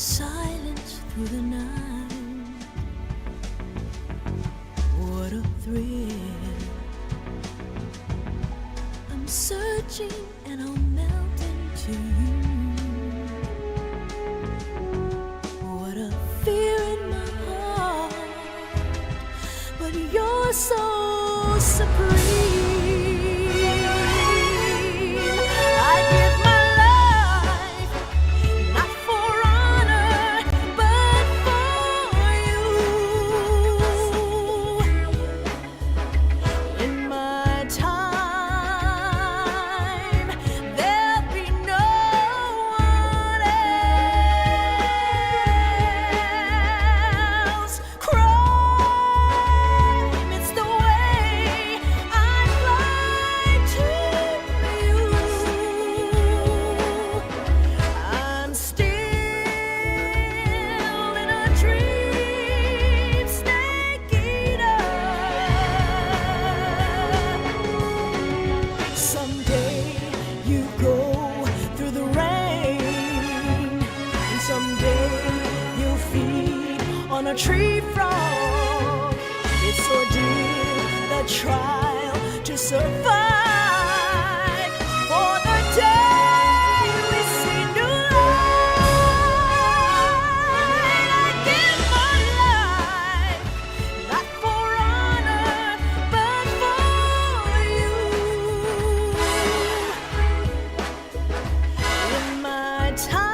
silence through the night. What a thrill. I'm searching and I'll melt into you. What a fear in my heart, but you're so supreme. A tree frog, it's ordeal, the trial to survive. For the day we see new light, I give my life, not for honor, but for you. In my time,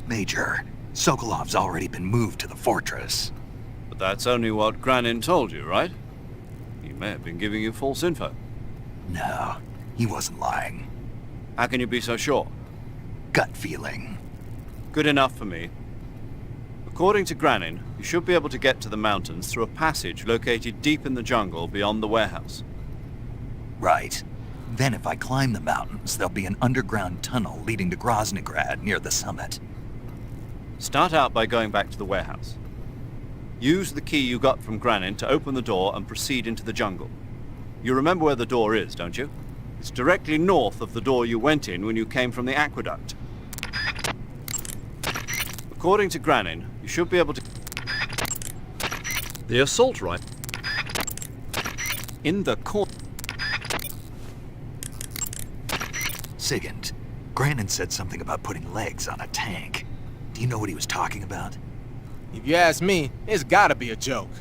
Major, Sokolov's already been moved to the fortress. But that's only what Groznyj told you, right? He may have been giving you false info. No, he wasn't lying. How can you be so sure? Gut feeling. Good enough for me. According to Groznyj, you should be able to get to the mountains through a passage located deep in the jungle beyond the warehouse. Right. Then if I climb the mountains, there'll be an underground tunnel leading to Groznyj near the summit. Start out by going back to the warehouse. Use the key you got from Groznyj to open the door and proceed into the jungle. You remember where the door is, don't you? It's directly north of the door you went in when you came from the aqueduct. According to Groznyj, you should be able to... The assault rifle... In the corner... Sigint, Grandin said something about putting legs on a tank. Do you know what he was talking about? If you ask me, it's gotta be a joke.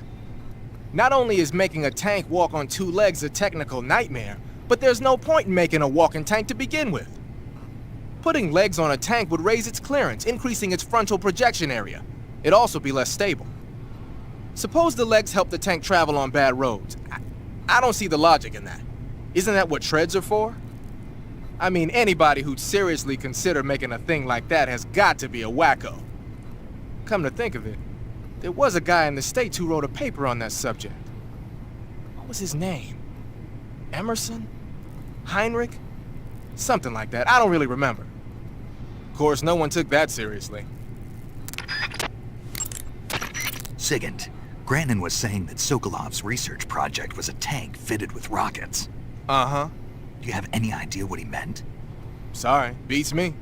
Not only is making a tank walk on two legs a technical nightmare, but there's no point in making a walking tank to begin with. Putting legs on a tank would raise its clearance, increasing its frontal projection area. It'd also be less stable. Suppose the legs help the tank travel on bad roads. I don't see the logic in that. Isn't that what treads are for? I mean, anybody who'd seriously consider making a thing like that has got to be a wacko. Come to think of it, there was a guy in the States who wrote a paper on that subject. What was his name? Emerson? Heinrich? Something like that. I don't really remember. Of course, no one took that seriously. Sigint, Grandin was saying that Sokolov's research project was a tank fitted with rockets. Uh-huh. Do you have any idea what he meant? Sorry, beats me.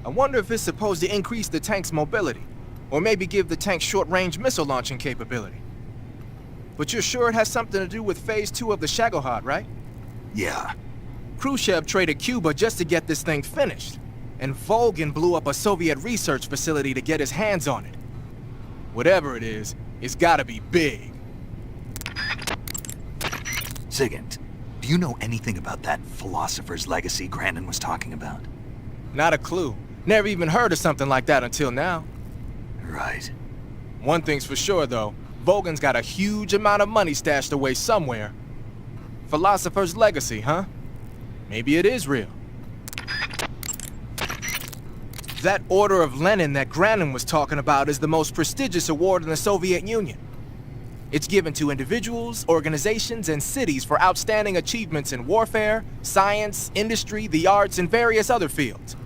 I wonder if it's supposed to increase the tank's mobility, or maybe give the tank short-range missile launching capability. But you're sure it has something to do with Phase 2 of the Shagohod, right? Yeah. Khrushchev traded Cuba just to get this thing finished, and Volgin blew up a Soviet research facility to get his hands on it. Whatever it is, it's gotta be big. Sigint, do you know anything about that philosopher's legacy Grandin was talking about? Not a clue. Never even heard of something like that until now. Right. One thing's for sure, though. Volgin's got a huge amount of money stashed away somewhere. Philosopher's legacy, huh? Maybe it is real. That Order of Lenin that Grandin was talking about is the most prestigious award in the Soviet Union. It's given to individuals, organizations, and cities for outstanding achievements in warfare, science, industry, the arts, and various other fields.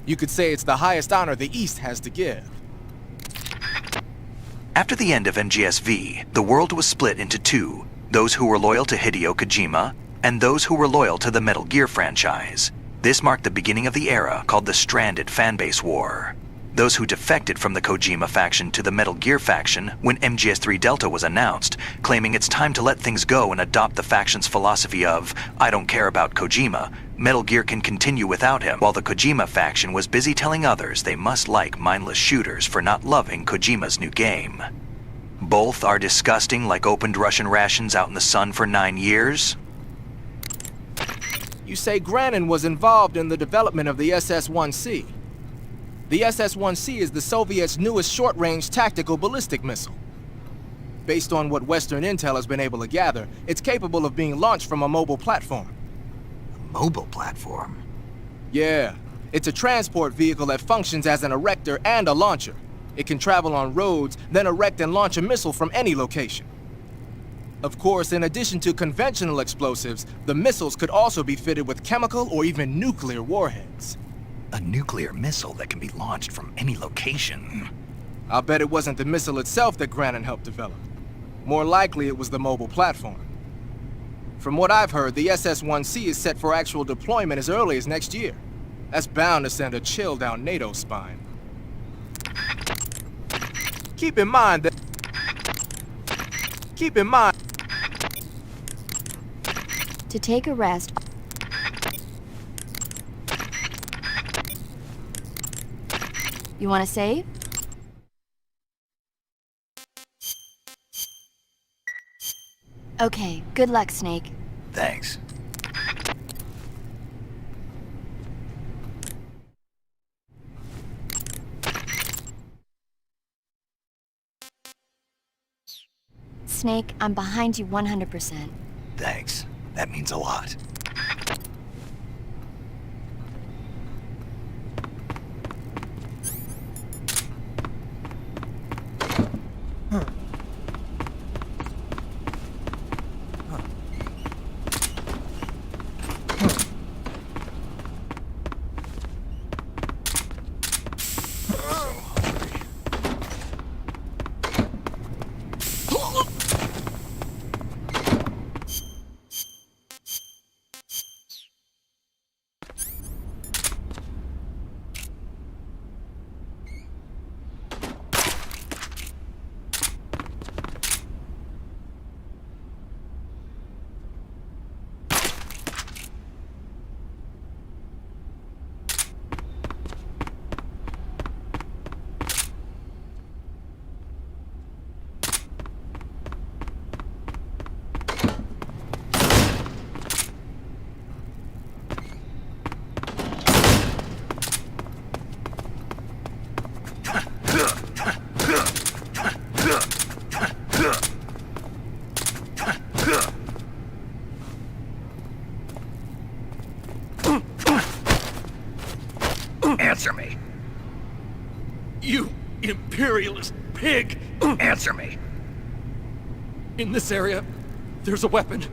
You could say it's the highest honor the East has to give. After the end of MGSV, the world was split into two, those who were loyal to Hideo Kojima, and those who were loyal to the Metal Gear franchise. This marked the beginning of the era called the Stranded Fanbase War. Those who defected from the Kojima faction to the Metal Gear faction when MGS3 Delta was announced, claiming it's time to let things go and adopt the faction's philosophy of, I don't care about Kojima, Metal Gear can continue without him, while the Kojima faction was busy telling others they must like mindless shooters for not loving Kojima's new game. Both are disgusting like opened Russian rations out in the sun for 9 years. You say Grandin was involved in the development of the SS-1C. The SS-1C is the Soviets' newest short-range tactical ballistic missile. Based on what Western intel has been able to gather, it's capable of being launched from a mobile platform. A mobile platform? Yeah, it's a transport vehicle that functions as an erector and a launcher. It can travel on roads, then erect and launch a missile from any location. Of course, in addition to conventional explosives, the missiles could also be fitted with chemical or even nuclear warheads. A nuclear missile that can be launched from any location. I'll bet it wasn't the missile itself that Grandin helped develop. More likely it was the mobile platform. From what I've heard, the SS-1C is set for actual deployment as early as next year. That's bound to send a chill down NATO's spine. Keep in mind... To take a rest. You want to save? Okay, good luck, Snake. Thanks. Snake, I'm behind you 100%. Thanks. That means a lot. Answer me. You imperialist pig! Answer me. In this area, there's a weapon.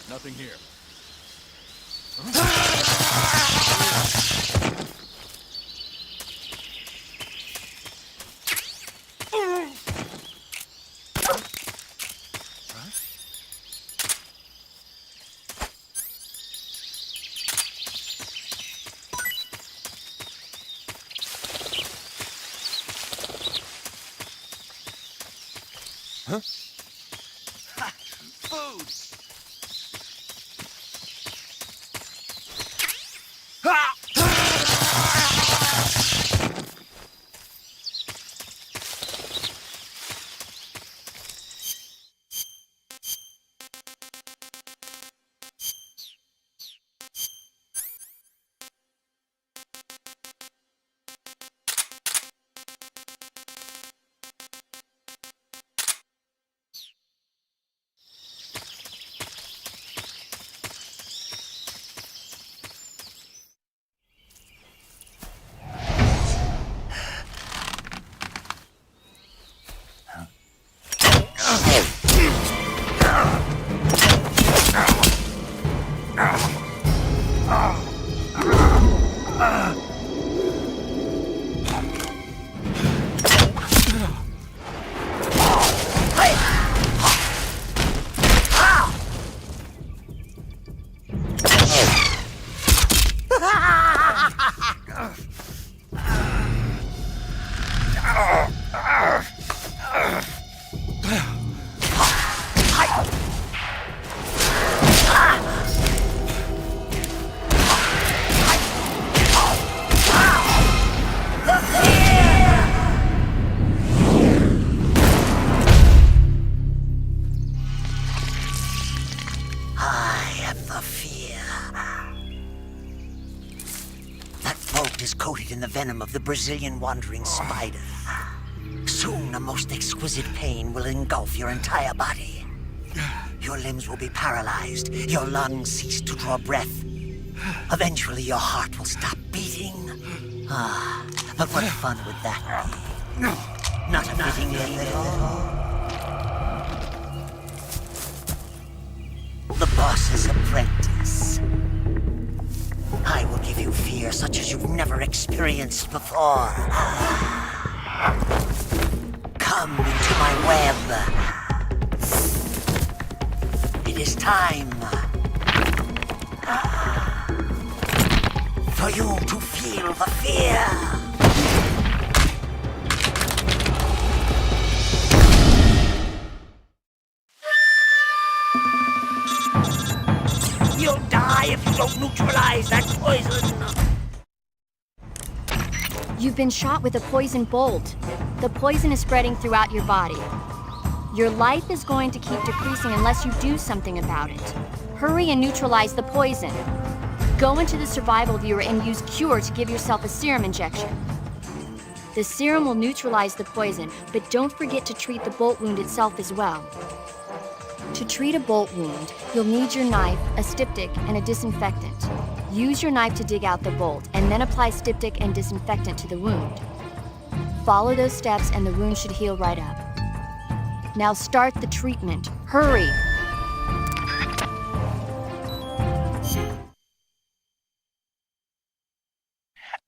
Nothing here. Coated in the venom of the Brazilian wandering spider. Soon a most exquisite pain will engulf your entire body. Your limbs will be paralyzed, your lungs cease to draw breath. Eventually your heart will stop beating. But what fun would that be? Not a fitting end at all. The boss's apprentice. I will give you fear such as you've never experienced before. Come into my web. It is time for you to feel the fear. You'll die if you don't neutralize that poison! You've been shot with a poison bolt. The poison is spreading throughout your body. Your life is going to keep decreasing unless you do something about it. Hurry and neutralize the poison. Go into the survival viewer and use Cure to give yourself a serum injection. The serum will neutralize the poison, but don't forget to treat the bolt wound itself as well. To treat a bolt wound, you'll need your knife, a styptic, and a disinfectant. Use your knife to dig out the bolt, and then apply styptic and disinfectant to the wound. Follow those steps and the wound should heal right up. Now start the treatment. Hurry!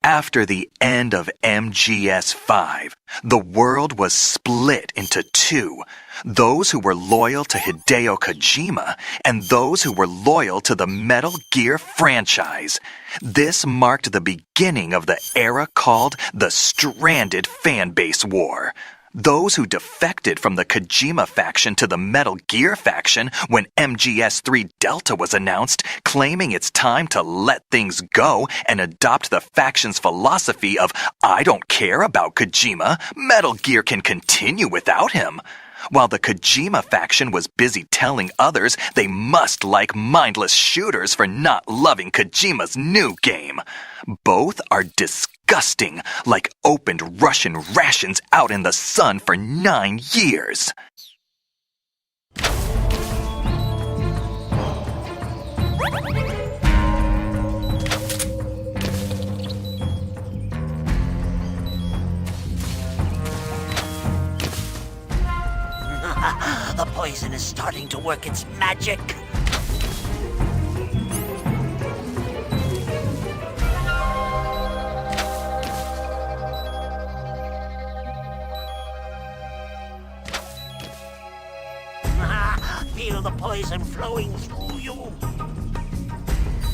After the end of MGS-5, the world was split into two. Those who were loyal to Hideo Kojima and those who were loyal to the Metal Gear franchise. This marked the beginning of the era called the Stranded Fanbase War. Those who defected from the Kojima faction to the Metal Gear faction when MGS3 Delta was announced, claiming it's time to let things go and adopt the faction's philosophy of, I don't care about Kojima, Metal Gear can continue without him. While the Kojima faction was busy telling others they must like mindless shooters for not loving Kojima's new game. Both are disgusting, like opened Russian rations out in the sun for 9 years. poison is starting to work its magic. Feel the poison flowing through you.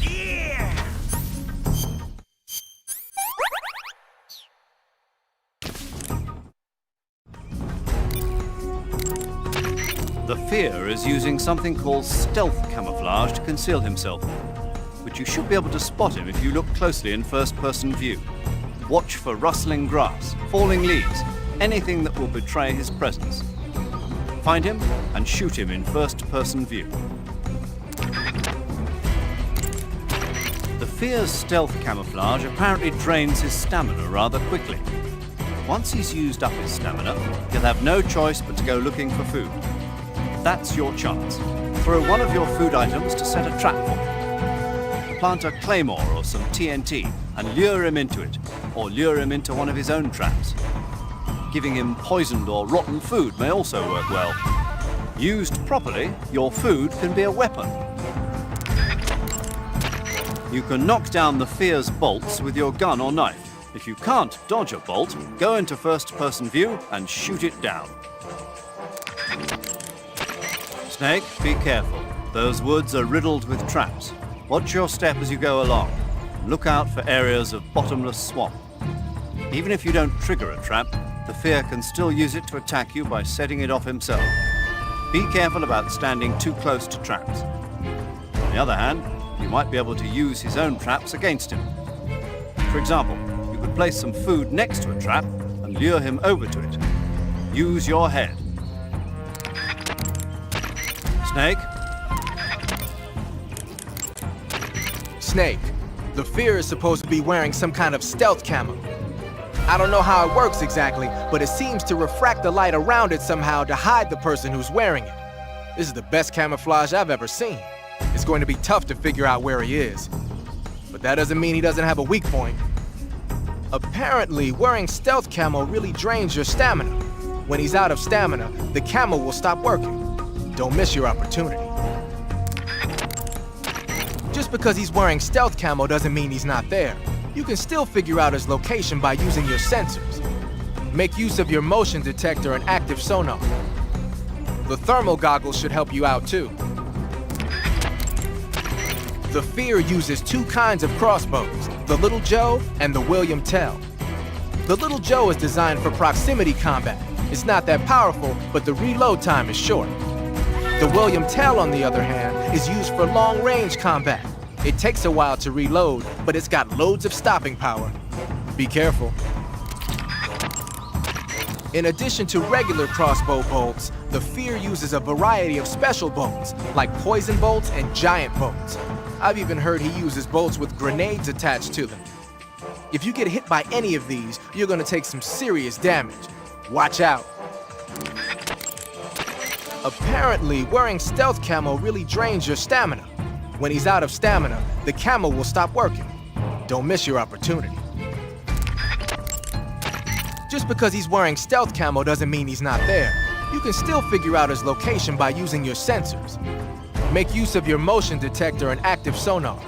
Fear! The fear is using something called stealth camouflage to conceal himself, but you should be able to spot him if you look closely in first-person view. Watch for rustling grass, falling leaves, anything that will betray his presence. Find him and shoot him in first-person view. The fear's stealth camouflage apparently drains his stamina rather quickly. Once he's used up his stamina, he'll have no choice but to go looking for food. That's your chance. Throw one of your food items to set a trap for him. Plant a claymore or some TNT and lure him into it, or lure him into one of his own traps. Giving him poisoned or rotten food may also work well. Used properly, your food can be a weapon. You can knock down the fear's bolts with your gun or knife. If you can't dodge a bolt, go into first-person view and shoot it down. Snake, be careful. Those woods are riddled with traps. Watch your step as you go along. Look out for areas of bottomless swamp. Even if you don't trigger a trap, the fear can still use it to attack you by setting it off himself. Be careful about standing too close to traps. On the other hand, you might be able to use his own traps against him. For example, you could place some food next to a trap and lure him over to it. Use your head. Snake? Snake, the fear is supposed to be wearing some kind of stealth camo. I don't know how it works exactly, but it seems to refract the light around it somehow to hide the person who's wearing it. This is the best camouflage I've ever seen. It's going to be tough to figure out where he is. But that doesn't mean he doesn't have a weak point. Apparently, wearing stealth camo really drains your stamina. When he's out of stamina, the camo will stop working. Don't miss your opportunity. Just because he's wearing stealth camo doesn't mean he's not there. You can still figure out his location by using your sensors. Make use of your motion detector and active sonar. The thermal goggles should help you out too. The Fear uses two kinds of crossbows, the Little Joe and the William Tell. The Little Joe is designed for proximity combat. It's not that powerful, but the reload time is short. The William Tell, on the other hand, is used for long-range combat. It takes a while to reload, but it's got loads of stopping power. Be careful. In addition to regular crossbow bolts, the Fear uses a variety of special bolts, like poison bolts and giant bolts. I've even heard he uses bolts with grenades attached to them. If you get hit by any of these, you're gonna take some serious damage. Watch out. Apparently, wearing stealth camo really drains your stamina. When he's out of stamina, the camo will stop working. Don't miss your opportunity. Just because he's wearing stealth camo doesn't mean he's not there. You can still figure out his location by using your sensors. Make use of your motion detector and active sonar.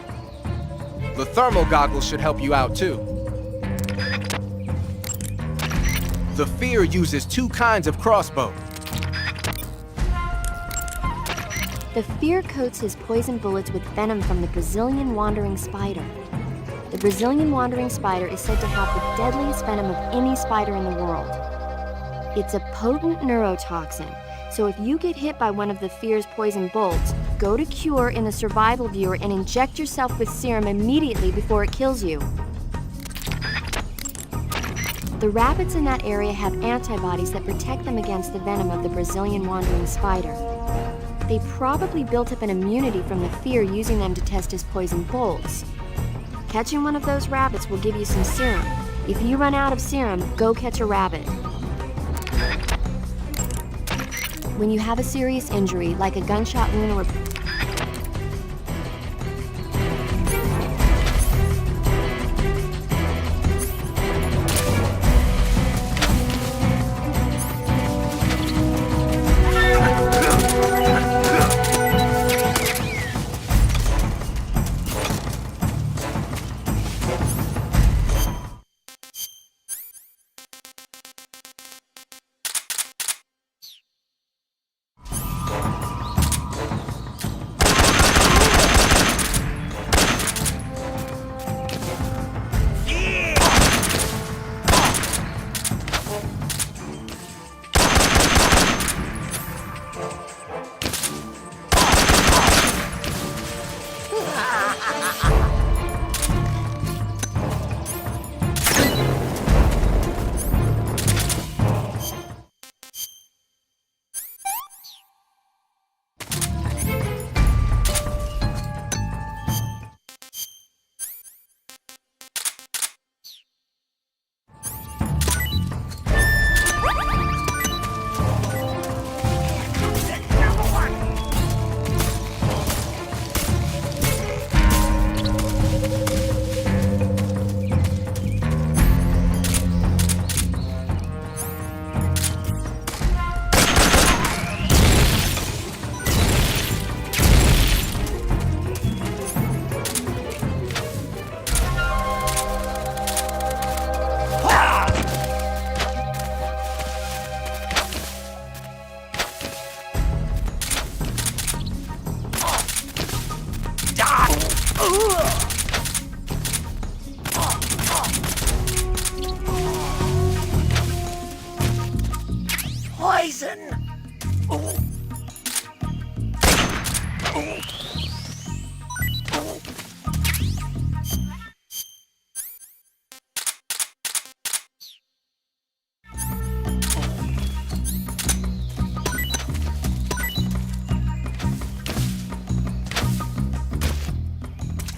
The thermal goggles should help you out too. The Fear uses two kinds of crossbows. The Fear coats his poison bullets with venom from the Brazilian wandering spider. The Brazilian wandering spider is said to have the deadliest venom of any spider in the world. It's a potent neurotoxin, so if you get hit by one of the Fear's poison bolts, go to Cure in the survival viewer and inject yourself with serum immediately before it kills you. The rabbits in that area have antibodies that protect them against the venom of the Brazilian wandering spider. They probably built up an immunity from the Fear using them to test his poison bolts. Catching one of those rabbits will give you some serum. If you run out of serum, go catch a rabbit. When you have a serious injury, like a gunshot wound or Poison!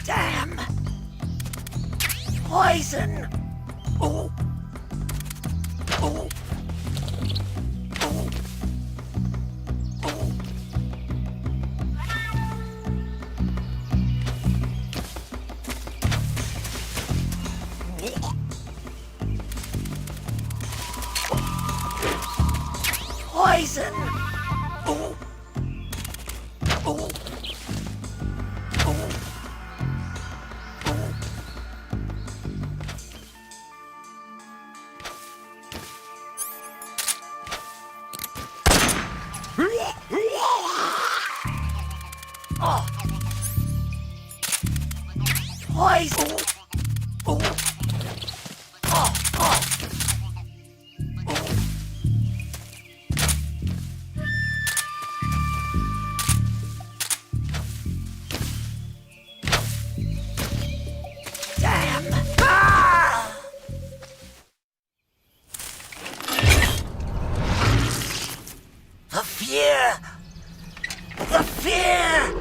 Damn! Poison! Oh! Oh! Poison! Oh! Oh! Oh! Oh! Poison! Oh! Oh! Oh! Damn! Ah! The fear! The fear!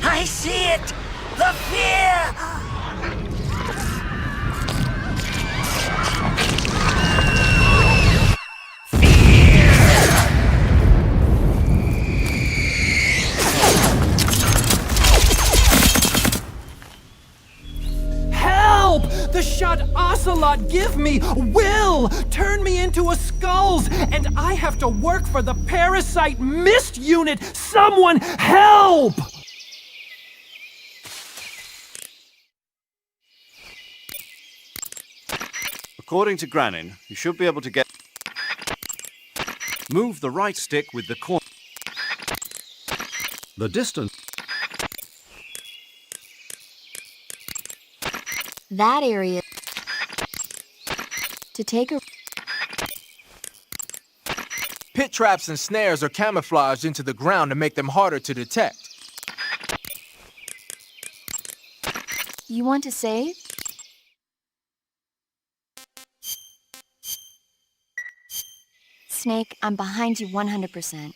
I see it! The fear! Help! The shot Ocelot give me will turn me into a skulls, and I have to work for the parasite mist unit. Someone help! According to Groznyj, you should be able to get... Move the right stick with the corner. The distance... That area. To take a... Pit traps and snares are camouflaged into the ground to make them harder to detect. You want to save? Snake, I'm behind you 100%.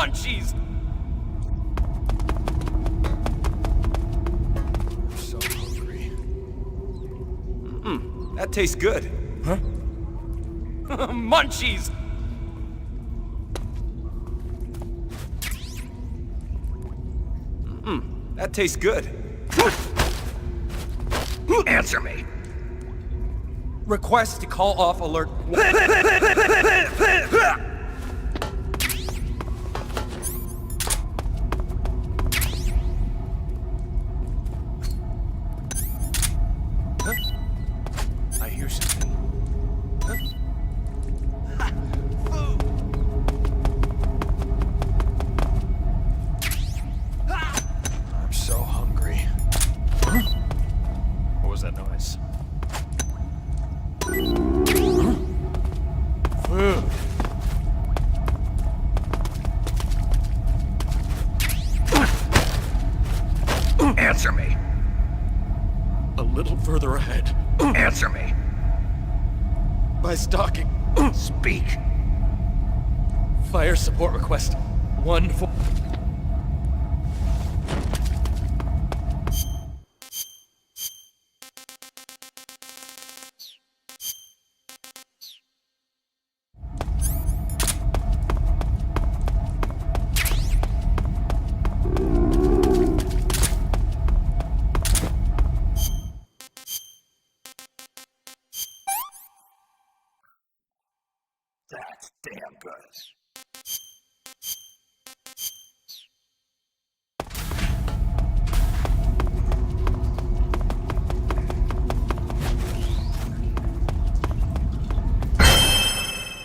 Munchies! I'm so hungry. That tastes good. Huh? Munchies! That tastes good. Answer me. Request to call off alert. I hear something. I'm so hungry. What was that noise? Food. Answer me. A little further ahead. Answer me. By stalking. Speak. Fire support request. 1-4. That's damn good.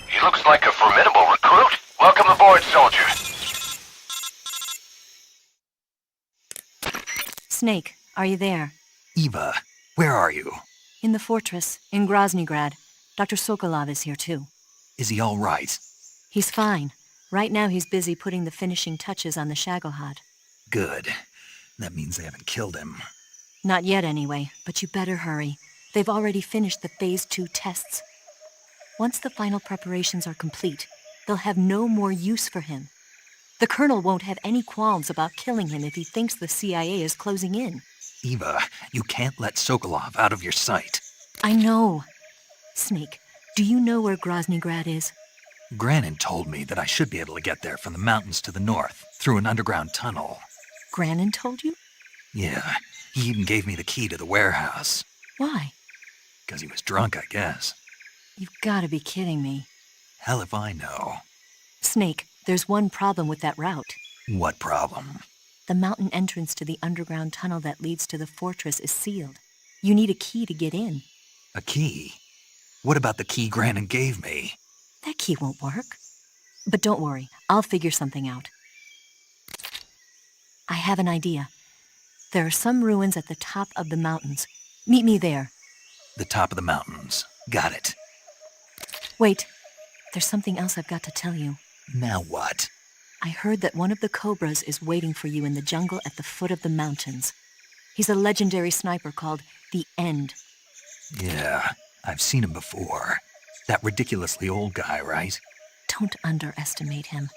He looks like a formidable recruit. Welcome aboard, soldiers. Snake, are you there? Eva, where are you? In the fortress, in Groznyj. Dr. Sokolov is here too. Is he all right? He's fine. Right now he's busy putting the finishing touches on the Shagohod. Good. That means they haven't killed him. Not yet anyway, but you better hurry. They've already finished the Phase 2 tests. Once the final preparations are complete, they'll have no more use for him. The Colonel won't have any qualms about killing him if he thinks the CIA is closing in. Eva, you can't let Sokolov out of your sight. I know. Snake, do you know where Groznyj is? Granin told me that I should be able to get there from the mountains to the north, through an underground tunnel. Granin told you? Yeah, he even gave me the key to the warehouse. Why? 'Cause he was drunk, I guess. You've gotta be kidding me. Hell if I know. Snake, there's one problem with that route. What problem? The mountain entrance to the underground tunnel that leads to the fortress is sealed. You need a key to get in. A key? What about the key Granin gave me? That key won't work. But don't worry, I'll figure something out. I have an idea. There are some ruins at the top of the mountains. Meet me there. The top of the mountains. Got it. Wait, there's something else I've got to tell you. Now what? I heard that one of the Cobras is waiting for you in the jungle at the foot of the mountains. He's a legendary sniper called the End. Yeah, I've seen him before. That ridiculously old guy, right? Don't underestimate him.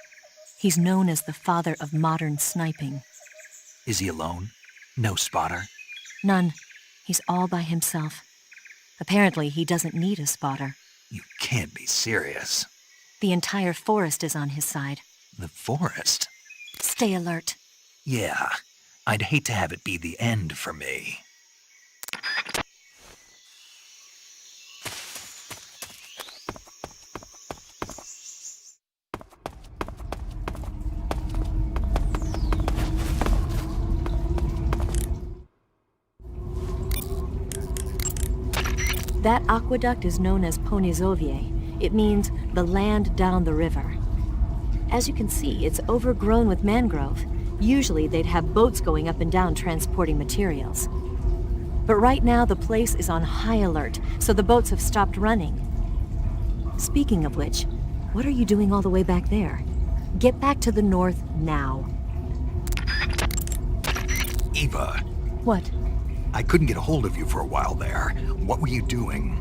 He's known as the father of modern sniping. Is he alone? No spotter? None. He's all by himself. Apparently, he doesn't need a spotter. You can't be serious. The entire forest is on his side. The forest? Stay alert. Yeah, I'd hate to have it be the end for me. That aqueduct is known as Ponizovye. It means the land down the river. As you can see, it's overgrown with mangrove. Usually they'd have boats going up and down transporting materials. But right now the place is on high alert, so the boats have stopped running. Speaking of which, what are you doing all the way back there? Get back to the north now. Eva, What? I couldn't get a hold of you for a while there. What were you doing?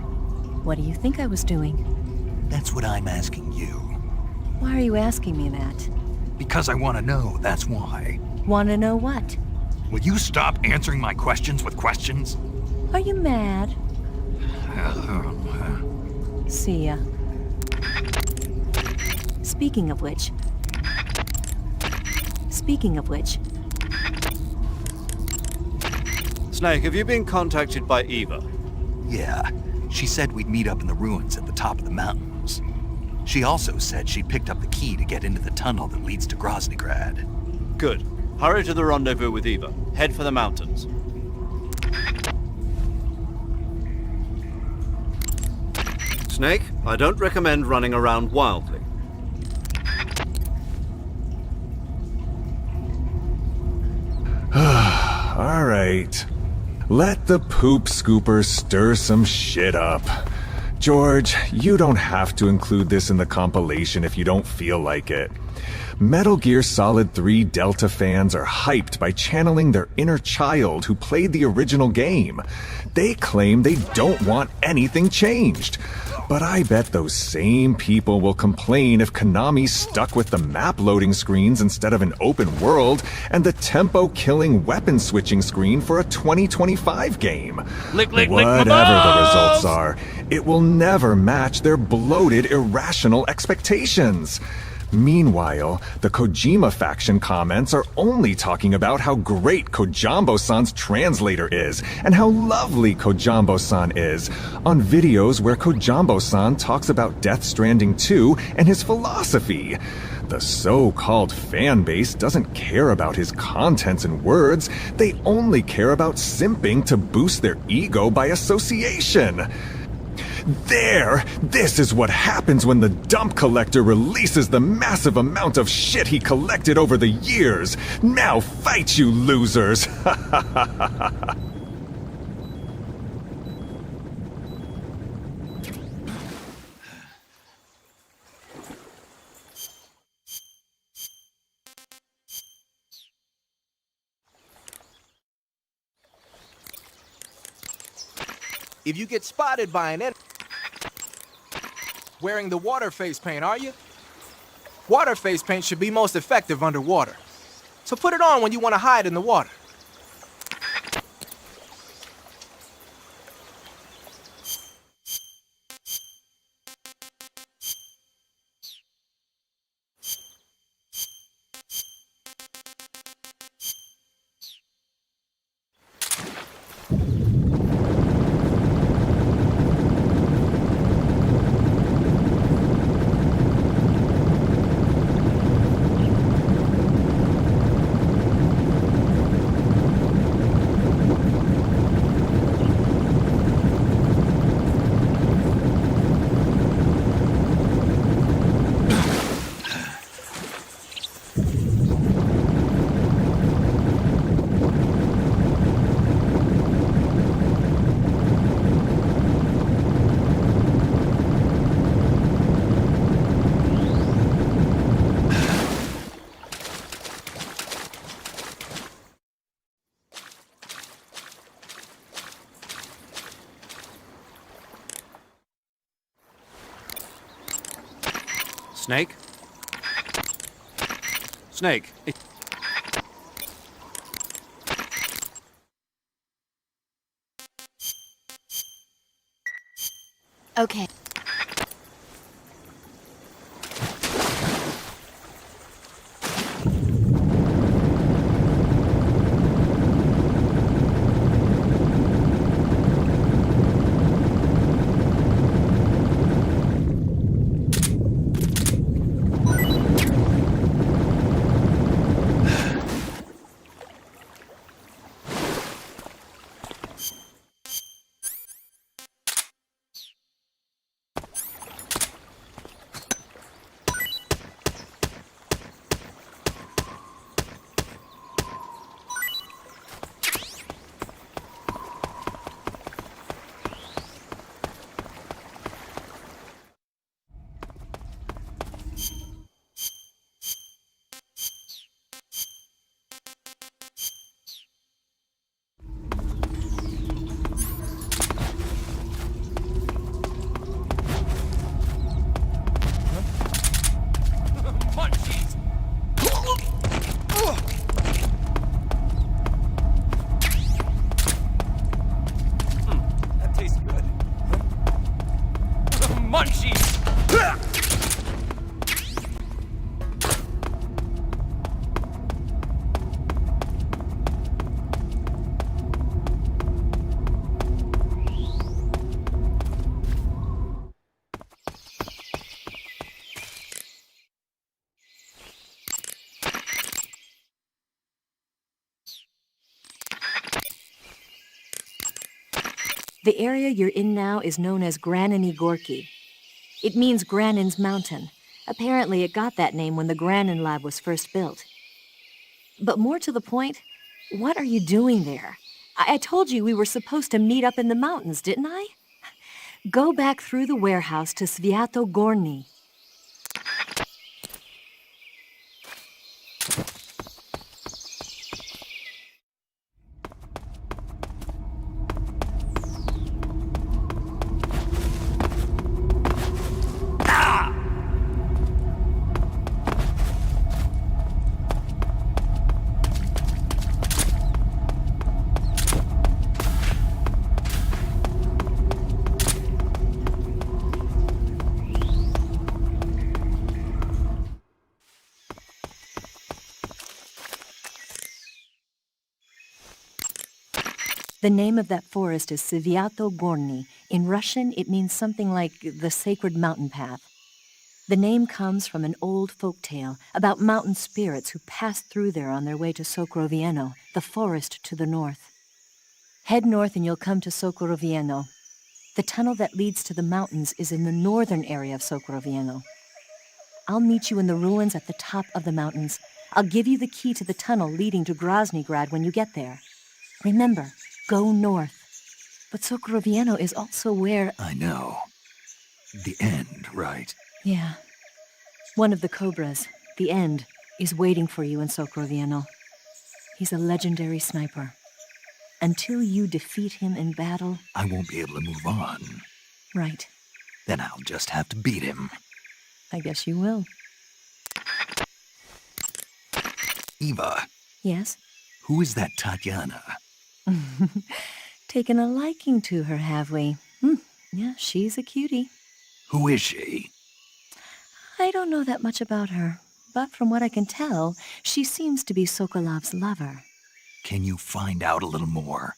What do you think I was doing? That's what I'm asking you. Why are you asking me that? Because I want to know, that's why. Want to know what? Will you stop answering my questions with questions? Are you mad? See ya. Speaking of which... Snake, have you been contacted by Eva? Yeah, she said we'd meet up in the ruins at the top of the mountains. She also said she picked up the key to get into the tunnel that leads to Groznyj. Good. Hurry to the rendezvous with Eva. Head for the mountains. Snake, I don't recommend running around wildly. All right. Let the poop scooper stir some shit up. George, you don't have to include this in the compilation if you don't feel like it. Metal Gear Solid 3 Delta fans are hyped by channeling their inner child who played the original game. They claim they don't want anything changed. But I bet those same people will complain if Konami stuck with the map loading screens instead of an open world and the tempo-killing weapon switching screen for a 2025 game. Whatever the results are, it will never match their bloated, irrational expectations. Meanwhile, the Kojima faction comments are only talking about how great Kojambo-san's translator is and how lovely Kojambo-san is on videos where Kojambo-san talks about Death Stranding 2 and his philosophy. The so-called fan base doesn't care about his contents and words. They only care about simping to boost their ego by association. There! This is what happens when the dump collector releases the massive amount of shit he collected over the years! Now fight, you losers! If you get spotted by an enemy wearing the water face paint, are you? Water face paint should be most effective underwater. So put it on when you want to hide in the water. Snake? Snake. Okay. The area you're in now is known as Groznyj Gorky. It means Granin's Mountain. Apparently it got that name when the Granin lab was first built. But more to the point, what are you doing there? I told you we were supposed to meet up in the mountains, didn't I? Go back through the warehouse to Sviato Gorny. The name of that forest is Sviato Gorny. In Russian, it means something like the sacred mountain path. The name comes from an old folk tale about mountain spirits who passed through there on their way to Sokrovieno, the forest to the north. Head north and you'll come to Sokrovieno. The tunnel that leads to the mountains is in the northern area of Sokrovieno. I'll meet you in the ruins at the top of the mountains. I'll give you the key to the tunnel leading to Groznyj Grad when you get there. Remember, go north. But Sokrovieno is also where... I know. The end, right? Yeah. One of the Cobras, the End, is waiting for you in Sokrovieno. He's a legendary sniper. Until you defeat him in battle... I won't be able to move on. Right. Then I'll just have to beat him. I guess you will. Eva. Yes? Who is that Tatiana? Taken a liking to her, have we? Yeah, she's a cutie. Who is she? I don't know that much about her, but from what I can tell, she seems to be Sokolov's lover. Can you find out a little more?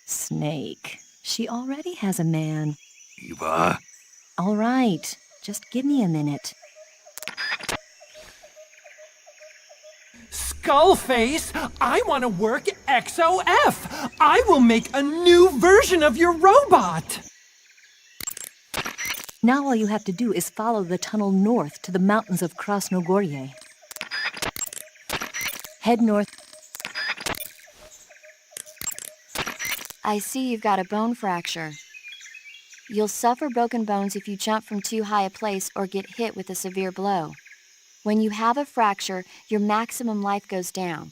Snake. She already has a man. Eva? All right, just give me a minute. Skullface, I want to work XOF. I will make a new version of your robot. Now all you have to do is follow the tunnel north to the mountains of Krasnogorye. Head north. I see you've got a bone fracture. You'll suffer broken bones if you jump from too high a place or get hit with a severe blow. When you have a fracture, your maximum life goes down.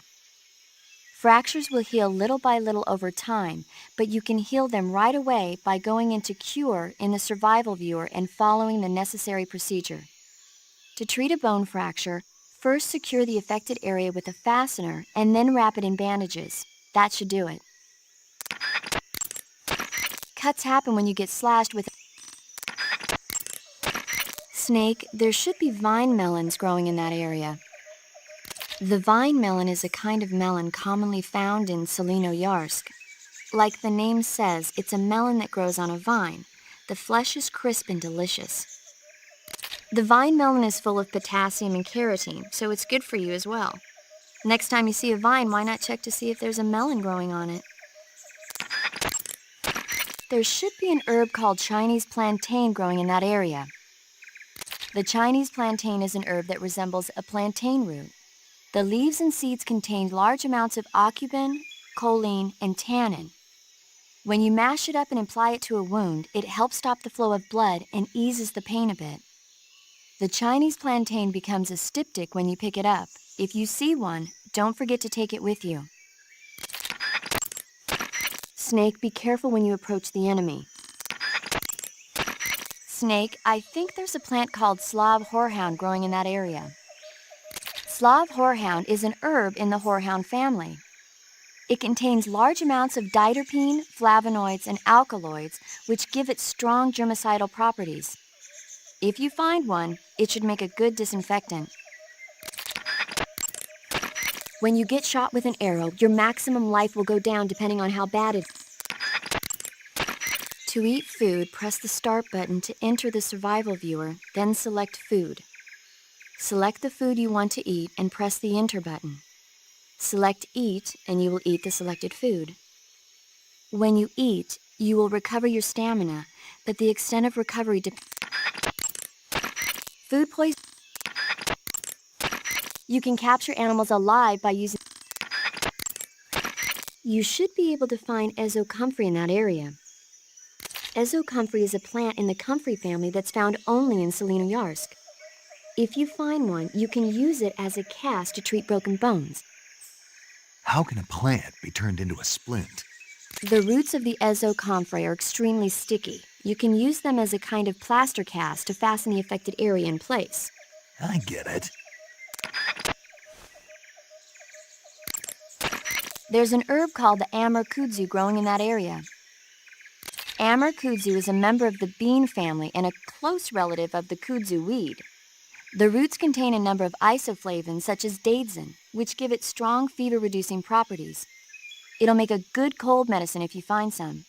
Fractures will heal little by little over time, but you can heal them right away by going into Cure in the survival viewer and following the necessary procedure. To treat a bone fracture, first secure the affected area with a fastener and then wrap it in bandages. That should do it. Cuts happen when you get slashed with Snake, there should be vine melons growing in that area. The vine melon is a kind of melon commonly found in Solinoyarsk. Like the name says, it's a melon that grows on a vine. The flesh is crisp and delicious. The vine melon is full of potassium and carotene, so it's good for you as well. Next time you see a vine, why not check to see if there's a melon growing on it? There should be an herb called Chinese plantain growing in that area. The Chinese plantain is an herb that resembles a plantain root. The leaves and seeds contain large amounts of aucubin, choline, and tannin. When you mash it up and apply it to a wound, it helps stop the flow of blood and eases the pain a bit. The Chinese plantain becomes a styptic when you pick it up. If you see one, don't forget to take it with you. Snake, be careful when you approach the enemy. Snake, I think there's a plant called Slav horehound growing in that area. Slav horehound is an herb in the horehound family. It contains large amounts of diterpene, flavonoids, and alkaloids, which give it strong germicidal properties. If you find one, it should make a good disinfectant. When you get shot with an arrow, your maximum life will go down depending on how bad it is. To eat food, press the Start button to enter the survival viewer, then select Food. Select the food you want to eat and press the Enter button. Select Eat, and you will eat the selected food. When you eat, You will recover your stamina, but the extent of recovery Food poison. You can capture animals alive by using... You should be able to find ezocomfrey in that area. Ezocomfrey is a plant in the comfrey family that's found only in Selenoyarsk. If you find one, you can use it as a cast to treat broken bones. How can a plant be turned into a splint? The roots of the ezocomfrey are extremely sticky. You can use them as a kind of plaster cast to fasten the affected area in place. I get it. There's an herb called the Amur kudzu growing in that area. Amur kudzu is a member of the bean family and a close relative of the kudzu weed. The roots contain a number of isoflavones such as daidzein, which give it strong fever-reducing properties. It'll make a good cold medicine if you find some.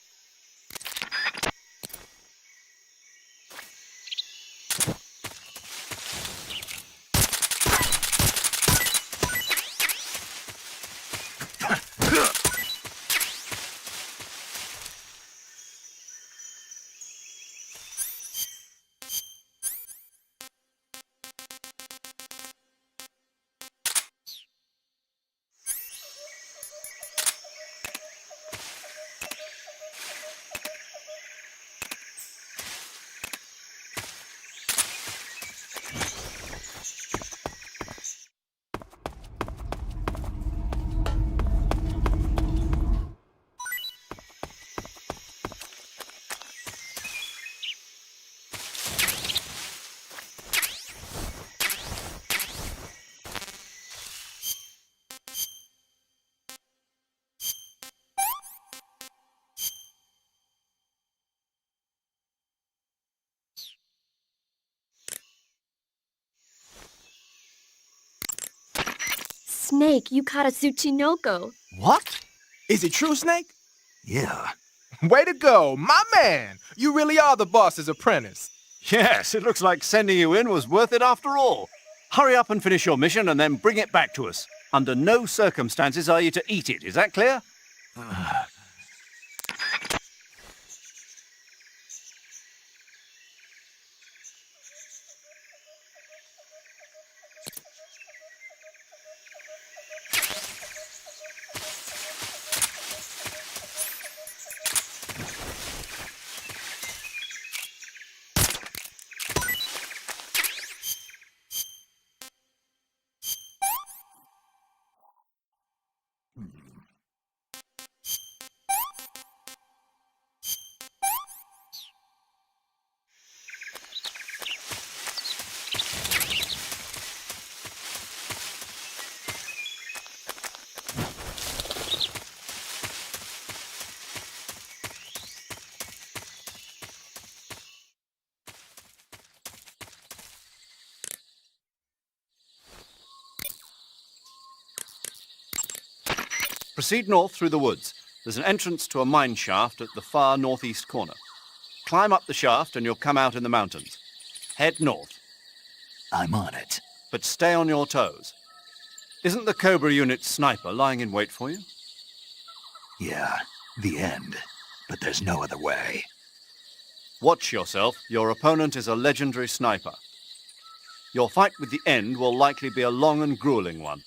Snake, you caught a Tsuchinoko. What? Is it true, Snake? Yeah. Way to go, my man! You really are the boss's apprentice. Yes, it looks like sending you in was worth it after all. Hurry up and finish your mission and then bring it back to us. Under no circumstances are you to eat it, is that clear? Proceed north through the woods. There's an entrance to a mine shaft at the far northeast corner. Climb up the shaft and you'll come out in the mountains. Head north. I'm on it. But stay on your toes. Isn't the Cobra unit sniper lying in wait for you? Yeah, the end. But there's no other way. Watch yourself. Your opponent is a legendary sniper. Your fight with the end will likely be a long and grueling one.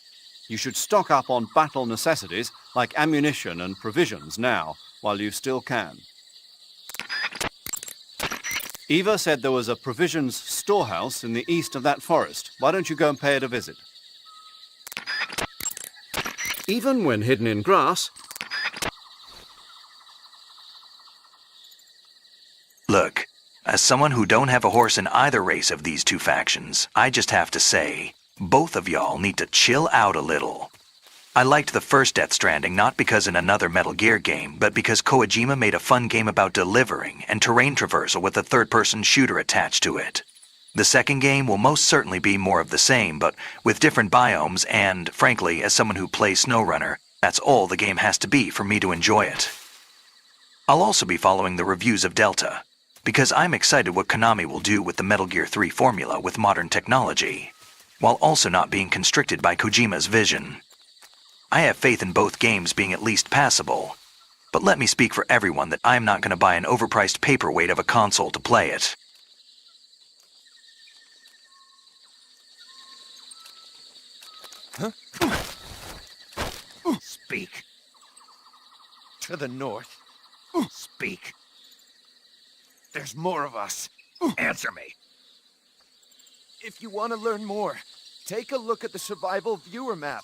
You should stock up on battle necessities like ammunition and provisions now, while you still can. Eva said there was a provisions storehouse in the east of that forest. Why don't you go and pay it a visit? Even when hidden in grass... Look, as someone who don't have a horse in either race of these two factions, I just have to say, both of y'all need to chill out a little. I liked the first Death Stranding not because in another Metal Gear game, but because Kojima made a fun game about delivering and terrain traversal with a third-person shooter attached to it. The second game will most certainly be more of the same, but with different biomes and, frankly, as someone who plays SnowRunner, that's all the game has to be for me to enjoy it. I'll also be following the reviews of Delta, because I'm excited what Konami will do with the Metal Gear 3 formula with modern technology, while also not being constricted by Kojima's vision. I have faith in both games being at least passable, But let me speak for everyone that I'm not going to buy an overpriced paperweight of a console to play it. Huh? Speak. To the north. Speak. There's more of us. Answer me. If you want to learn more, take a look at the survival viewer map.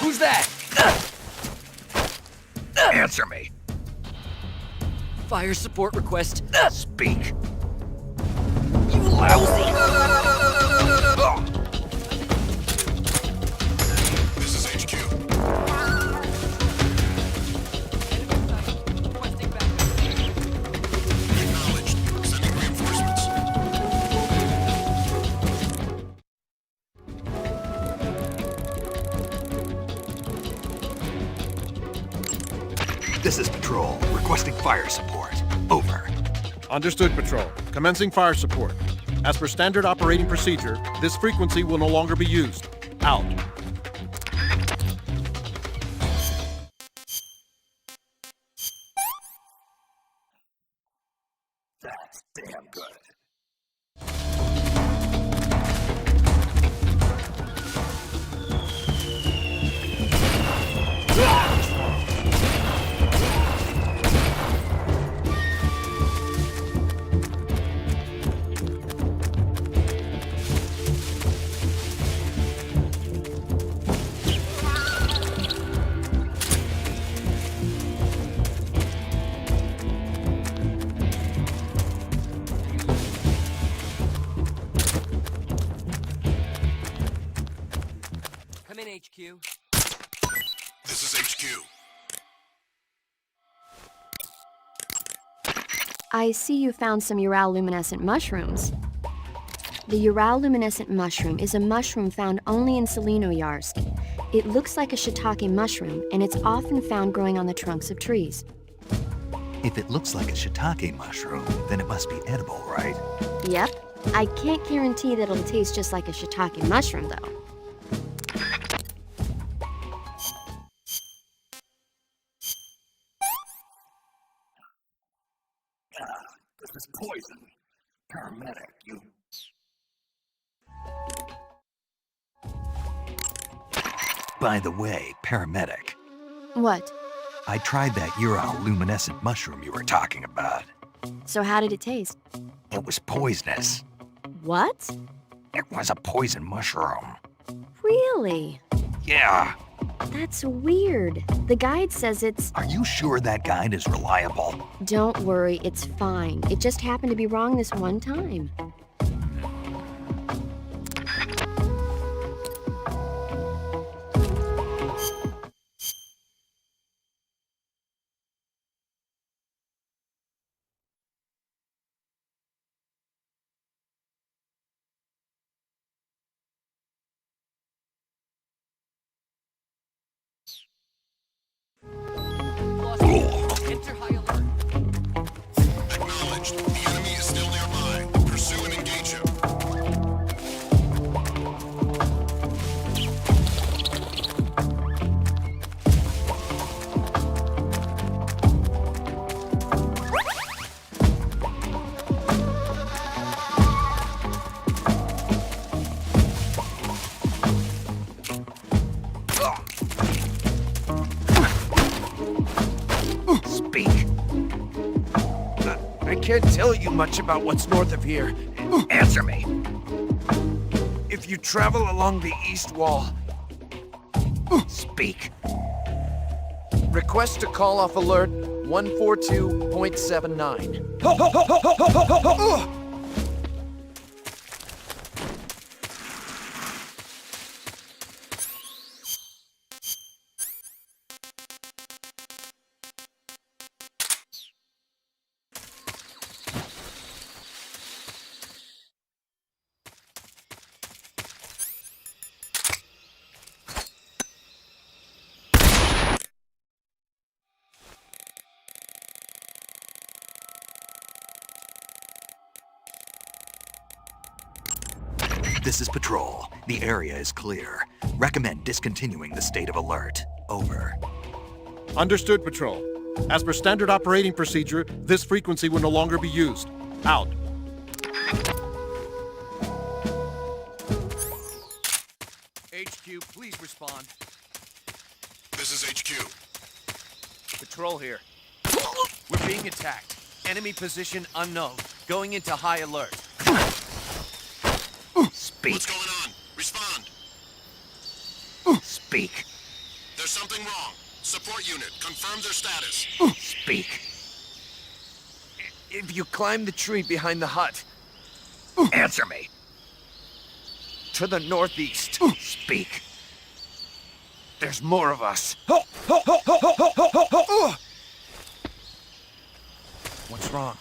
Who's that? Answer me. Fire support request. Speak. You lousy! This is HQ. Acknowledged. Sending reinforcements. This is Patrol, requesting fire support. Over. Understood, Patrol. Commencing fire support. As per standard operating procedure, this frequency will no longer be used. Out. That's damn good. Come in, HQ. This is HQ. I see you found some Ural-luminescent mushrooms. The Ural-luminescent mushroom is a mushroom found only in Selenoyarsk. It looks like a shiitake mushroom, and it's often found growing on the trunks of trees. If it looks like a shiitake mushroom, then it must be edible, right? Yep. I can't guarantee that it'll taste just like a shiitake mushroom, though. This is poison. Paramedic, you... By the way, paramedic, What? I tried that Ural-luminescent mushroom you were talking about. So how did it taste? It was poisonous. What? It was a poison mushroom. Really? Yeah. That's weird. The guide says it's... Are you sure that guide is reliable? Don't worry, it's fine. It just happened to be wrong this one time. Enter high alert. Acknowledged. The enemy is still nearby. Pursue and engage him. Speak. I can't tell you much about what's north of here. Answer me. If you travel along the east wall, speak. Request to call off alert 142.79. This is Patrol. The area is clear. Recommend discontinuing the state of alert. Over. Understood, Patrol. As per standard operating procedure, this frequency will no longer be used. Out. HQ, please respond. This is HQ. Patrol here. We're being attacked. Enemy position unknown. Going into high alert. Speak. What's going on? Respond. Speak. There's something wrong. Support unit, confirm their status. Speak. If you climb the tree behind the hut. Answer me. To the northeast. Speak. There's more of us. What's wrong?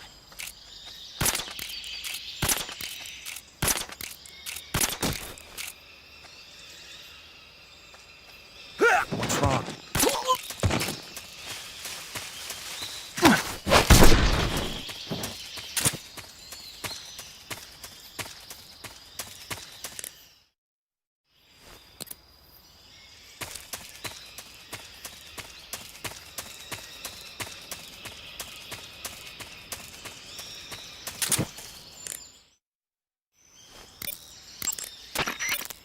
What's wrong?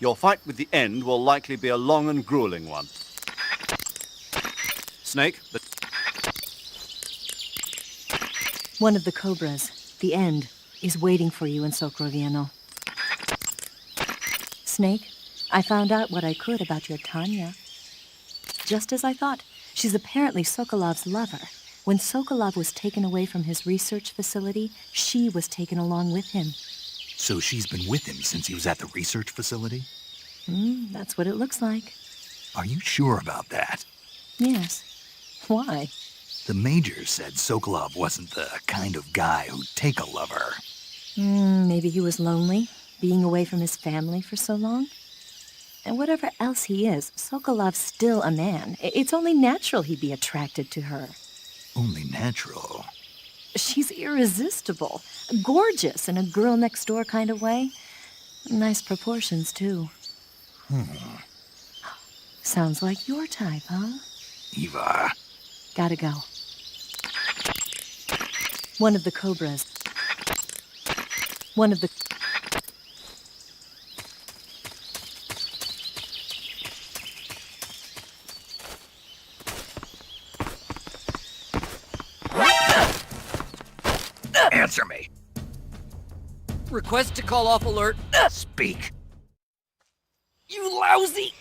Your fight with the End will likely be a long and grueling one. Snake, One of the Cobras, the End, is waiting for you in Sokrovieno. Snake, I found out what I could about your Tanya. Just as I thought, she's apparently Sokolov's lover. When Sokolov was taken away from his research facility, she was taken along with him. So she's been with him since he was at the research facility? That's what it looks like. Are you sure about that? Yes. Why? The Major said Sokolov wasn't the kind of guy who'd take a lover. Maybe he was lonely, being away from his family for so long. And whatever else he is, Sokolov's still a man. It's only natural he'd be attracted to her. Only natural? She's irresistible. Gorgeous in a girl next door kind of way. Nice proportions, too. Sounds like your type, huh? Eva. Gotta go. One of the Cobras. One of the... Answer me. Request to call off alert. Speak. You lousy!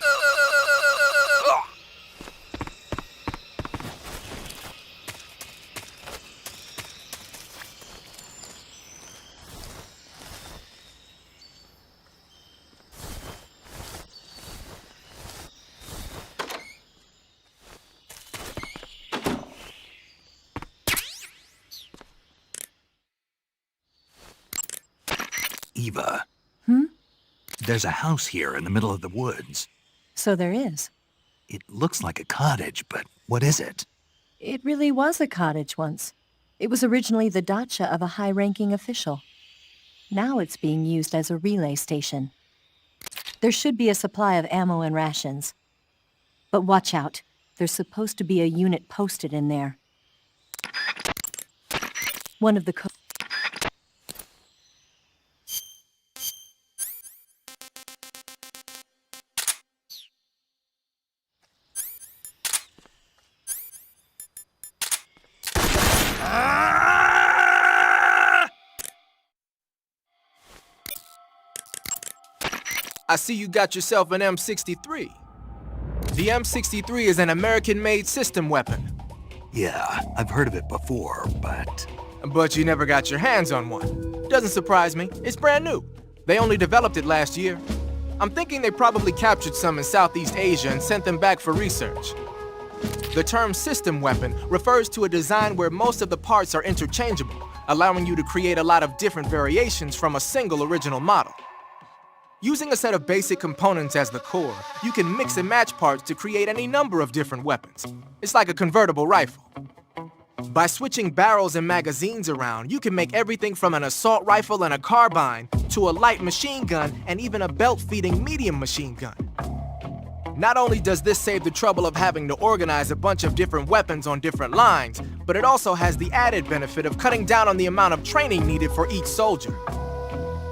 Eva. There's a house here in the middle of the woods. So there is. It looks like a cottage, but what is it? It really was a cottage once. It was originally the dacha of a high-ranking official. Now it's being used as a relay station. There should be a supply of ammo and rations. But watch out. There's supposed to be a unit posted in there. One of the I see you got yourself an M63. The M63 is an American-made system weapon. Yeah, I've heard of it before, but... But you never got your hands on one. Doesn't surprise me. It's brand new. They only developed it last year. I'm thinking they probably captured some in Southeast Asia and sent them back for research. The term system weapon refers to a design where most of the parts are interchangeable, allowing you to create a lot of different variations from a single original model. Using a set of basic components as the core, you can mix and match parts to create any number of different weapons. It's like a convertible rifle. By switching barrels and magazines around, you can make everything from an assault rifle and a carbine to a light machine gun and even a belt-feeding medium machine gun. Not only does this save the trouble of having to organize a bunch of different weapons on different lines, but it also has the added benefit of cutting down on the amount of training needed for each soldier.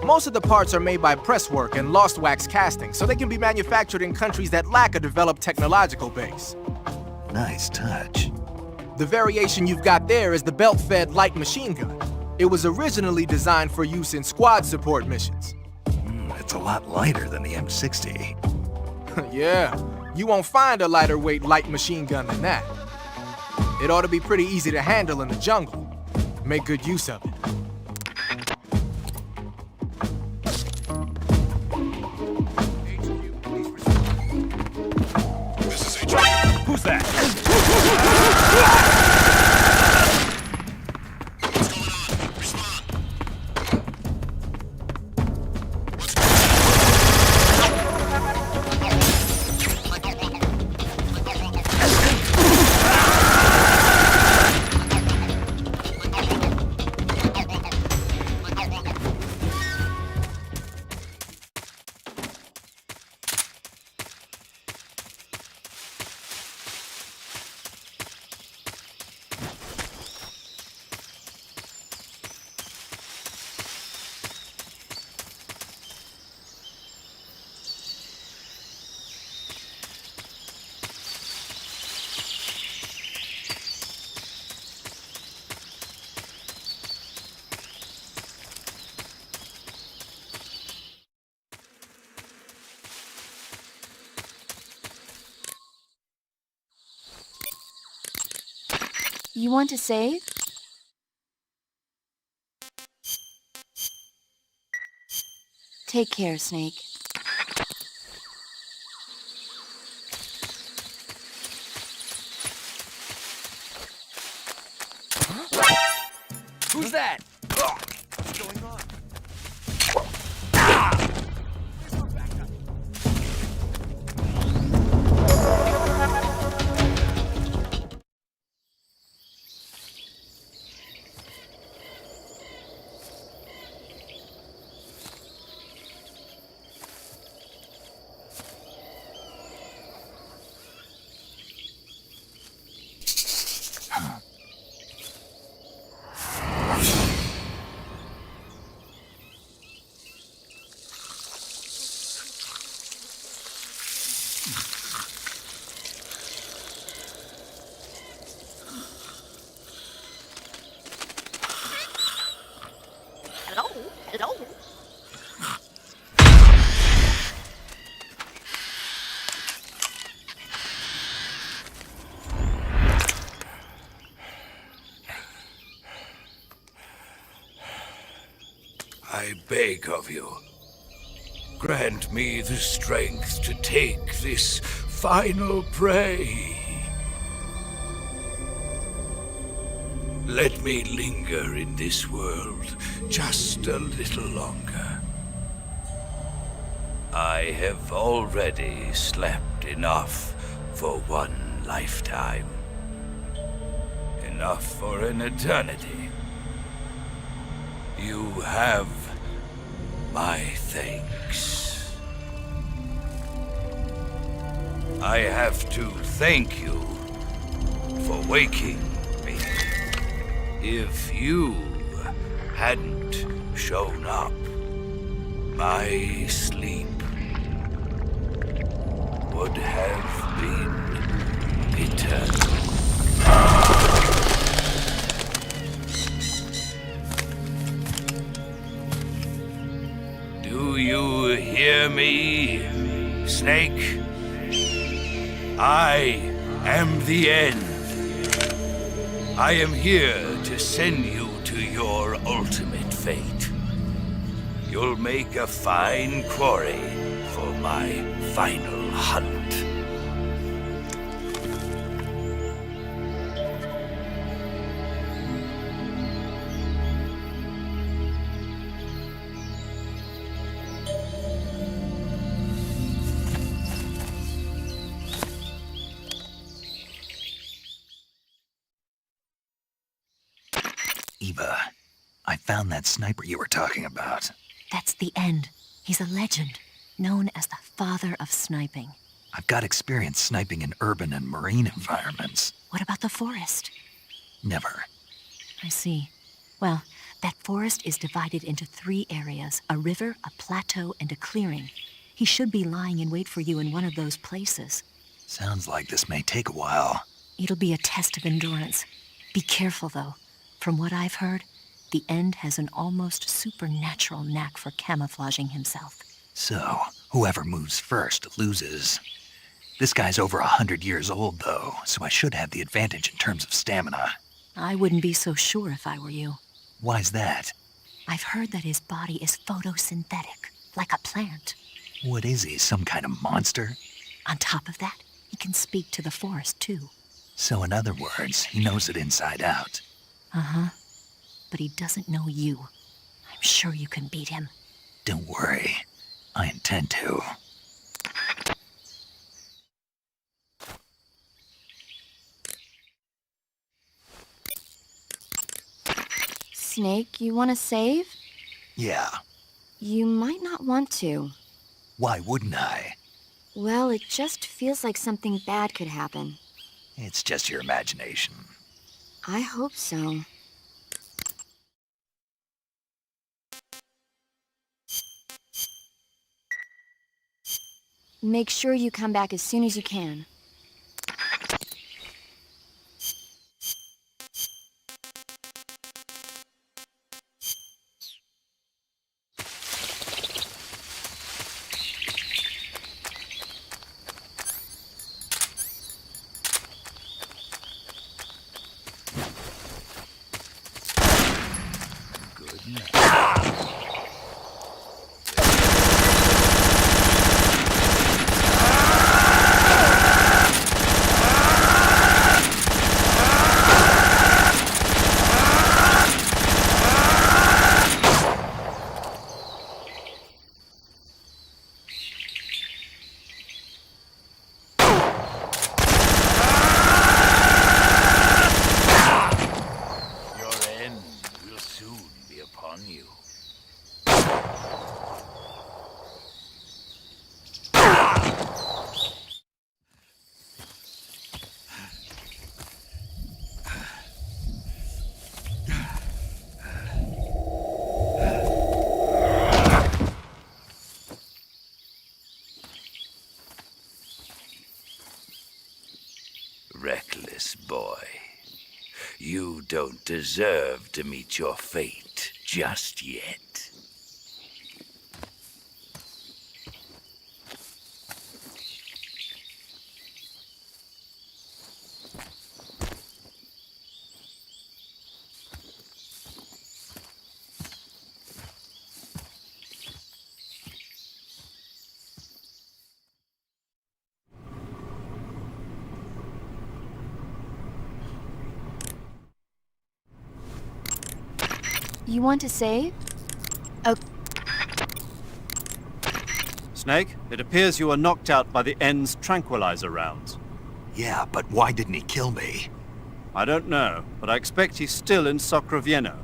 Most of the parts are made by presswork and lost wax casting, so they can be manufactured in countries that lack a developed technological base. Nice touch. The variation you've got there is the belt-fed light machine gun. It was originally designed for use in squad support missions. It's a lot lighter than the M60. Yeah, you won't find a lighter weight light machine gun than that. It ought to be pretty easy to handle in the jungle. Make good use of it. Who's that? You want to save? Take care, Snake. Who's that? What's going on? Hello? I beg of you, grant me the strength to take this final prey. Let me linger in this world just a little longer. I have already slept enough for one lifetime. Enough for an eternity. You have my thanks. I have to thank you for waking me. If you hadn't shown up, my sleep would have been eternal. Do you hear me, Snake? I am the end. I am here to send you to your ultimate fate. You'll make a fine quarry for my final hunt. Eva, I found that sniper you were talking about. That's the end. He's a legend, known as the father of sniping. I've got experience sniping in urban and marine environments. What about the forest? Never. I see. Well, that forest is divided into 3 areas, a river, a plateau, and a clearing. He should be lying in wait for you in one of those places. Sounds like this may take a while. It'll be a test of endurance. Be careful, though. From what I've heard, the End has an almost supernatural knack for camouflaging himself. So, whoever moves first loses. This guy's over 100 years old, though, so I should have the advantage in terms of stamina. I wouldn't be so sure if I were you. Why's that? I've heard that his body is photosynthetic, like a plant. What is he, some kind of monster? On top of that, he can speak to the forest, too. So in other words, he knows it inside out. Uh-huh. But he doesn't know you. I'm sure you can beat him. Don't worry. I intend to. Snake, you want to save? Yeah. You might not want to. Why wouldn't I? Well, it just feels like something bad could happen. It's just your imagination. I hope so. Make sure you come back as soon as you can. Reckless boy. You don't deserve to meet your fate just yet. You want to save? Oh. Snake, it appears you were knocked out by the End's tranquilizer rounds. Yeah, but why didn't he kill me? I don't know, but I expect he's still in Sokolov.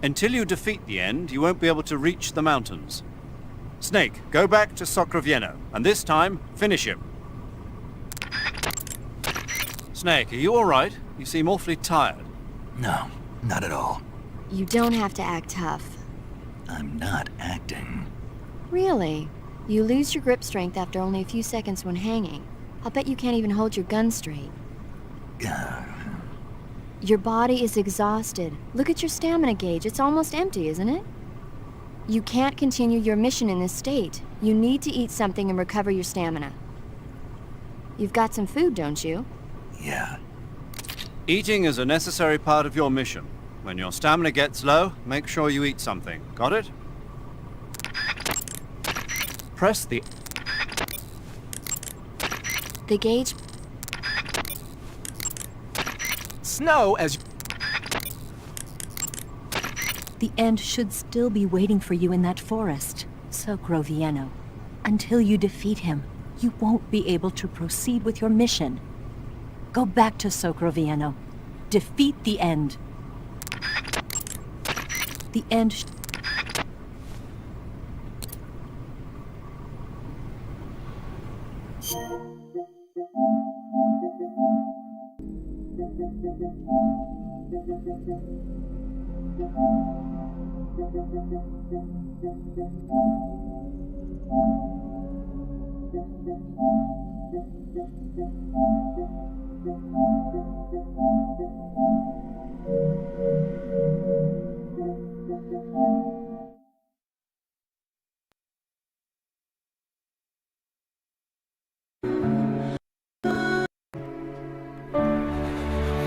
Until you defeat the End, you won't be able to reach the mountains. Snake, go back to Sokolov, and this time, finish him. Snake, are you all right? You seem awfully tired. No, not at all. You don't have to act tough. I'm not acting. Really? You lose your grip strength after only a few seconds when hanging. I'll bet you can't even hold your gun straight. Your body is exhausted. Look at your stamina gauge. It's almost empty, isn't it? You can't continue your mission in this state. You need to eat something and recover your stamina. You've got some food, don't you? Yeah. Eating is a necessary part of your mission. When your stamina gets low, make sure you eat something. Got it? Press the gauge. Snow as... The End should still be waiting for you in that forest, Sokolov. Until you defeat him, you won't be able to proceed with your mission. Go back to Sokolov. Defeat the End. The end.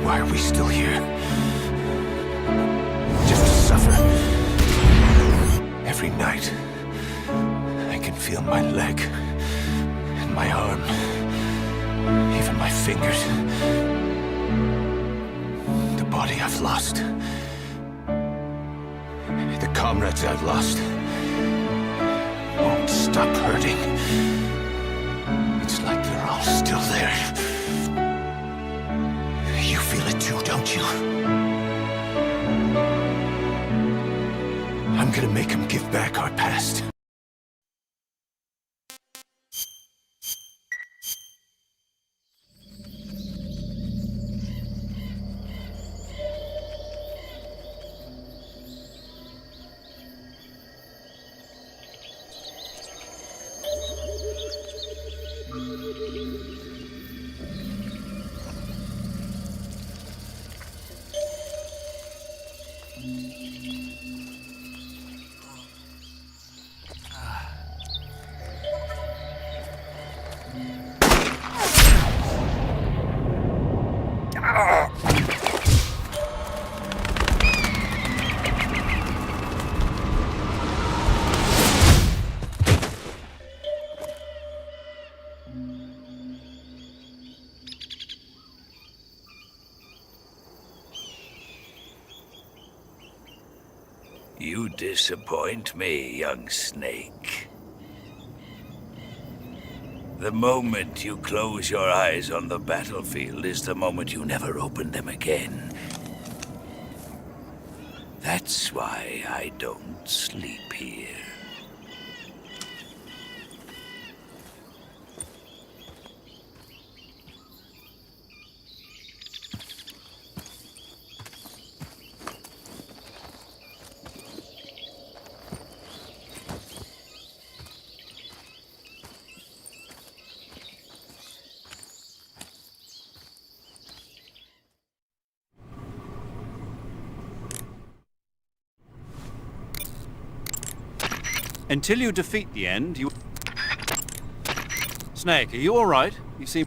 Why are we still here? Just to suffer. Every night, I can feel my leg and my arm, even my fingers. The body I've lost. The comrades I've lost won't stop hurting. It's like they're all still there. You feel it too, don't you? I'm gonna make him give back our past. You disappoint me, young snake. The moment you close your eyes on the battlefield is the moment you never open them again. That's why I don't sleep here. Until you defeat the End, you... Snake, are you all right? You seem...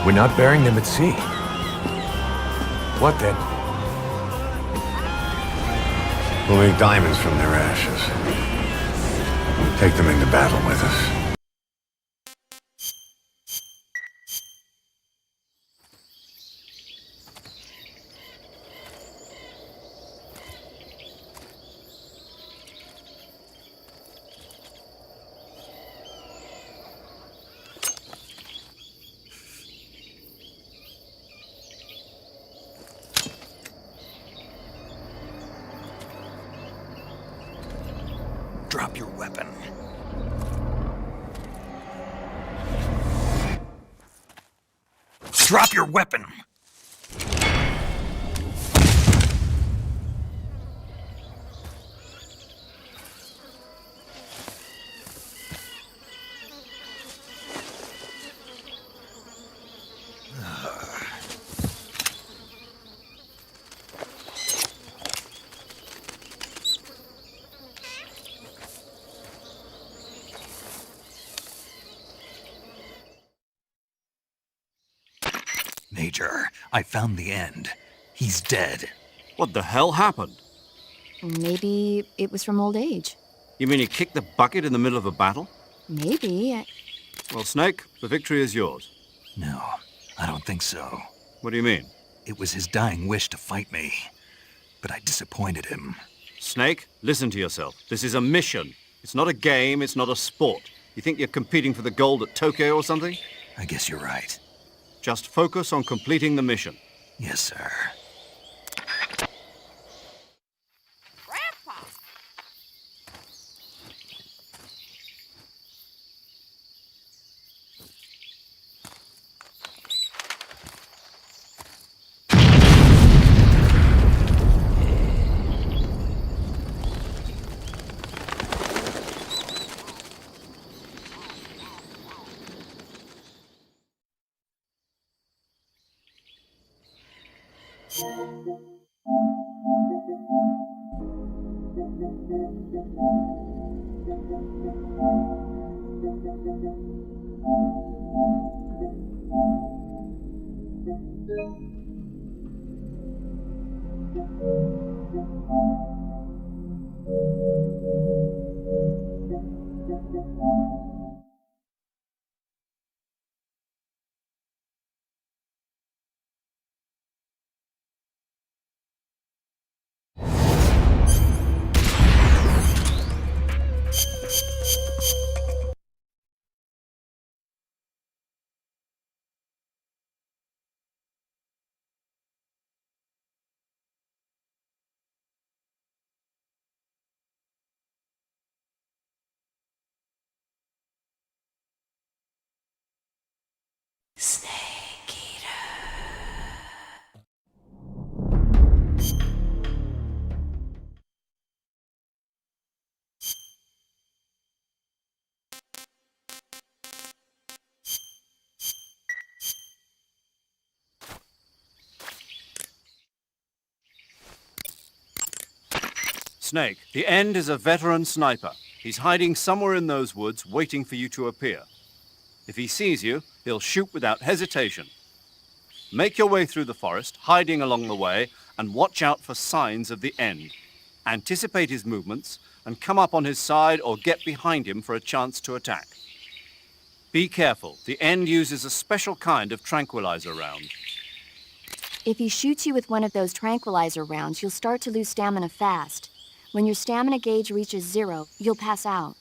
We're not burying them at sea. What then? We'll make diamonds from their ashes. We'll take them into battle with us. Drop your weapon. Drop your weapon! Major, I found the end. He's dead. What the hell happened? Maybe it was from old age. You mean he kicked the bucket in the middle of a battle? Maybe. Well, Snake, the victory is yours. No, I don't think so. What do you mean? It was his dying wish to fight me, but I disappointed him. Snake, listen to yourself. This is a mission. It's not a game, it's not a sport. You think you're competing for the gold at Tokyo or something? I guess you're right. Just focus on completing the mission. Yes, sir. Snake, the End is a veteran sniper. He's hiding somewhere in those woods, waiting for you to appear. If he sees you, he'll shoot without hesitation. Make your way through the forest, hiding along the way, and watch out for signs of the End. Anticipate his movements, and come up on his side or get behind him for a chance to attack. Be careful. The End uses a special kind of tranquilizer round. If he shoots you with one of those tranquilizer rounds, you'll start to lose stamina fast. When your stamina gauge reaches 0, you'll pass out.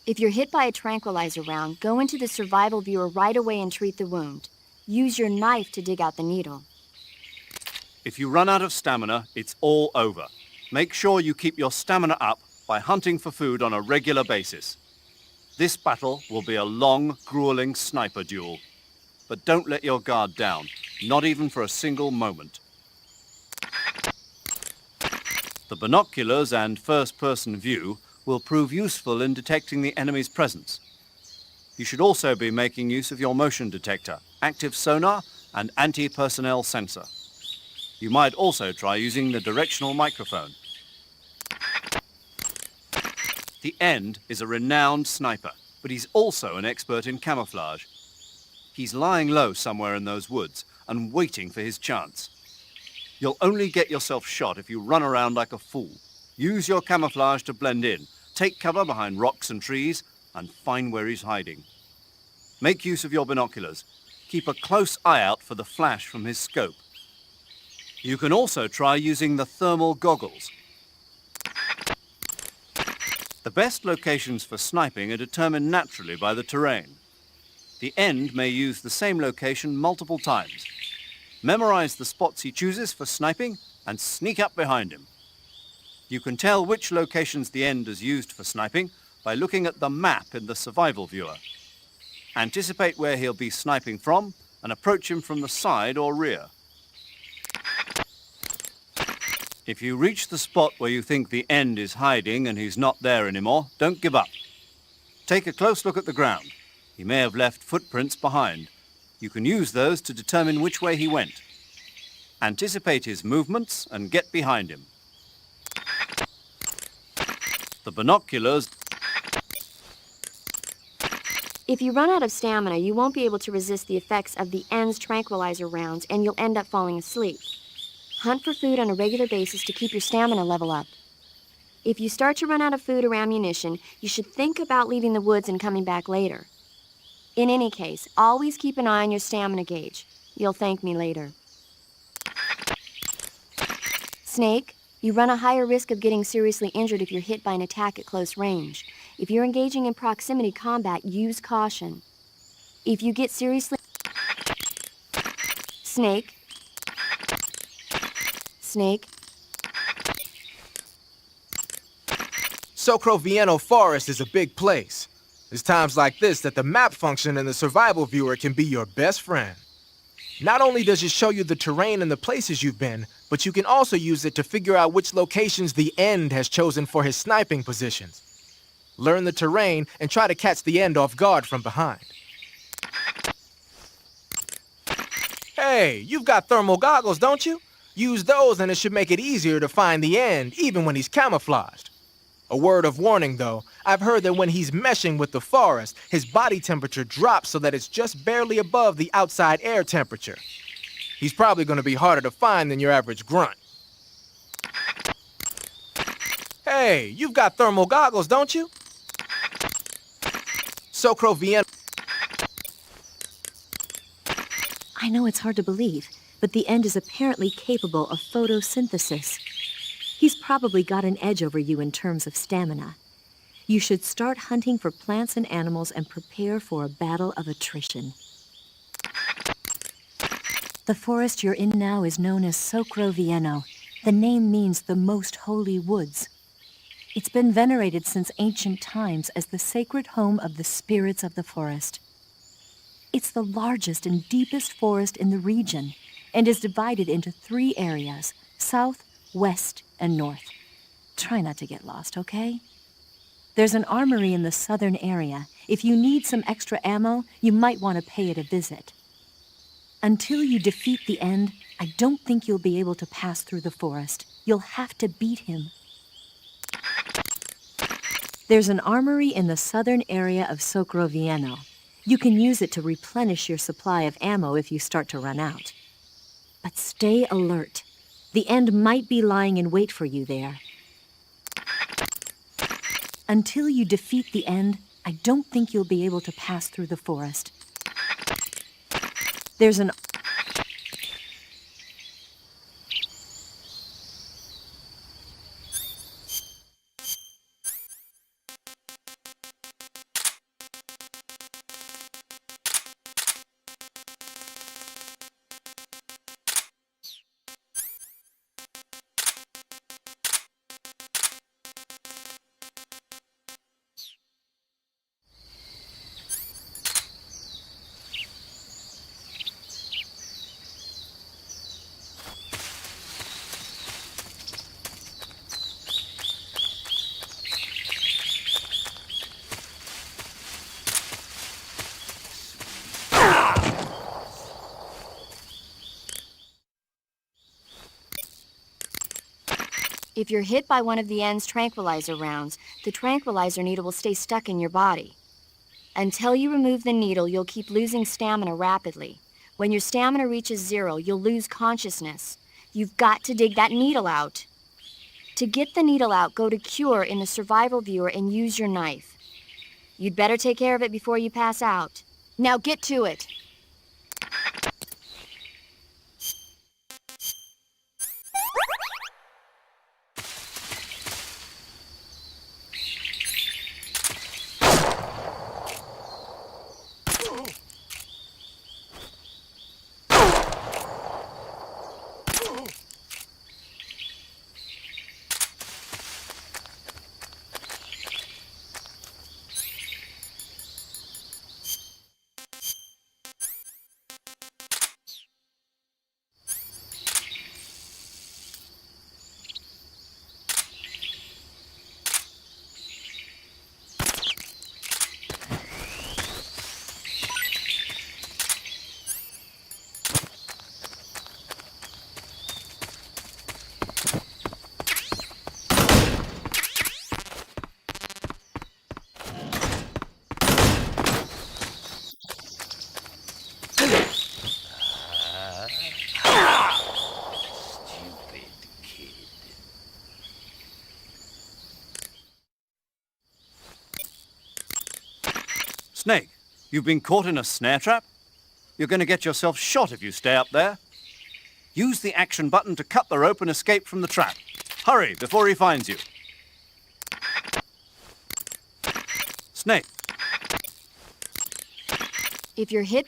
If you're hit by a tranquilizer round, go into the survival viewer right away and treat the wound. Use your knife to dig out the needle. If you run out of stamina, it's all over. Make sure you keep your stamina up by hunting for food on a regular basis. This battle will be a long, grueling sniper duel. But don't let your guard down, not even for a single moment. The binoculars and first-person view will prove useful in detecting the enemy's presence. You should also be making use of your motion detector, active sonar, and anti-personnel sensor. You might also try using the directional microphone. The End is a renowned sniper, but he's also an expert in camouflage. He's lying low somewhere in those woods and waiting for his chance. You'll only get yourself shot if you run around like a fool. Use your camouflage to blend in, take cover behind rocks and trees, and find where he's hiding. Make use of your binoculars. Keep a close eye out for the flash from his scope. You can also try using the thermal goggles. The best locations for sniping are determined naturally by the terrain. The End may use the same location multiple times. Memorize the spots he chooses for sniping and sneak up behind him. You can tell which locations the End has used for sniping by looking at the map in the survival viewer. Anticipate where he'll be sniping from and approach him from the side or rear. If you reach the spot where you think the End is hiding and he's not there anymore, don't give up. Take a close look at the ground. He may have left footprints behind. You can use those to determine which way he went. Anticipate his movements and get behind him. The binoculars If you run out of stamina, you won't be able to resist the effects of the end's tranquilizer rounds, and you'll end up falling asleep. Hunt for food on a regular basis to keep your stamina level up. If you start to run out of food or ammunition, you should think about leaving the woods and coming back later. In any case, always keep an eye on your stamina gauge. You'll thank me later. Snake, you run a higher risk of getting seriously injured if you're hit by an attack at close range. If you're engaging in proximity combat, use caution. If you get seriously... Snake. Snake. Sokolov Forest is a big place. It's times like this that the map function in the survival viewer can be your best friend. Not only does it show you the terrain and the places you've been, but you can also use it to figure out which locations the End has chosen for his sniping positions. Learn the terrain and try to catch the End off guard from behind. Hey, you've got thermal goggles, don't you? Use those and it should make it easier to find the End, even when he's camouflaged. A word of warning, though, I've heard that when he's meshing with the forest, his body temperature drops so that it's just barely above the outside air temperature. He's probably going to be harder to find than your average grunt. Hey, you've got thermal goggles, don't you? Sokolov. I know it's hard to believe, but the End is apparently capable of photosynthesis. He's probably got an edge over you in terms of stamina. You should start hunting for plants and animals and prepare for a battle of attrition. The forest you're in now is known as Sokolov. The name means the most holy woods. It's been venerated since ancient times as the sacred home of the spirits of the forest. It's the largest and deepest forest in the region and is divided into 3 areas: south, west, and north. Try not to get lost, okay? There's an armory in the southern area. If you need some extra ammo, you might want to pay it a visit. Until you defeat the End, I don't think you'll be able to pass through the forest. You'll have to beat him. There's an armory in the southern area of Sokolov. You can use it to replenish your supply of ammo if you start to run out. But stay alert. The End might be lying in wait for you there. Until you defeat the End, I don't think you'll be able to pass through the forest. There's an... If you're hit by one of the End's tranquilizer rounds, the tranquilizer needle will stay stuck in your body. Until you remove the needle, you'll keep losing stamina rapidly. When your stamina reaches 0, you'll lose consciousness. You've got to dig that needle out. To get the needle out, go to Cure in the survival viewer and use your knife. You'd better take care of it before you pass out. Now get to it. Snake, you've been caught in a snare trap? You're going to get yourself shot if you stay up there. Use the action button to cut the rope and escape from the trap. Hurry, before he finds you. Snake. If you're hit...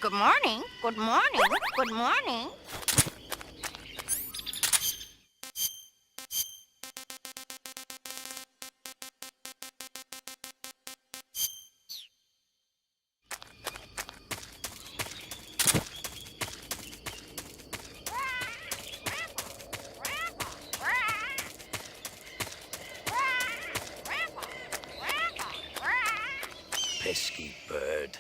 Good morning. Good morning. Good morning. Pesky bird.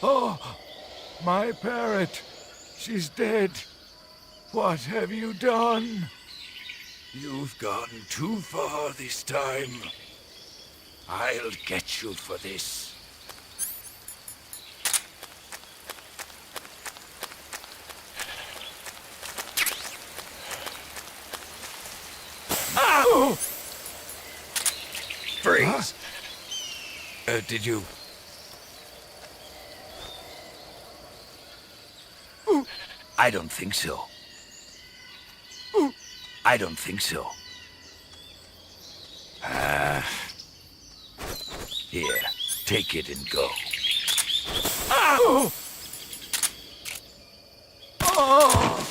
Oh, my parrot. She's dead. What have you done? You've gone too far this time. I'll get you for this. Ow! Freeze! Did you... I don't think so. I don't think so. Here, take it and go. Ow! Oh!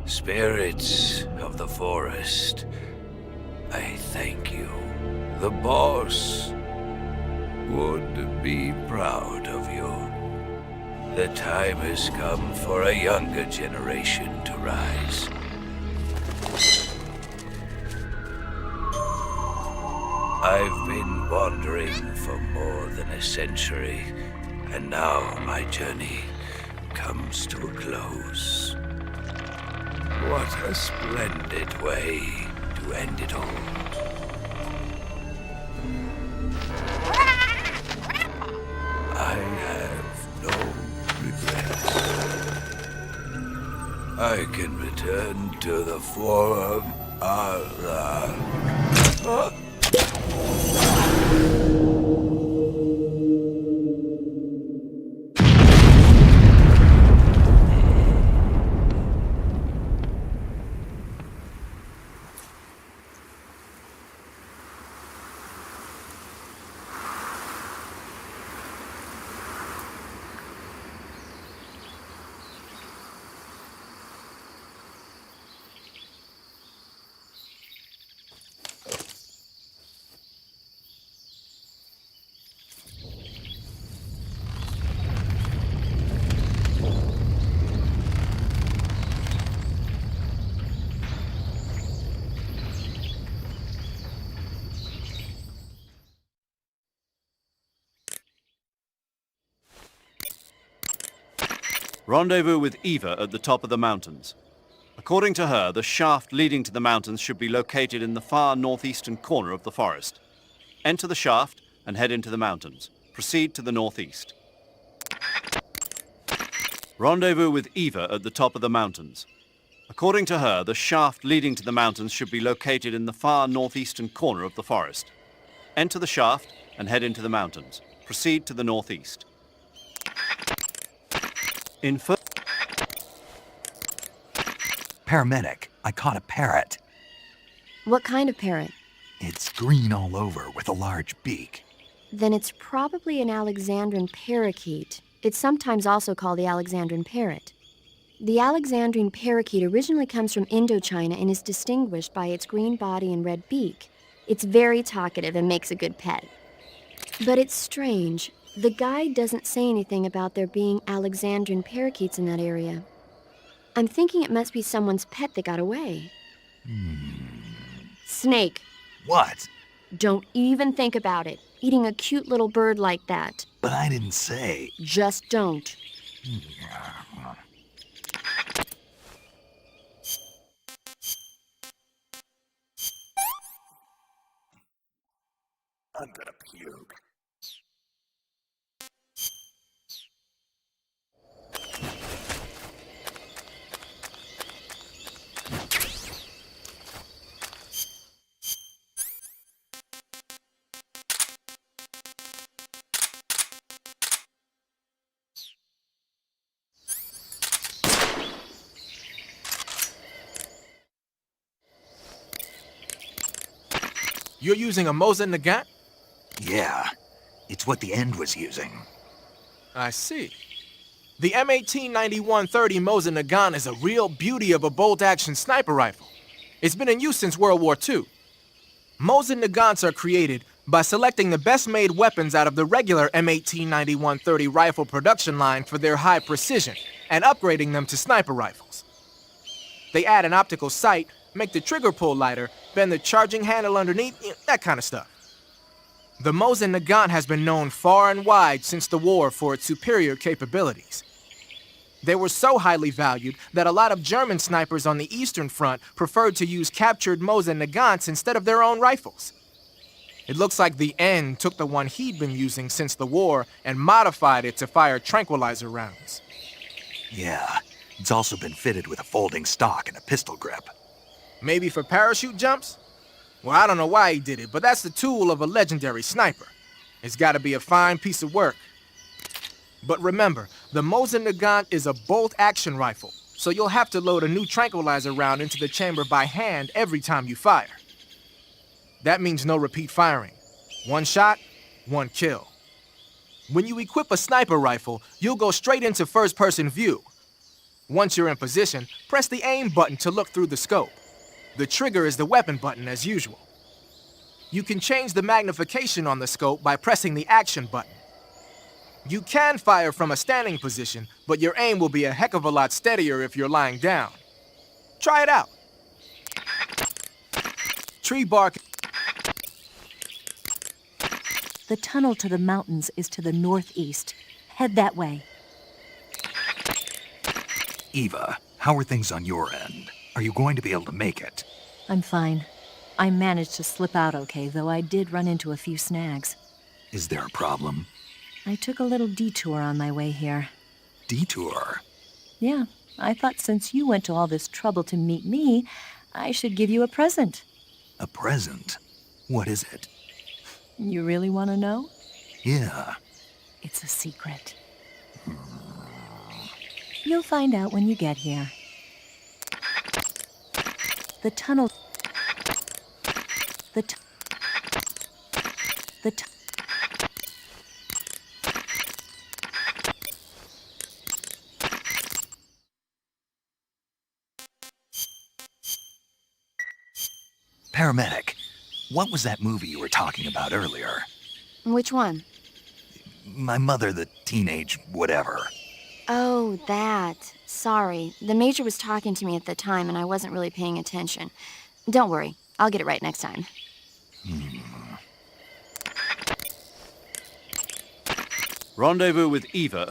Spirits of the forest, I thank you. The boss would be proud of you. The time has come for a younger generation to rise. I've been wandering for more than a century, and now my journey comes to a close. What a splendid way to end it all. I have no regrets. I can return to the forum. Rendezvous with Eva at the top of the mountains. According to her, the shaft leading to the mountains should be located in the far northeastern corner of the forest. Enter the shaft and head into the mountains. Proceed to the northeast. Rendezvous with Eva at the top of the mountains. According to her, the shaft leading to the mountains should be located in the far northeastern corner of the forest. Enter the shaft and head into the mountains. Proceed to the northeast. Paramedic, I caught a parrot. What kind of parrot? It's green all over with a large beak. Then it's probably an Alexandrine parakeet. It's sometimes also called the Alexandrine parrot. The Alexandrine parakeet originally comes from Indochina and is distinguished by its green body and red beak. It's very talkative and makes a good pet. But it's strange. The guide doesn't say anything about there being Alexandrine parakeets in that area. I'm thinking it must be someone's pet that got away. Snake. What? Don't even think about it. Eating a cute little bird like that. But I didn't say. Just don't. I'm gonna puke. You're using a Mosin Nagant? Yeah, it's what the End was using. I see. The M1891-30 Mosin Nagant is a real beauty of a bolt-action sniper rifle. It's been in use since World War II. Mosin Nagants are created by selecting the best-made weapons out of the regular M1891-30 rifle production line for their high precision and upgrading them to sniper rifles. They add an optical sight, make the trigger pull lighter, bend the charging handle underneath, that kind of stuff. The Mosin Nagant has been known far and wide since the war for its superior capabilities. They were so highly valued that a lot of German snipers on the Eastern Front preferred to use captured Mosin Nagants instead of their own rifles. It looks like the N took the one he'd been using since the war and modified it to fire tranquilizer rounds. Yeah, it's also been fitted with a folding stock and a pistol grip. Maybe for parachute jumps? Well, I don't know why he did it, but that's the tool of a legendary sniper. It's gotta be a fine piece of work. But remember, the Mosin Nagant is a bolt-action rifle, so you'll have to load a new tranquilizer round into the chamber by hand every time you fire. That means no repeat firing. One shot, one kill. When you equip a sniper rifle, you'll go straight into first-person view. Once you're in position, press the aim button to look through the scope. The trigger is the weapon button as usual. You can change the magnification on the scope by pressing the action button. You can fire from a standing position, but your aim will be a heck of a lot steadier if you're lying down. Try it out. Tree bark. The tunnel to the mountains is to the northeast. Head that way. Eva, how are things on your end? Are you going to be able to make it? I'm fine. I managed to slip out okay, though I did run into a few snags. Is there a problem? I took a little detour on my way here. Detour? Yeah, I thought since you went to all this trouble to meet me, I should give you a present. A present? What is it? You really want to know? Yeah. It's a secret. You'll find out when you get here. The tunnel... The Paramedic, what was that movie you were talking about earlier? Which one? My mother, the teenage whatever. Oh, that. Sorry. The Major was talking to me at the time, and I wasn't really paying attention. Don't worry. I'll get it right next time. Rendezvous with Eva.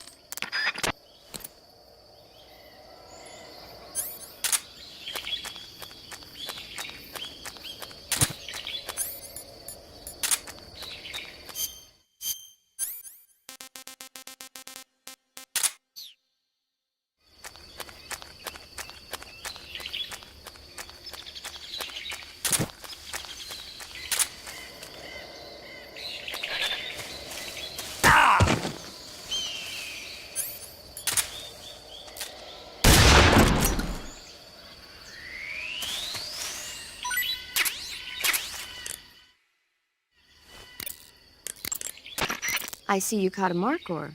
I see you caught a markhor.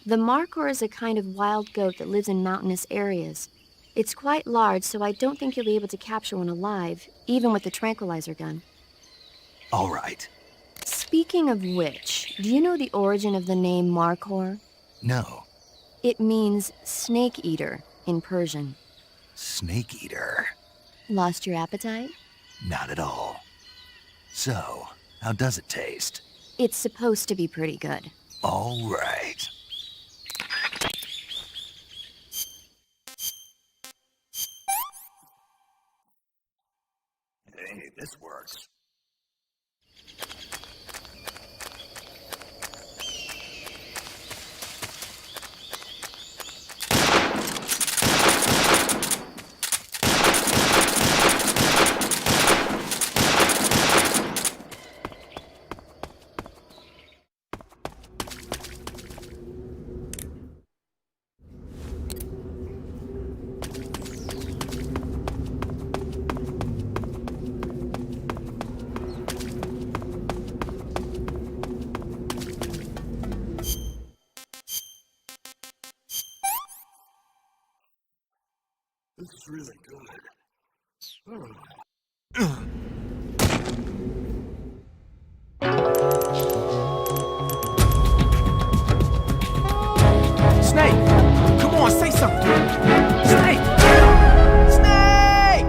The markhor is a kind of wild goat that lives in mountainous areas. It's quite large, so I don't think you'll be able to capture one alive, even with the tranquilizer gun. All right. Speaking of which, do you know the origin of the name markhor? No. It means snake eater in Persian. Snake eater? Lost your appetite? Not at all. So, how does it taste? It's supposed to be pretty good. All right. Hey, this works. This is really good. Snake! Come on, say something! Snake! Snake!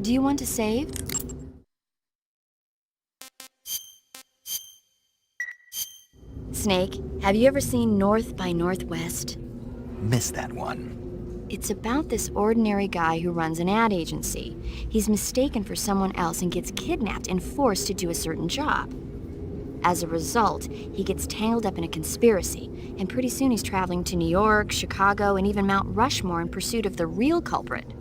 Do you want to save? Snake, have you ever seen North by Northwest? Missed that one. It's about this ordinary guy who runs an ad agency. He's mistaken for someone else and gets kidnapped and forced to do a certain job. As a result, he gets tangled up in a conspiracy, and pretty soon he's traveling to New York, Chicago, and even Mount Rushmore in pursuit of the real culprit.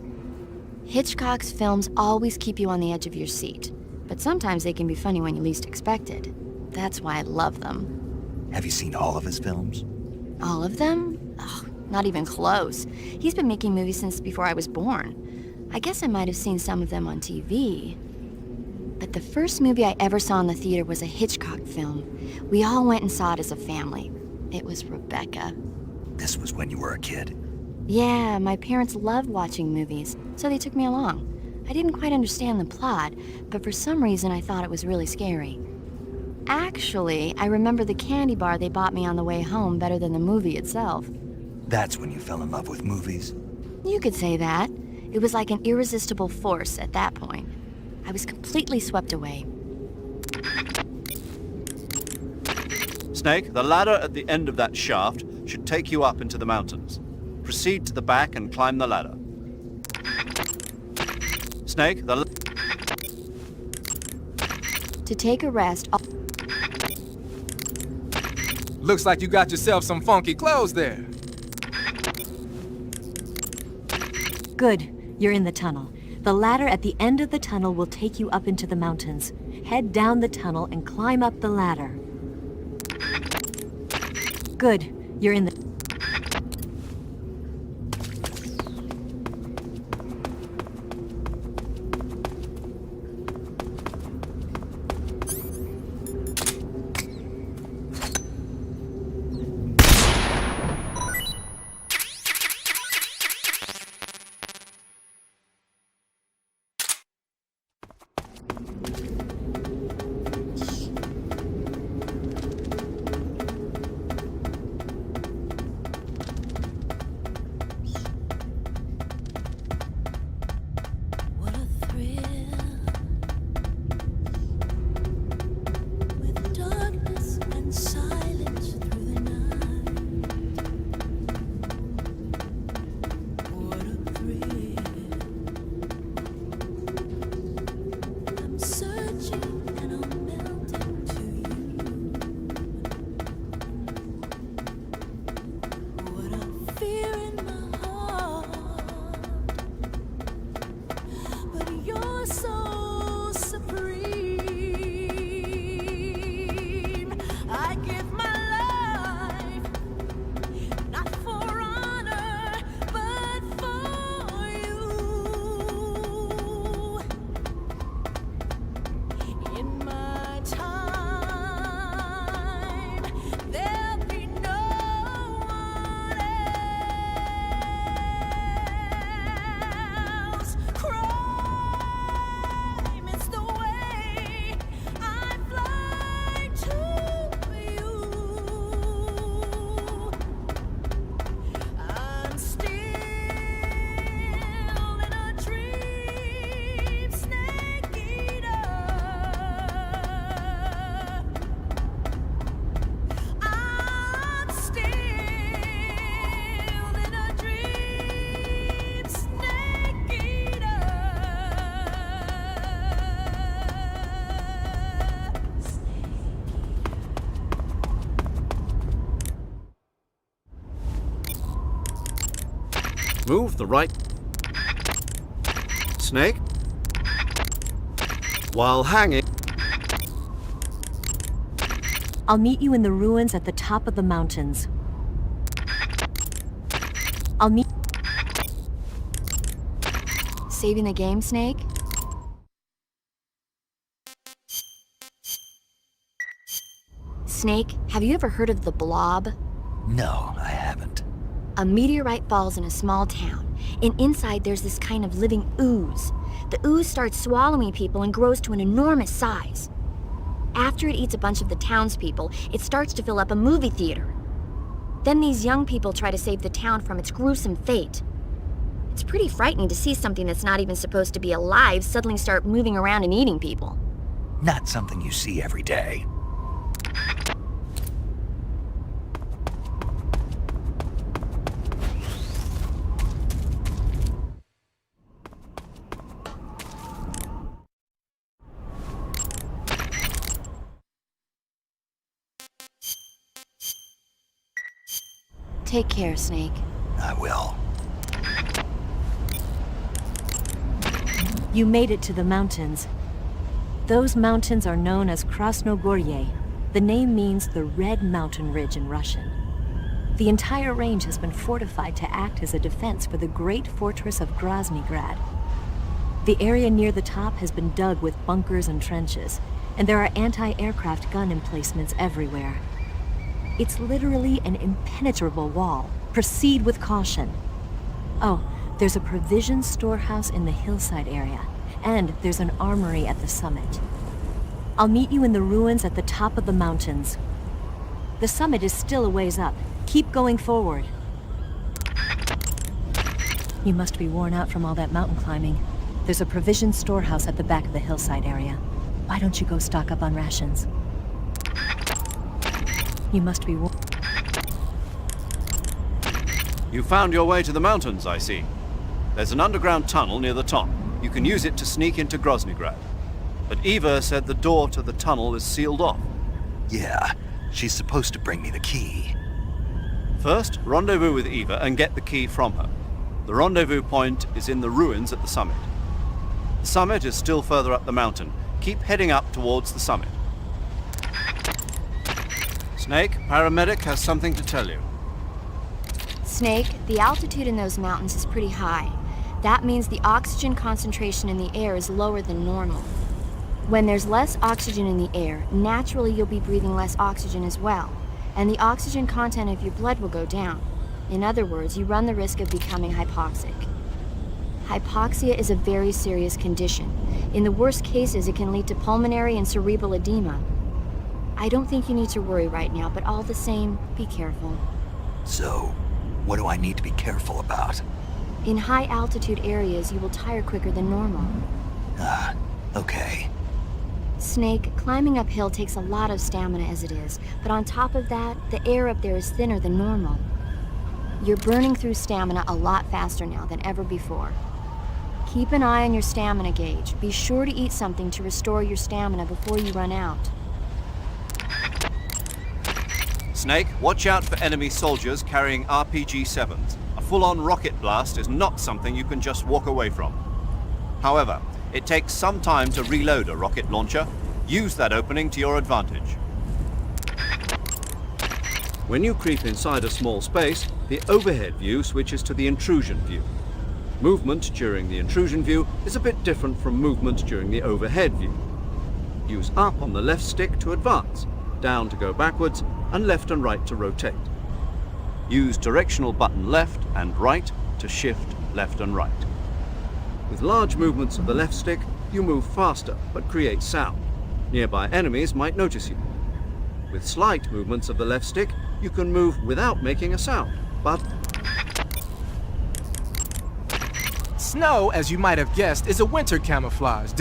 Hitchcock's films always keep you on the edge of your seat, but sometimes they can be funny when you least expect it. That's why I love them. Have you seen all of his films? All of them? Oh, not even close. He's been making movies since before I was born. I guess I might have seen some of them on TV. But the first movie I ever saw in the theater was a Hitchcock film. We all went and saw it as a family. It was Rebecca. This was when you were a kid? Yeah, my parents loved watching movies, so they took me along. I didn't quite understand the plot, but for some reason I thought it was really scary. Actually, I remember the candy bar they bought me on the way home better than the movie itself. That's when you fell in love with movies? You could say that. It was like an irresistible force at that point. I was completely swept away. Snake, the ladder at the end of that shaft should take you up into the mountains. Proceed to the back and climb the ladder. Snake, To take a rest, Looks like you got yourself some funky clothes there. Good. You're in the tunnel. The ladder at the end of the tunnel will take you up into the mountains. Head down the tunnel and climb up the ladder. Good. You're in the... What a thrill, with darkness and silence through the night. What a thrill. I'm searching and I'm melting to you. What a fear in my heart. But you're so supreme. I give my life, not for honor, but for you. In my time, there'll be no one else. Crime is the way I fly to you. I'm still in a dream, snake eater. I'm still in a dream, snake eater. move the right... Snake. While hanging... I'll meet you in the ruins at the top of the mountains. I'll meet... Saving the game, Snake? Snake, have you ever heard of the Blob? No, I haven't. A meteorite falls in a small town, and inside there's this kind of living ooze. The ooze starts swallowing people and grows to an enormous size. After it eats a bunch of the townspeople, it starts to fill up a movie theater. Then these young people try to save the town from its gruesome fate. It's pretty frightening to see something that's not even supposed to be alive suddenly start moving around and eating people. Not something you see every day. Take care, Snake. I will. You made it to the mountains. Those mountains are known as Groznyj. The name means the Red Mountain Ridge in Russian. The entire range has been fortified to act as a defense for the great fortress of Groznyj. The area near the top has been dug with bunkers and trenches, and there are anti-aircraft gun emplacements everywhere. It's literally an impenetrable wall. Proceed with caution. Oh, there's a provision storehouse in the hillside area, and there's an armory at the summit. I'll meet you in the ruins at the top of the mountains. The summit is still a ways up. Keep going forward. You must be worn out from all that mountain climbing. There's a provision storehouse at the back of the hillside area. Why don't you go stock up on rations? You must be worn. You found your way to the mountains, I see. There's an underground tunnel near the top. You can use it to sneak into Groznyj. But Eva said the door to the tunnel is sealed off. Yeah, she's supposed to bring me the key. First, rendezvous with Eva and get the key from her. The rendezvous point is in the ruins at the summit. The summit is still further up the mountain. Keep heading up towards the summit. Snake, paramedic has something to tell you. Snake, the altitude in those mountains is pretty high. That means the oxygen concentration in the air is lower than normal. When there's less oxygen in the air, naturally you'll be breathing less oxygen as well, and the oxygen content of your blood will go down. In other words, you run the risk of becoming hypoxic. Hypoxia is a very serious condition. In the worst cases, it can lead to pulmonary and cerebral edema. I don't think you need to worry right now, but all the same, be careful. So, what do I need to be careful about? In high-altitude areas, you will tire quicker than normal. Okay. Snake, climbing uphill takes a lot of stamina as it is, but on top of that, the air up there is thinner than normal. You're burning through stamina a lot faster now than ever before. Keep an eye on your stamina gauge. Be sure to eat something to restore your stamina before you run out. Snake, watch out for enemy soldiers carrying RPG-7s. A full-on rocket blast is not something you can just walk away from. However, it takes some time to reload a rocket launcher. Use that opening to your advantage. When you creep inside a small space, the overhead view switches to the intrusion view. Movement during the intrusion view is a bit different from movement during the overhead view. Use up on the left stick to advance, down to go backwards, and left and right to rotate. Use directional button left and right to shift left and right. With large movements of the left stick, you move faster but create sound. Nearby enemies might notice you. With slight movements of the left stick, you can move without making a sound, but... Snow, as you might have guessed, is a winter camouflage.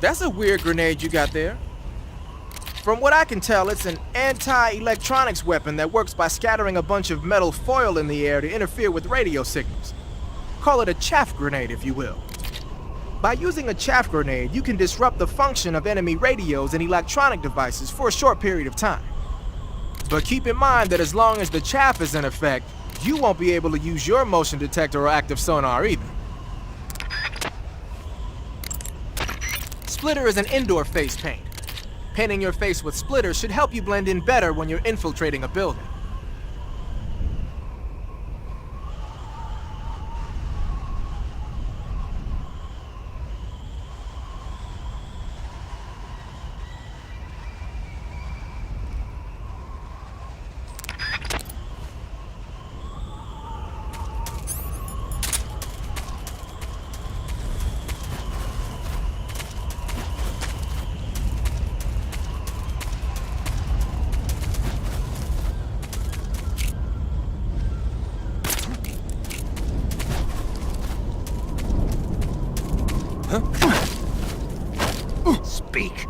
That's a weird grenade you got there. From what I can tell, it's an anti-electronics weapon that works by scattering a bunch of metal foil in the air to interfere with radio signals. Call it a chaff grenade, if you will. By using a chaff grenade, you can disrupt the function of enemy radios and electronic devices for a short period of time. But keep in mind that as long as the chaff is in effect, you won't be able to use your motion detector or active sonar either. Splitter is an indoor face paint. Painting your face with splitter should help you blend in better when you're infiltrating a building. Speak.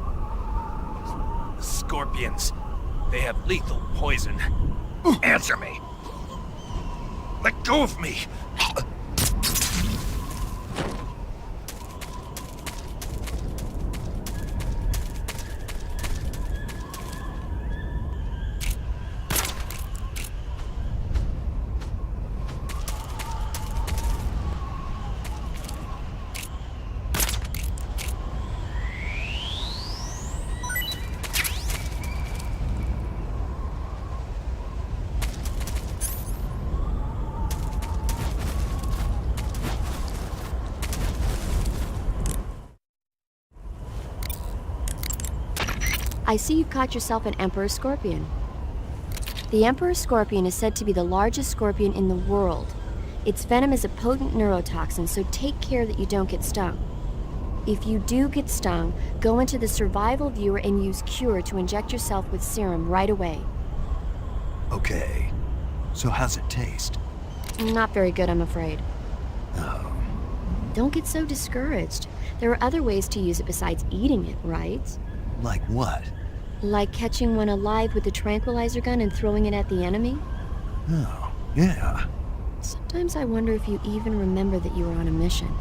Scorpions. They have lethal poison. Answer me. Let go of me. I see you've caught yourself an Emperor Scorpion. The Emperor Scorpion is said to be the largest scorpion in the world. Its venom is a potent neurotoxin, so take care that you don't get stung. If you do get stung, go into the survival viewer and use Cure to inject yourself with serum right away. Okay. So how's it taste? Not very good, I'm afraid. Oh. Don't get so discouraged. There are other ways to use it besides eating it, right? Like what? Like catching one alive with a tranquilizer gun and throwing it at the enemy? Oh, yeah. Sometimes I wonder if you even remember that you were on a mission.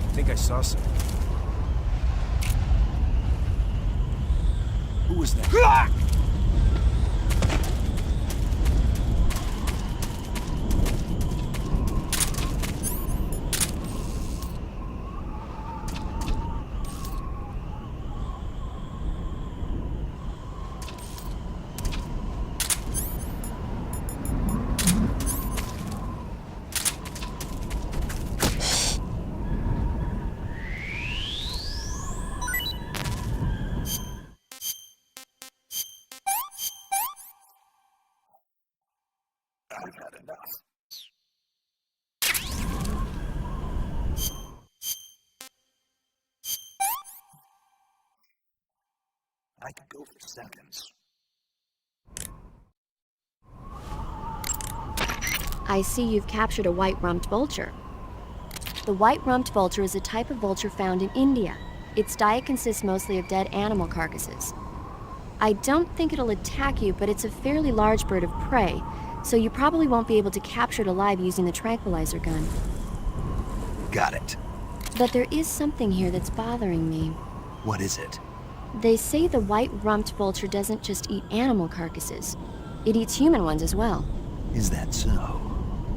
I think I saw something. Who was that? I've had enough. I could go for seconds. I see you've captured a white-rumped vulture. The white-rumped vulture is a type of vulture found in India. Its diet consists mostly of dead animal carcasses. I don't think it'll attack you, but it's a fairly large bird of prey, so you probably won't be able to capture it alive using the tranquilizer gun. Got it. But there is something here that's bothering me. What is it? They say the white-rumped vulture doesn't just eat animal carcasses. It eats human ones as well. Is that so?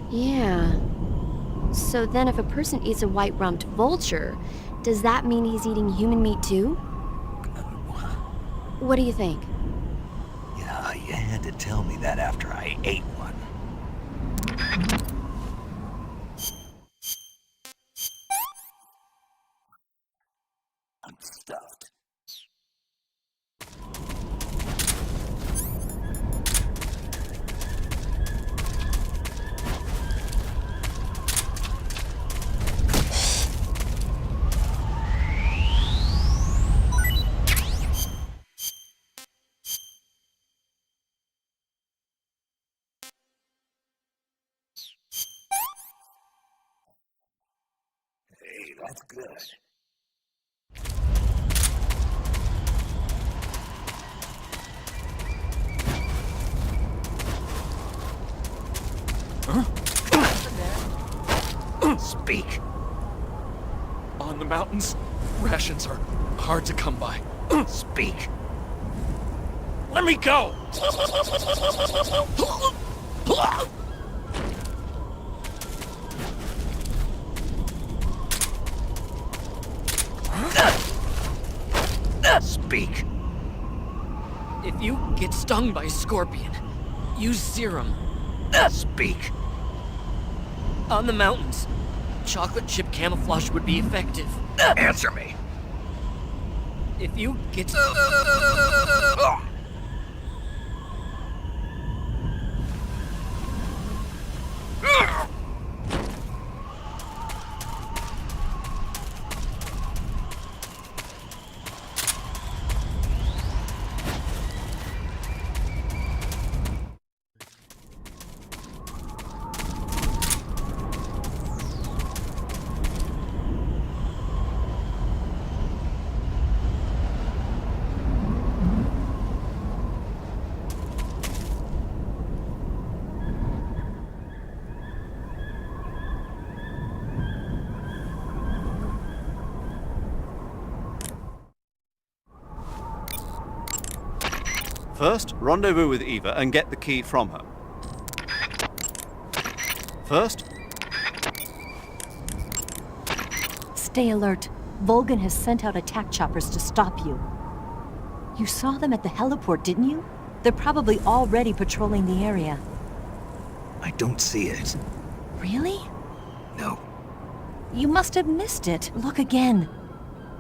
Yeah. So then if a person eats a white-rumped vulture, does that mean he's eating human meat too? What do you think? Yeah, you had to tell me that after I ate one. I'm stuffed. Sounds good. Speak. On the mountains, rations are hard to come by. Speak. Let me go! Speak. If you get stung by a scorpion, use serum. Speak. On the mountains, chocolate chip camouflage would be effective. Answer me. If you get... First, rendezvous with Eva and get the key from her. First, Stay alert. Volgin has sent out attack choppers to stop you. You saw them at the heliport, didn't you? They're probably already patrolling the area. I don't see it. Really? No. You must have missed it. Look again.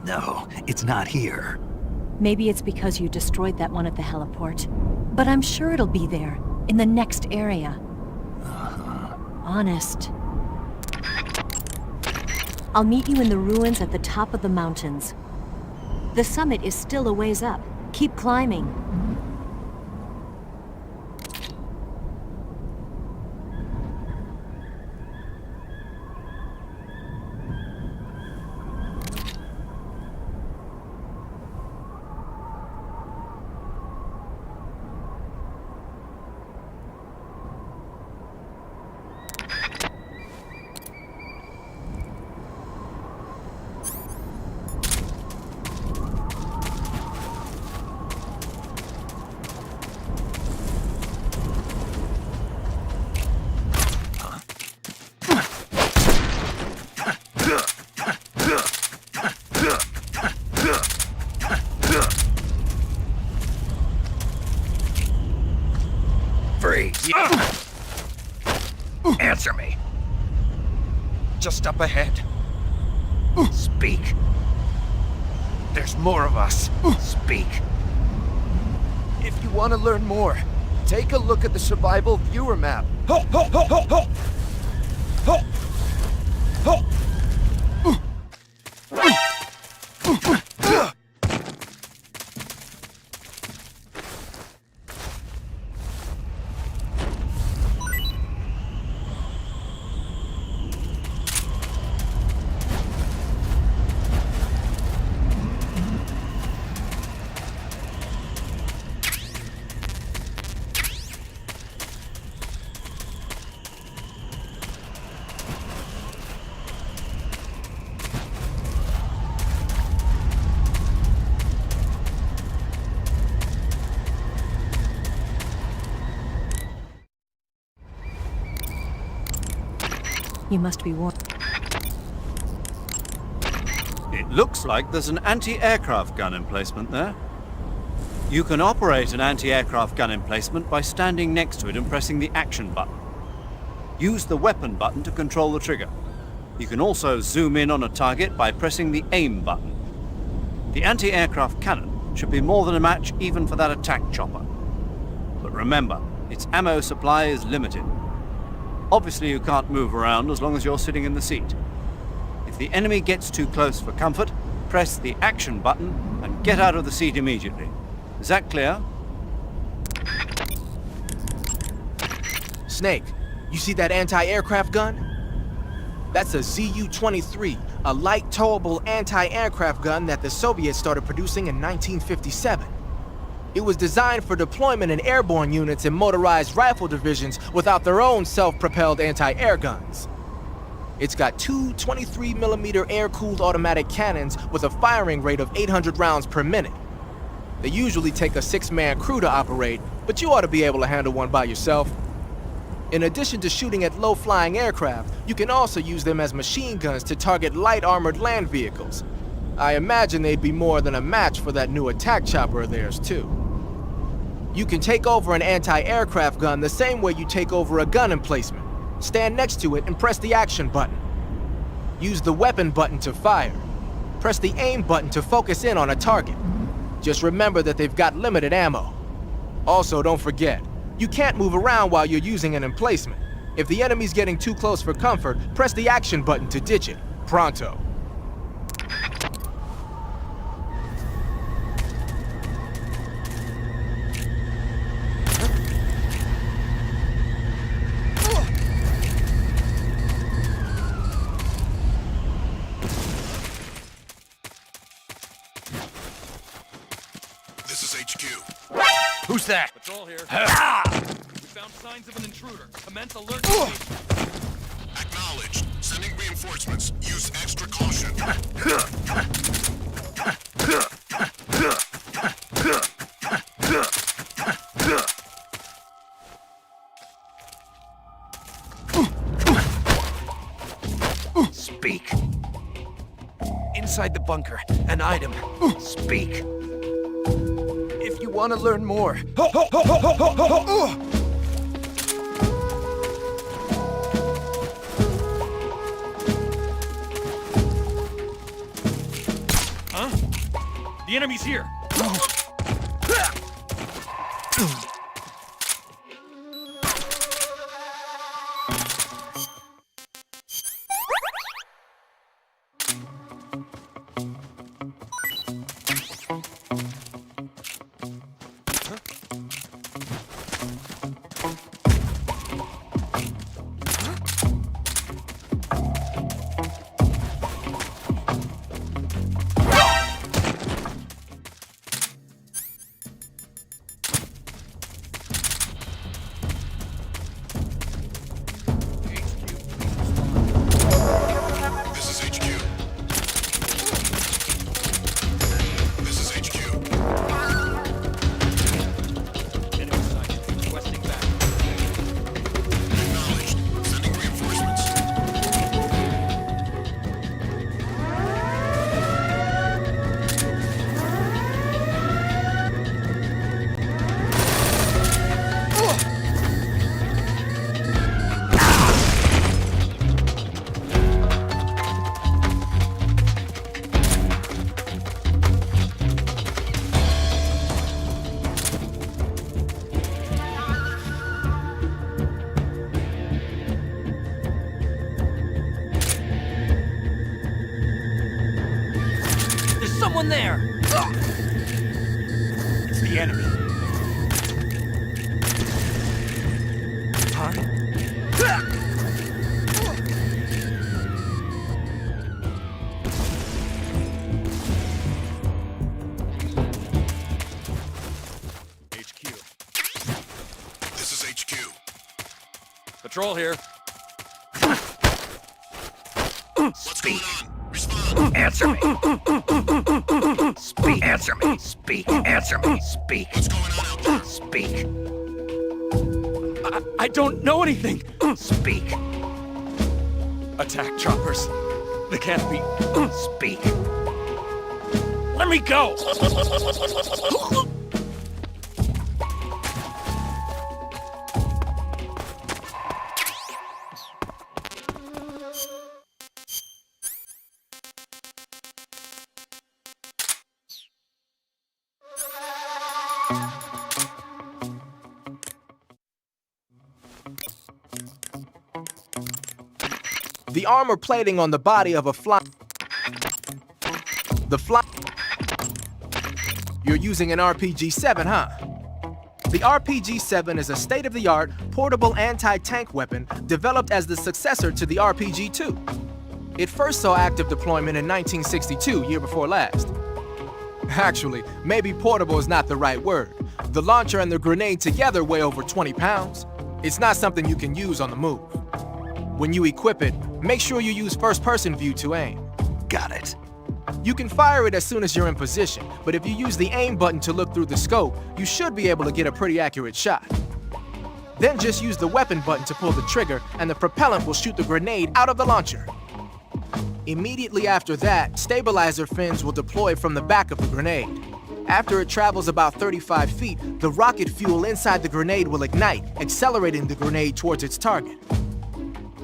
No, it's not here. Maybe it's because you destroyed that one at the heliport. But I'm sure it'll be there, in the next area. Honest. I'll meet you in the ruins at the top of the mountains. The summit is still a ways up. Keep climbing. Answer me. Just up ahead. Speak. There's more of us. Speak. If you want to learn more, take a look at the survival viewer map. You must be warned. it looks like there's an anti-aircraft gun emplacement there. You can operate an anti-aircraft gun emplacement by standing next to it and pressing the action button. Use the weapon button to control the trigger. You can also zoom in on a target by pressing the aim button. The anti-aircraft cannon should be more than a match even for that attack chopper. But remember, its ammo supply is limited. Obviously you can't move around as long as you're sitting in the seat. If the enemy gets too close for comfort, press the action button and get out of the seat immediately. Is that clear? Snake, you see that anti-aircraft gun? That's a ZU-23, a light towable anti-aircraft gun that the Soviets started producing in 1957. It was designed for deployment in airborne units and motorized rifle divisions without their own self-propelled anti-air guns. It's got two 23mm air-cooled automatic cannons with a firing rate of 800 rounds per minute. They usually take a 6-man crew to operate, but you ought to be able to handle one by yourself. In addition to shooting at low-flying aircraft, you can also use them as machine guns to target light-armored land vehicles. I imagine they'd be more than a match for that new attack chopper of theirs, too. You can take over an anti-aircraft gun the same way you take over a gun emplacement. Stand next to it and press the action button. Use the weapon button to fire. Press the aim button to focus in on a target. Just remember that they've got limited ammo. Also, don't forget, you can't move around while you're using an emplacement. If the enemy's getting too close for comfort, press the action button to ditch it. Pronto. This is HQ. Who's that? Patrol here. We found signs of an intruder. Commence alert. Acknowledged. Sending reinforcements. Use extra caution. Speak. Inside the bunker, an item. Speak. If you want to learn more. Huh? The enemy's here. Someone there! It's the enemy. Huh? HQ. This is HQ. Patrol here. What's going on? Respond. Answer me. Speak. Answer me. Speak. Answer me. Speak. What's going on out there? Speak. I don't know anything. Speak. Attack choppers. They can't be. Speak. Let me go! The armor plating on the body of a You're using an RPG-7, huh? The RPG-7 is a state-of-the-art, portable anti-tank weapon developed as the successor to the RPG-2. It first saw active deployment in 1962, year before last. Actually, maybe portable is not the right word. The launcher and the grenade together weigh over 20 pounds. It's not something you can use on the move. When you equip it, make sure you use first-person view to aim. Got it. You can fire it as soon as you're in position, but if you use the aim button to look through the scope, you should be able to get a pretty accurate shot. Then just use the weapon button to pull the trigger, and the propellant will shoot the grenade out of the launcher. Immediately after that, stabilizer fins will deploy from the back of the grenade. After it travels about 35 feet, the rocket fuel inside the grenade will ignite, accelerating the grenade towards its target.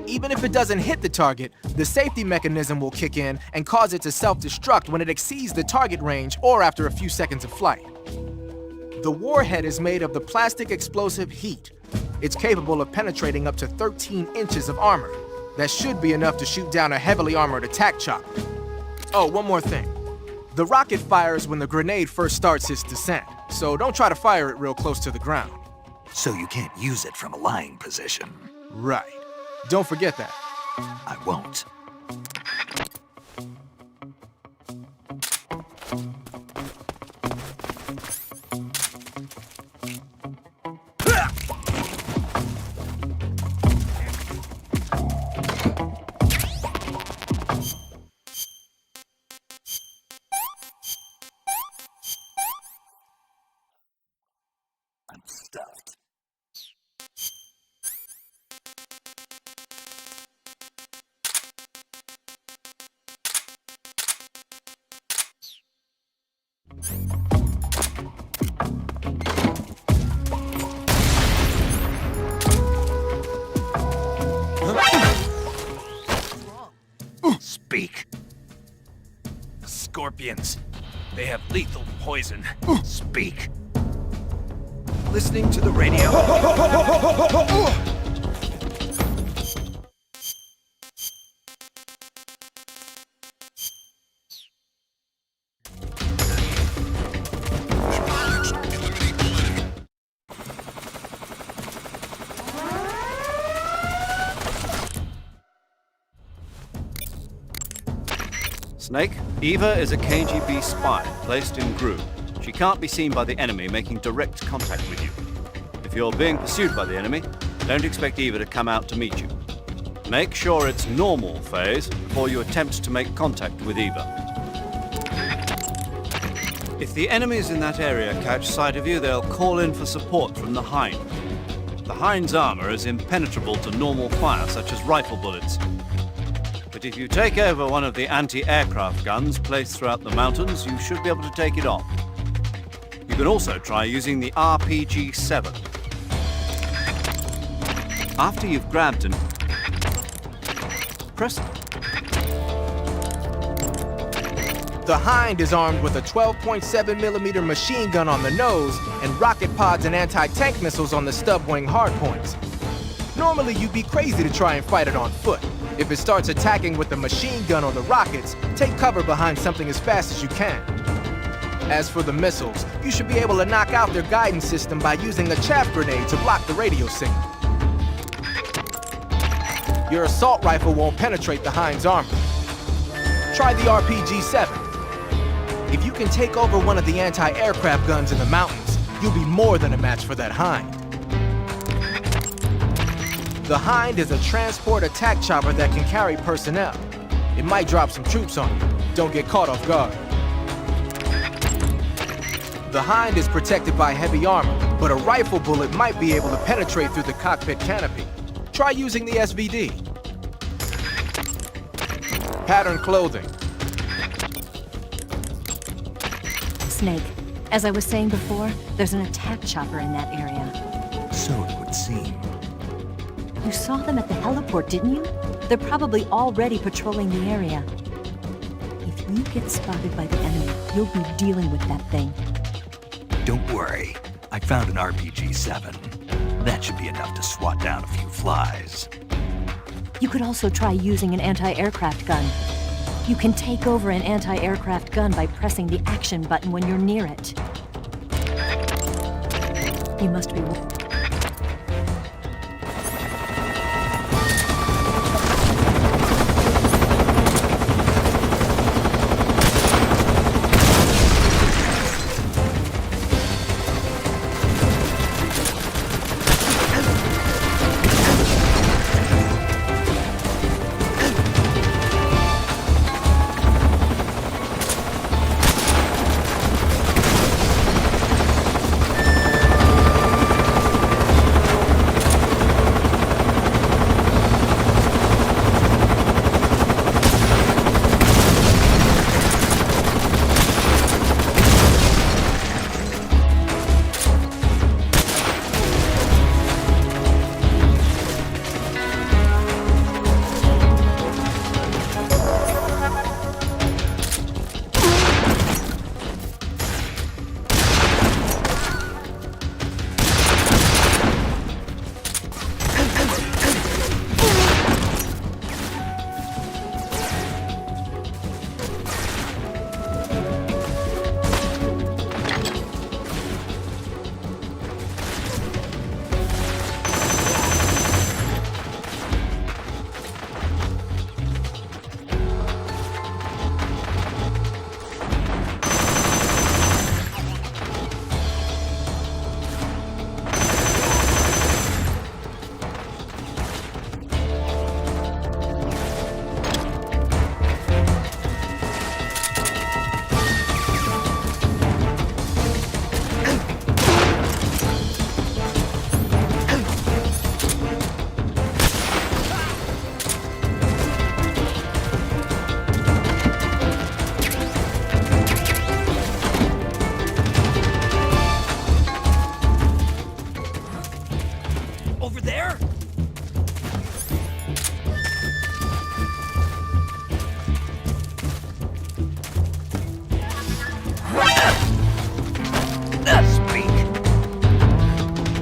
Even if it doesn't hit the target, the safety mechanism will kick in and cause it to self-destruct when it exceeds the target range or after a few seconds of flight. The warhead is made of the plastic explosive heat. It's capable of penetrating up to 13 inches of armor. That should be enough to shoot down a heavily armored attack chopper. Oh, one more thing. The rocket fires when the grenade first starts its descent, so don't try to fire it real close to the ground. So you can't use it from a lying position. Right. Don't forget that. I won't. I'm stuffed. Speak. Scorpions. They have lethal poison. Speak. Listening to the radio. Snake, Eva is a KGB spy placed in Grad. She can't be seen by the enemy making direct contact with you. If you're being pursued by the enemy, don't expect Eva to come out to meet you. Make sure it's normal phase before you attempt to make contact with Eva. If the enemies in that area catch sight of you, they'll call in for support from the Hind. The Hind's armor is impenetrable to normal fire, such as rifle bullets. But if you take over one of the anti-aircraft guns placed throughout the mountains, you should be able to take it on. You can also try using the RPG-7. After you've grabbed and press. The Hind is armed with a 12.7mm machine gun on the nose and rocket pods and anti-tank missiles on the stub wing hardpoints. Normally, you'd be crazy to try and fight it on foot. If it starts attacking with the machine gun or the rockets, take cover behind something as fast as you can. As for the missiles, you should be able to knock out their guidance system by using a chaff grenade to block the radio signal. Your assault rifle won't penetrate the Hind's armor. Try the RPG-7. If you can take over one of the anti-aircraft guns in the mountains, you'll be more than a match for that Hind. The Hind is a transport attack chopper that can carry personnel. It might drop some troops on you. Don't get caught off guard. The Hind is protected by heavy armor, but a rifle bullet might be able to penetrate through the cockpit canopy. Try using the SVD. Pattern clothing. Snake, as I was saying before, there's an attack chopper in that area. So it would seem. You saw them at the heliport, didn't you? They're probably already patrolling the area. If you get spotted by the enemy, you'll be dealing with that thing. Don't worry. I found an RPG-7. That should be enough to swat down a few flies. You could also try using an anti-aircraft gun. You can take over an anti-aircraft gun by pressing the action button when you're near it. You must be...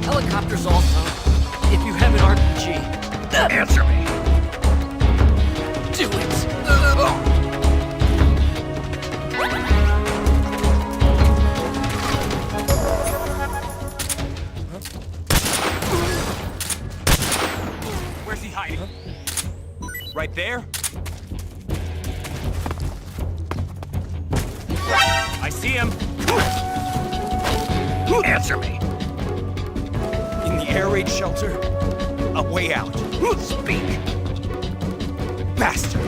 Helicopters also. If you have an RPG. Answer me. Do it. Where's he hiding? Right there? I see him. Answer me. In the air raid shelter? A way out. Speak. Bastard!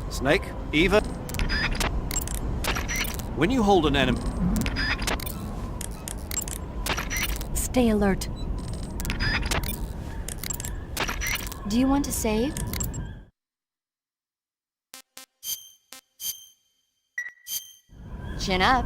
Snake, Eva. When you hold an enemy... Stay alert. Do you want to save? Chin up.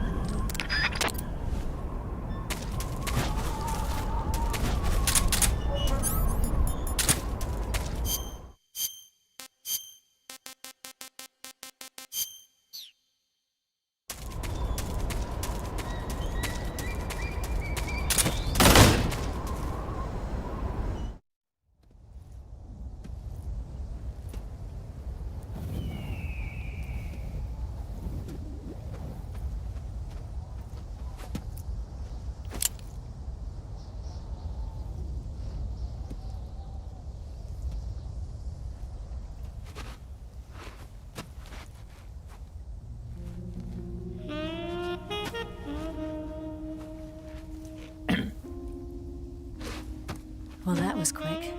Well, that was quick.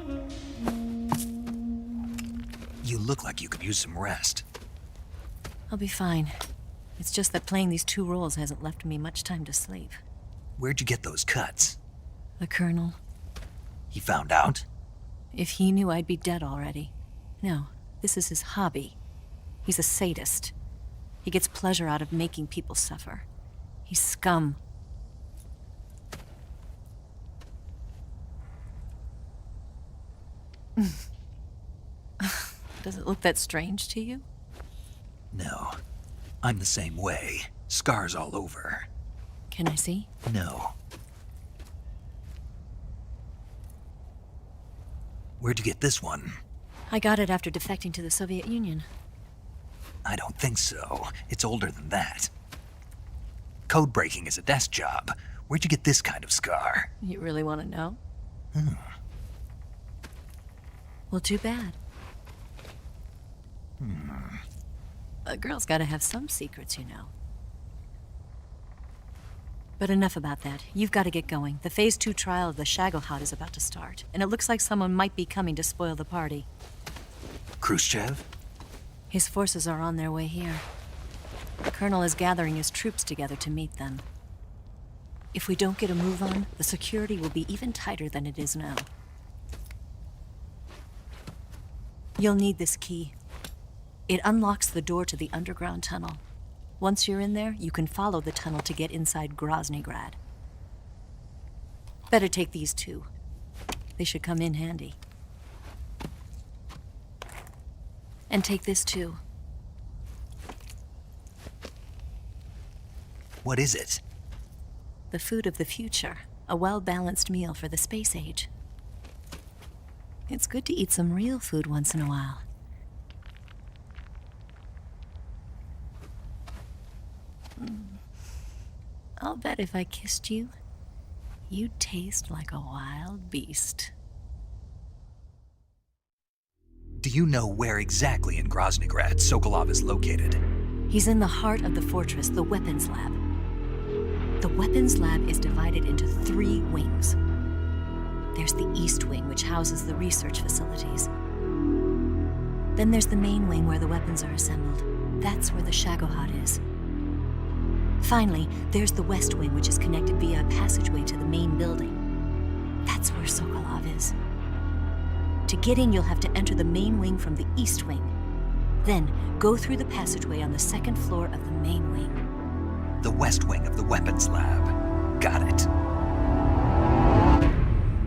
You look like you could use some rest. I'll be fine. It's just that playing these two roles hasn't left me much time to sleep. Where'd you get those cuts? The Colonel. He found out? If he knew, I'd be dead already. No, this is his hobby. He's a sadist. He gets pleasure out of making people suffer. He's scum. Does it look that strange to you? No. I'm the same way. Scars all over. Can I see? No. Where'd you get this one? I got it after defecting to the Soviet Union. I don't think so. It's older than that. Code breaking is a desk job. Where'd you get this kind of scar? You really want to know? Well, too bad. A girl's gotta have some secrets, you know. But enough about that. You've got to get going. The Phase 2 trial of the Shagohod is about to start, and it looks like someone might be coming to spoil the party. Khrushchev? His forces are on their way here. The Colonel is gathering his troops together to meet them. If we don't get a move on, the security will be even tighter than it is now. You'll need this key. It unlocks the door to the underground tunnel. Once you're in there, you can follow the tunnel to get inside Groznyj Grad. Better take these too. They should come in handy. And take this too. What is it? The food of the future. A well-balanced meal for the space age. It's good to eat some real food once in a while. I'll bet if I kissed you, you'd taste like a wild beast. Do you know where exactly in Groznyj Grad Sokolov is located? He's in the heart of the fortress, the weapons lab. The weapons lab is divided into 3 wings. There's the East Wing, which houses the research facilities. Then there's the main wing where the weapons are assembled. That's where the Shagohod is. Finally, there's the West Wing, which is connected via a passageway to the main building. That's where Sokolov is. To get in, you'll have to enter the main wing from the East Wing. Then, go through the passageway on the 2nd floor of the main wing. The West Wing of the weapons lab. Got it.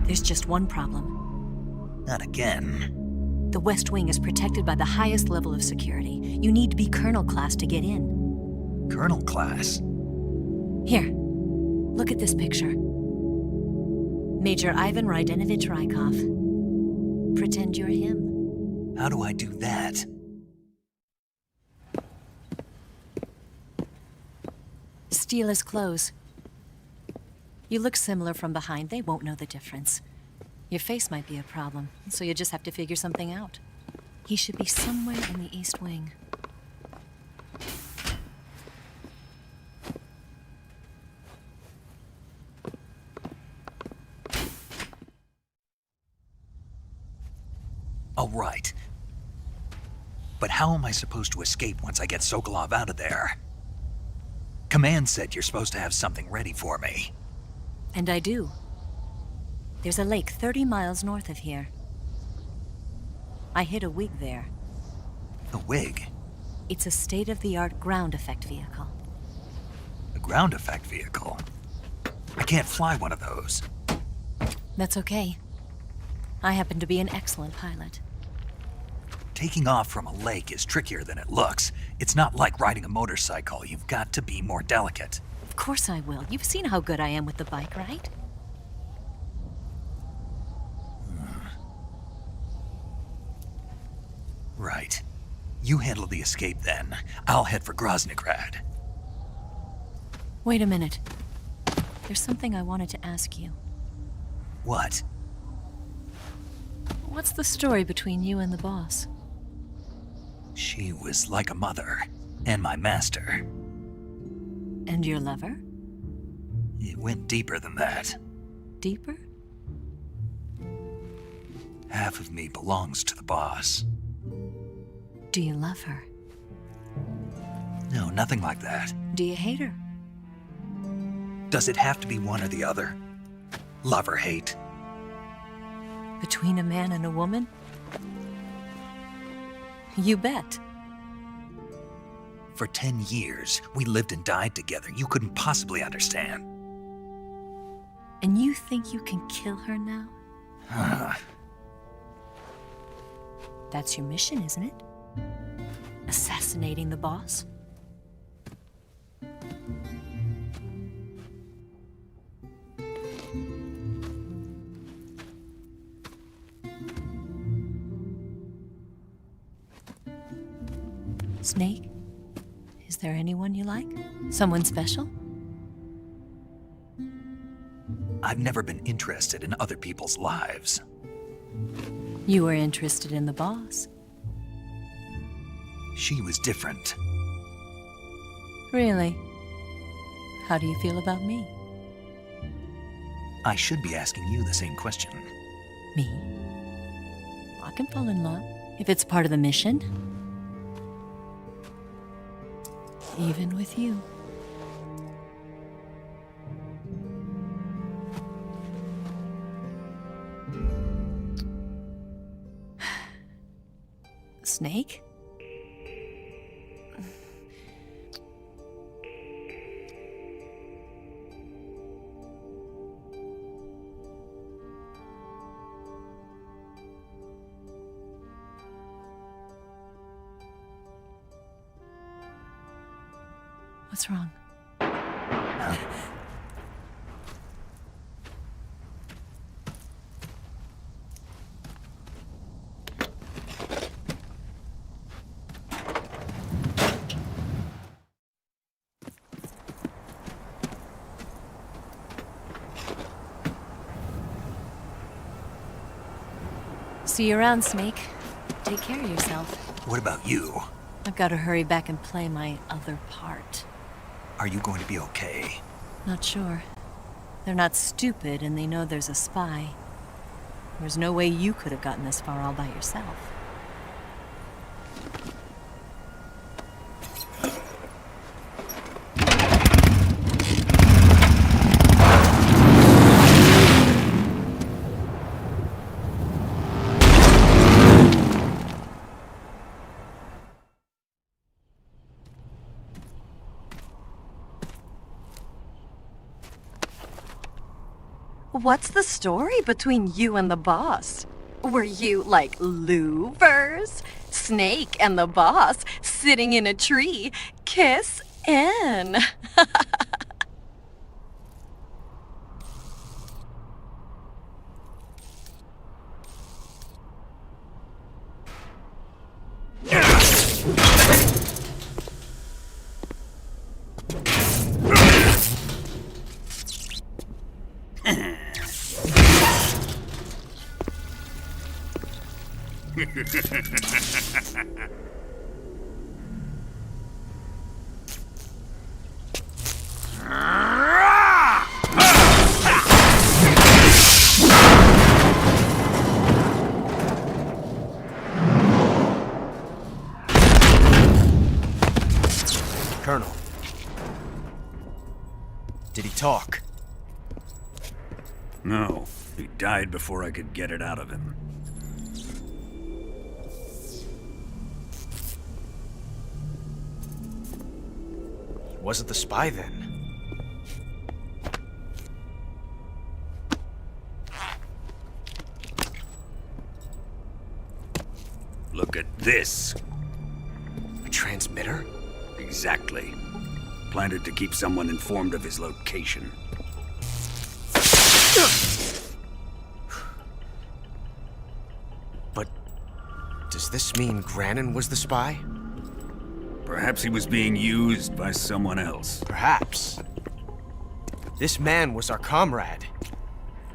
There's just one problem. Not again. The West Wing is protected by the highest level of security. You need to be Colonel class to get in. Colonel class? Here, look at this picture. Major Ivan Rydenovich Rykov. Pretend you're him. How do I do that? Steal his clothes. You look similar from behind. They won't know the difference. Your face might be a problem, so you just have to figure something out. He should be somewhere in the East Wing. All right. But how am I supposed to escape once I get Sokolov out of there? Command said you're supposed to have something ready for me. And I do. There's a lake 30 miles north of here. I hid a wig there. A wig? It's a state-of-the-art ground effect vehicle. A ground effect vehicle? I can't fly one of those. That's okay. I happen to be an excellent pilot. Taking off from a lake is trickier than it looks. It's not like riding a motorcycle. You've got to be more delicate. Of course I will. You've seen how good I am with the bike, right? Right. You handle the escape then. I'll head for Groznyj Grad. Wait a minute. There's something I wanted to ask you. What? What's the story between you and the boss? She was like a mother, and my master. And your lover? It went deeper than that. Deeper? Half of me belongs to the boss. Do you love her? No, nothing like that. Do you hate her? Does it have to be one or the other? Love or hate? Between a man and a woman? You bet. For 10 years, we lived and died together. You couldn't possibly understand. And you think you can kill her now? That's your mission, isn't it? Assassinating the boss? Snake? Is there anyone you like? Someone special? I've never been interested in other people's lives. You were interested in the boss. She was different. Really? How do you feel about me? I should be asking you the same question. Me? I can fall in love if it's part of the mission. Even with you. Snake? What's wrong? See you around, Snake. Take care of yourself. What about you? I've got to hurry back and play my other part. Are you going to be okay? Not sure. They're not stupid, and they know there's a spy. There's no way you could have gotten this far all by yourself. What's the story between you and the boss? Were you like louvers? Snake and the boss sitting in a tree, kiss in. Colonel. Did he talk? No, he died before I could get it out of him. Wasn't the spy then? Look at this. A transmitter? Exactly. Planted to keep someone informed of his location. But does this mean Granin was the spy? Perhaps he was being used by someone else. Perhaps. This man was our comrade.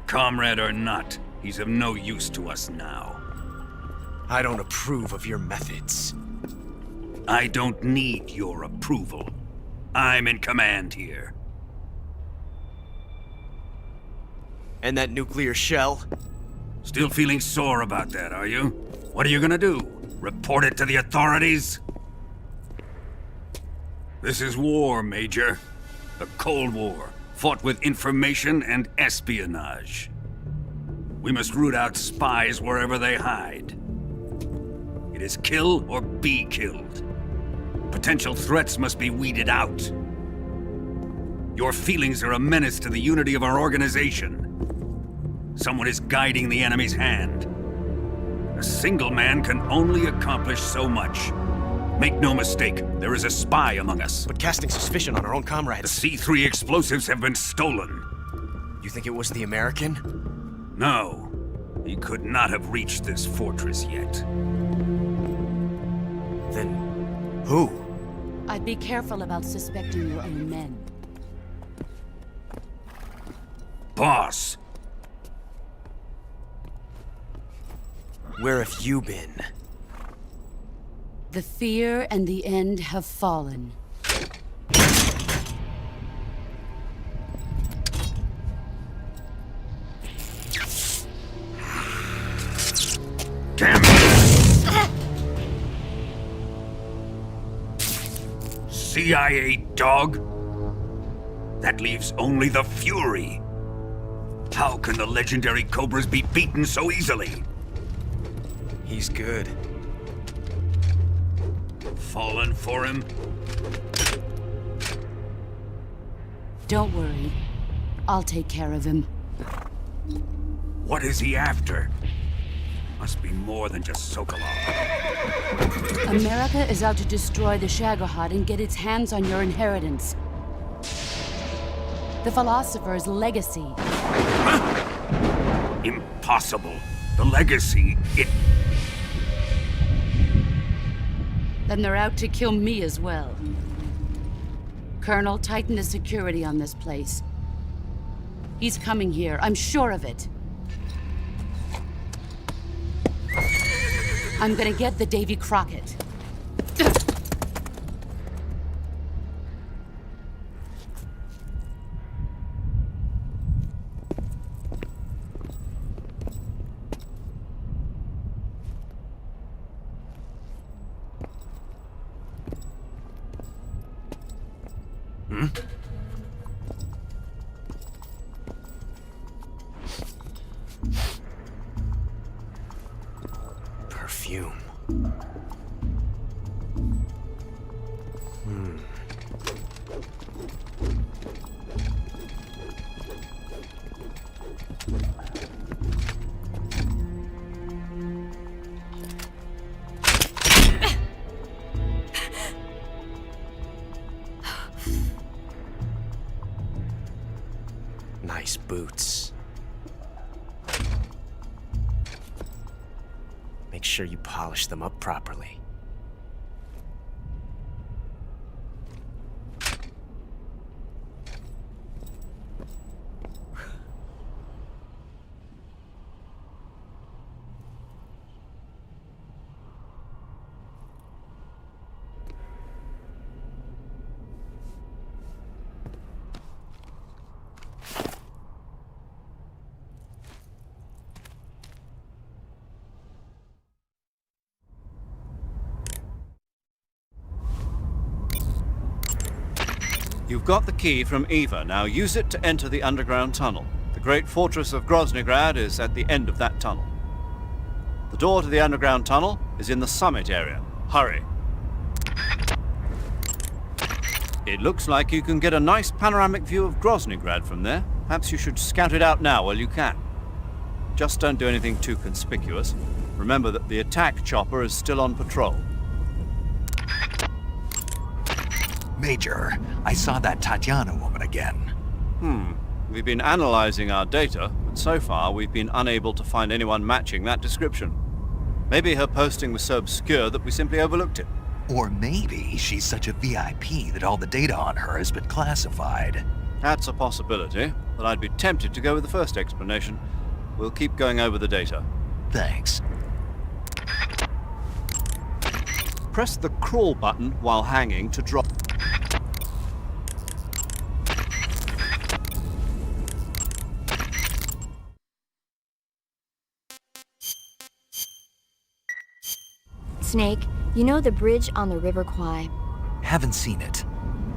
Comrade or not, he's of no use to us now. I don't approve of your methods. I don't need your approval. I'm in command here. And that nuclear shell? Still feeling sore about that, are you? What are you gonna do? Report it to the authorities? This is war, Major. A Cold War, fought with information and espionage. We must root out spies wherever they hide. It is kill or be killed. Potential threats must be weeded out. Your feelings are a menace to the unity of our organization. Someone is guiding the enemy's hand. A single man can only accomplish so much. Make no mistake, there is a spy among us. But casting suspicion on our own comrades... The C3 explosives have been stolen. You think it was the American? No. He could not have reached this fortress yet. Then... who? I'd be careful about suspecting your own men. Boss! Where have you been? The fear and the end have fallen. Damn it! CIA dog? That leaves only the Fury. How can the legendary Cobras be beaten so easily? He's good. Fallen for him? Don't worry. I'll take care of him. What is he after? Must be more than just Sokolov. America is out to destroy the Shagohod and get its hands on your inheritance. The Philosopher's legacy. Huh? Impossible. The legacy, Then they're out to kill me as well. Colonel, tighten the security on this place. He's coming here, I'm sure of it. I'm gonna get the Davy Crockett. Perfume. Nice boots. Make sure you polish them up properly. You've got the key from Eva. Now use it to enter the underground tunnel. The great fortress of Groznyj is at the end of that tunnel. The door to the underground tunnel is in the summit area. Hurry. It looks like you can get a nice panoramic view of Groznyj from there. Perhaps you should scout it out now while you can. Just don't do anything too conspicuous. Remember that the attack chopper is still on patrol. Major, I saw that Tatiana woman again. We've been analyzing our data, but so far we've been unable to find anyone matching that description. Maybe her posting was so obscure that we simply overlooked it. Or maybe she's such a VIP that all the data on her has been classified. That's a possibility, but I'd be tempted to go with the first explanation. We'll keep going over the data. Thanks. Press the crawl button while hanging to drop. Snake, you know the bridge on the River Kwai? Haven't seen it.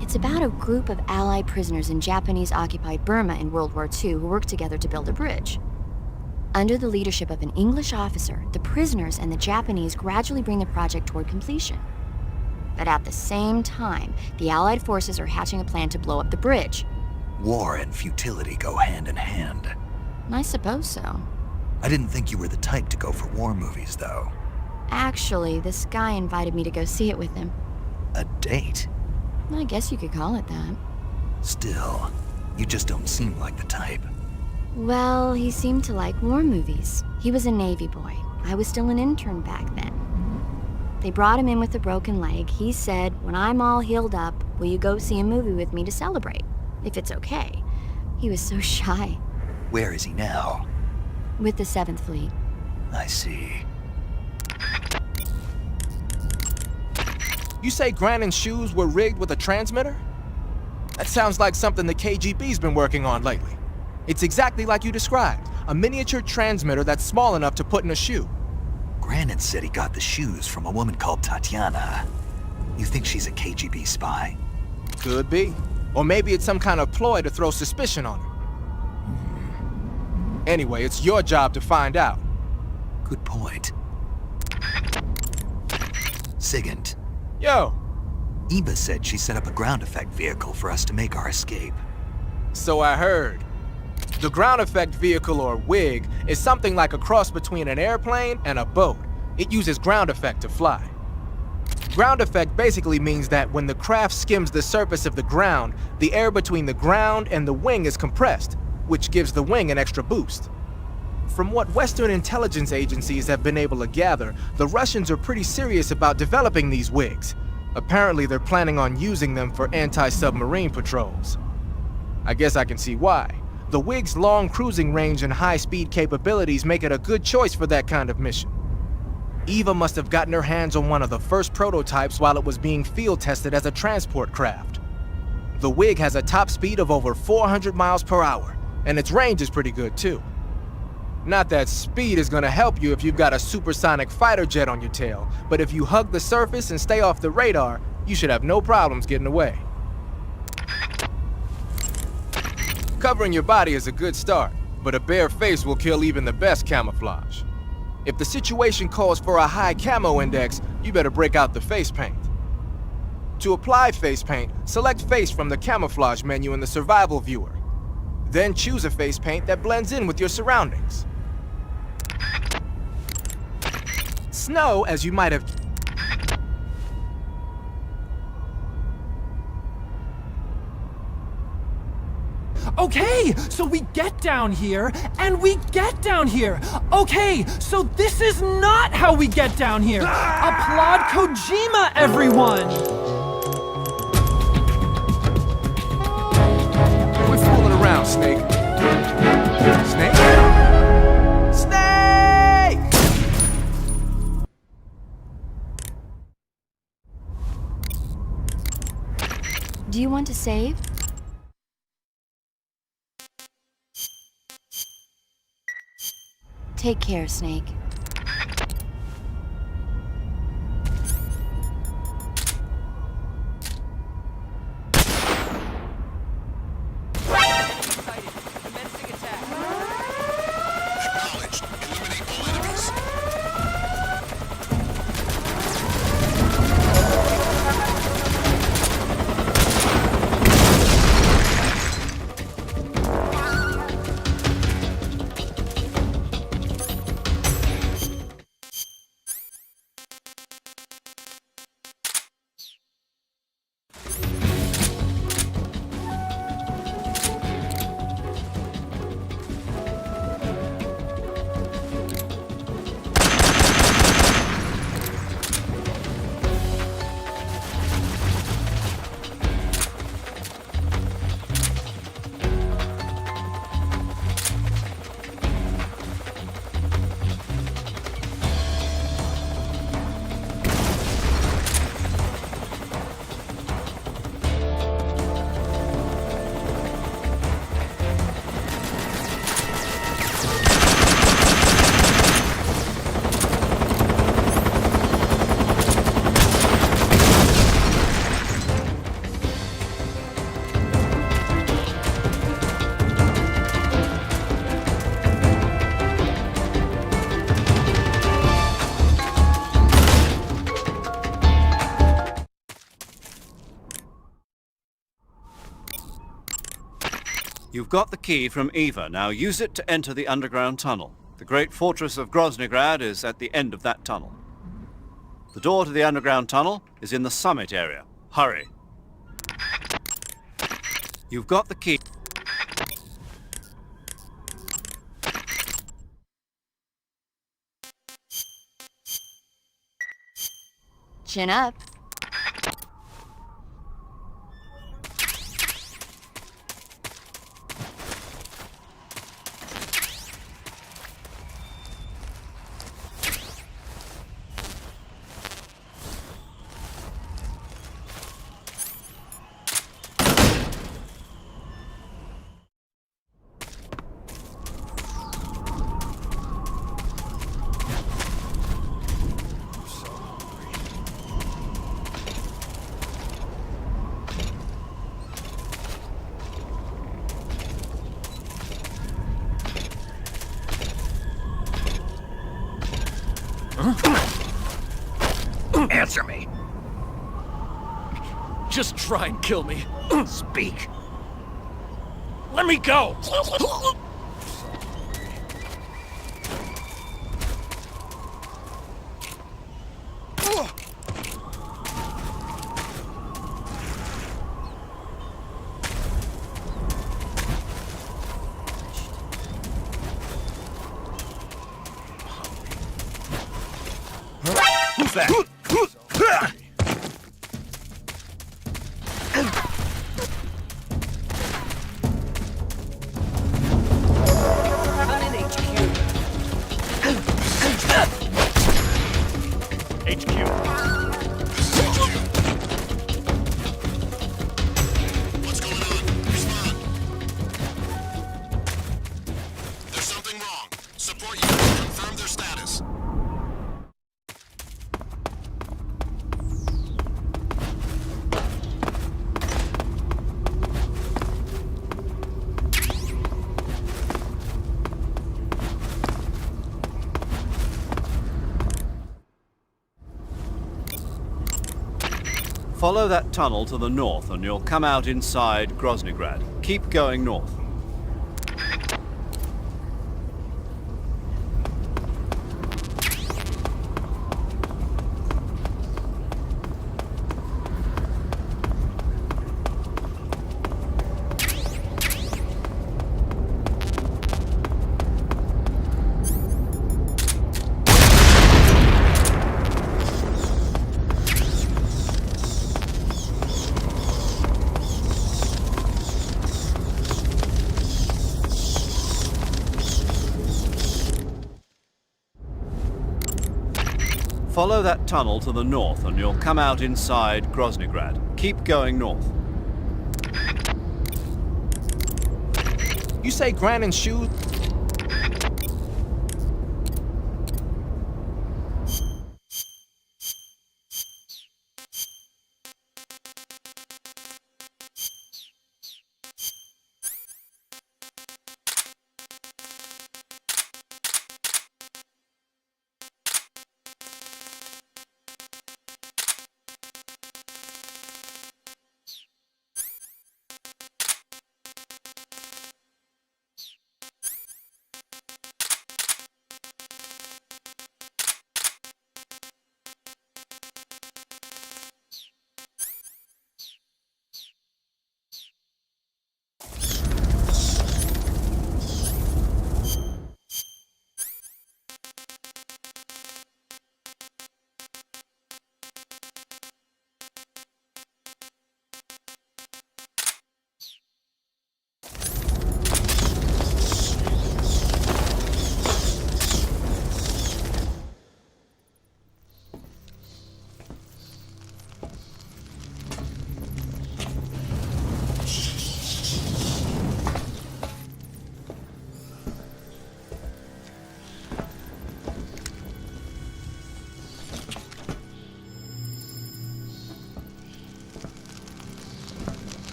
It's about a group of Allied prisoners in Japanese-occupied Burma in World War II who worked together to build a bridge. Under the leadership of an English officer, the prisoners and the Japanese gradually bring the project toward completion. But at the same time, the Allied forces are hatching a plan to blow up the bridge. War and futility go hand in hand. I suppose so. I didn't think you were the type to go for war movies, though. Actually, this guy invited me to go see it with him. A date? I guess you could call it that. Still, you just don't seem like the type. Well, he seemed to like war movies. He was a Navy boy. I was still an intern back then. They brought him in with a broken leg. He said, when I'm all healed up, will you go see a movie with me to celebrate? If it's okay. He was so shy. Where is he now? With the 7th Fleet. I see. You say Grannon's shoes were rigged with a transmitter? That sounds like something the KGB's been working on lately. It's exactly like you described, a miniature transmitter that's small enough to put in a shoe. Grannon said he got the shoes from a woman called Tatiana. You think she's a KGB spy? Could be. Or maybe it's some kind of ploy to throw suspicion on her. Anyway, it's your job to find out. Good point. Sigint. Yo! Eva said she set up a ground effect vehicle for us to make our escape. So I heard. The ground effect vehicle, or WIG, is something like a cross between an airplane and a boat. It uses ground effect to fly. Ground effect basically means that when the craft skims the surface of the ground, the air between the ground and the wing is compressed, which gives the wing an extra boost. From what Western intelligence agencies have been able to gather, the Russians are pretty serious about developing these WIGs. Apparently, they're planning on using them for anti-submarine patrols. I guess I can see why. The WIG's long cruising range and high-speed capabilities make it a good choice for that kind of mission. Eva must have gotten her hands on one of the first prototypes while it was being field tested as a transport craft. The WIG has a top speed of over 400 miles per hour, and its range is pretty good too. Not that speed is gonna help you if you've got a supersonic fighter jet on your tail, but if you hug the surface and stay off the radar, you should have no problems getting away. Covering your body is a good start, but a bare face will kill even the best camouflage. If the situation calls for a high camo index, you better break out the face paint. To apply face paint, select face from the camouflage menu in the survival viewer. Then choose a face paint that blends in with your surroundings. Snow, as you might have... Okay, so we get down here, and we get down here. Okay, so this is not how we get down here. Applaud Kojima, everyone! Quit fooling around, Snake. Snake? Snake! Do you want to save? Take care, Snake. You've got the key from Eva. Now use it to enter the underground tunnel. The great fortress of Groznyj is at the end of that tunnel. The door to the underground tunnel is in the summit area. Hurry. You've got the key. Chin up. Answer me. Just try and kill me. Speak. Let me go! Who's that? What's going on? Respond. There's something wrong. Support unit, confirm their status. Follow that tunnel to the north and you'll come out inside Groznyj. Keep going north. Follow that tunnel to the north and you'll come out inside Groznyj. Keep going north. You say Grad shoes?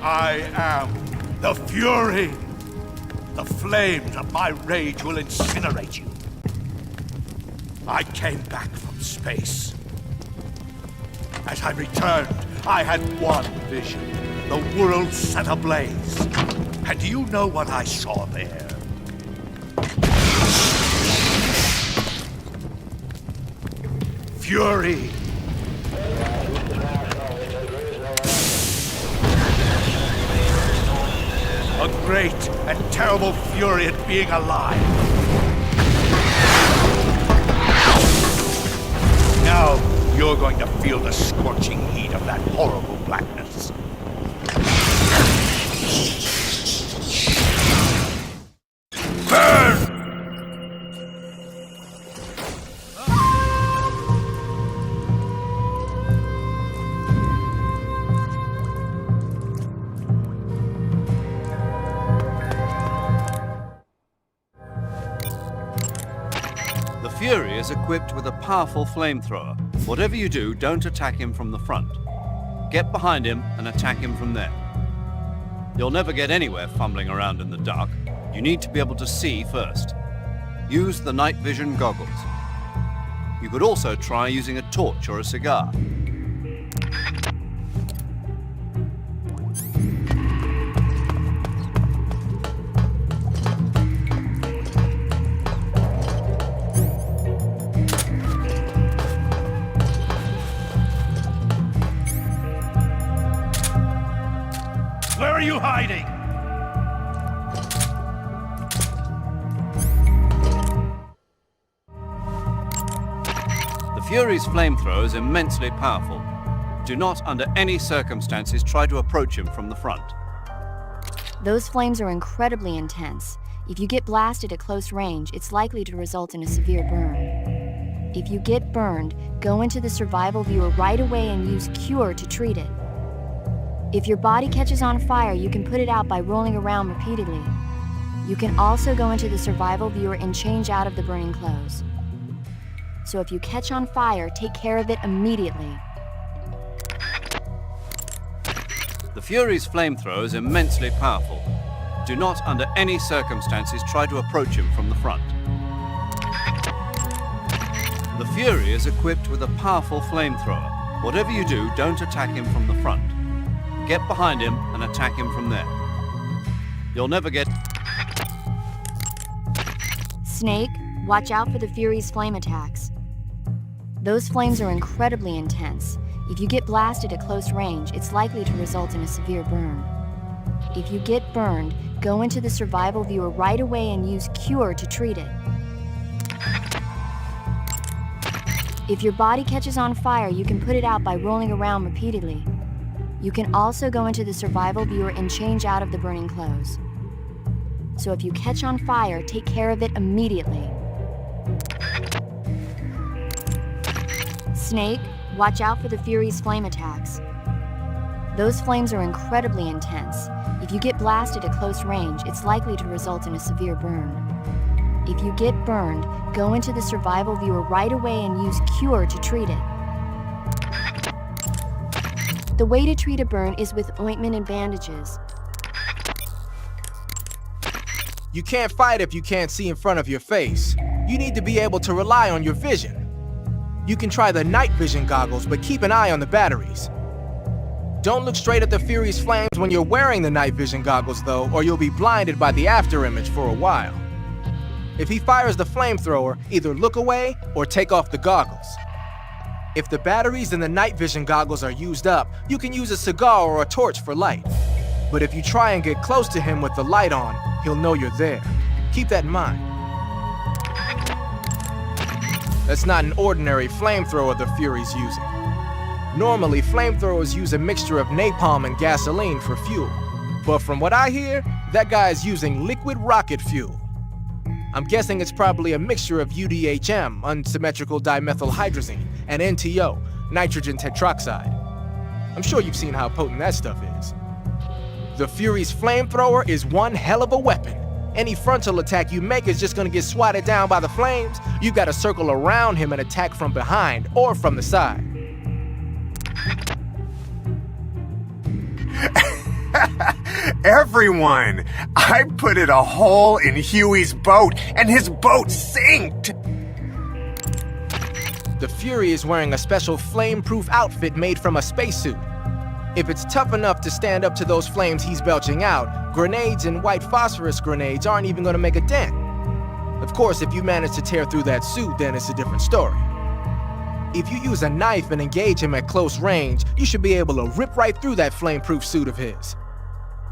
I am the Fury. The flames of my rage will incinerate you. I came back from space. As I returned, I had one vision. The world set ablaze. And do you know what I saw there? Fury. A great and terrible fury at being alive. Now you're going to feel the scorching heat of that horrible blackness. Burn! The Fury is equipped with a powerful flamethrower. Whatever you do, don't attack him from the front. Get behind him and attack him from there. You'll never get anywhere fumbling around in the dark. You need to be able to see first. Use the night vision goggles. You could also try using a torch or a cigar. Where are you hiding? The Fury's flamethrower is immensely powerful. Do not, under any circumstances, try to approach him from the front. Those flames are incredibly intense. If you get blasted at close range, it's likely to result in a severe burn. If you get burned, go into the survival viewer right away and use Cure to treat it. If your body catches on fire, you can put it out by rolling around repeatedly. You can also go into the survival viewer and change out of the burning clothes. So if you catch on fire, take care of it immediately. The Fury's flamethrower is immensely powerful. Do not, under any circumstances, try to approach him from the front. The Fury is equipped with a powerful flamethrower. Whatever you do, don't attack him from the front. Get behind him and attack him from there. You'll never get... Snake, watch out for the Fury's flame attacks. Those flames are incredibly intense. If you get blasted at close range, it's likely to result in a severe burn. If you get burned, go into the survival viewer right away and use Cure to treat it. If your body catches on fire, you can put it out by rolling around repeatedly. You can also go into the survival viewer and change out of the burning clothes. So if you catch on fire, take care of it immediately. Snake, watch out for the Fury's flame attacks. Those flames are incredibly intense. If you get blasted at close range, it's likely to result in a severe burn. If you get burned, go into the survival viewer right away and use Cure to treat it. The way to treat a burn is with ointment and bandages. You can't fight if you can't see in front of your face. You need to be able to rely on your vision. You can try the night vision goggles, but keep an eye on the batteries. Don't look straight at the Fury's flames when you're wearing the night vision goggles, though, or you'll be blinded by the after image for a while. If he fires the flamethrower, either look away or take off the goggles. If the batteries in the night vision goggles are used up, you can use a cigar or a torch for light. But if you try and get close to him with the light on, he'll know you're there. Keep that in mind. That's not an ordinary flamethrower the Fury's using. Normally, flamethrowers use a mixture of napalm and gasoline for fuel. But from what I hear, that guy is using liquid rocket fuel. I'm guessing it's probably a mixture of UDHM, unsymmetrical dimethylhydrazine, and NTO, nitrogen tetroxide. I'm sure you've seen how potent that stuff is. The Fury's flamethrower is one hell of a weapon. Any frontal attack you make is just gonna get swatted down by the flames. You gotta circle around him and attack from behind or from the side. Everyone! I put in a hole in Huey's boat, and his boat sinked! The Fury is wearing a special flame-proof outfit made from a spacesuit. If it's tough enough to stand up to those flames he's belching out, grenades and white phosphorus grenades aren't even gonna make a dent. Of course, if you manage to tear through that suit, then it's a different story. If you use a knife and engage him at close range, you should be able to rip right through that flame-proof suit of his.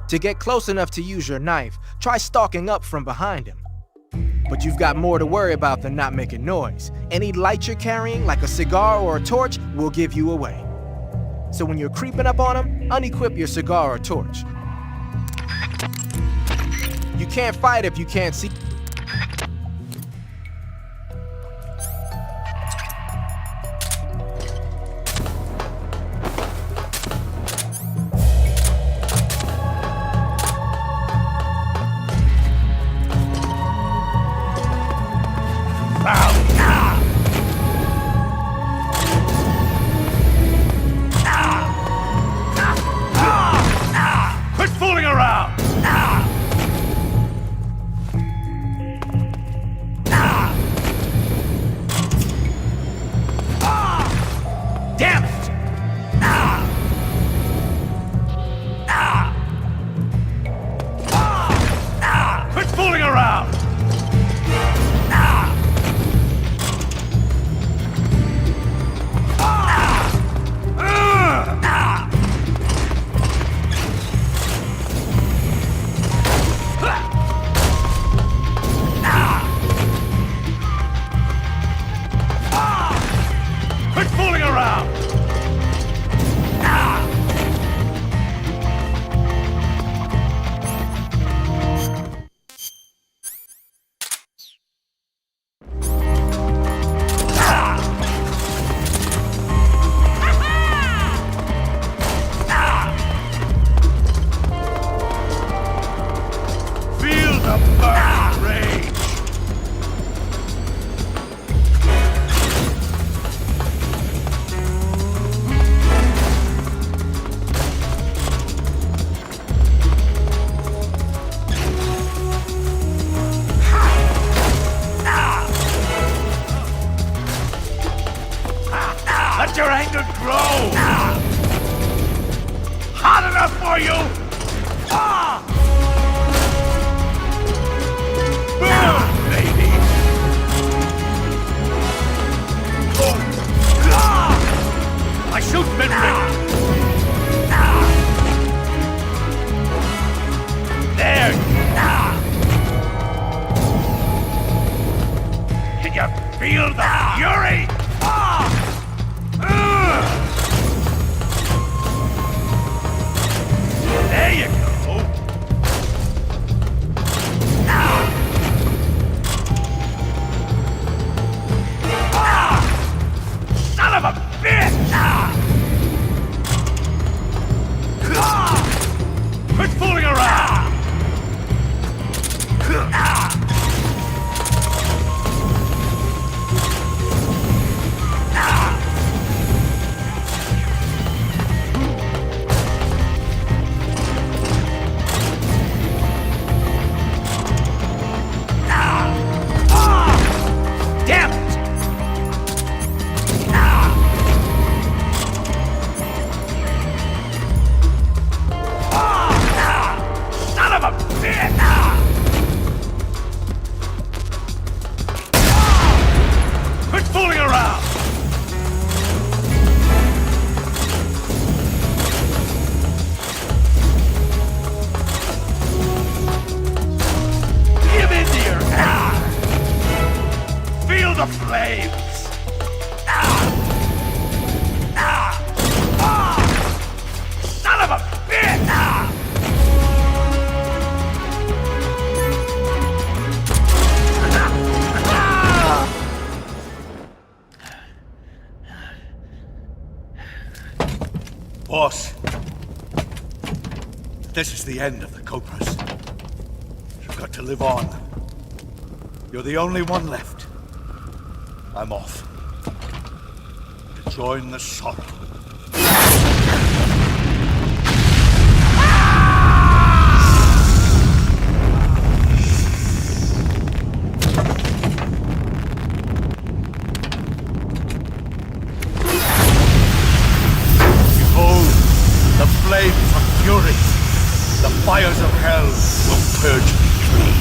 To get close enough to use your knife, try stalking up from behind him. But you've got more to worry about than not making noise. Any light you're carrying, like a cigar or a torch, will give you away. So when you're creeping up on him, unequip your cigar or torch. You can't fight if you can't see. Quit fooling around! Damn it! Quit fooling around! Quit fooling around! Feel the burning rage! Let your anger grow! Hot enough for you! Burn, baby! My shoot's been rigged! There! Can you feel the fury? There you go! Son of a bitch! Quit fooling around! Damn it! Son of a bitch! Quit fooling around! Give in to your feel the flames! Son of a bitch! Boss, this is the end of the Cobras. You've got to live on. You're the only one left. I'm off. To join the Sokolov. fires of hell will purge me clean.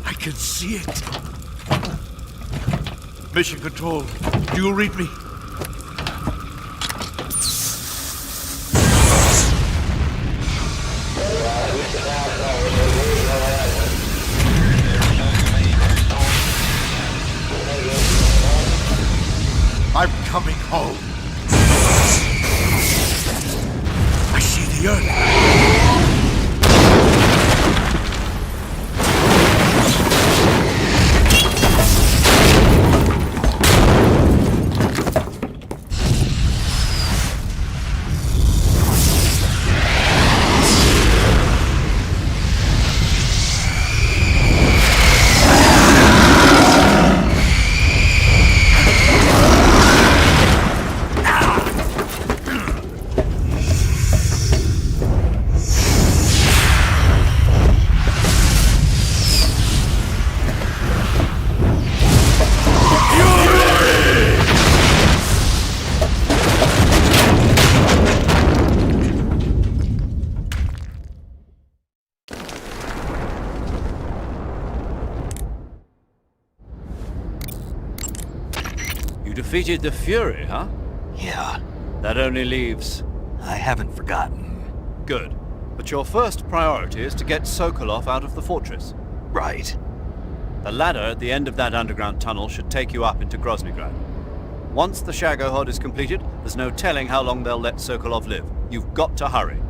I can see it. Mission Control, do you read me? I'm coming home. I see the earth. Defeated the Fury, huh? Yeah. That only leaves... I haven't forgotten. Good. But your first priority is to get Sokolov out of the fortress. Right. The ladder at the end of that underground tunnel should take you up into Groznyj. Once the Shagohod is completed, there's no telling how long they'll let Sokolov live. You've got to hurry.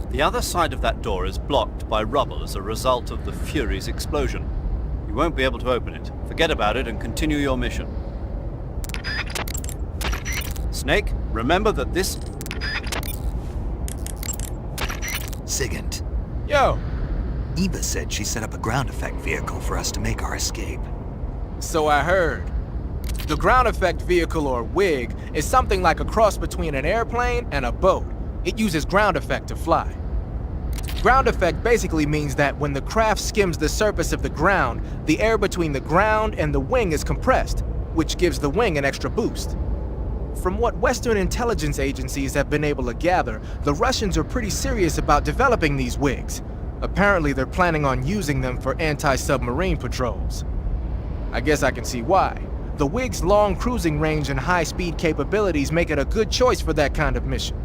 The other side of that door is blocked by rubble as a result of the Fury's explosion. You won't be able to open it. Forget about it and continue your mission. Snake, remember that this... Sigint. Yo! Eva said she set up a ground effect vehicle for us to make our escape. So I heard. The ground effect vehicle, or WIG, is something like a cross between an airplane and a boat. It uses ground effect to fly. Ground effect basically means that when the craft skims the surface of the ground, the air between the ground and the wing is compressed, which gives the wing an extra boost. From what Western intelligence agencies have been able to gather, the Russians are pretty serious about developing these WIGs. Apparently they're planning on using them for anti-submarine patrols. I guess I can see why. The WIG's long cruising range and high-speed capabilities make it a good choice for that kind of mission.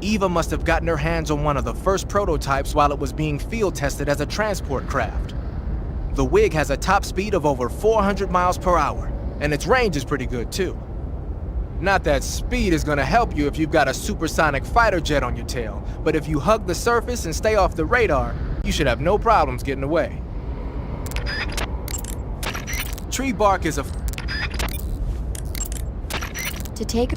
Eva must have gotten her hands on one of the first prototypes while it was being field tested as a transport craft. The WIG has a top speed of over 400 miles per hour, and its range is pretty good too. Not that speed is gonna help you if you've got a supersonic fighter jet on your tail, but if you hug the surface and stay off the radar, you should have no problems getting away. Tree bark is a... To take...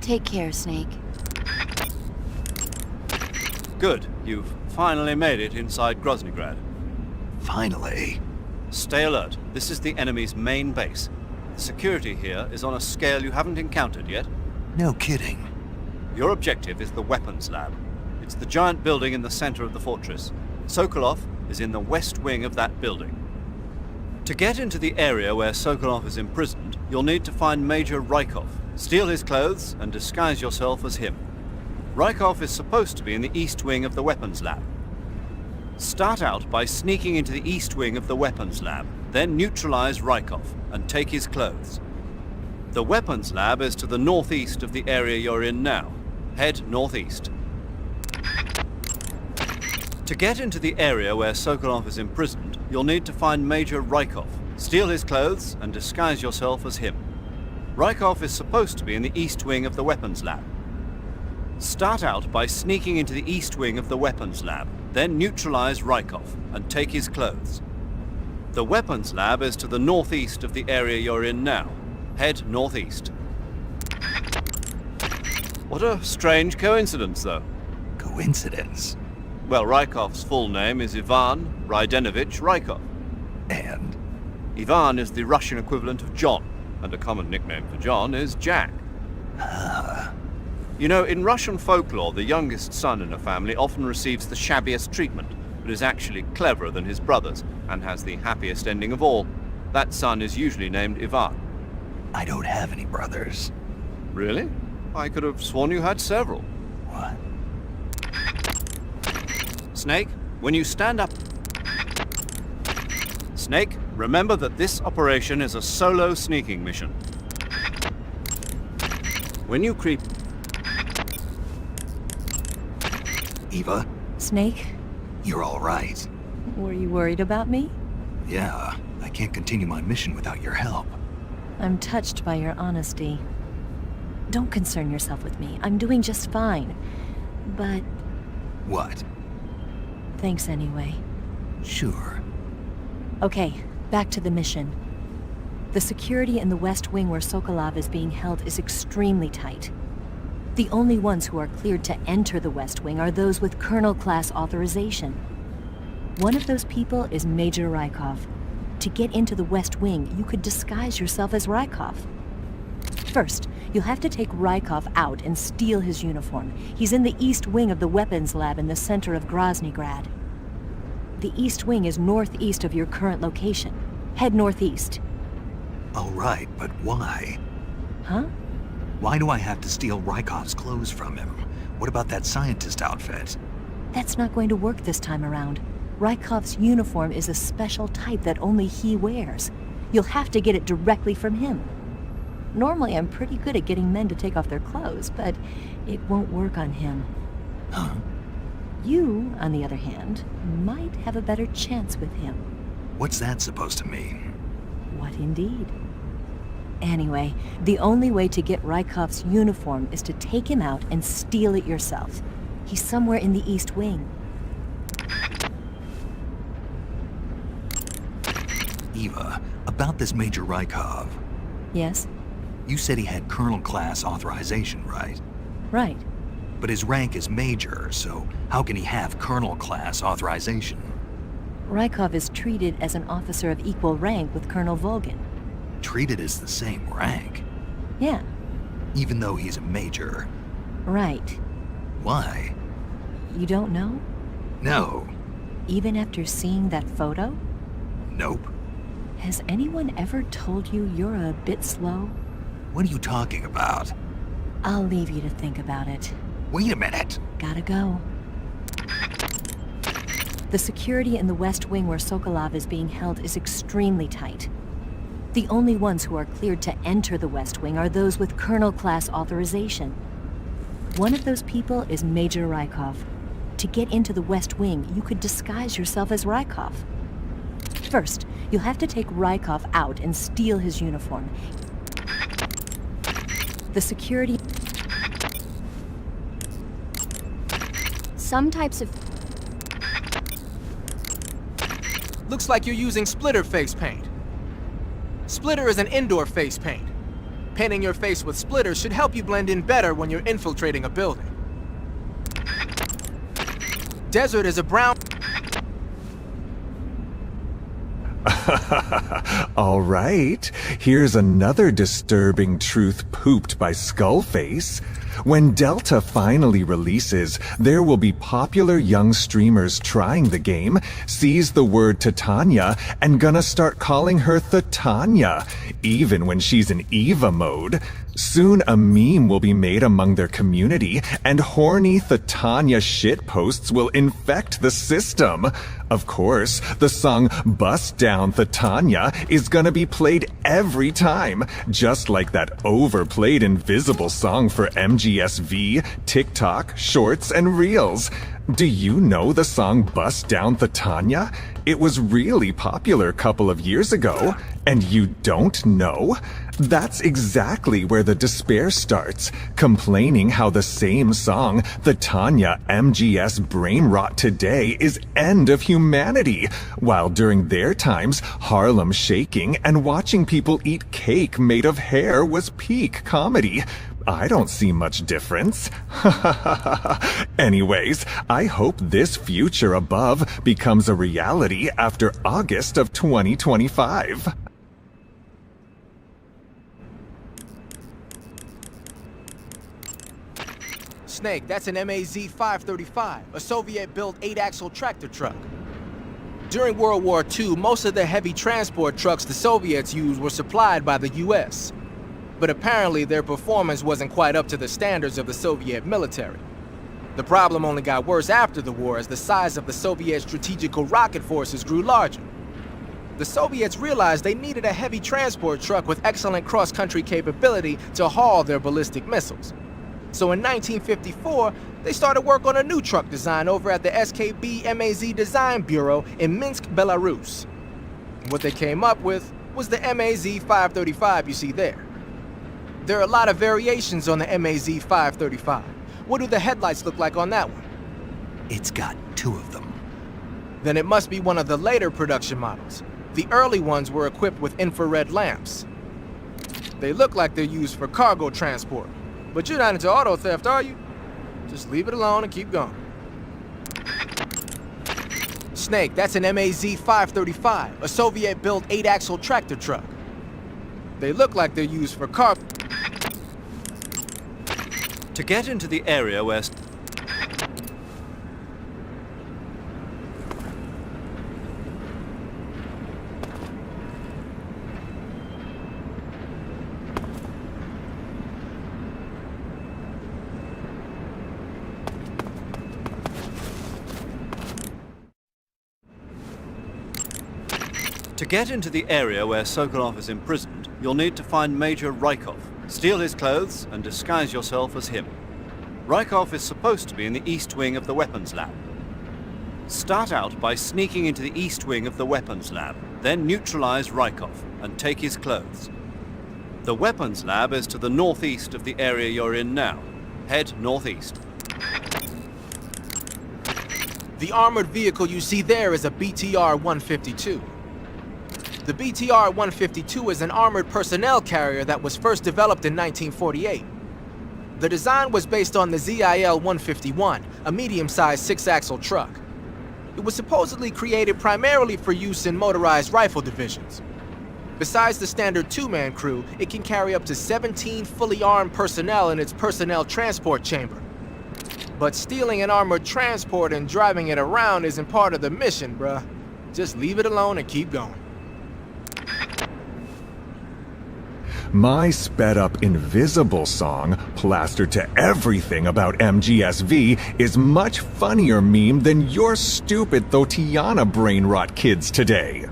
Take care, Snake. Good. You've finally made it inside Groznyj. Finally. Stay alert. This is the enemy's main base. The security here is on a scale you haven't encountered yet. No kidding. Your objective is the weapons lab. It's the giant building in the center of the fortress. Sokolov is in the west wing of that building. To get into the area where Sokolov is imprisoned, you'll need to find Major Rykov, steal his clothes, and disguise yourself as him. Rykov is supposed to be in the east wing of the weapons lab. Start out by sneaking into the east wing of the weapons lab, then neutralize Rykov and take his clothes. The weapons lab is to the northeast of the area you're in now. Head northeast. To get into the area where Sokolov is imprisoned, you'll need to find Major Rykov, steal his clothes, and disguise yourself as him. Rykov is supposed to be in the east wing of the weapons lab. Start out by sneaking into the east wing of the weapons lab, then neutralize Rykov and take his clothes. The weapons lab is to the northeast of the area you're in now. Head northeast. What a strange coincidence, though. Coincidence? Well, Rykov's full name is Ivan Rydenovich Rykov. And? Ivan is the Russian equivalent of John, and a common nickname for John is Jack. You know, in Russian folklore, the youngest son in a family often receives the shabbiest treatment, but is actually cleverer than his brothers, and has the happiest ending of all. That son is usually named Ivan. I don't have any brothers. Really? I could have sworn you had several. What? Snake, when you stand up... Snake, remember that this operation is a solo sneaking mission. When you creep... Eva? Snake? You're all right. Were you worried about me? Yeah, I can't continue my mission without your help. I'm touched by your honesty. Don't concern yourself with me. I'm doing just fine. But... What? Thanks anyway. Sure. Okay, back to the mission. The security in the West Wing where Sokolov is being held is extremely tight. The only ones who are cleared to enter the West Wing are those with Colonel-class authorization. One of those people is Major Rykov. To get into the West Wing, you could disguise yourself as Rykov. First, you'll have to take Rykov out and steal his uniform. He's in the East Wing of the weapons lab in the center of Groznyj. The East Wing is northeast of your current location. Head northeast. All right, but why? Huh? Why do I have to steal Rykov's clothes from him? What about that scientist outfit? That's not going to work this time around. Rykov's uniform is a special type that only he wears. You'll have to get it directly from him. Normally, I'm pretty good at getting men to take off their clothes, but it won't work on him. Huh? You, on the other hand, might have a better chance with him. What's that supposed to mean? What indeed? Anyway, the only way to get Rykov's uniform is to take him out and steal it yourself. He's somewhere in the East Wing. Eva, about this Major Rykov. Yes? You said he had Colonel-class authorization, right? Right. But his rank is Major, so how can he have Colonel-class authorization? Rykov is treated as an officer of equal rank with Colonel Volgin. Treated as the same rank? Yeah. Even though he's a Major? Right. Why? You don't know? No. Even after seeing that photo? Nope. Has anyone ever told you you're a bit slow? What are you talking about? I'll leave you to think about it. Wait a minute. Gotta go. The security in the West Wing where Sokolov is being held is extremely tight. The only ones who are cleared to enter the West Wing are those with Colonel-class authorization. One of those people is Major Rykov. To get into the West Wing, you could disguise yourself as Rykov. First, you'll have to take Rykov out and steal his uniform. The security... Some types of... Looks like you're using splitter face paint. Splitter is an indoor face paint. Painting your face with splitters should help you blend in better when you're infiltrating a building. Desert is a brown... All right, here's another disturbing truth pooped by Skullface. When Delta finally releases, there will be popular young streamers trying the game, sees the word Titania, and gonna start calling her Titania, even when she's in Eva mode. Soon a meme will be made among their community, and horny Titania shitposts will infect the system. Of course, the song Bust Down Titania is gonna be played every time, just like that overplayed Invisible song for MGSV, TikTok, Shorts, and Reels. Do you know the song Bust Down Titania? It was really popular a couple of years ago, and you don't know? That's exactly where the despair starts, complaining how the same song, the Tanya MGS brain rot today, is end of humanity, while during their times, Harlem shaking and watching people eat cake made of hair was peak comedy. I don't see much difference. Anyways, I hope this future above becomes a reality after August of 2025. Snake, that's an MAZ-535, a Soviet-built 8-axle tractor truck. During World War II, most of the heavy transport trucks the Soviets used were supplied by the US. But apparently their performance wasn't quite up to the standards of the Soviet military. The problem only got worse after the war as the size of the Soviet strategical rocket forces grew larger. The Soviets realized they needed a heavy transport truck with excellent cross-country capability to haul their ballistic missiles. So in 1954, they started work on a new truck design over at the SKB MAZ Design Bureau in Minsk, Belarus. What they came up with was the MAZ-535 you see there. There are a lot of variations on the MAZ-535. What do the headlights look like on that one? It's got 2 of them. Then it must be one of the later production models. The early ones were equipped with infrared lamps. They look like they're used for cargo transport. But you're not into auto theft, are you? Just leave it alone and keep going. Snake, that's an MAZ-535, a Soviet-built 8-axle tractor truck. They look like they're used for cargo. To get into the area where... To get into the area where Sokolov is imprisoned, you'll need to find Major Rykov, steal his clothes, and disguise yourself as him. Rykov is supposed to be in the east wing of the weapons lab. Start out by sneaking into the east wing of the weapons lab, then neutralize Rykov and take his clothes. The weapons lab is to the northeast of the area you're in now. Head northeast. The armored vehicle you see there is a BTR-152. The BTR-152 is an armored personnel carrier that was first developed in 1948. The design was based on the ZIL-151, a medium-sized 6-axle truck. It was supposedly created primarily for use in motorized rifle divisions. Besides the standard 2-man crew, it can carry up to 17 fully armed personnel in its personnel transport chamber. But stealing an armored transport and driving it around isn't part of the mission, bruh. Just leave it alone and keep going. My sped-up Invisible song, plastered to everything about MGSV, is much funnier meme than your stupid Thotiana brain rot kids today.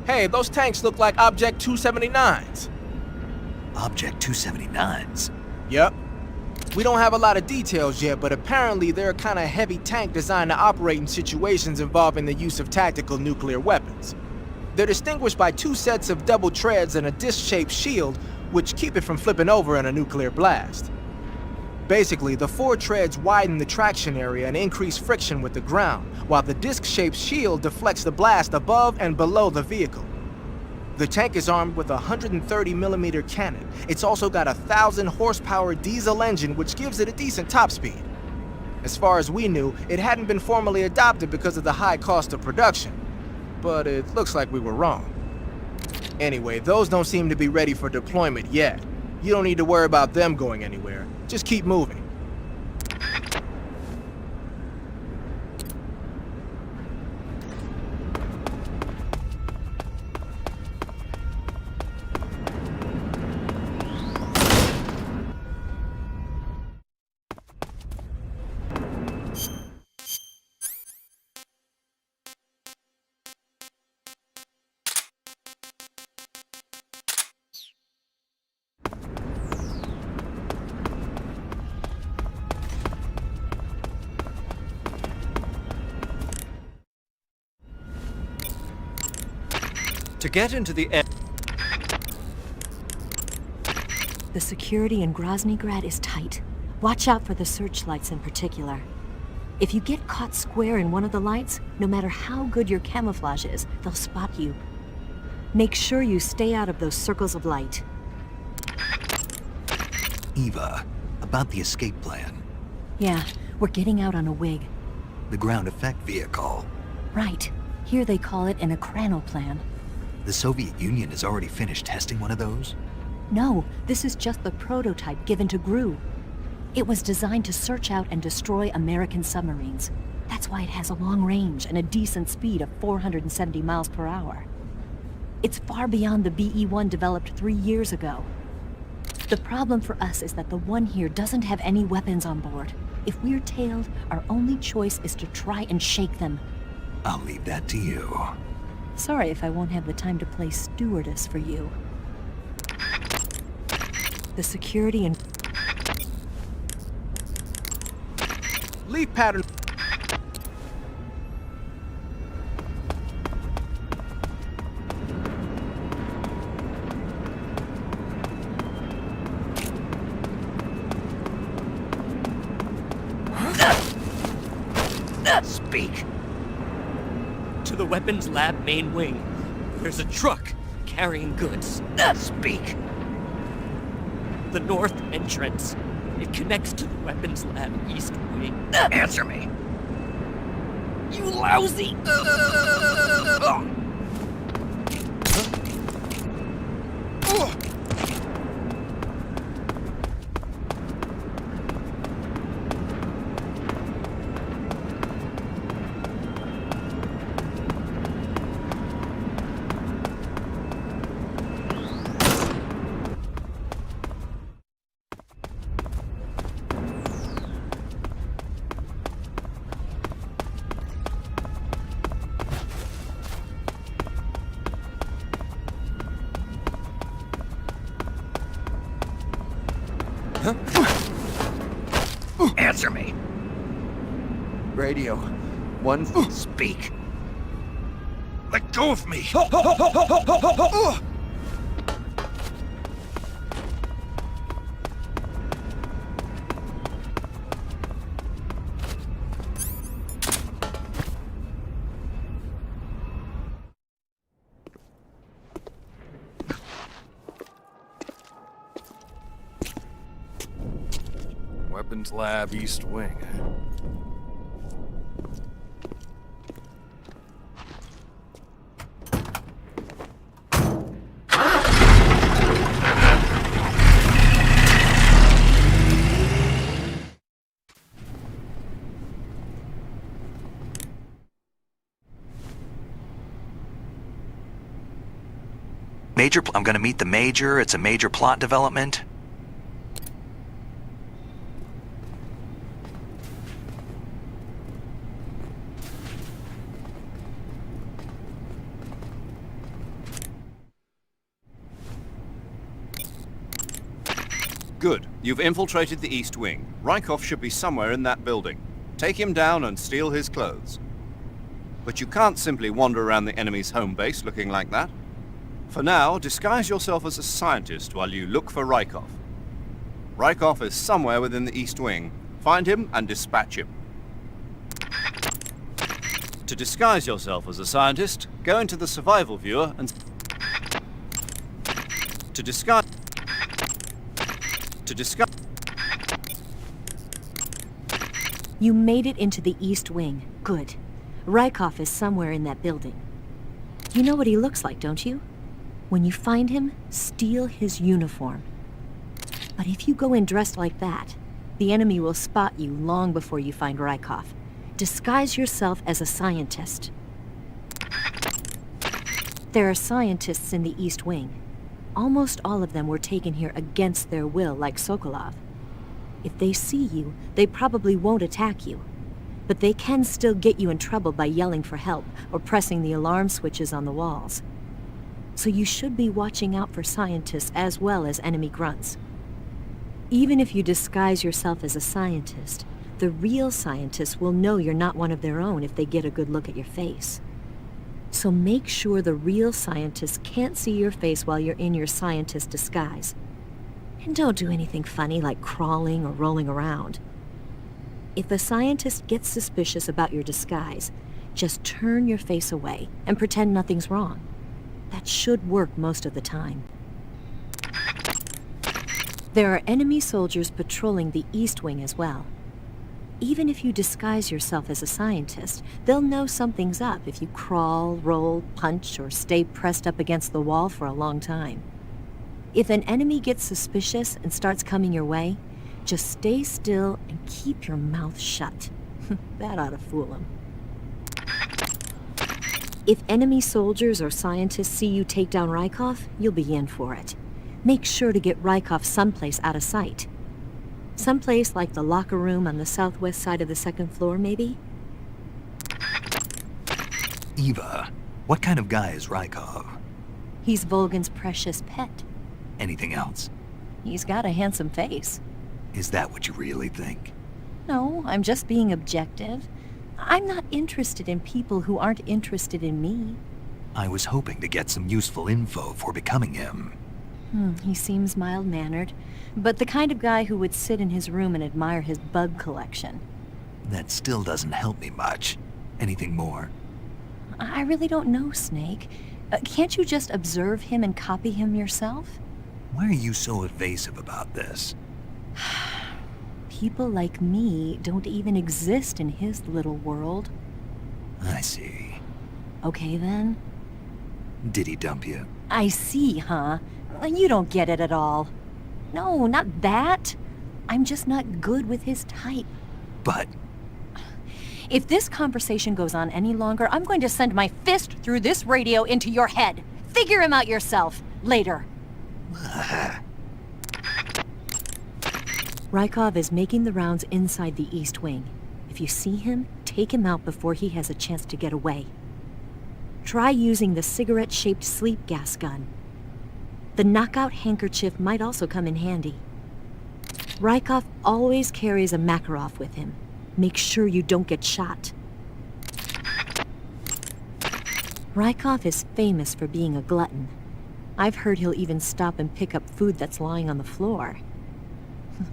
Hey, those tanks look like Object 279s. Object 279s? Yep. We don't have a lot of details yet, but apparently they're a kind of heavy tank designed to operate in situations involving the use of tactical nuclear weapons. They're distinguished by 2 sets of double treads and a disc-shaped shield, which keep it from flipping over in a nuclear blast. Basically, the 4 treads widen the traction area and increase friction with the ground, while the disc-shaped shield deflects the blast above and below the vehicle. The tank is armed with a 130mm cannon. It's also got a 1,000-horsepower diesel engine, which gives it a decent top speed. As far as we knew, it hadn't been formally adopted because of the high cost of production. But it looks like we were wrong. Anyway, those don't seem to be ready for deployment yet. You don't need to worry about them going anywhere. Just keep moving. To get into the air... The security in Groznyj Grad is tight. Watch out for the searchlights in particular. If you get caught square in one of the lights, no matter how good your camouflage is, they'll spot you. Make sure you stay out of those circles of light. Eva, about the escape plan. Yeah, we're getting out on a wig. The ground effect vehicle. Right. Here they call it an Ekranoplan. The Soviet Union has already finished testing one of those? No, this is just the prototype given to Grad. It was designed to search out and destroy American submarines. That's why it has a long range and a decent speed of 470 miles per hour. It's far beyond the BE-1 developed 3 years ago. The problem for us is that the one here doesn't have any weapons on board. If we're tailed, our only choice is to try and shake them. I'll leave that to you. Sorry if I won't have the time to play stewardess for you. The security and... Leaf pattern... Speak. To the weapons lab main wing. There's a truck carrying goods. Speak. The north entrance. It connects to the weapons lab east wing. Answer me. You lousy! Answer me. Radio. One. Speak. Let go of me! Weapons lab east wing. I'm gonna meet the Major. It's a major plot development. Good. You've infiltrated the East Wing. Rykov should be somewhere in that building. Take him down and steal his clothes. But you can't simply wander around the enemy's home base looking like that. For now, disguise yourself as a scientist while you look for Rykov. Rykov is somewhere within the East Wing. Find him and dispatch him. To disguise yourself as a scientist, go into the survival viewer and... To disguise... You made it into the East Wing. Good. Rykov is somewhere in that building. You know what he looks like, don't you? When you find him, steal his uniform. But if you go in dressed like that, the enemy will spot you long before you find Rykov. Disguise yourself as a scientist. There are scientists in the East Wing. Almost all of them were taken here against their will, like Sokolov. If they see you, they probably won't attack you. But they can still get you in trouble by yelling for help or pressing the alarm switches on the walls. So you should be watching out for scientists as well as enemy grunts. Even if you disguise yourself as a scientist, the real scientists will know you're not one of their own if they get a good look at your face. So make sure the real scientists can't see your face while you're in your scientist disguise. And don't do anything funny like crawling or rolling around. If a scientist gets suspicious about your disguise, just turn your face away and pretend nothing's wrong. That should work most of the time. There are enemy soldiers patrolling the East Wing as well. Even if you disguise yourself as a scientist, they'll know something's up if you crawl, roll, punch, or stay pressed up against the wall for a long time. If an enemy gets suspicious and starts coming your way, just stay still and keep your mouth shut. That ought to fool them. If enemy soldiers or scientists see you take down Rykov, you'll be in for it. Make sure to get Rykov someplace out of sight. Someplace like the locker room on the southwest side of the second floor, maybe? Eva, what kind of guy is Rykov? He's Volgin's precious pet. Anything else? He's got a handsome face. Is that what you really think? No, I'm just being objective. I'm not interested in people who aren't interested in me. I was hoping to get some useful info for becoming him. He seems mild-mannered, but the kind of guy who would sit in his room and admire his bug collection. That still doesn't help me much. Anything more? I really don't know, Snake. Can't you just observe him and copy him yourself? Why are you so evasive about this? People like me don't even exist in his little world. I see. Okay, then. Did he dump you? I see, huh? You don't get it at all. No, not that. I'm just not good with his type. But... If this conversation goes on any longer, I'm going to send my fist through this radio into your head. Figure him out yourself. Later. Rykov is making the rounds inside the East Wing. If you see him, take him out before he has a chance to get away. Try using the cigarette-shaped sleep gas gun. The knockout handkerchief might also come in handy. Rykov always carries a Makarov with him. Make sure you don't get shot. Rykov is famous for being a glutton. I've heard he'll even stop and pick up food that's lying on the floor.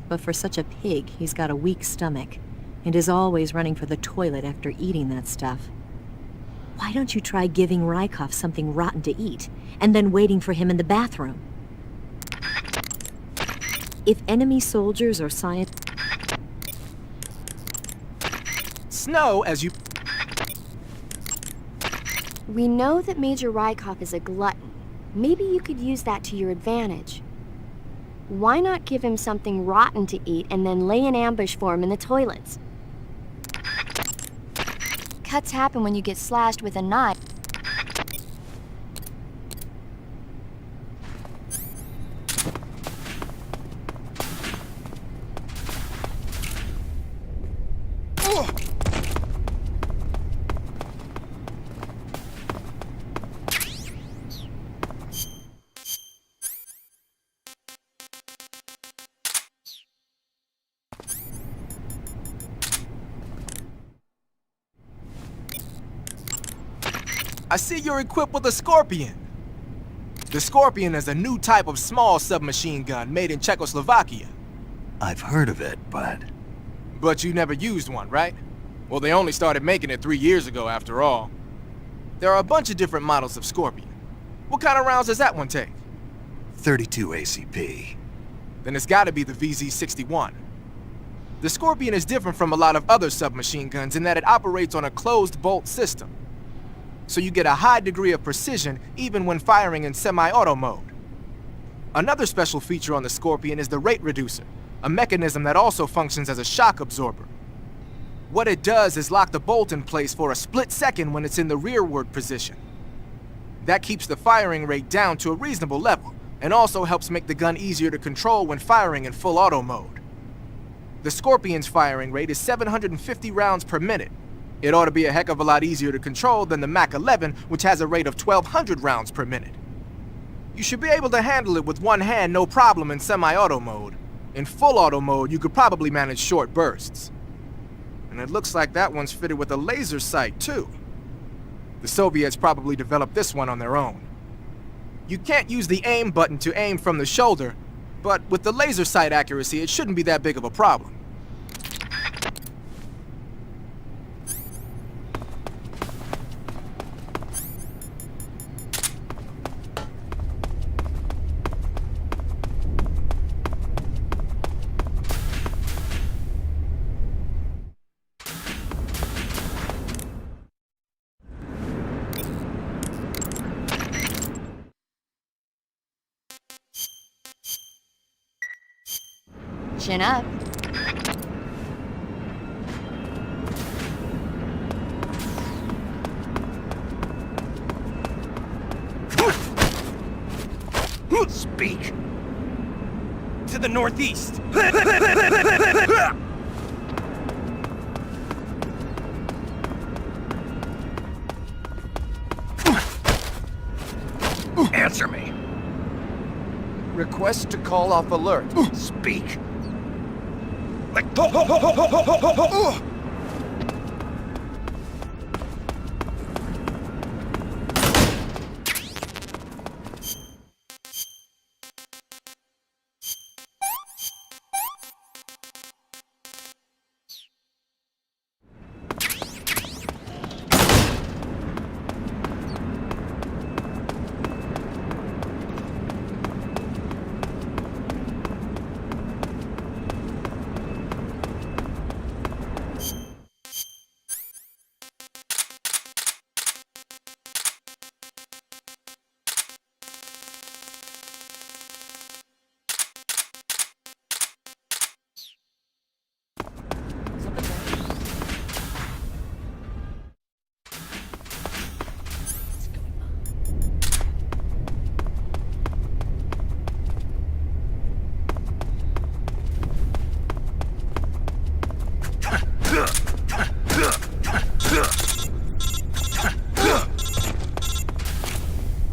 But for such a pig, he's got a weak stomach, and is always running for the toilet after eating that stuff. Why don't you try giving Rykov something rotten to eat, and then waiting for him in the bathroom? If enemy soldiers or scientists... Snow, as you... We know that Major Rykov is a glutton. Maybe you could use that to your advantage. Why not give him something rotten to eat and then lay an ambush for him in the toilets? Cuts happen when you get slashed with a knife. I see you're equipped with a Scorpion. The Scorpion is a new type of small submachine gun made in Czechoslovakia. I've heard of it, but... But you never used one, right? Well, they only started making it 3 years ago, after all. There are a bunch of different models of Scorpion. What kind of rounds does that one take? 32 ACP. Then it's gotta be the VZ-61. The Scorpion is different from a lot of other submachine guns in that it operates on a closed bolt system. So you get a high degree of precision even when firing in semi-auto mode. Another special feature on the Scorpion is the rate reducer, a mechanism that also functions as a shock absorber. What it does is lock the bolt in place for a split second when it's in the rearward position. That keeps the firing rate down to a reasonable level, and also helps make the gun easier to control when firing in full auto mode. The Scorpion's firing rate is 750 rounds per minute. It ought to be a heck of a lot easier to control than the Mach 11, which has a rate of 1,200 rounds per minute. You should be able to handle it with one hand no problem in semi-auto mode. In full auto mode, you could probably manage short bursts. And it looks like that one's fitted with a laser sight, too. The Soviets probably developed this one on their own. You can't use the aim button to aim from the shoulder, but with the laser sight accuracy, it shouldn't be that big of a problem. Chin up. Speak. To the northeast. Answer me. Request to call off alert. Speak. Like...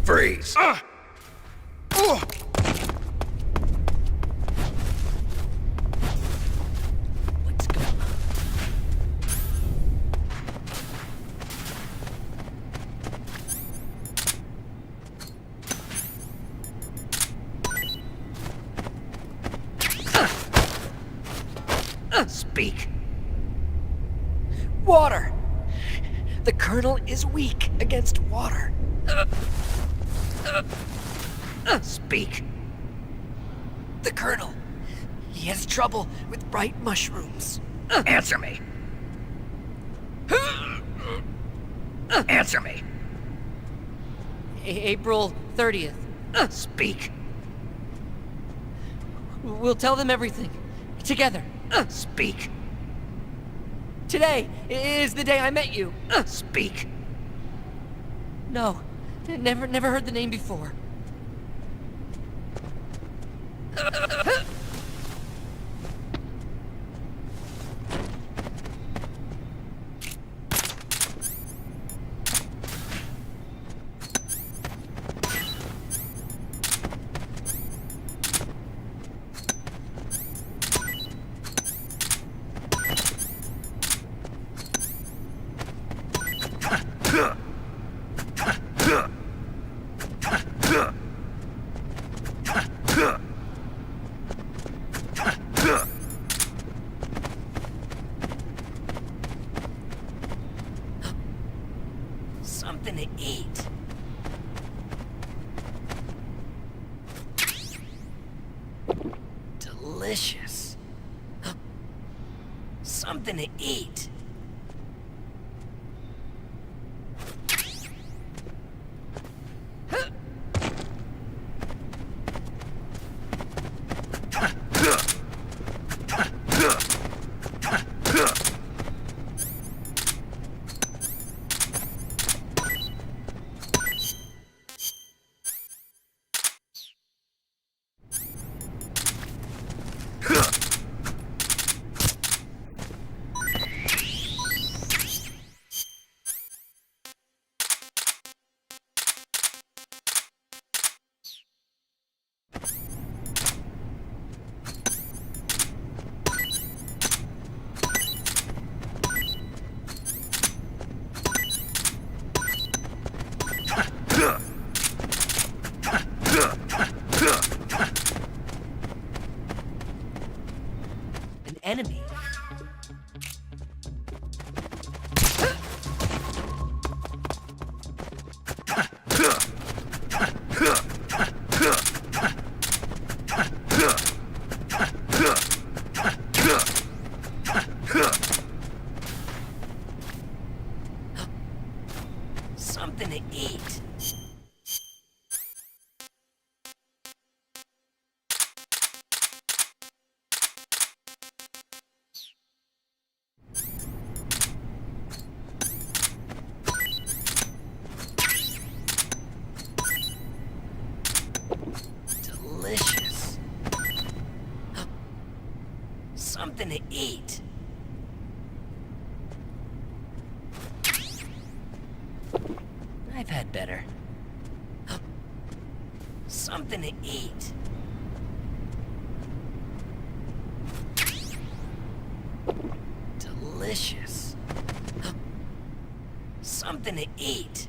Freeze! Speak. Water! The Colonel is weak against water. Speak. The Colonel. He has trouble with bright mushrooms. Answer me. Answer me. April 30th. Speak. We'll tell them everything. Together. Speak. Today is the day I met you. Speak. No. Never heard the name before. Something to eat. Delicious. Something to eat. An enemy. Something to eat. Delicious. Something to eat. I've had better. Something to eat. Delicious. Something to eat.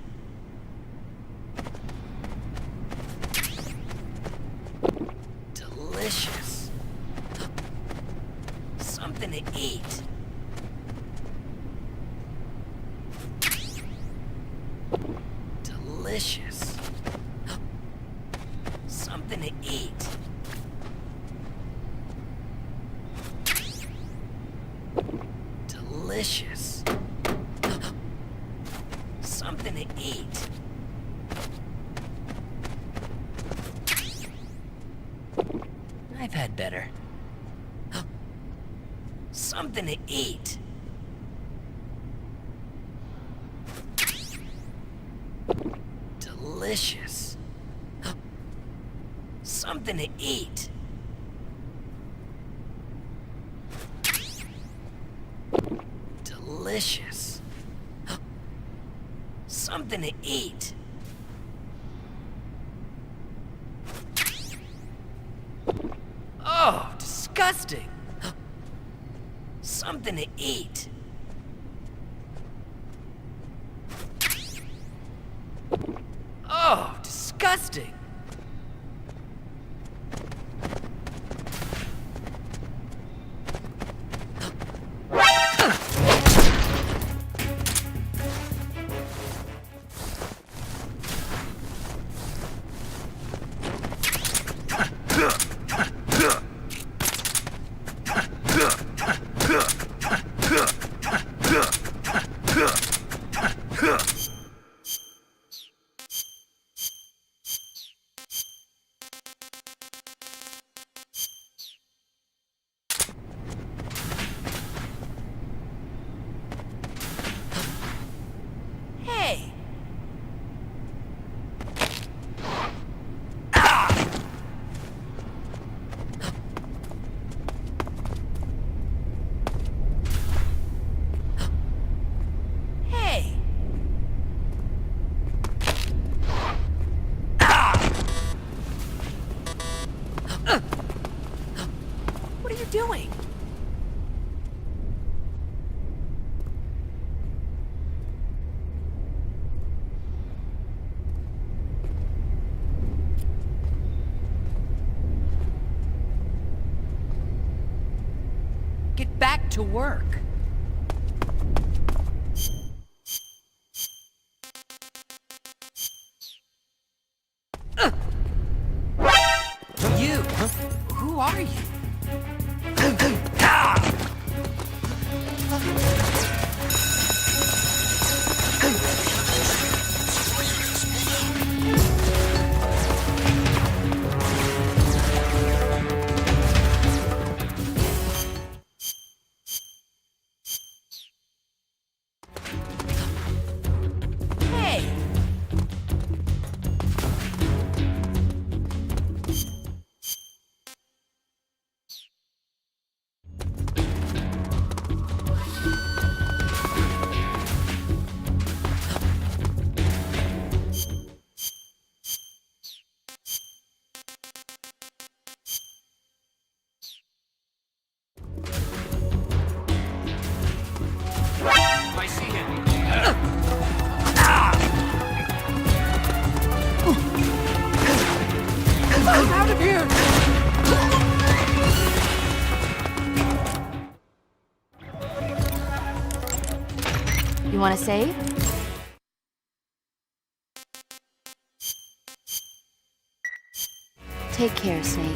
Delicious. Something to eat. Delicious. Something to eat. Delicious. Something to eat. I've had better. Something to eat. Delicious. Something to eat. Delicious. Something to eat. Oh, disgusting. Something to eat. Oh, disgusting. Doing? Get back to work. want to save? Take care, Snake.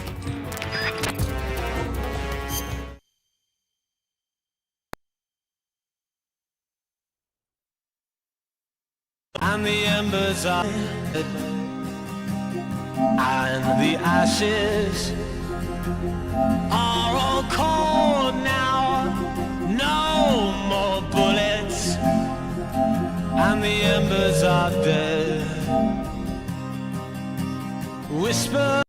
And the embers are dead, and the ashes are all cold now. No more bullets, and the embers are dead. Whisper.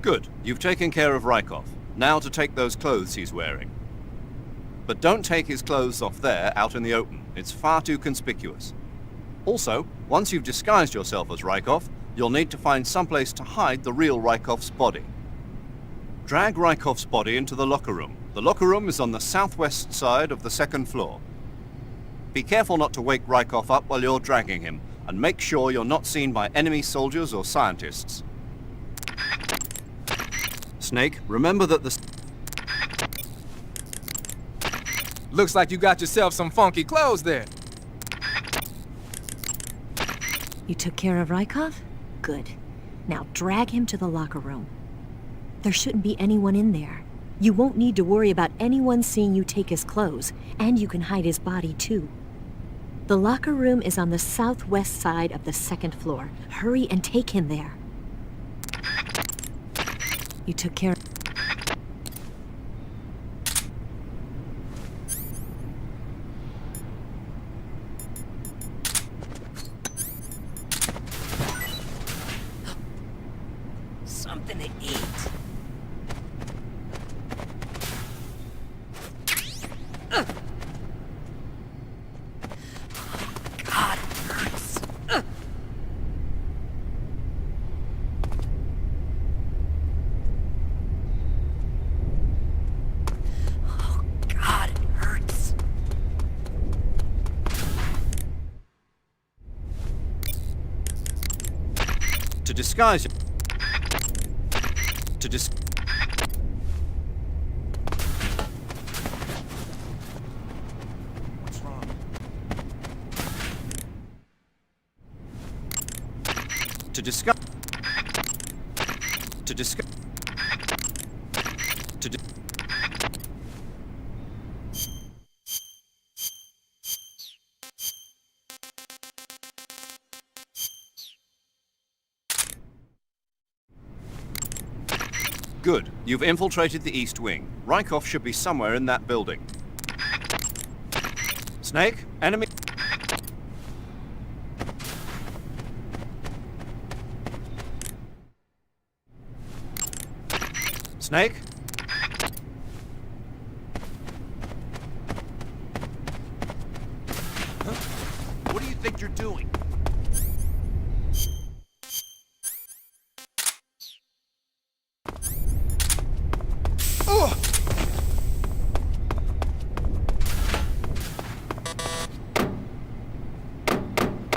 Good. You've taken care of Rykov. Now to take those clothes he's wearing. But don't take his clothes off there, out in the open. It's far too conspicuous. Also, once you've disguised yourself as Rykov, you'll need to find someplace to hide the real Rykov's body. Drag Rykov's body into the locker room. The locker room is on the southwest side of the second floor. Be careful not to wake Rykov up while you're dragging him, and make sure you're not seen by enemy soldiers or scientists. Snake, remember that the... Looks like you got yourself some funky clothes there. You took care of Rykov? Good. Now drag him to the locker room. There shouldn't be anyone in there. You won't need to worry about anyone seeing you take his clothes, and you can hide his body too. The locker room is on the southwest side of the second floor. Hurry and take him there. You took care... Something to eat. God, it hurts. Oh, God, it hurts. To disguise... To dis... What's wrong? To discuss... To discuss... To di... Good. You've infiltrated the East Wing. Rykov should be somewhere in that building. Snake, enemy... Snake? Huh? What do you think you're doing?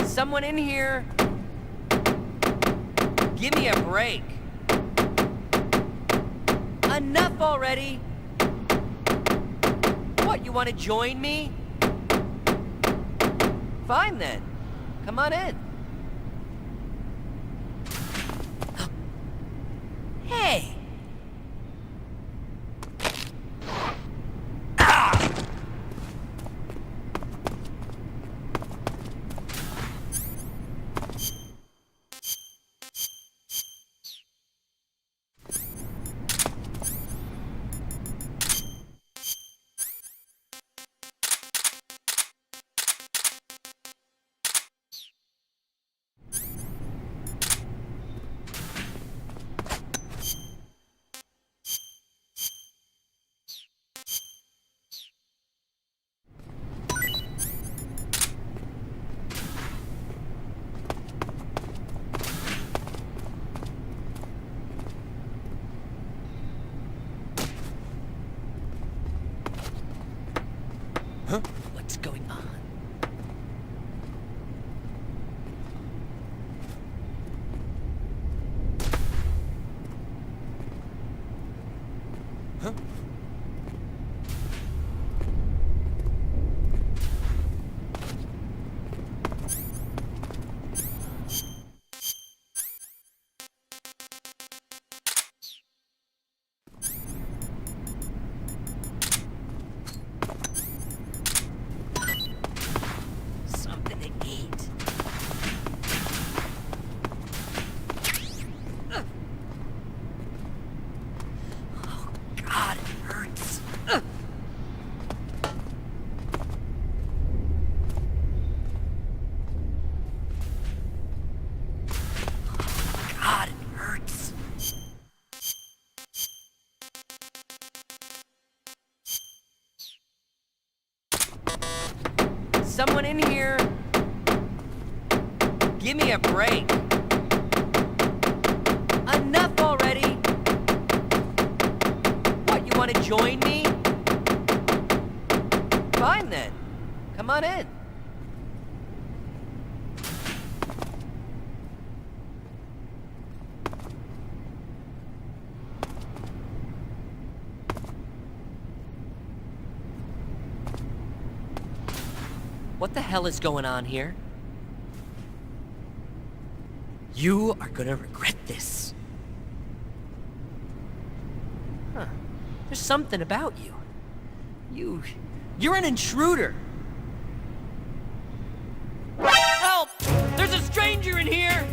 Someone in here. Give me a break. Enough already. What, you want to join me? Fine then. Come on in. Hey! Huh? What's going on? Huh? Something to eat. Oh, God, it hurts. God, it hurts. Someone in here? Give me a break. Enough already. What, you want to join me? Fine then. Come on in. What the hell is going on here? You are gonna regret this. Huh. There's something about you. You're an intruder. Help! There's a stranger in here!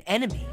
enemy.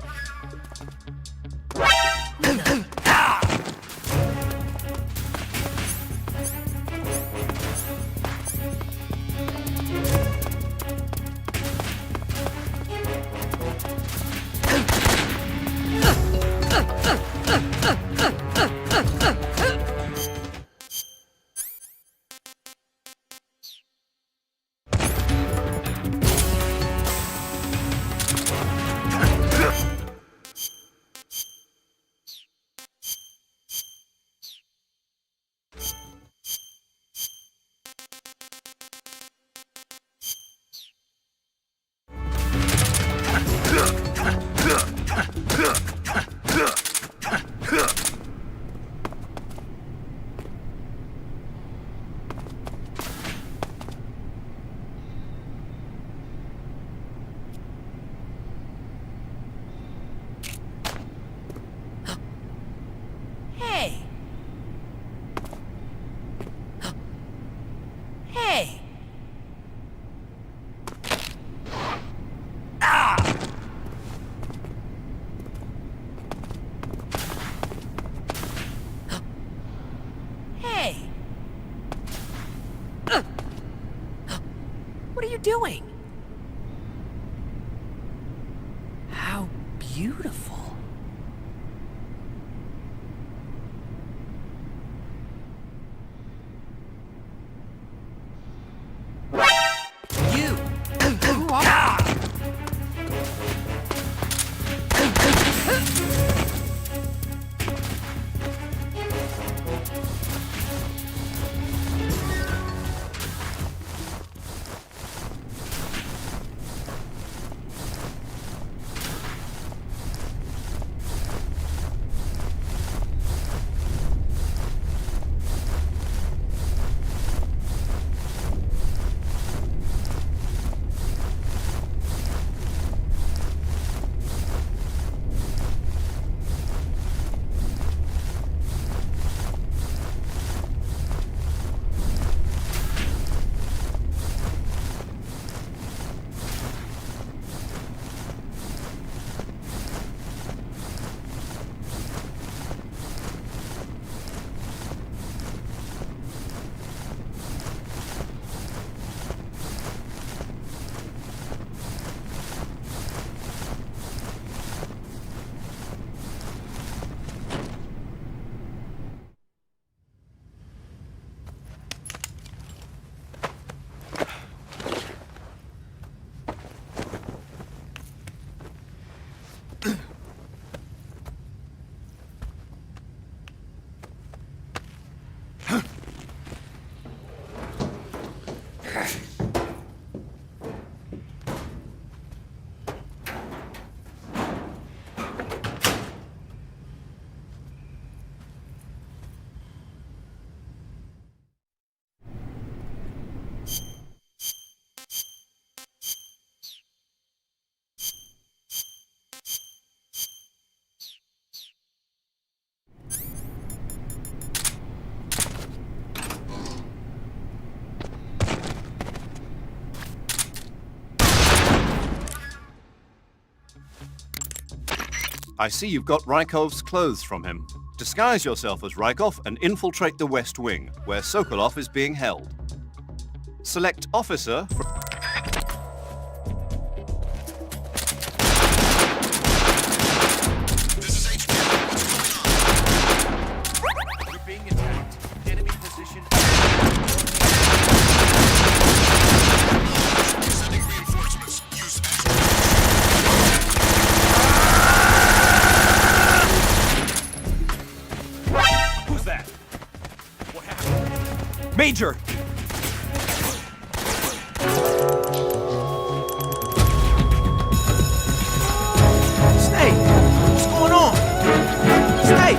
Hey! Hey! Hey! What are you doing? How beautiful. You! Who are you? I see you've got Rykov's clothes from him. Disguise yourself as Rykov and infiltrate the West Wing, where Sokolov is being held. Select Officer for... You're being attacked. Enemy position. Sending reinforcements. Use Who's that? What happened? Major! Snake! What's going on? Snake!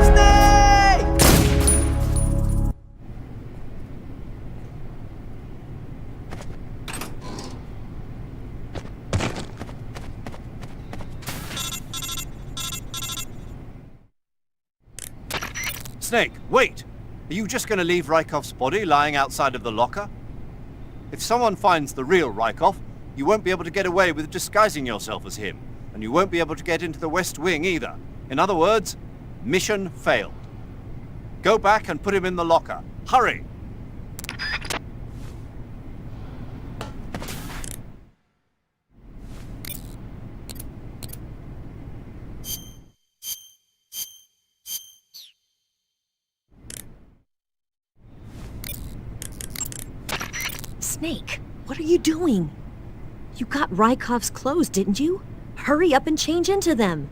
Snake! Snake, wait! Are you just going to leave Rykov's body lying outside of the locker? If someone finds the real Rykov, you won't be able to get away with disguising yourself as him, and you won't be able to get into the West Wing either. In other words, mission failed. Go back and put him in the locker. Hurry! Snake, what are you doing? You got Rykov's clothes, didn't you? Hurry up and change into them.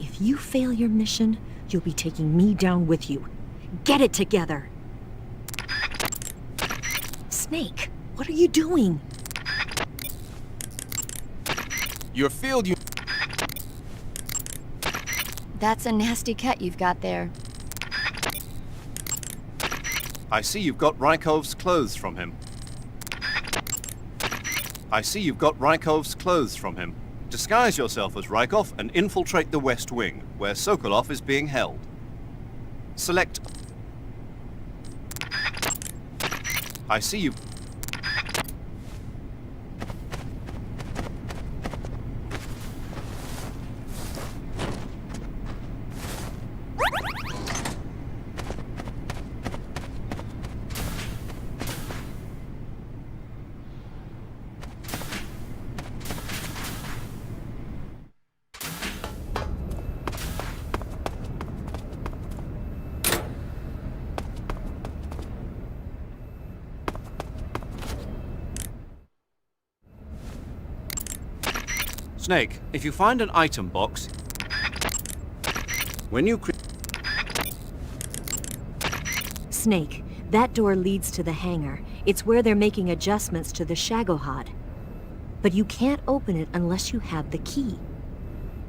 If you fail your mission, you'll be taking me down with you. Get it together. Snake, what are you doing? Your field That's a nasty cut you've got there. I see you've got Rykov's clothes from him. I see you've got Rykov's clothes from him. Disguise yourself as Rykov and infiltrate the West Wing, where Sokolov is being held. Select... I see you... Snake, if you find an item box, when you Snake, that door leads to the hangar. It's where they're making adjustments to the Shagohod. But you can't open it unless you have the key.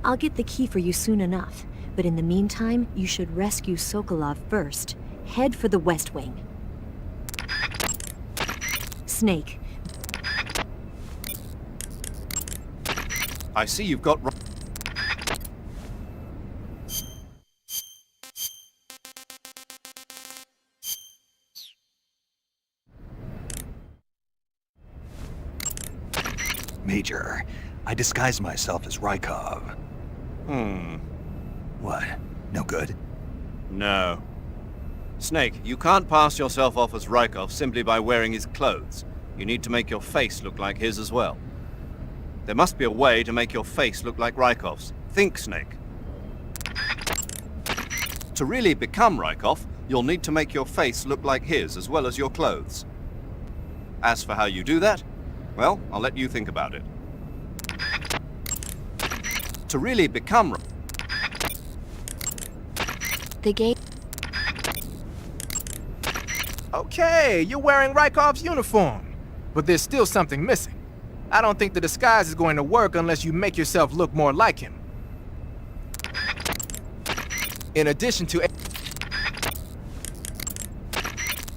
I'll get the key for you soon enough, but in the meantime, you should rescue Sokolov first. Head for the West Wing. Snake, I see you've got... Major, I disguised myself as Rykov. What? No good? No. Snake, you can't pass yourself off as Rykov simply by wearing his clothes. You need to make your face look like his as well. There must be a way to make your face look like Rykov's. Think, Snake. To really become Rykov, you'll need to make your face look like his as well as your clothes. As for how you do that, well, I'll let you think about it. To really become... The gate... Okay, you're wearing Rykov's uniform. But there's still something missing. I don't think the disguise is going to work unless you make yourself look more like him. In addition to...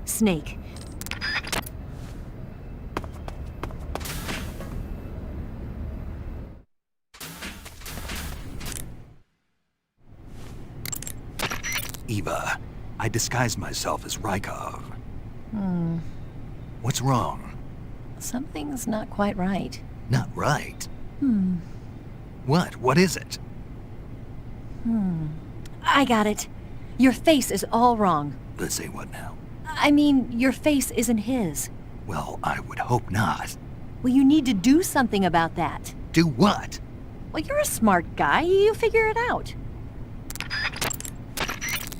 Snake. Eva, I disguised myself as Rykov. What's wrong? Something's not quite right. Not right? What? What is it? I got it. Your face is all wrong. Let's say what now? I mean, your face isn't his. Well, I would hope not. Well, you need to do something about that. Do what? Well, you're a smart guy. You figure it out.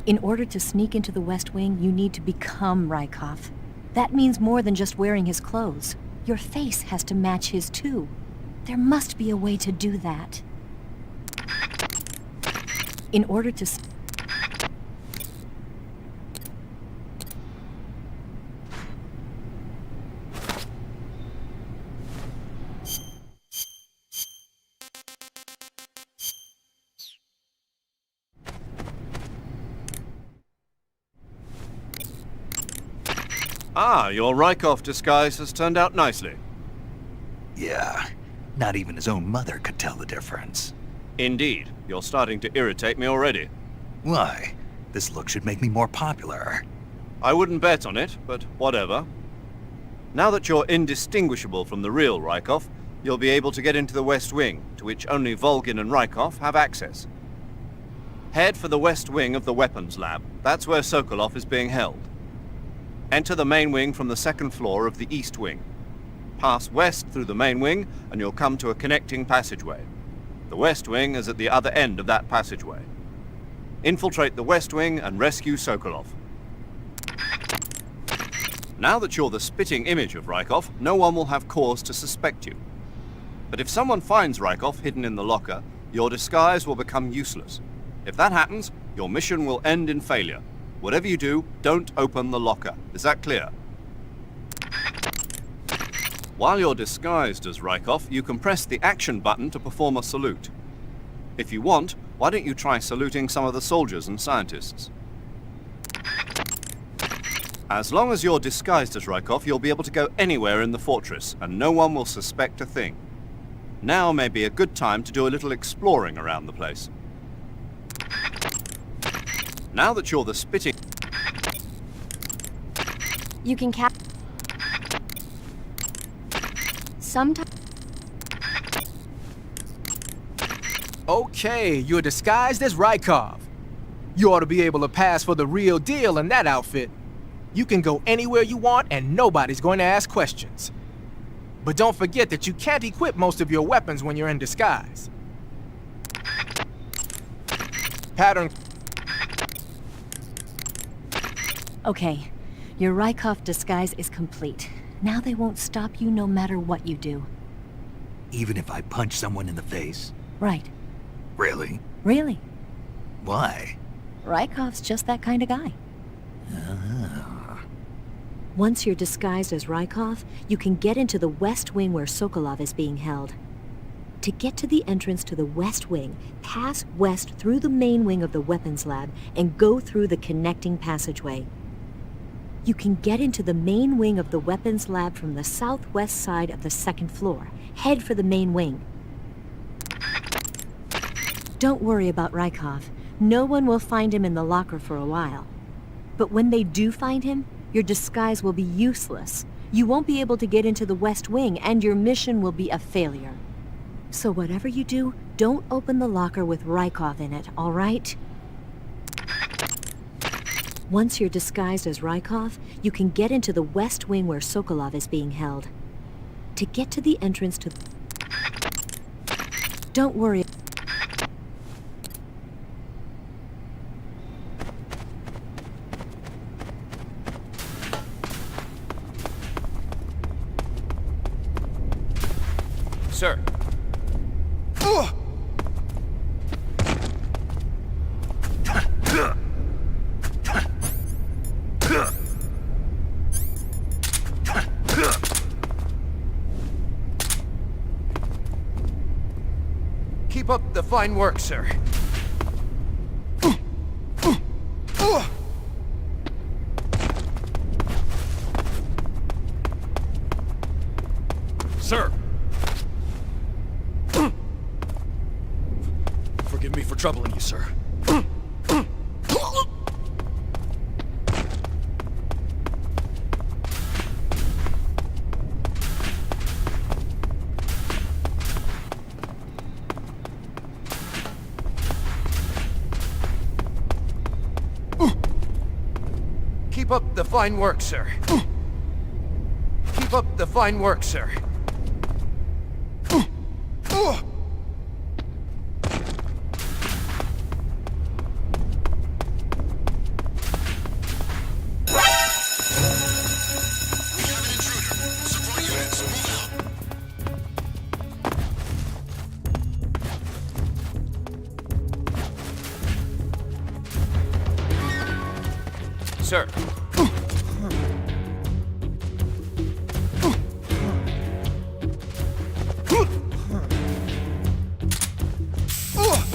In order to sneak into the West Wing, you need to become Rykov. That means more than just wearing his clothes. Your face has to match his too. There must be a way to do that. In order to... Ah, your Rykov disguise has turned out nicely. Yeah, not even his own mother could tell the difference. Indeed. You're starting to irritate me already. Why? This look should make me more popular. I wouldn't bet on it, but whatever. Now that you're indistinguishable from the real Rykov, you'll be able to get into the West Wing, to which only Volgin and Rykov have access. Head for the West Wing of the weapons lab. That's where Sokolov is being held. Enter the main wing from the second floor of the East Wing. Pass west through the main wing, and you'll come to a connecting passageway. The West Wing is at the other end of that passageway. Infiltrate the West Wing and rescue Sokolov. Now that you're the spitting image of Rykov, no one will have cause to suspect you. But if someone finds Rykov hidden in the locker, your disguise will become useless. If that happens, your mission will end in failure. Whatever you do, don't open the locker. Is that clear? While you're disguised as Rykov, you can press the action button to perform a salute. If you want, why don't you try saluting some of the soldiers and scientists? As long as you're disguised as Rykov, you'll be able to go anywhere in the fortress, and no one will suspect a thing. Now may be a good time to do a little exploring around the place. Now that you're the spitting... You can sometimes... Okay, you're disguised as Rykov. You ought to be able to pass for the real deal in that outfit. You can go anywhere you want and nobody's going to ask questions. But don't forget that you can't equip most of your weapons when you're in disguise. Pattern... Okay, your Rykov disguise is complete. Now they won't stop you no matter what you do. Even if I punch someone in the face? Right. Really? Really. Why? Rykov's just that kind of guy. Once you're disguised as Rykov, you can get into the West Wing where Sokolov is being held. To get to the entrance to the West Wing, pass west through the main wing of the weapons lab and go through the connecting passageway. You can get into the main wing of the weapons lab from the southwest side of the second floor. Head for the main wing. Don't worry about Rykov. No one will find him in the locker for a while. But when they do find him, your disguise will be useless. You won't be able to get into the West Wing, and your mission will be a failure. So whatever you do, don't open the locker with Rykov in it, all right? Once you're disguised as Rykov, you can get into the West Wing where Sokolov is being held. To get to the entrance to... Don't worry. Sir. Keep up the fine work, sir. Sir! Forgive me for troubling you, sir. Keep up the fine work, sir. Keep up the fine work, sir. Sir.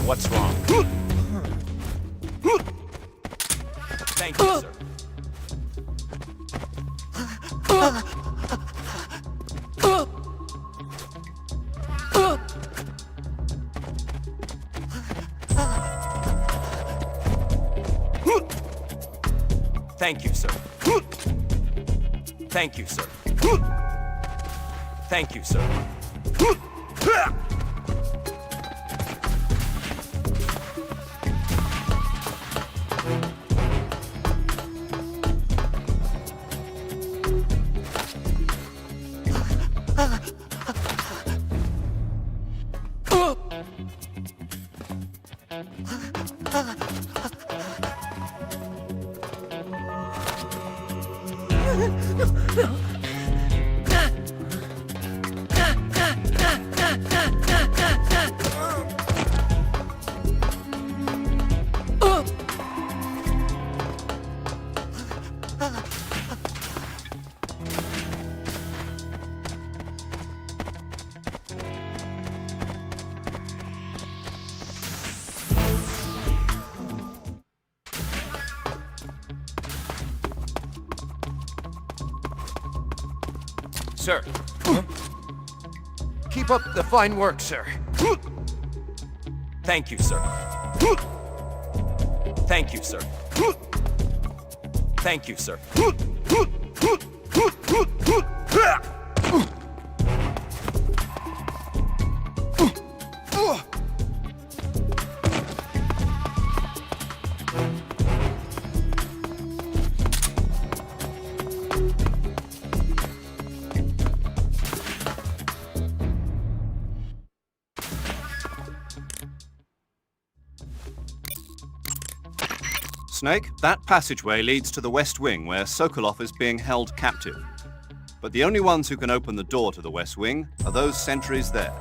What's wrong? Thank you, sir. Thank you, sir. Thank you, sir. Thank you, sir. Sir. Keep up the fine work, sir. Thank you, sir. Thank you, sir. Thank you, sir. Snake, that passageway leads to the West Wing, where Sokolov is being held captive. But the only ones who can open the door to the West Wing are those sentries there.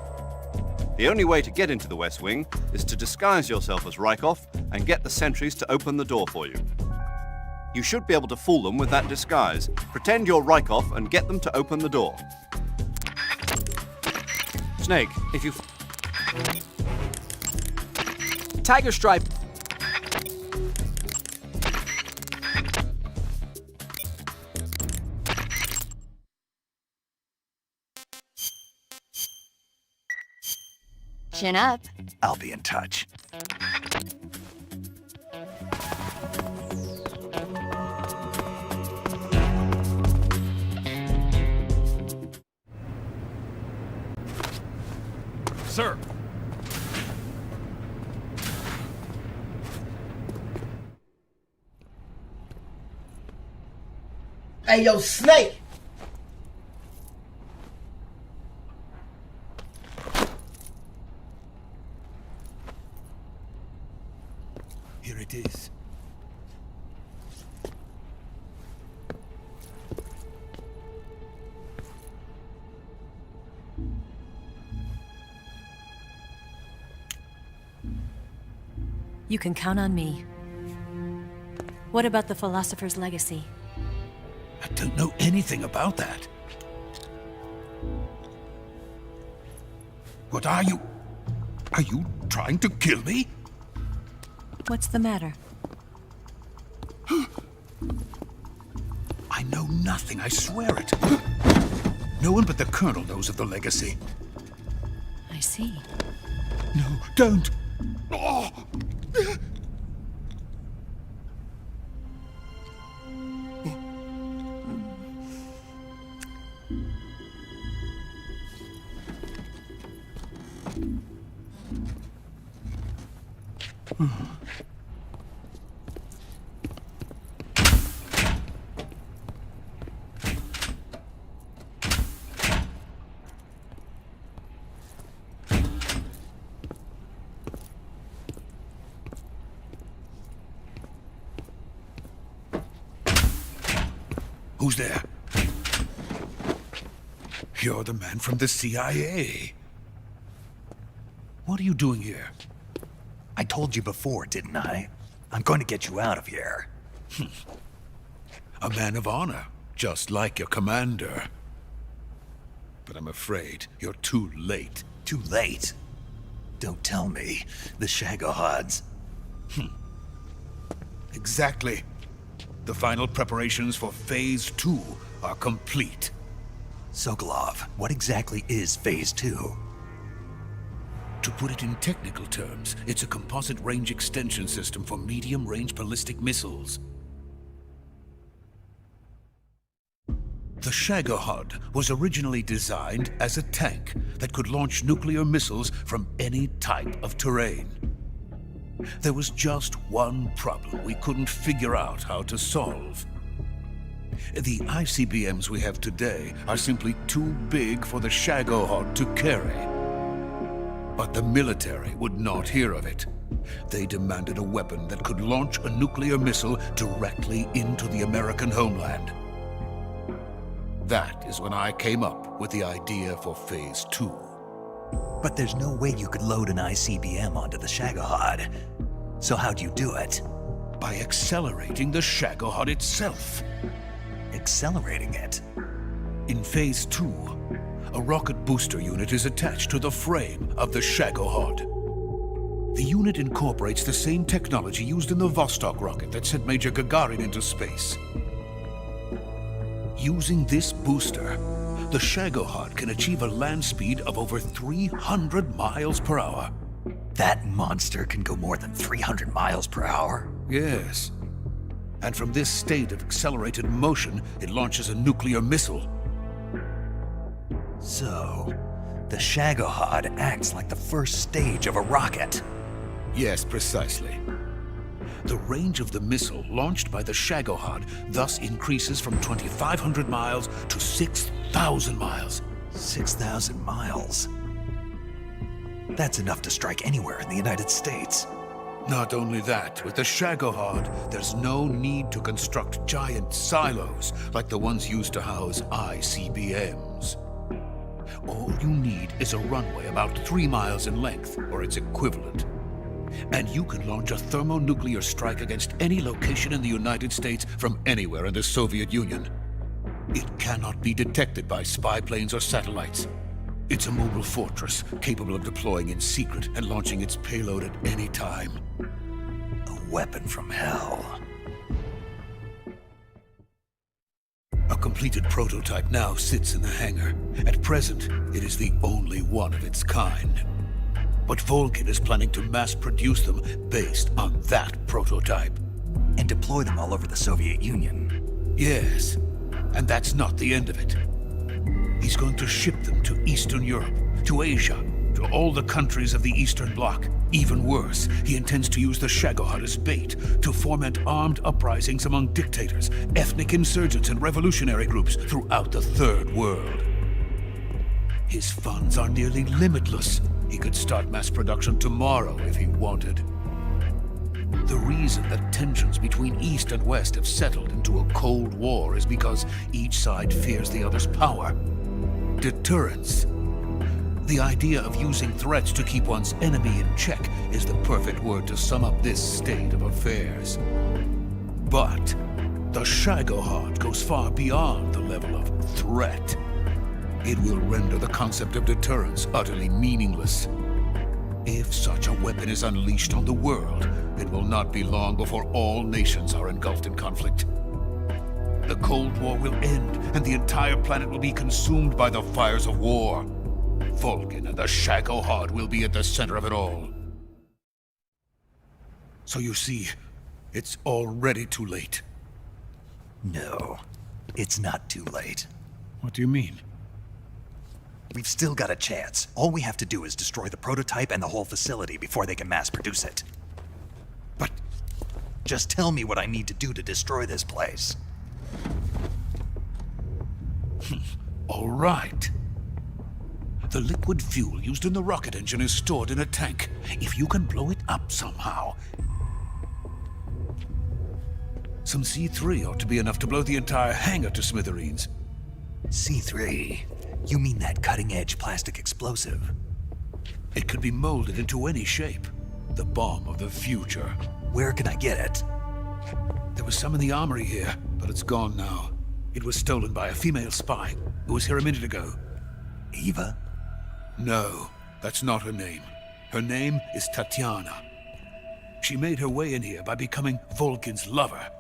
The only way to get into the West Wing is to disguise yourself as Rykov and get the sentries to open the door for you. You should be able to fool them with that disguise. Pretend you're Rykov and get them to open the door. Snake, if you... Tiger Stripe. Chin up. I'll be in touch. Sir! Hey, yo, Snake! Here it is. You can count on me. What about the philosopher's legacy? I don't know anything about that. What are you? Are you trying to kill me? What's the matter? I know nothing, I swear it. No one but the Colonel knows of the legacy. I see. No, don't! Oh. Who's there? You're the man from the CIA. What are you doing here? I told you before, didn't I? I'm going to get you out of here. A man of honor, just like your commander. But I'm afraid you're too late. Too late? Don't tell me. The Shagohods. Exactly. The final preparations for Phase 2 are complete. Sokolov, what exactly is Phase 2? To put it in technical terms, it's a composite range extension system for medium-range ballistic missiles. The Shagohod was originally designed as a tank that could launch nuclear missiles from any type of terrain. There was just one problem we couldn't figure out how to solve. The ICBMs we have today are simply too big for the Shagohod to carry. But the military would not hear of it. They demanded a weapon that could launch a nuclear missile directly into the American homeland. That is when I came up with the idea for Phase 2. But there's no way you could load an ICBM onto the Shagohod. So how'd you do it? By accelerating the Shagohod itself. Accelerating it? In Phase 2, a rocket booster unit is attached to the frame of the Shagohod. The unit incorporates the same technology used in the Vostok rocket that sent Major Gagarin into space. Using this booster, the Shagohod can achieve a land speed of over 300 miles per hour. That monster can go more than 300 miles per hour? Yes. And from this state of accelerated motion, it launches a nuclear missile. So, the Shagohod acts like the first stage of a rocket. Yes, precisely. The range of the missile launched by the Shagohod thus increases from 2,500 miles to 6,000 miles. 6,000 miles? That's enough to strike anywhere in the United States. Not only that, with the Shagohod, there's no need to construct giant silos like the ones used to house ICBMs. All you need is a runway about 3 miles in length, or its equivalent. And you can launch a thermonuclear strike against any location in the United States from anywhere in the Soviet Union. It cannot be detected by spy planes or satellites. It's a mobile fortress, capable of deploying in secret and launching its payload at any time. A weapon from hell. A completed prototype now sits in the hangar. At present, it is the only one of its kind. But Volgin is planning to mass-produce them based on that prototype. And deploy them all over the Soviet Union. Yes, and that's not the end of it. He's going to ship them to Eastern Europe, to Asia, to all the countries of the Eastern Bloc. Even worse, he intends to use the Shagohod as bait to foment armed uprisings among dictators, ethnic insurgents, and revolutionary groups throughout the Third World. His funds are nearly limitless. He could start mass production tomorrow if he wanted. The reason that tensions between East and West have settled into a Cold War is because each side fears the other's power. Deterrence. The idea of using threats to keep one's enemy in check is the perfect word to sum up this state of affairs. But the Shagohod goes far beyond the level of threat. It will render the concept of deterrence utterly meaningless. If such a weapon is unleashed on the world, it will not be long before all nations are engulfed in conflict. The Cold War will end, and the entire planet will be consumed by the fires of war. Volgin and the Shagohod will be at the center of it all. So you see, it's already too late. No, it's not too late. What do you mean? We've still got a chance. All we have to do is destroy the prototype and the whole facility before they can mass produce it. But... just tell me what I need to do to destroy this place. All right. The liquid fuel used in the rocket engine is stored in a tank. If you can blow it up somehow... some C3 ought to be enough to blow the entire hangar to smithereens. C3? You mean that cutting-edge plastic explosive? It could be molded into any shape. The bomb of the future. Where can I get it? There was some in the armory here, but it's gone now. It was stolen by a female spy who was here a minute ago. Eva? No, that's not her name. Her name is Tatiana. She made her way in here by becoming Volgin's lover.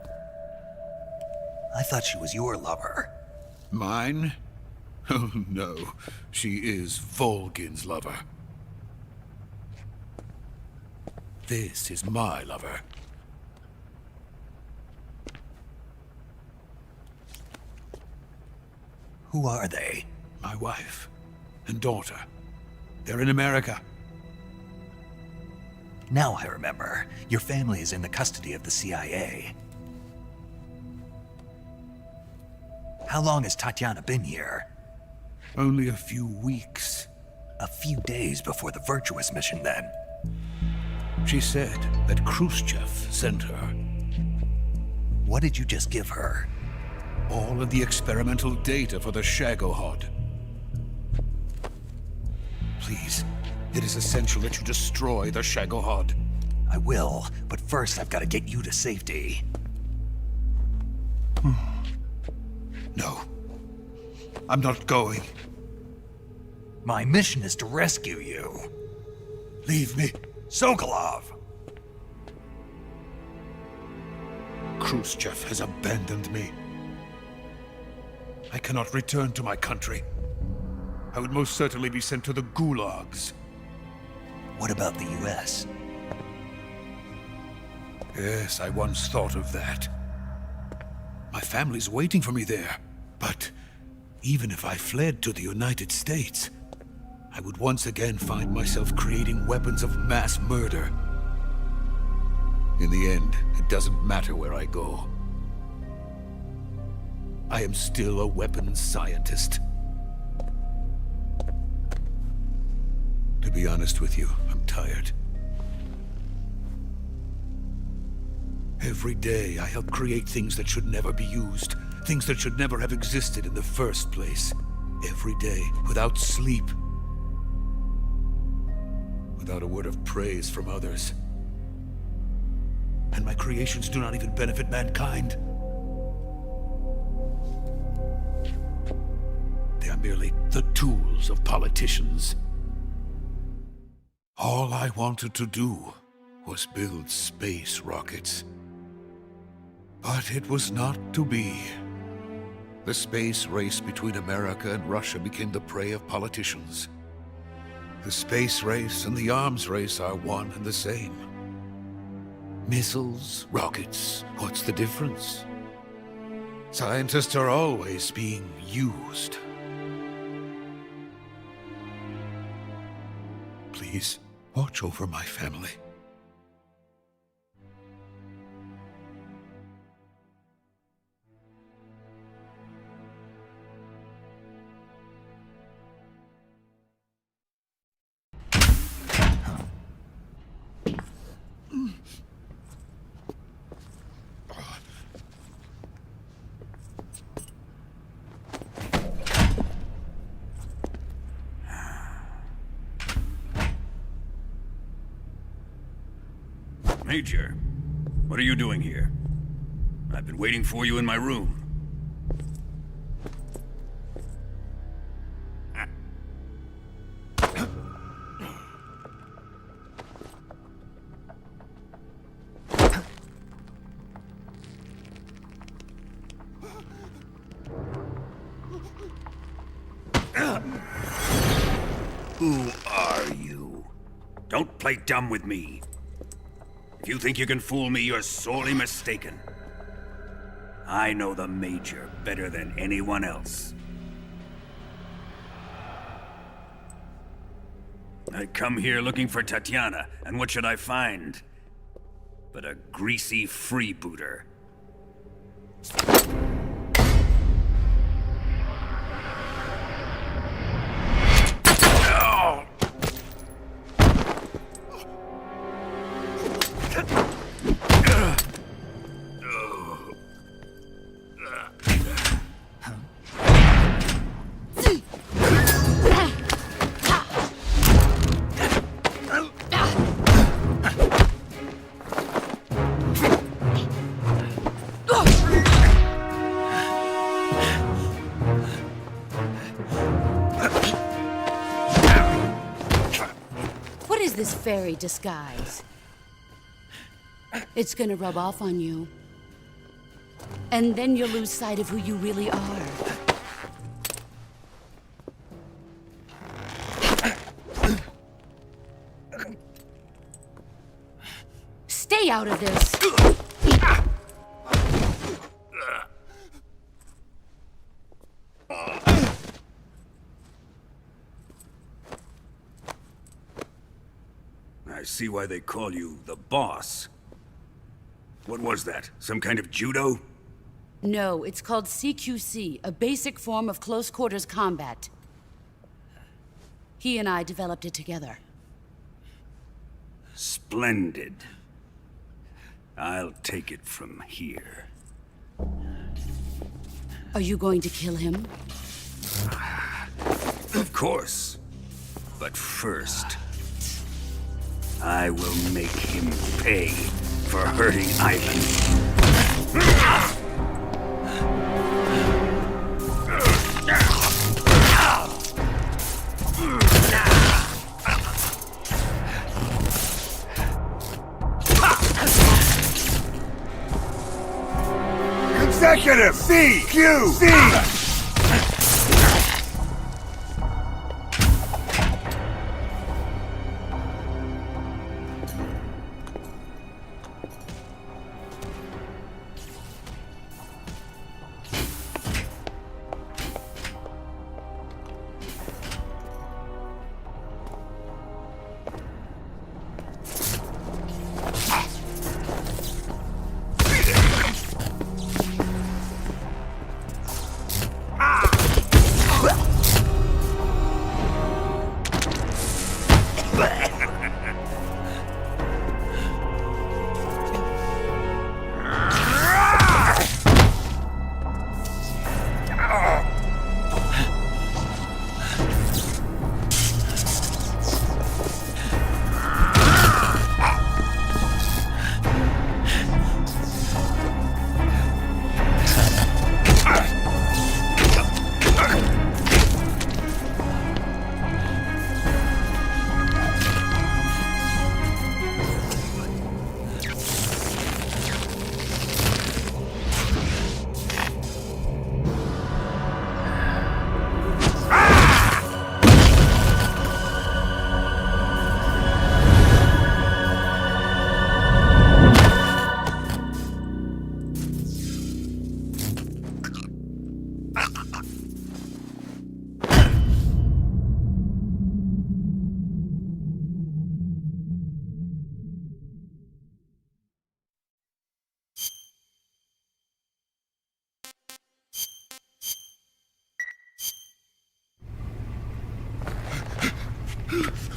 I thought she was your lover. Mine? Oh no, she is Volgin's lover. This is my lover. Who are they? My wife and daughter. They're in America. Now I remember. Your family is in the custody of the CIA. How long has Tatiana been here? Only a few weeks. A few days before the Virtuous mission, then. She said that Groznyj sent her. What did you just give her? All of the experimental data for the Shagohod. Please, it is essential that you destroy the Shagohod. I will, but first I've got to get you to safety. No. I'm not going. My mission is to rescue you. Leave me. Sokolov! Groznyj has abandoned me. I cannot return to my country. I would most certainly be sent to the gulags. What about the US? Yes, I once thought of that. My family's waiting for me there. But even if I fled to the United States, I would once again find myself creating weapons of mass murder. In the end, it doesn't matter where I go. I am still a weapons scientist. To be honest with you, I'm tired. Every day, I help create things that should never be used. Things that should never have existed in the first place. Every day, without sleep. Without a word of praise from others. And my creations do not even benefit mankind. They are merely the tools of politicians. All I wanted to do was build space rockets. But it was not to be. The space race between America and Russia became the prey of politicians. The space race and the arms race are one and the same. Missiles, rockets, what's the difference? Scientists are always being used. Please, watch over my family. Major, what are you doing here? I've been waiting for you in my room. Who are you? Don't play dumb with me. If you think you can fool me, you're sorely mistaken. I know the Major better than anyone else. I come here looking for Tatiana, and what should I find? But a greasy freebooter. This fairy disguise. It's gonna rub off on you. And then you'll lose sight of who you really are. Stay out of this! see why they call you the boss. What was that? Some kind of judo? No, it's called CQC, a basic form of close quarters combat. He and I developed it together. Splendid. I'll take it from here. Are you going to kill him? Of course. But first, I will make him pay for hurting Ivan. Consecutive CQC!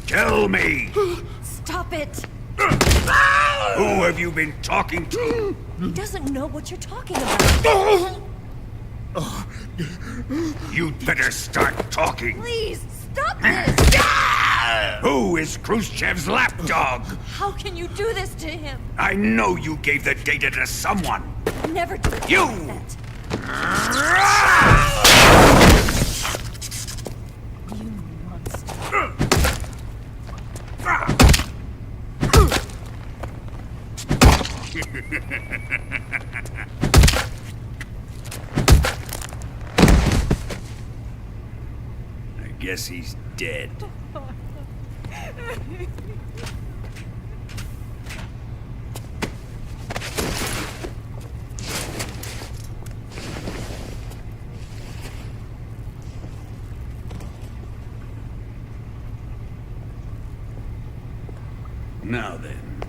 Tell me! Stop it! Who have you been talking to? He doesn't know what you're talking about. You'd better start talking. Please, stop this! Who is Khrushchev's lapdog? How can you do this to him? I know you gave the data to someone. Never do You! that. I guess he's dead. Now then,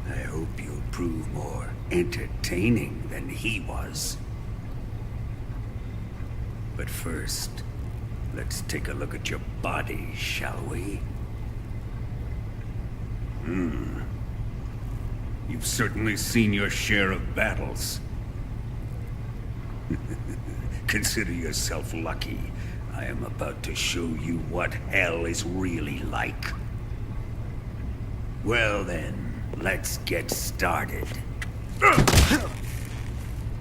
I hope you'll prove more entertaining than he was. But first, let's take a look at your body, shall we? You've certainly seen your share of battles. Consider yourself lucky. I am about to show you what hell is really like. Well then, let's get started.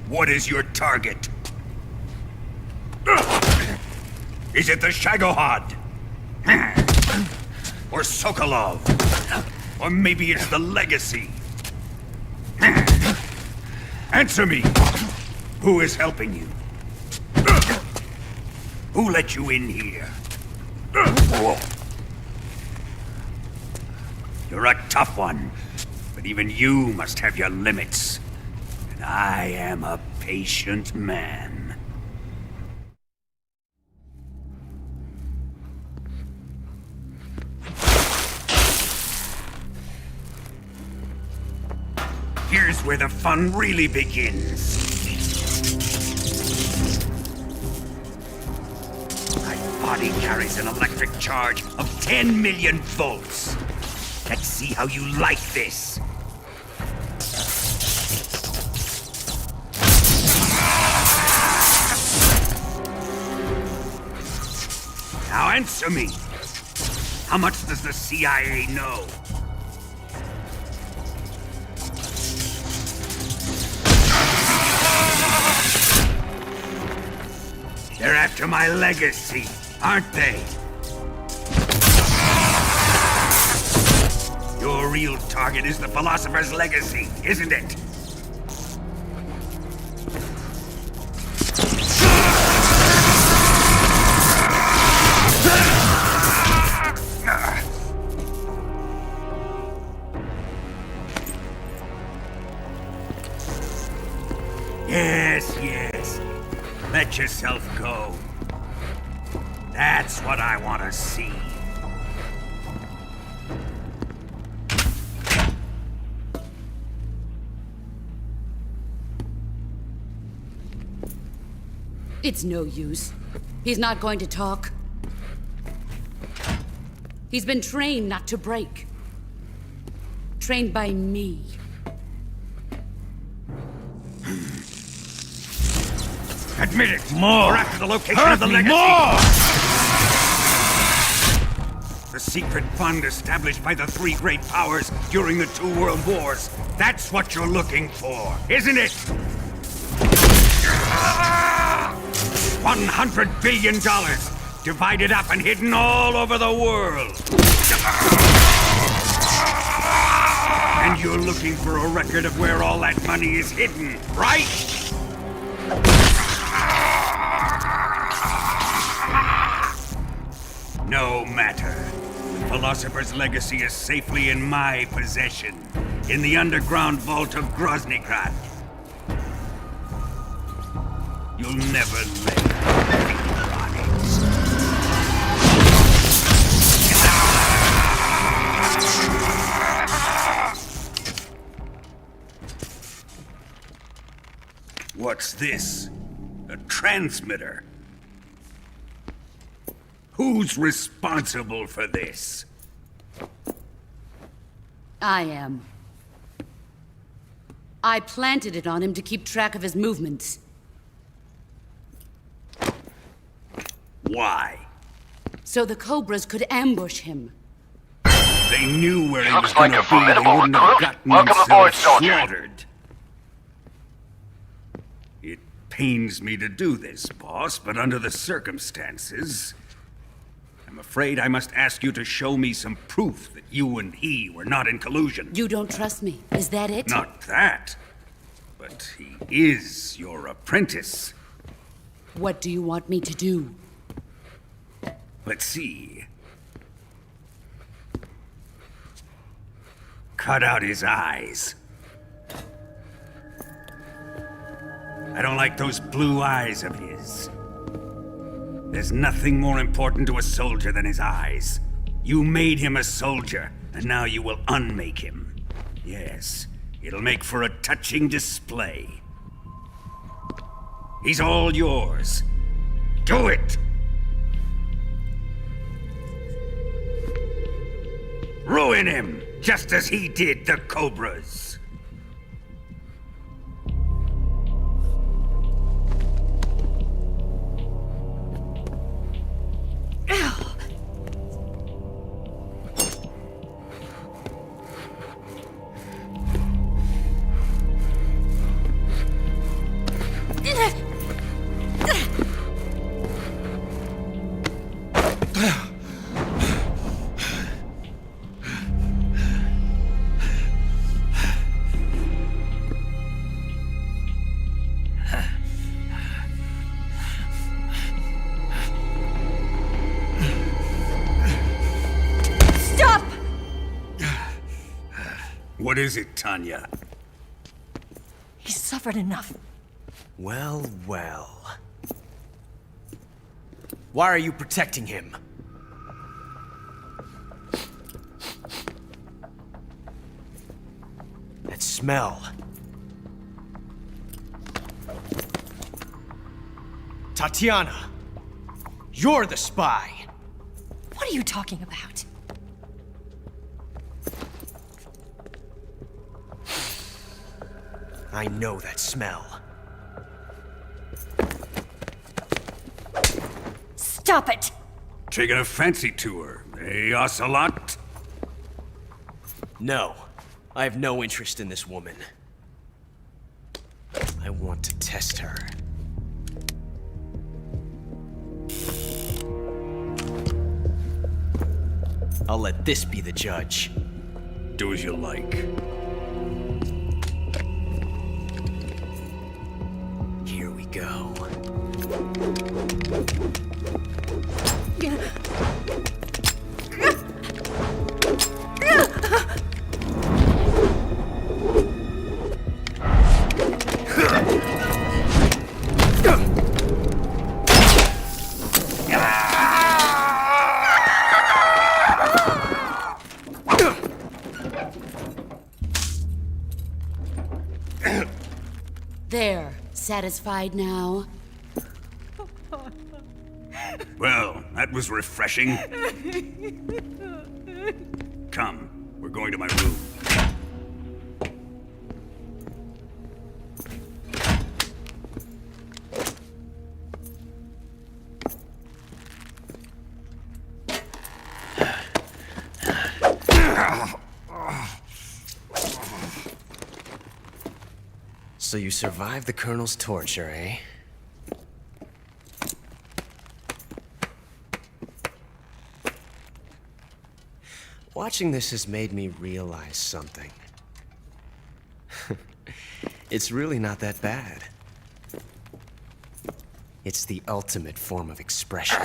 What is your target? Is it the Shagohod? Or Sokolov? Or maybe it's the Legacy? Answer me! Who is helping you? Who let you in here? You're a tough one, but even you must have your limits. And I am a patient man. where the fun really begins. My body carries an electric charge of 10 million volts. Let's see how you like this. Now answer me. How much does the CIA know? They're after my legacy, aren't they? Your real target is the Philosopher's legacy, isn't it? Yes. Let yourself go. That's what I want to see. It's no use. He's not going to talk. He's been trained not to break. Trained by me. Admit it! More! We're after the location of the legacy! More! The secret fund established by the three great powers during the 2 world wars. That's what you're looking for, isn't it? $100 billion, divided up and hidden all over the world. And you're looking for a record of where all that money is hidden, right? No matter. The Philosopher's legacy is safely in my possession, in the underground vault of Groznyj. You'll never lay a finger on it. What's this? A transmitter? Who's responsible for this? I am. I planted it on him to keep track of his movements. Why? So the Cobras could ambush him. They knew where he was Looks going like to a be. They formidable wouldn't have recruit. gotten Welcome aboard, themselves soldier. slaughtered. It pains me to do this, boss, but under the circumstances, I'm afraid I must ask you to show me some proof that you and he were not in collusion. You don't trust me, is that it? Not that, but he is your apprentice. What do you want me to do? Let's see. Cut out his eyes. I don't like those blue eyes of his. There's nothing more important to a soldier than his eyes. You made him a soldier, and now you will unmake him. Yes, it'll make for a touching display. He's all yours. Do it! Ruin him, just as he did the Cobras. What is it, Tanya? He's suffered enough. Well, well. Why are you protecting him? That smell. Tatiana! You're the spy! What are you talking about? I know that smell. Stop it! Taking a fancy tour, eh, Ocelot? No. I have no interest in this woman. I want to test her. I'll let this be the judge. Do as you like. Here we go. There. Satisfied now? Well, that was refreshing. Come, we're going to my room. So you survived the Colonel's torture, eh? Watching this has made me realize something. It's really not that bad. It's the ultimate form of expression.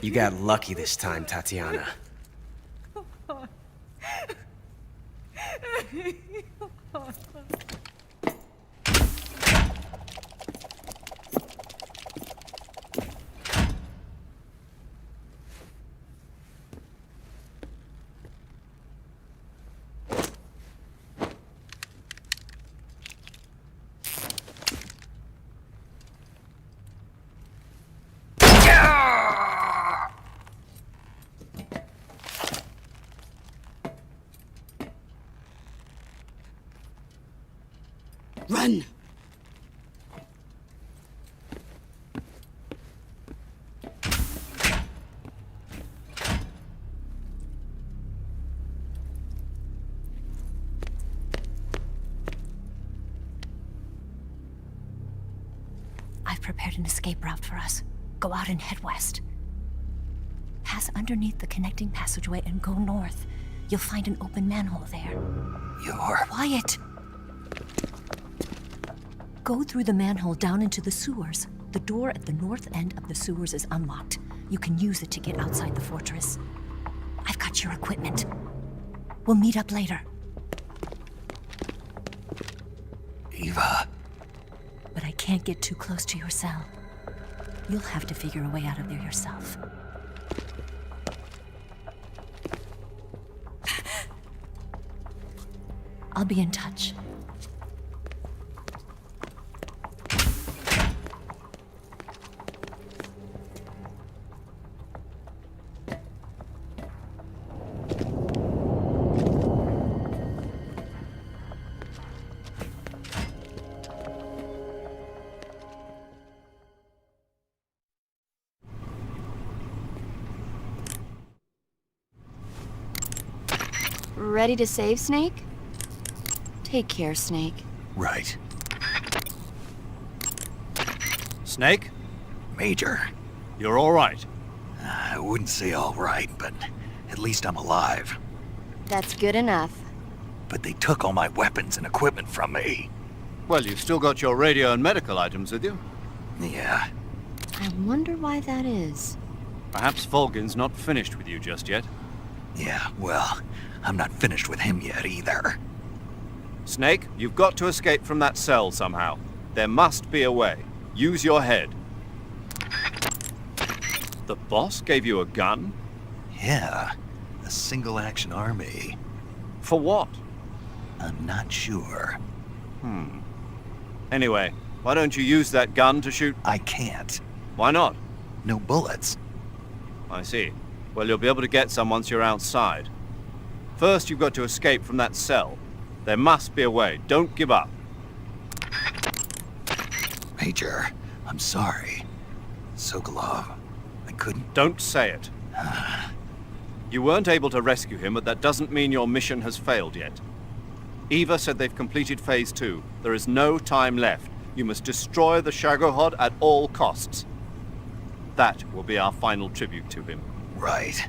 You got lucky this time, Tatiana. Run! I've prepared an escape route for us. Go out and head west. Pass underneath the connecting passageway and go north. You'll find an open manhole there. You're... Quiet! Go through the manhole down into the sewers. The door at the north end of the sewers is unlocked. You can use it to get outside the fortress. I've got your equipment. We'll meet up later. Eva. But I can't get too close to your cell. You'll have to figure a way out of there yourself. I'll be in touch. Ready to save, Snake? Take care, Snake. Right. Snake? Major. You're all right. I wouldn't say all right, but at least I'm alive. That's good enough. But they took all my weapons and equipment from me. Well, you've still got your radio and medical items with you. Yeah. I wonder why that is. Perhaps Volgin's not finished with you just yet. Yeah, well, I'm not finished with him yet either. Snake, you've got to escape from that cell somehow. There must be a way. Use your head. The boss gave you a gun? Yeah. A single-action army. For what? I'm not sure. Anyway, why don't you use that gun to shoot? I can't. Why not? No bullets. I see. Well, you'll be able to get some once you're outside. First, you've got to escape from that cell. There must be a way. Don't give up. Major, I'm sorry. Sokolov, I couldn't... Don't say it. You weren't able to rescue him, but that doesn't mean your mission has failed yet. Eva said they've completed Phase 2. There is no time left. You must destroy the Shagohod at all costs. That will be our final tribute to him. Right.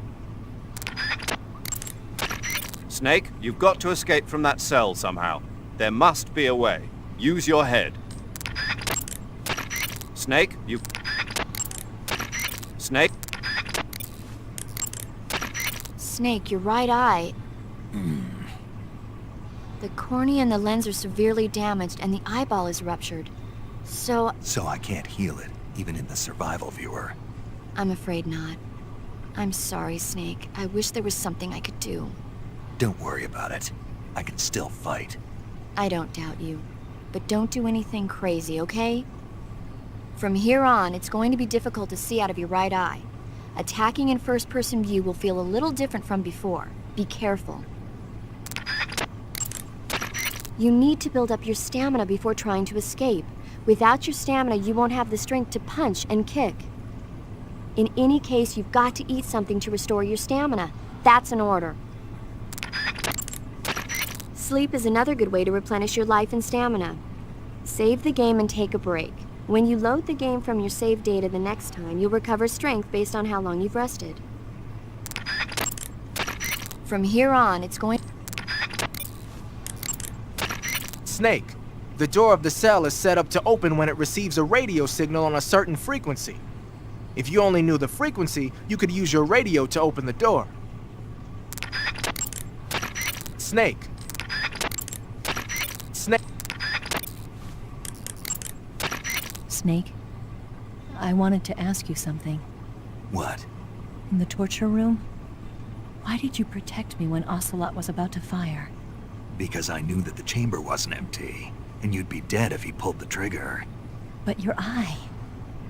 Snake, you've got to escape from that cell somehow. There must be a way. Use your head. Snake, you... Snake? Snake, your right eye. The cornea and the lens are severely damaged, and the eyeball is ruptured. So I can't heal it, even in the survival viewer. I'm afraid not. I'm sorry, Snake. I wish there was something I could do. Don't worry about it. I can still fight. I don't doubt you. But don't do anything crazy, okay? From here on, it's going to be difficult to see out of your right eye. Attacking in first-person view will feel a little different from before. Be careful. You need to build up your stamina before trying to escape. Without your stamina, you won't have the strength to punch and kick. In any case, you've got to eat something to restore your stamina. That's an order. Sleep is another good way to replenish your life and stamina. Save the game and take a break. When you load the game from your save data the next time, you'll recover strength based on how long you've rested. From here on, it's going... Snake, the door of the cell is set up to open when it receives a radio signal on a certain frequency. If you only knew the frequency, you could use your radio to open the door. Snake. Snake. Snake, I wanted to ask you something. What? In the torture room, why did you protect me when Ocelot was about to fire? Because I knew that the chamber wasn't empty, and you'd be dead if he pulled the trigger. But your eye...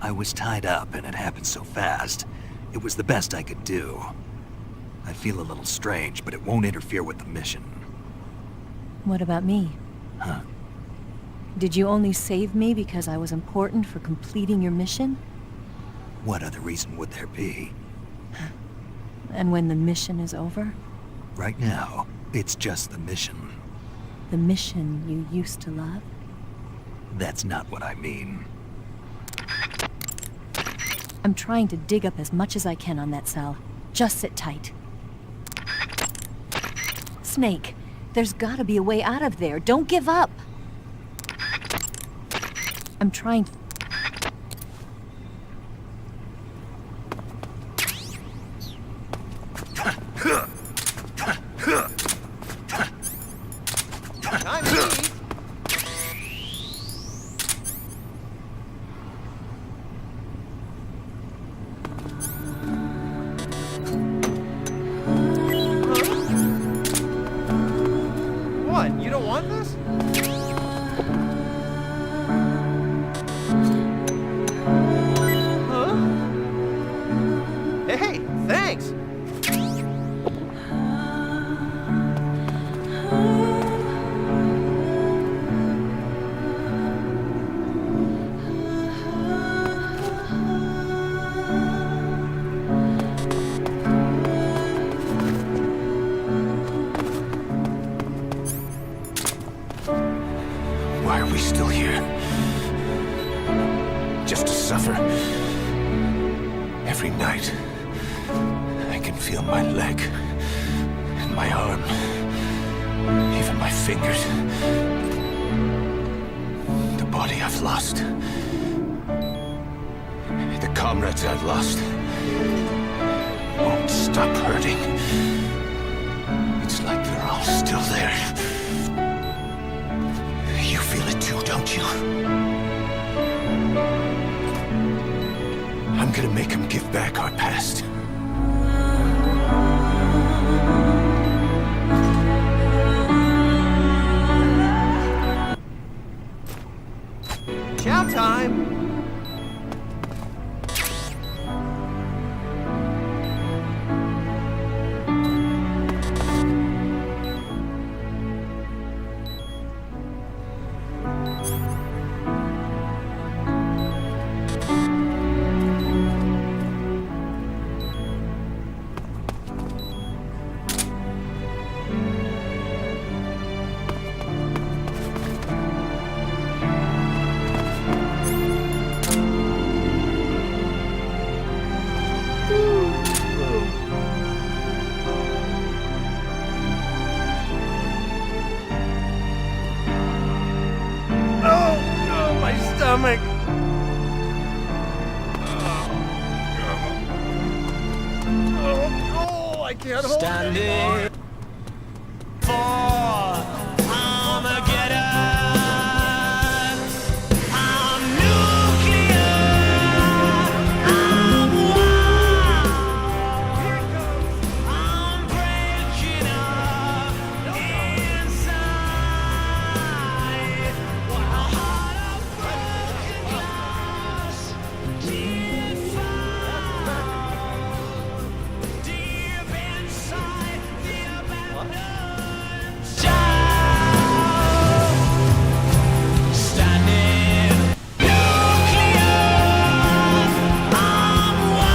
I was tied up, and it happened so fast. It was the best I could do. I feel a little strange, but it won't interfere with the mission. What about me? Huh? Did you only save me because I was important for completing your mission? What other reason would there be? And when the mission is over? Right now, it's just the mission. The mission you used to love? That's not what I mean. I'm trying to dig up as much as I can on that cell. Just sit tight. Snake, there's gotta be a way out of there. Don't give up! I'm trying to... What? You don't want this? Huh? Hey, thanks! Why are we still here? Just to suffer. Every night, I can feel my leg and my arm, even my fingers. The body I've lost. The comrades I've lost won't stop hurting. It's like they're all still there. You feel it too, don't you? I'm gonna make them give back our past. I can't hold Standing for Armageddon. I'm nuclear. I'm wild. Here it goes. I'm breaking up inside. What a heart of broken glass. Deep inside the abandoned child. Standing nuclear. I'm wild.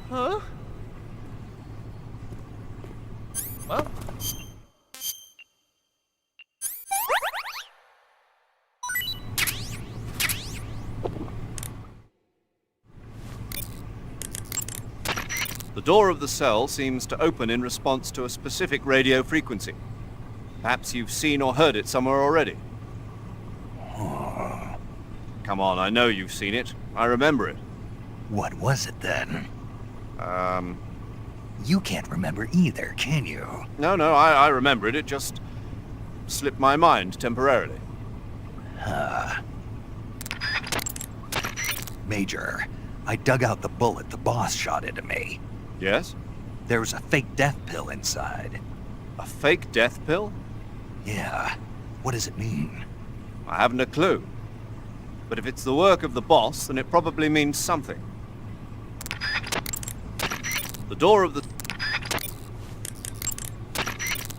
Huh? Well. The door of the cell seems to open in response to a specific radio frequency. Perhaps you've seen or heard it somewhere already. Come on, I know you've seen it. I remember it. What was it then? You can't remember either, can you? No, I remember it. It just slipped my mind temporarily. Major, I dug out the bullet the boss shot into me. Yes? There was a fake death pill inside. A fake death pill? Yeah. What does it mean? I haven't a clue. But if it's the work of the boss, then it probably means something. The door of the...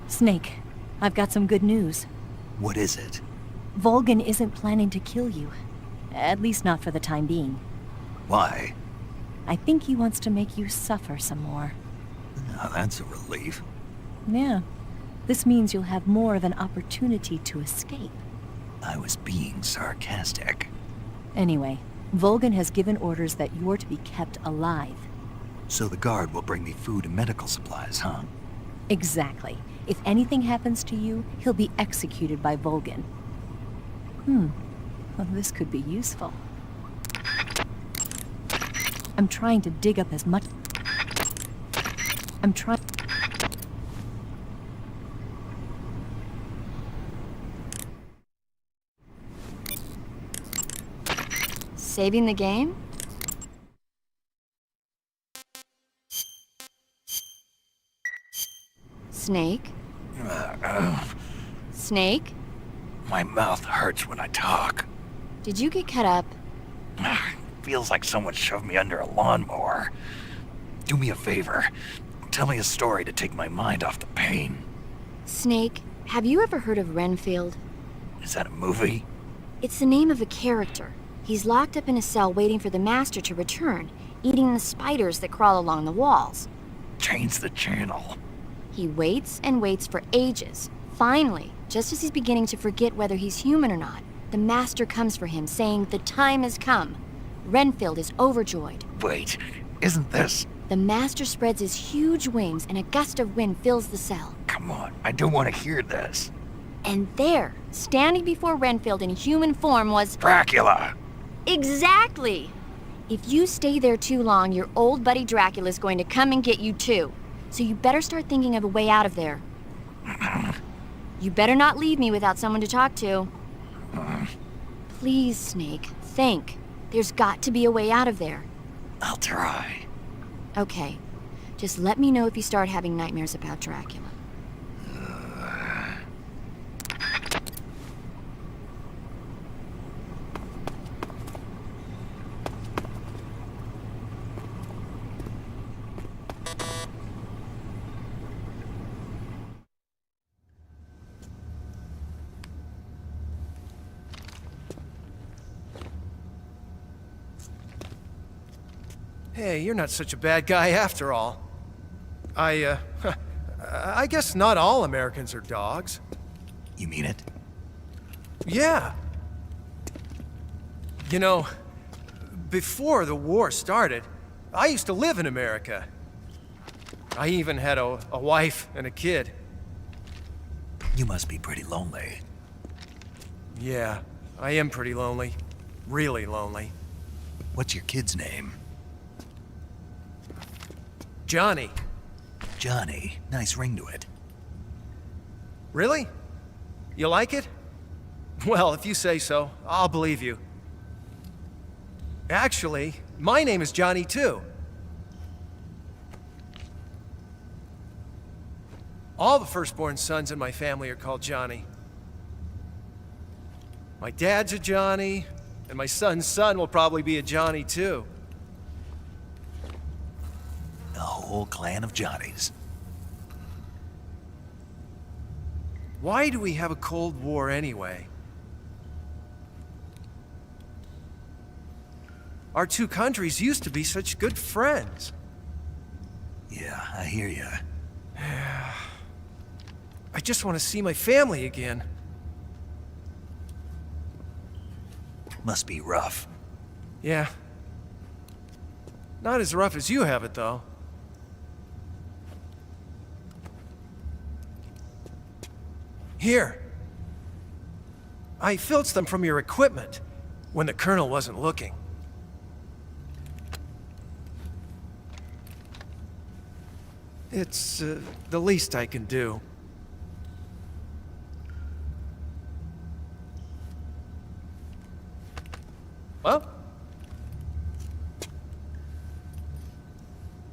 Snake, I've got some good news. What is it? Volgin isn't planning to kill you. At least not for the time being. Why? I think he wants to make you suffer some more. Now that's a relief. Yeah. This means you'll have more of an opportunity to escape. I was being sarcastic. Anyway, Volgin has given orders that you're to be kept alive. So the guard will bring me food and medical supplies, huh? Exactly. If anything happens to you, he'll be executed by Volgin. Well, this could be useful. I'm trying to dig up as much... I'm trying... Saving the game? Snake? Snake? My mouth hurts when I talk. Did you get cut up? Feels like someone shoved me under a lawnmower. Do me a favor. Tell me a story to take my mind off the pain. Snake, have you ever heard of Renfield? Is that a movie? It's the name of a character. He's locked up in a cell waiting for the master to return, eating the spiders that crawl along the walls. Change the channel. He waits and waits for ages. Finally, just as he's beginning to forget whether he's human or not, the master comes for him, saying the time has come. Renfield is overjoyed. Wait, isn't this... The master spreads his huge wings and a gust of wind fills the cell. Come on, I don't want to hear this. And there, standing before Renfield in human form was... Dracula! Exactly! If you stay there too long, your old buddy Dracula's going to come and get you too. So you better start thinking of a way out of there. You better not leave me without someone to talk to. Please, Snake, think. There's got to be a way out of there. I'll try. Okay. Just let me know if you start having nightmares about Dracula. Hey, you're not such a bad guy after all. I guess not all Americans are dogs. You mean it? Yeah. You know, before the war started, I used to live in America. I even had a wife and a kid. You must be pretty lonely. Yeah, I am pretty lonely. Really lonely. What's your kid's name? Johnny. Johnny. Nice ring to it. Really? You like it? Well, if you say so, I'll believe you. Actually, my name is Johnny too. All the firstborn sons in my family are called Johnny. My dad's a Johnny, and my son's son will probably be a Johnny too. A whole clan of Johnnies. Why do we have a Cold War anyway? Our two countries used to be such good friends. Yeah, I hear ya. I just want to see my family again. Must be rough. Yeah. Not as rough as you have it, though. Here. I filched them from your equipment when the Colonel wasn't looking. It's the least I can do. Well?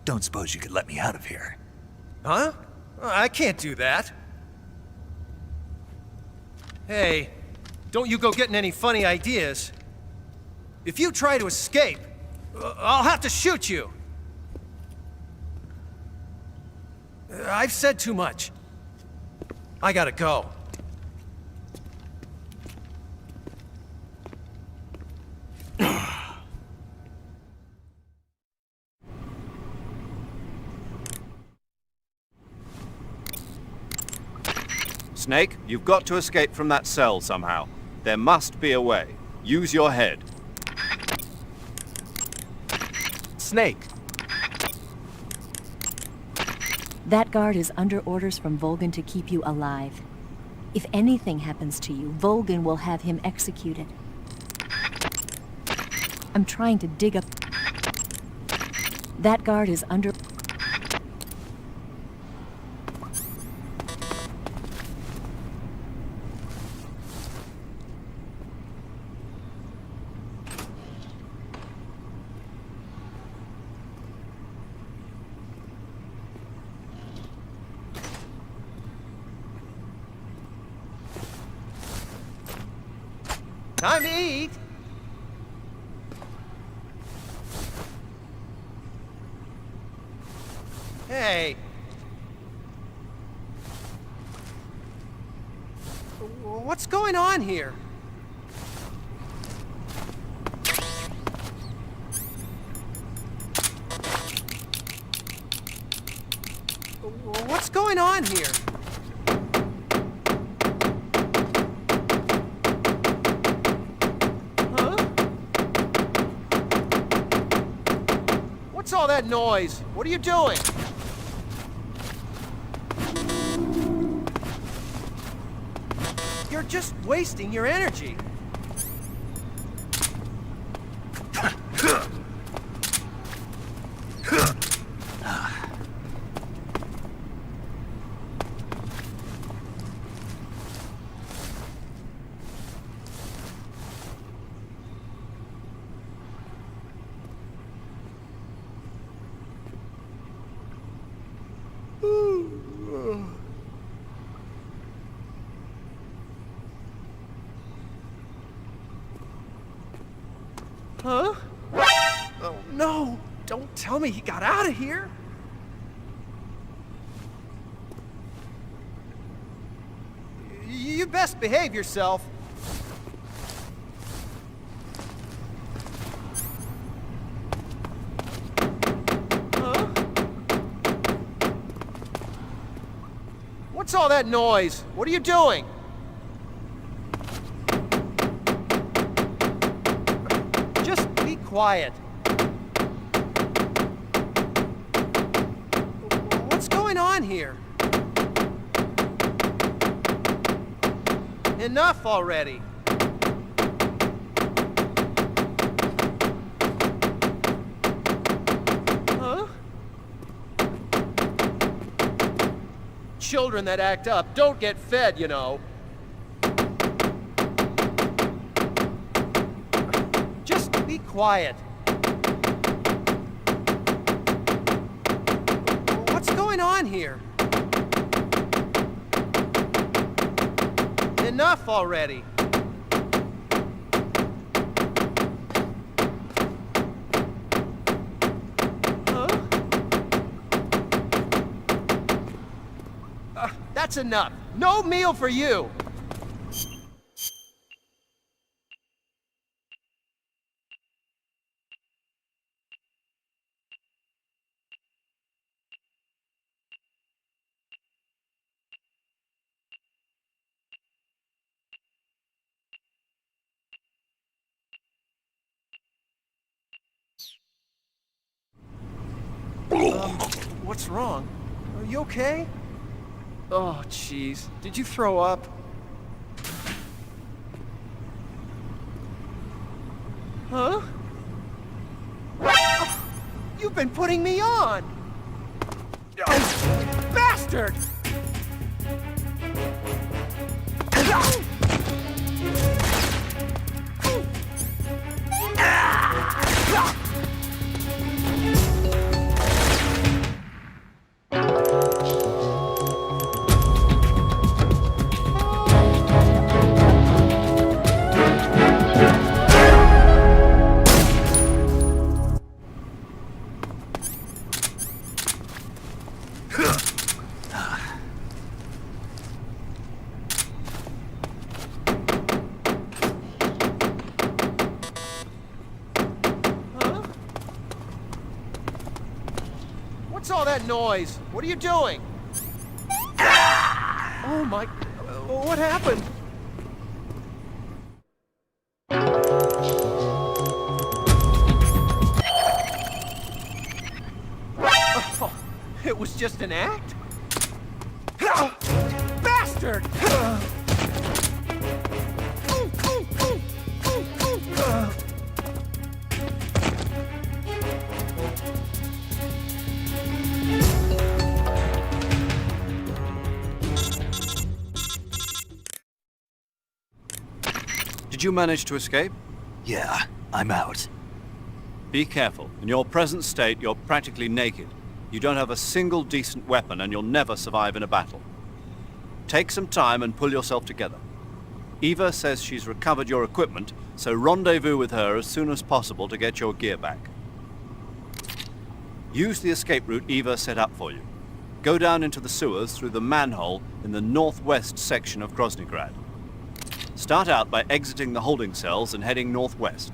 Don't suppose you could let me out of here? Huh? I can't do that. Hey, don't you go getting any funny ideas. If you try to escape, I'll have to shoot you. I've said too much. I gotta go. Snake, you've got to escape from that cell somehow. There must be a way. Use your head. Snake. That guard is under orders from Volgin to keep you alive. If anything happens to you, Volgin will have him executed. I'm trying to dig up... That guard is under... Time to eat! Hey! What's going on here? What's going on here? What's all that noise? What are you doing? You're just wasting your energy. Huh? Oh, no! Don't tell me he got out of here! You best behave yourself. Huh? all that noise? What are you doing? Just be quiet. What's going on here? Enough already. Huh? Children that act up don't get fed, you know. Just be quiet. What's going on here? Enough already. Huh? That's enough. No meal for you. What's wrong? Are you okay? Oh, jeez. Did you throw up? Huh? Oh, you've been putting me on! Oh, bastard! What's all that noise? What are you doing? Oh my... What happened? Oh, it was just an act? Bastard! Did you manage to escape? Yeah, I'm out. Be careful. In your present state, you're practically naked. You don't have a single decent weapon, and you'll never survive in a battle. Take some time and pull yourself together. Eva says she's recovered your equipment, so rendezvous with her as soon as possible to get your gear back. Use the escape route Eva set up for you. Go down into the sewers through the manhole in the northwest section of Groznyj. Start out by exiting the holding cells and heading northwest.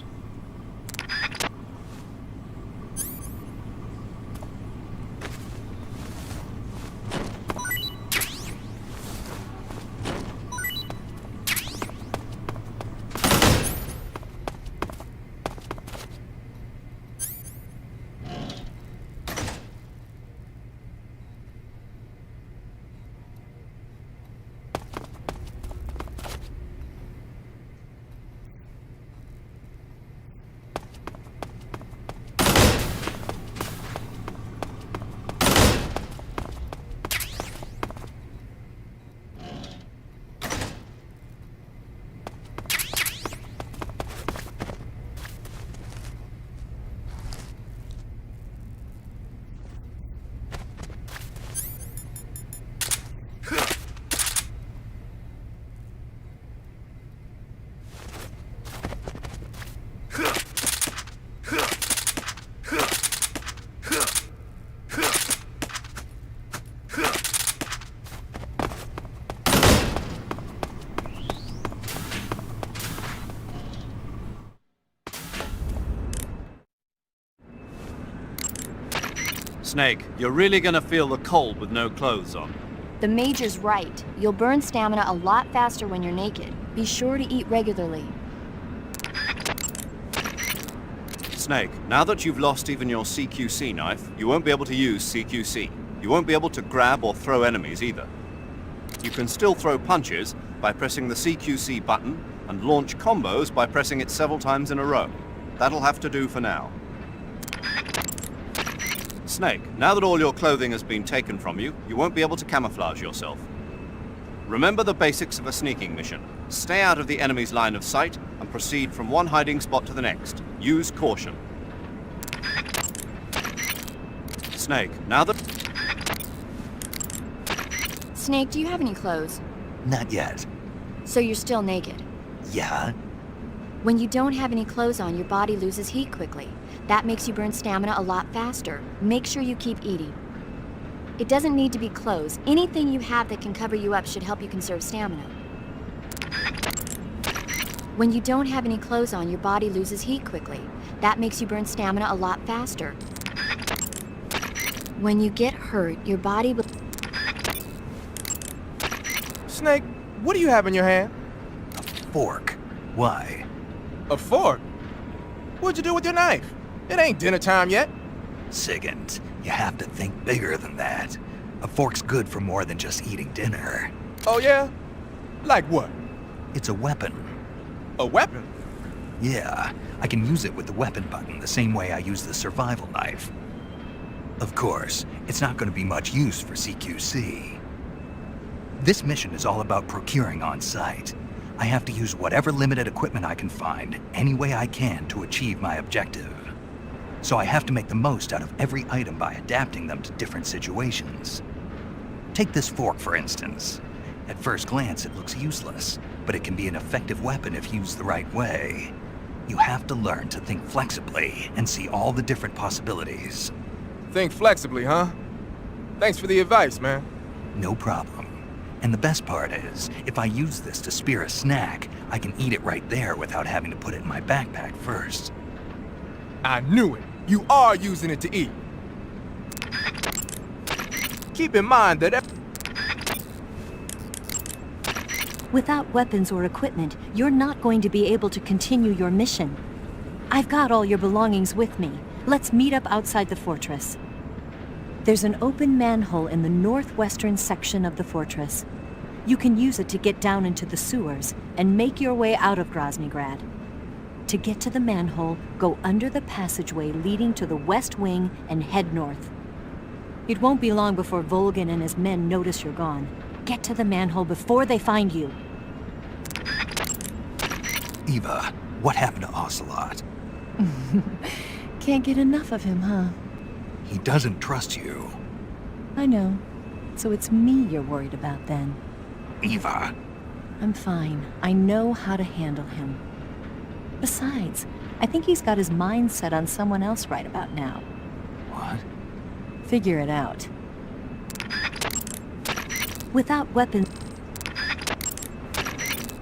Snake, you're really gonna feel the cold with no clothes on. The Major's right. You'll burn stamina a lot faster when you're naked. Be sure to eat regularly. Snake, now that you've lost even your CQC knife, you won't be able to use CQC. You won't be able to grab or throw enemies either. You can still throw punches by pressing the CQC button and launch combos by pressing it several times in a row. That'll have to do for now. Snake, now that all your clothing has been taken from you, you won't be able to camouflage yourself. Remember the basics of a sneaking mission. Stay out of the enemy's line of sight and proceed from one hiding spot to the next. Use caution. Snake, now that... Snake, do you have any clothes? Not yet. So you're still naked? Yeah? When you don't have any clothes on, your body loses heat quickly. That makes you burn stamina a lot faster. Make sure you keep eating. It doesn't need to be clothes. Anything you have that can cover you up should help you conserve stamina. When you don't have any clothes on, your body loses heat quickly. That makes you burn stamina a lot faster. When you get hurt, your body will... Snake, what do you have in your hand? A fork. Why? A fork? What'd you do with your knife? It ain't dinner time yet. Sigint, you have to think bigger than that. A fork's good for more than just eating dinner. Oh yeah? Like what? It's a weapon. A weapon? Yeah, I can use it with the weapon button the same way I use the survival knife. Of course, it's not going to be much use for CQC. This mission is all about procuring on site. I have to use whatever limited equipment I can find, any way I can to achieve my objective. So I have to make the most out of every item by adapting them to different situations. Take this fork, for instance. At first glance, it looks useless, but it can be an effective weapon if used the right way. You have to learn to think flexibly and see all the different possibilities. Think flexibly, huh? Thanks for the advice, man. No problem. And the best part is, if I use this to spear a snack, I can eat it right there without having to put it in my backpack first. I knew it. You are using it to eat. Keep in mind that... Without weapons or equipment, you're not going to be able to continue your mission. I've got all your belongings with me. Let's meet up outside the fortress. There's an open manhole in the northwestern section of the fortress. You can use it to get down into the sewers and make your way out of Groznyj. To get to the manhole, go under the passageway leading to the west wing and head north. It won't be long before Volgin and his men notice you're gone. Get to the manhole before they find you. Eva, what happened to Ocelot? Can't get enough of him, huh? He doesn't trust you. I know. So it's me you're worried about then. Eva. I'm fine. I know how to handle him. Besides, I think he's got his mind set on someone else right about now. What? Figure it out. Without weapons...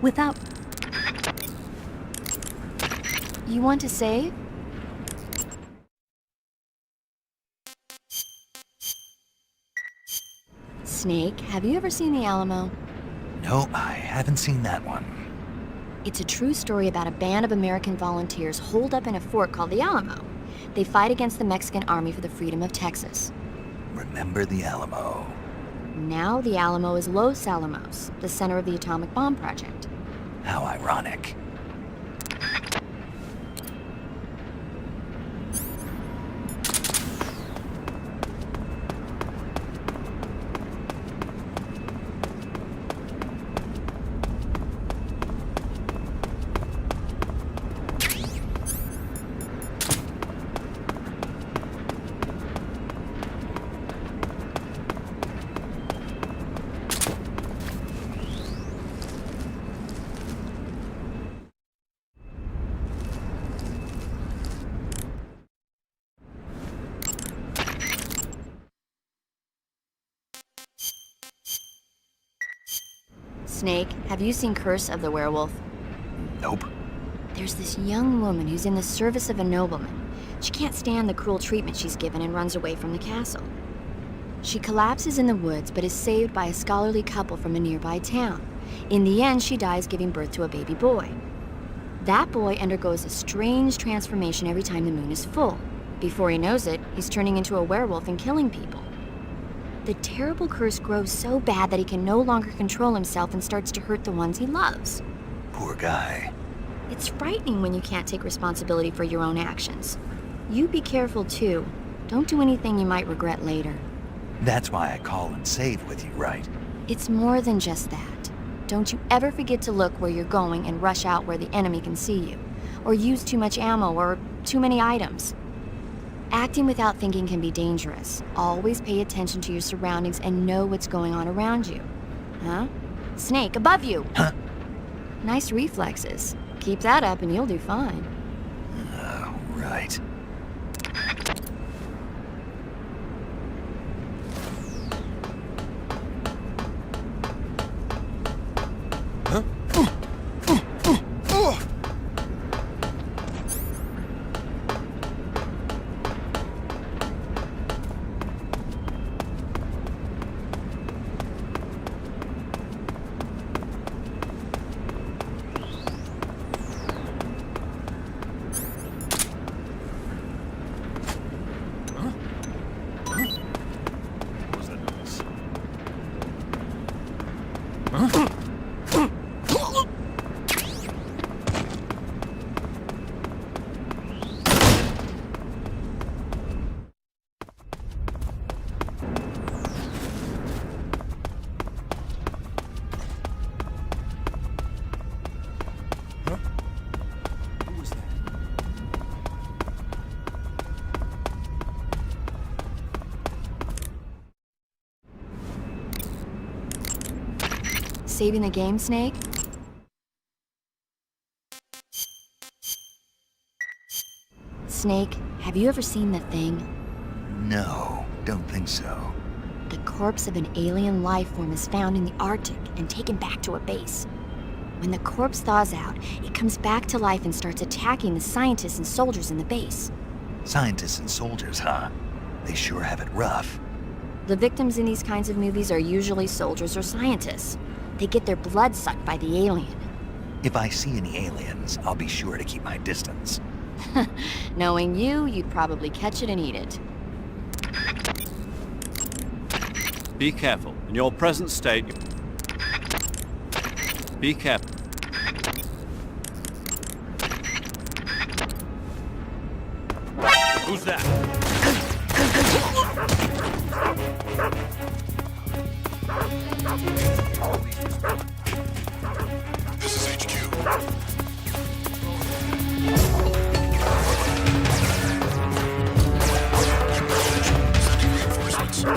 Without... You want to save? Snake, have you ever seen the Alamo? No, I haven't seen that one. It's a true story about a band of American volunteers holed up in a fort called the Alamo. They fight against the Mexican army for the freedom of Texas. Remember the Alamo. Now the Alamo is Los Alamos, the center of the atomic bomb project. How ironic. Snake, have you seen Curse of the Werewolf? Nope. There's this young woman who's in the service of a nobleman. She can't stand the cruel treatment she's given and runs away from the castle. She collapses in the woods, but is saved by a scholarly couple from a nearby town. In the end, she dies giving birth to a baby boy. That boy undergoes a strange transformation every time the moon is full. Before he knows it, he's turning into a werewolf and killing people. The terrible curse grows so bad that he can no longer control himself and starts to hurt the ones he loves. Poor guy. It's frightening when you can't take responsibility for your own actions. You be careful too. Don't do anything you might regret later. That's why I call and save with you, right? It's more than just that. Don't you ever forget to look where you're going and rush out where the enemy can see you, or use too much ammo or too many items. Acting without thinking can be dangerous. Always pay attention to your surroundings and know what's going on around you. Huh? Snake, above you! Huh? Nice reflexes. Keep that up and you'll do fine. Right. Saving the game, Snake? Snake, have you ever seen the Thing? No, don't think so. The corpse of an alien life form is found in the Arctic and taken back to a base. When the corpse thaws out, it comes back to life and starts attacking the scientists and soldiers in the base. Scientists and soldiers, huh? They sure have it rough. The victims in these kinds of movies are usually soldiers or scientists. They get their blood sucked by the alien. If I see any aliens, I'll be sure to keep my distance. Knowing you, you'd probably catch it and eat it. Be careful. In your present state... Be careful. Who's that? This is HQ. Sending reinforcements.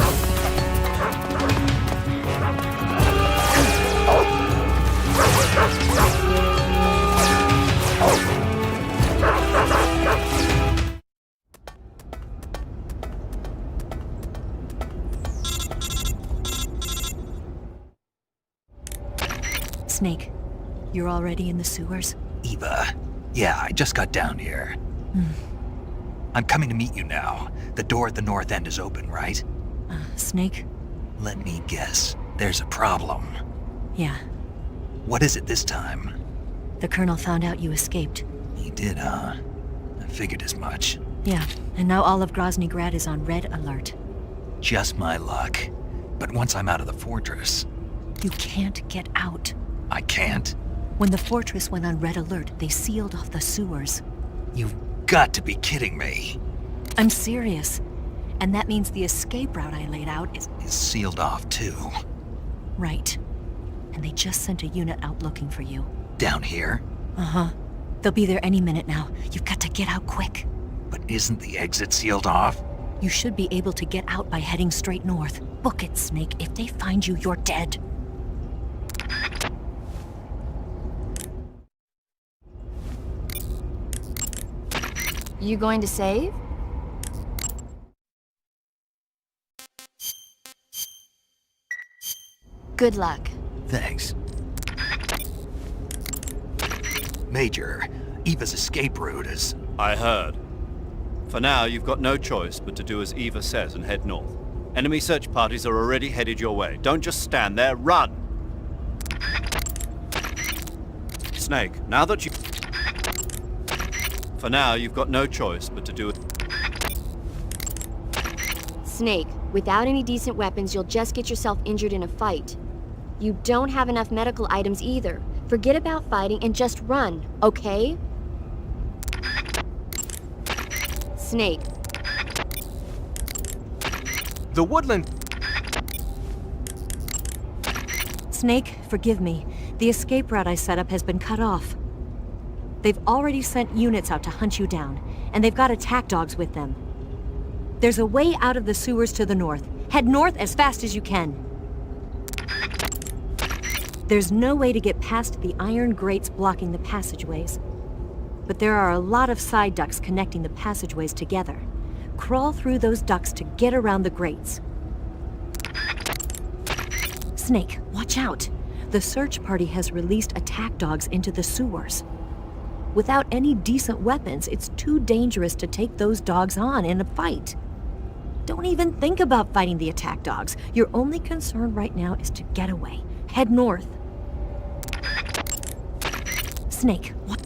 Snake, you're already in the sewers? Eva. Yeah, I just got down here. I'm coming to meet you now. The door at the north end is open, right? Snake? Let me guess. There's a problem. Yeah. What is it this time? The Colonel found out you escaped. He did, huh? I figured as much. Yeah, and now all of Groznyj Grad is on red alert. Just my luck. But once I'm out of the fortress... You can't get out. I can't? When the fortress went on red alert, they sealed off the sewers. You've got to be kidding me. I'm serious. And that means the escape route I laid out is sealed off, too. Right. And they just sent a unit out looking for you. Down here? Uh-huh. They'll be there any minute now. You've got to get out quick. But isn't the exit sealed off? You should be able to get out by heading straight north. Book it, Snake. If they find you, you're dead. You going to save? Good luck. Thanks. Major, Eva's escape route is... I heard. For now, you've got no choice but to do as Eva says and head north. Enemy search parties are already headed your way. Don't just stand there, run! Snake, now that you... For now, you've got no choice but to do it. Snake, without any decent weapons, you'll just get yourself injured in a fight. You don't have enough medical items either. Forget about fighting and just run, okay? Snake. The woodland... Snake, forgive me. The escape route I set up has been cut off. They've already sent units out to hunt you down, and they've got attack dogs with them. There's a way out of the sewers to the north. Head north as fast as you can. There's no way to get past the iron grates blocking the passageways. But there are a lot of side ducts connecting the passageways together. Crawl through those ducts to get around the grates. Snake, watch out! The search party has released attack dogs into the sewers. Without any decent weapons, it's too dangerous to take those dogs on in a fight. Don't even think about fighting the attack dogs. Your only concern right now is to get away. Head north. Snake, what?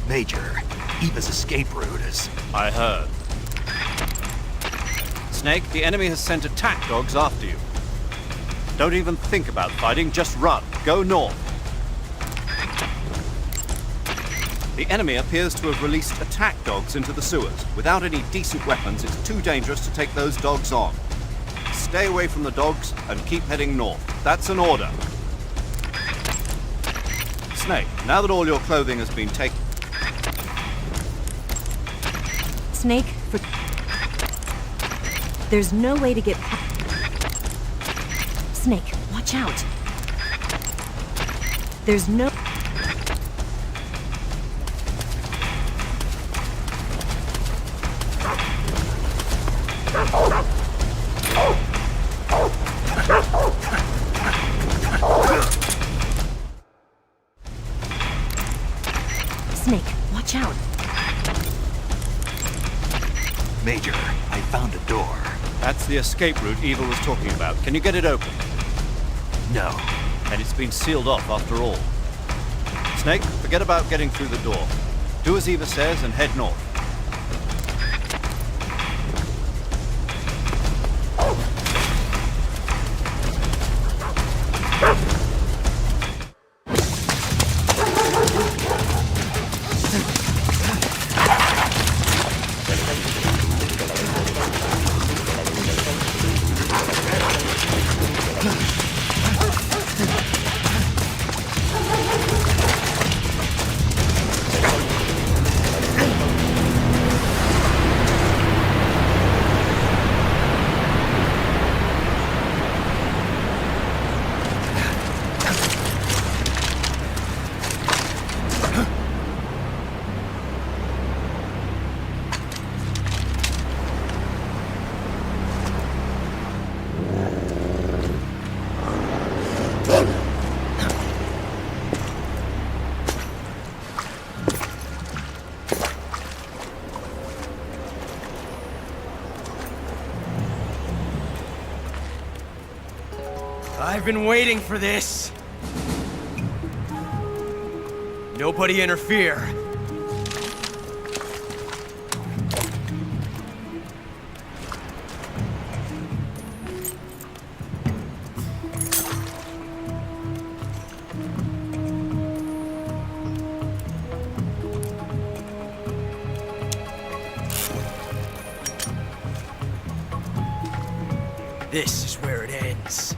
Major, Eva's escape route is... I heard. Snake, the enemy has sent attack dogs after you. Don't even think about fighting, just run. Go north. The enemy appears to have released attack dogs into the sewers. Without any decent weapons, it's too dangerous to take those dogs on. Stay away from the dogs and keep heading north. That's an order. Snake, now that all your clothing has been taken... Snake, there's no way to get past... Snake, watch out. There's no... Major, I found a door. That's the escape route Eva was talking about. Can you get it open? No. And it's been sealed off after all. Snake, forget about getting through the door. Do as Eva says and head north. I've been waiting for this. Nobody interfere. This is where it ends.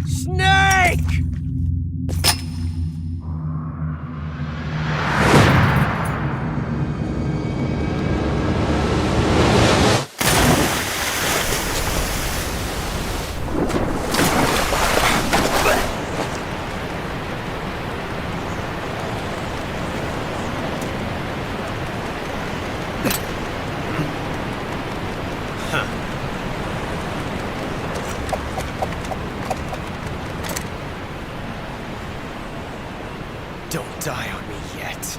Snake! Don't die on me yet.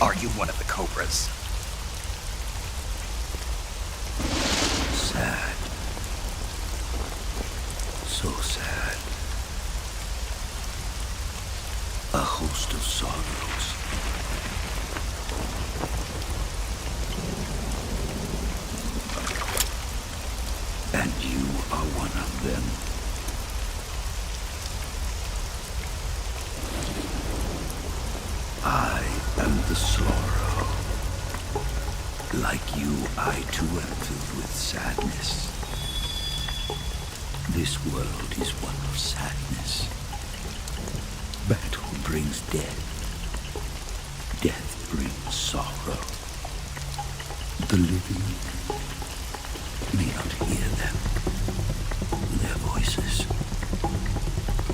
Are you one of the Cobras? Sad. So sad. A host of sorrows. And you are one of them. I am the sorrow. Like you, I too am filled with sadness. This world is one of sadness. Battle brings death. Death brings sorrow. The living may not hear them. Their voices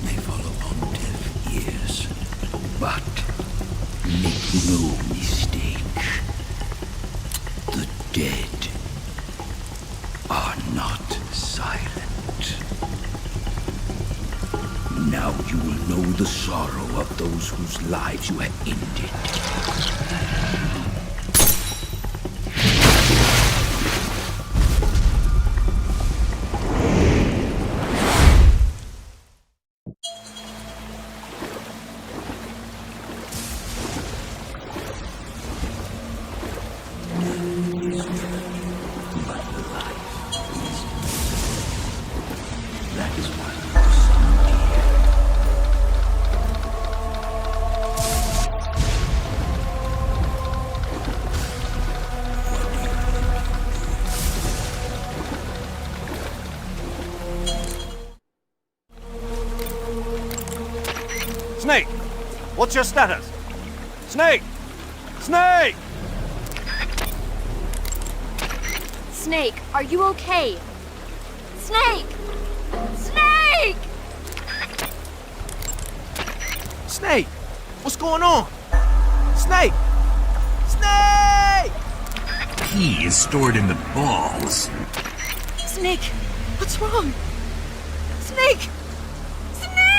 may fall upon deaf ears. But make no mistake, the dead are not silent. Now you will know the sorrow of those whose lives you have ended. Snake! What's your status? Snake! Snake! Snake, are you okay? Snake! Snake! Snake! What's going on? Snake! Snake! Key is stored in the balls. Snake, what's wrong? Snake! Snake!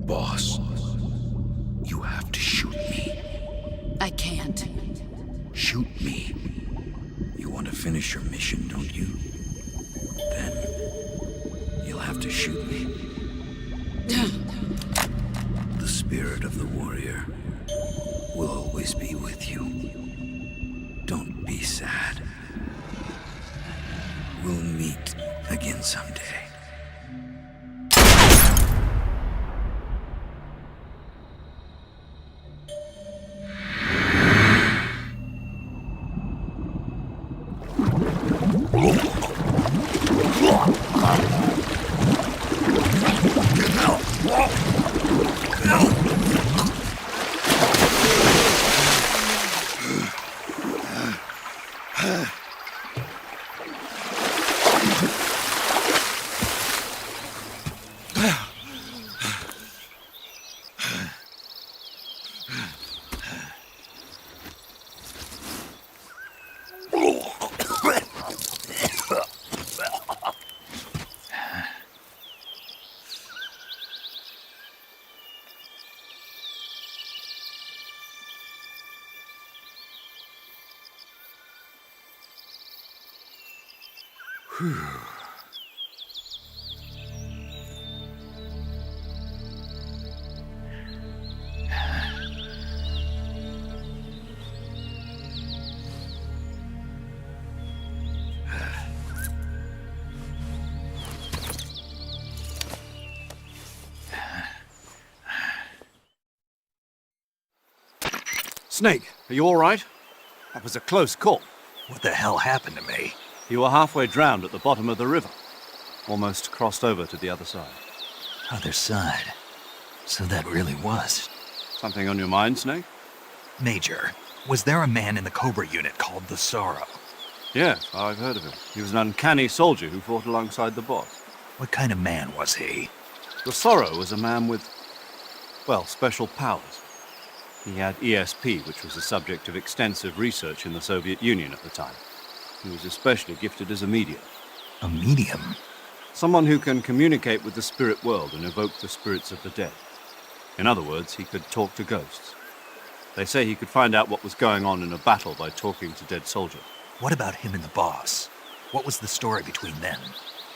Boss, you have to shoot me. I can't. Shoot me. You want to finish your mission, don't you? Then you'll have to shoot me. The spirit of the warrior will always be with you. Don't be sad. We'll meet again someday. Snake, are you all right? That was a close call. What the hell happened to me? You were halfway drowned at the bottom of the river. Almost crossed over to the other side. Other side? So that really was. Something on your mind, Snake? Major, was there a man in the Cobra unit called the Sorrow? Yes, I've heard of him. He was an uncanny soldier who fought alongside the boss. What kind of man was he? The Sorrow was a man with, well, special powers. He had ESP, which was the subject of extensive research in the Soviet Union at the time. He was especially gifted as a medium. A medium? Someone who can communicate with the spirit world and evoke the spirits of the dead. In other words, he could talk to ghosts. They say he could find out what was going on in a battle by talking to dead soldiers. What about him and the boss? What was the story between them?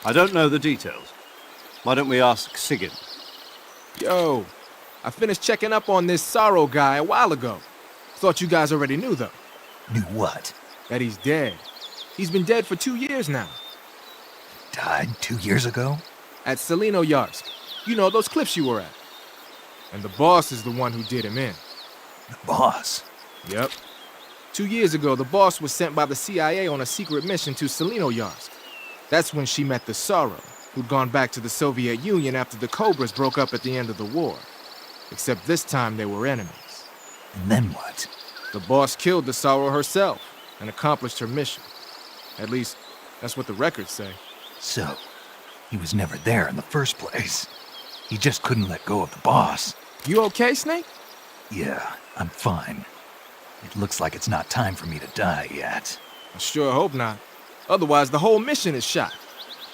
I don't know the details. Why don't we ask Sigyn? Yo, I finished checking up on this Sorrow guy a while ago. Thought you guys already knew, though. Knew what? That he's dead. He's been dead for 2 years now. Died 2 years ago? At Selino-Yarsk. You know, those cliffs you were at. And the boss is the one who did him in. The boss? Yep. 2 years ago, the boss was sent by the CIA on a secret mission to Selino-Yarsk. That's when she met the Sorrow, who'd gone back to the Soviet Union after the Cobras broke up at the end of the war. Except this time they were enemies. And then what? The boss killed the Sorrow herself and accomplished her mission. At least, that's what the records say. So, he was never there in the first place. He just couldn't let go of the boss. You okay, Snake? Yeah, I'm fine. It looks like it's not time for me to die yet. I sure hope not. Otherwise, the whole mission is shot.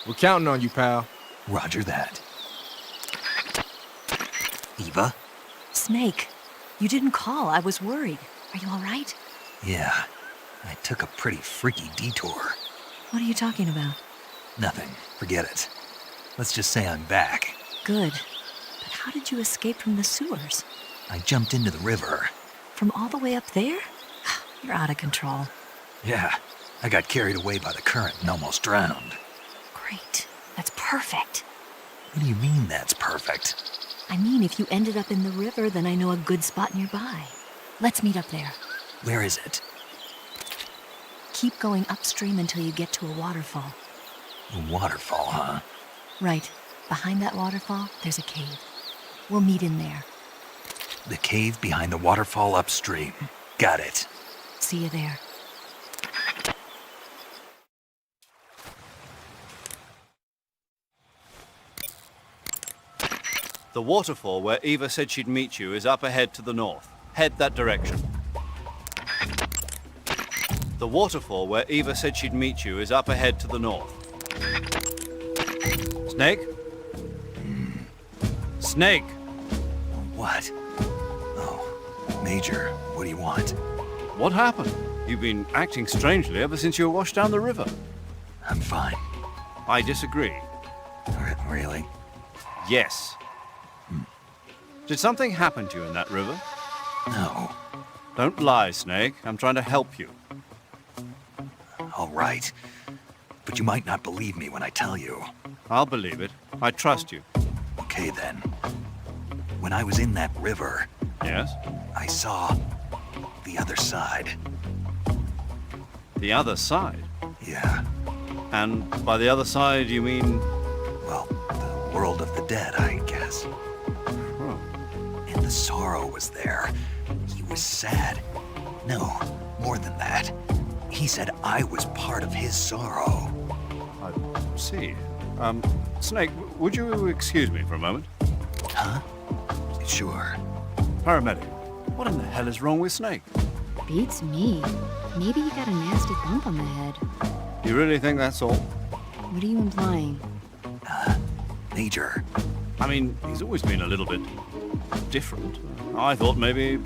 We're counting on you, pal. Roger that. Eva? Snake, you didn't call. I was worried. Are you all right? Yeah, I took a pretty freaky detour. What are you talking about? Nothing. Forget it. Let's just say I'm back. Good. But How did you escape from the sewers? I jumped into the river. From all the way up there? You're out of control. Yeah, I got carried away by the current and almost drowned. Great. That's perfect. What do you mean that's perfect? I mean, if you ended up in the river, then I know a good spot nearby. Let's meet up there. Where is it? Keep going upstream until you get to a waterfall. A waterfall, huh? Right. Behind that waterfall, there's a cave. We'll meet in there. The cave behind the waterfall upstream. Got it. See you there. The waterfall where Eva said she'd meet you is up ahead to the north. Head that direction. The waterfall where Eva said she'd meet you is up ahead to the north. Snake? Snake! What? Oh, Major, what do you want? What happened? You've been acting strangely ever since you were washed down the river. I'm fine. I disagree. Really? Yes. Did something happen to you in that river? No. Don't lie, Snake. I'm trying to help you. All right. But you might not believe me when I tell you. I'll believe it. I trust you. Okay, then. When I was in that river... Yes? I saw... the other side. The other side? Yeah. And by the other side, you mean... Well, the world of the dead, I guess. And the sorrow was there. He was sad. No, more than that. He said I was part of his sorrow. I see. Snake, would you excuse me for a moment? Huh? Sure. Paramedic, what in the hell is wrong with Snake? Beats me. Maybe you got a nasty bump on the head. You really think that's all? What are you implying? Major. I mean, he's always been a little bit different. I thought maybe...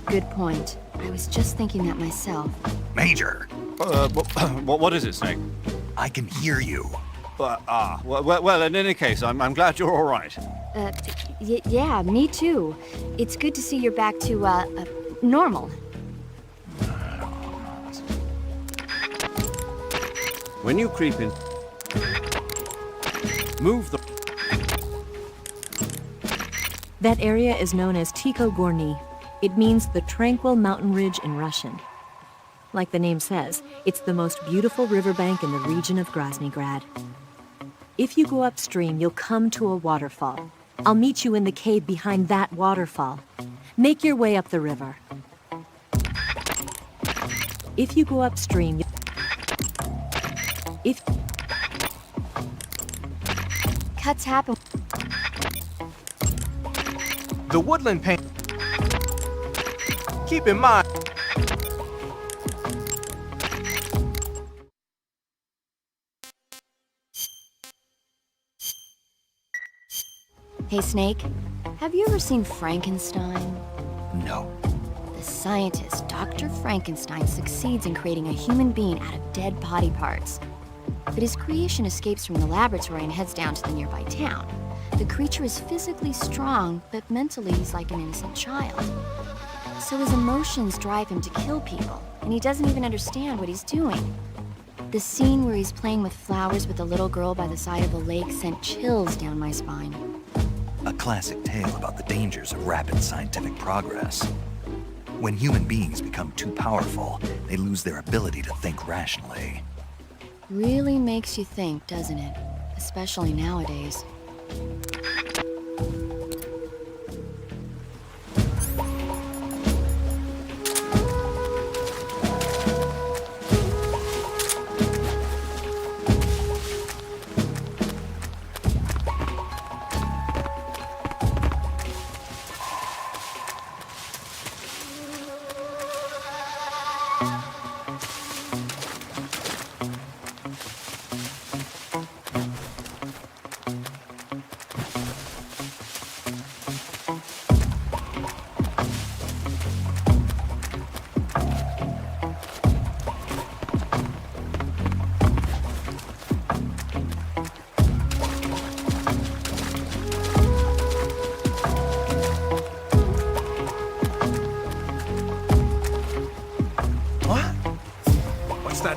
Good point. I was just thinking that myself. Major! What is it, Snake? I can hear you. Well, in any case, I'm glad you're all right. Yeah, me too. It's good to see you're back to, normal. When you creep in... Move the... That area is known as Groznyj. It means the tranquil mountain ridge in Russian. Like the name says, it's the most beautiful riverbank in the region of Grad. If you go upstream, you'll come to a waterfall. I'll meet you in the cave behind that waterfall. Make your way up the river. If you go upstream, Cuts happen. The woodland paint. Keep in mind. Hey, Snake. Have you ever seen Frankenstein? No. The scientist, Dr. Frankenstein, succeeds in creating a human being out of dead body parts. But his creation escapes from the laboratory and heads down to the nearby town. The creature is physically strong, but mentally he's like an innocent child. So his emotions drive him to kill people, and he doesn't even understand what he's doing. The scene where he's playing with flowers with a little girl by the side of a lake sent chills down my spine. A classic tale about the dangers of rapid scientific progress. When human beings become too powerful, they lose their ability to think rationally. Really makes you think, doesn't it? Especially nowadays.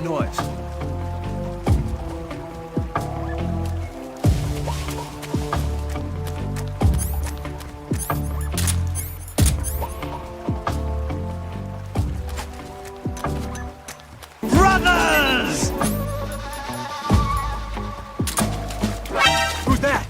noise. Brothers! Who's that?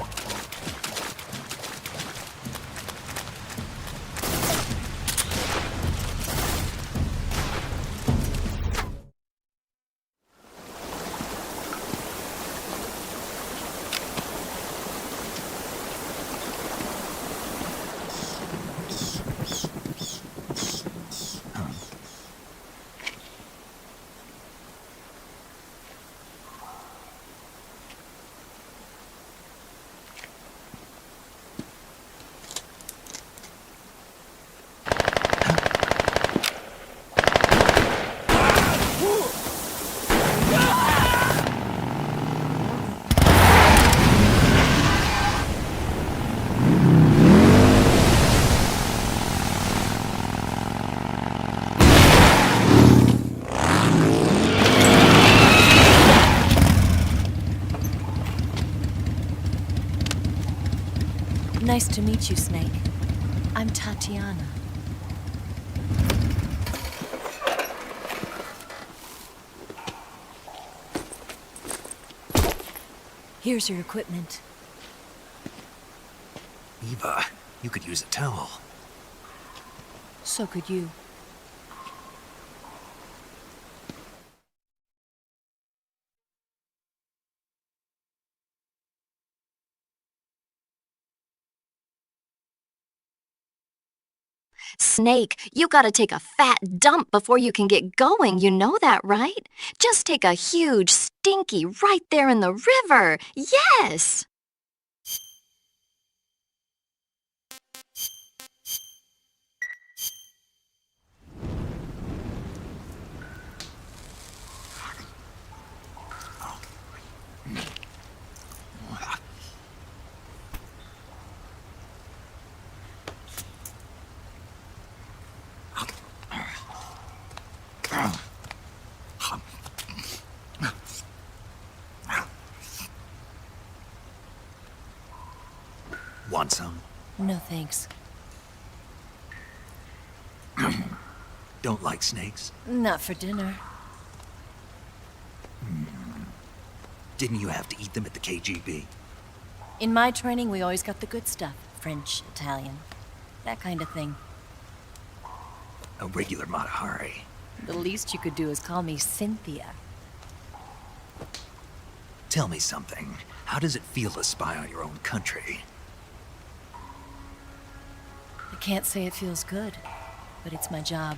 Nice to meet you, Snake. I'm Tatiana. Here's your equipment. Eva, you could use a towel. So could you. Snake, you gotta take a fat dump before you can get going, you know that, right? Just take a huge stinky right there in the river. Yes! Want some? No thanks. Don't like snakes? Not for dinner. Didn't you have to eat them at the KGB? In my training, we always got the good stuff. French, Italian, that kind of thing. A regular Matahari. The least you could do is call me Cynthia. Tell me something. How does it feel to spy on your own country? I can't say it feels good, but it's my job.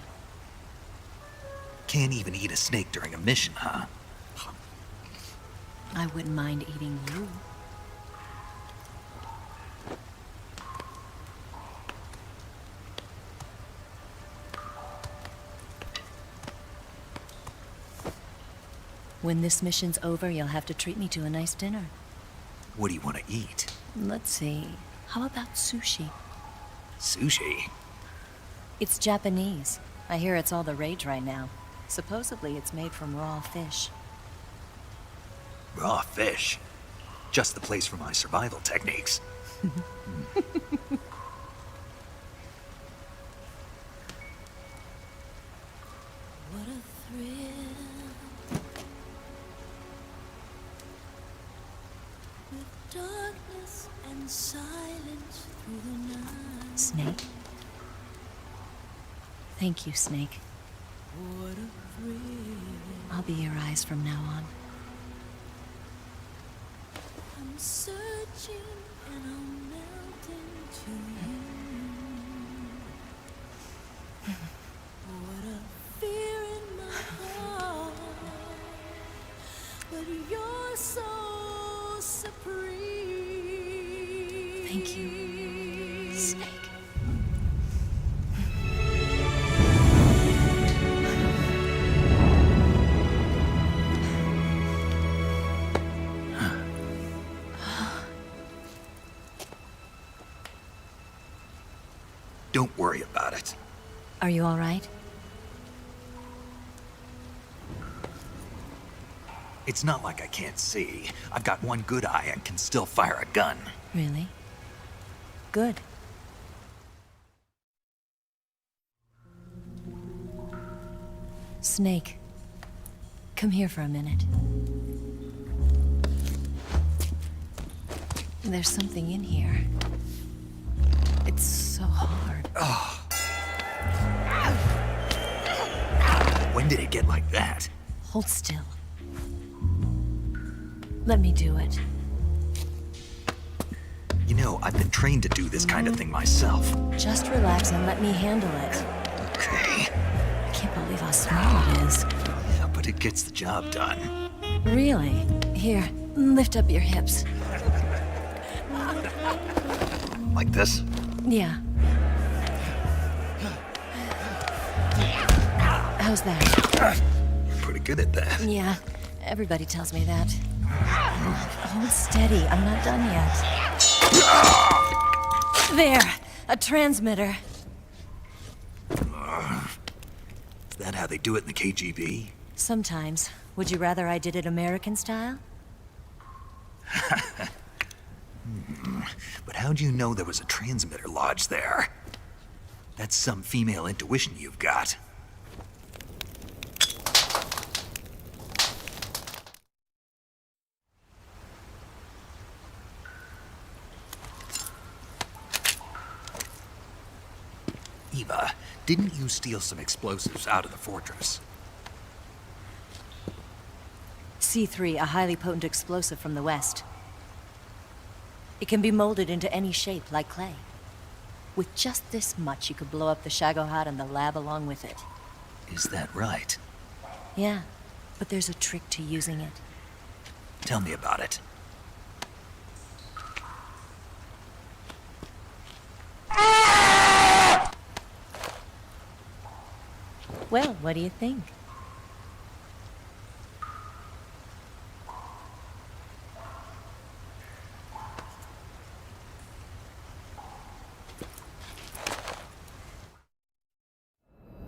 Can't even eat a snake during a mission, huh? I wouldn't mind eating you. When this mission's over, you'll have to treat me to a nice dinner. What do you want to eat? Let's see. How about sushi? Sushi? It's Japanese. I hear it's all the rage right now. Supposedly it's made from raw fish. Raw fish? Just the place for my survival techniques. What a thrill. With darkness and silence through the night. Snake? Thank you, Snake. What a thrill. I'll be your eyes from now on. I'm searching and I'm melting to you. What a fear in my heart, but you're so supreme. Thank you, Snake. Don't worry about it. Are you all right? It's not like I can't see. I've got one good eye and can still fire a gun. Really? Good. Snake, come here for a minute. There's something in here. It's so hard. Oh. When did it get like that? Hold still. Let me do it. You know, I've been trained to do this kind of thing myself. Just relax and let me handle it. Okay. I can't believe how small it is. Yeah, but it gets the job done. Really? Here, lift up your hips. Like this? Yeah. How's that? You're pretty good at that. Yeah, everybody tells me that. Hold steady, I'm not done yet. There, a transmitter. Is that how they do it in the KGB? Sometimes. Would you rather I did it American style? But how'd you know there was a transmitter lodged there? That's some female intuition you've got. Eva, didn't you steal some explosives out of the fortress? C3, a highly potent explosive from the west. It can be molded into any shape, like clay. With just this much, you could blow up the Shagohod and the lab along with it. Is that right? Yeah, but there's a trick to using it. Tell me about it. Well, what do you think?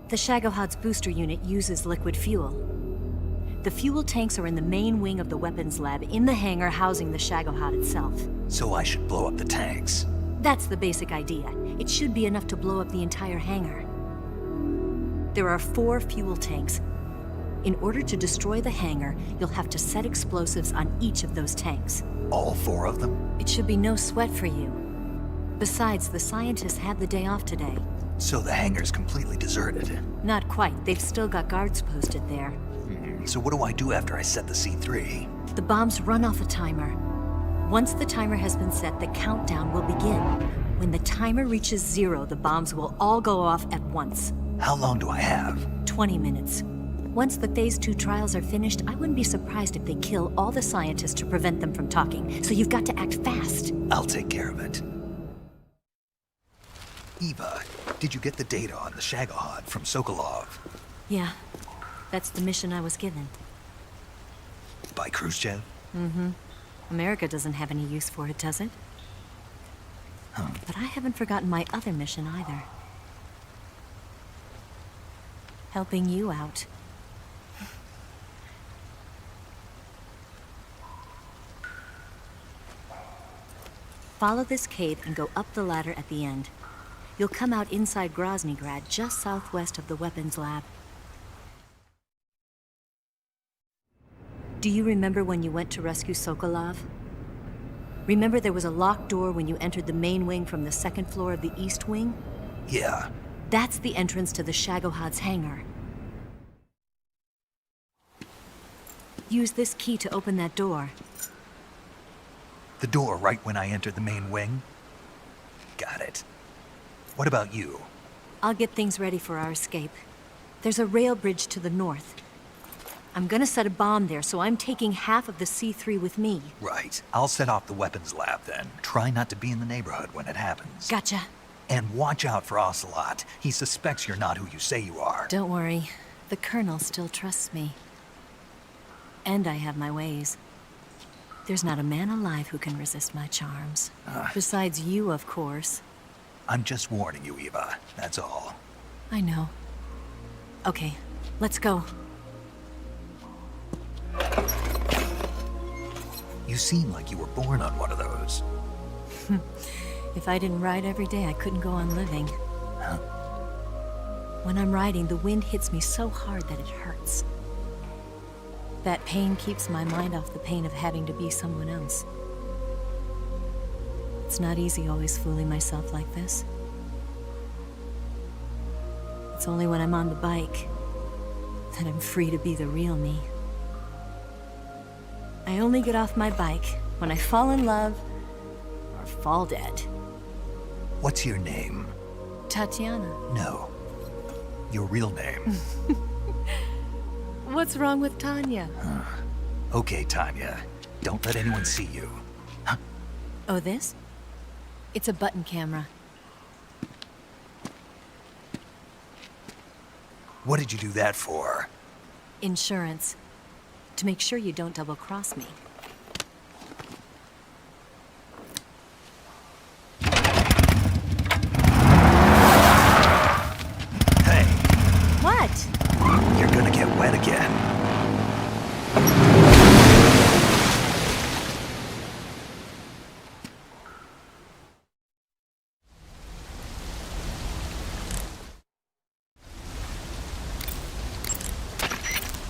The Shagohod's booster unit uses liquid fuel. The fuel tanks are in the main wing of the weapons lab in the hangar housing the Shagohod itself. So I should blow up the tanks. That's the basic idea. It should be enough to blow up the entire hangar. There are 4 fuel tanks. In order to destroy the hangar, you'll have to set explosives on each of those tanks. All 4 of them? It should be no sweat for you. Besides, the scientists had the day off today. So the hangar's completely deserted. Not quite. They've still got guards posted there. So what do I do after I set the C3? The bombs run off a timer. Once the timer has been set, the countdown will begin. When the timer reaches 0, the bombs will all go off at once. How long do I have? 20 minutes. Once the Phase 2 trials are finished, I wouldn't be surprised if they kill all the scientists to prevent them from talking. So you've got to act fast. I'll take care of it. Eva, did you get the data on the Shagohod from Sokolov? Yeah, that's the mission I was given. By Groznyj? Mm-hmm. America doesn't have any use for it, does it? Huh. But I haven't forgotten my other mission either. Helping you out. Follow this cave and go up the ladder at the end. You'll come out inside Groznyj Grad, just southwest of the weapons lab. Do you remember when you went to rescue Sokolov? Remember there was a locked door when you entered the main wing from the 2nd floor of the east wing? Yeah. That's the entrance to the Shagohod's hangar. Use this key to open that door. The door right when I enter the main wing? Got it. What about you? I'll get things ready for our escape. There's a rail bridge to the north. I'm gonna set a bomb there, so I'm taking half of the C3 with me. Right. I'll set off the weapons lab then. Try not to be in the neighborhood when it happens. Gotcha. And watch out for Ocelot. He suspects you're not who you say you are. Don't worry. The Colonel still trusts me. And I have my ways. There's not a man alive who can resist my charms. Besides you, of course. I'm just warning you, Eva. That's all. I know. Okay, let's go. You seem like you were born on one of those. If I didn't ride every day, I couldn't go on living. Huh? When I'm riding, the wind hits me so hard that it hurts. That pain keeps my mind off the pain of having to be someone else. It's not easy always fooling myself like this. It's only when I'm on the bike that I'm free to be the real me. I only get off my bike when I fall in love or fall dead. What's your name? Tatiana. No. Your real name. What's wrong with Tanya? Okay, Tanya. Don't let anyone see you. Oh, this? It's a button camera. What did you do that for? Insurance. To make sure you don't double-cross me. Hey. What? You're gonna get wet again.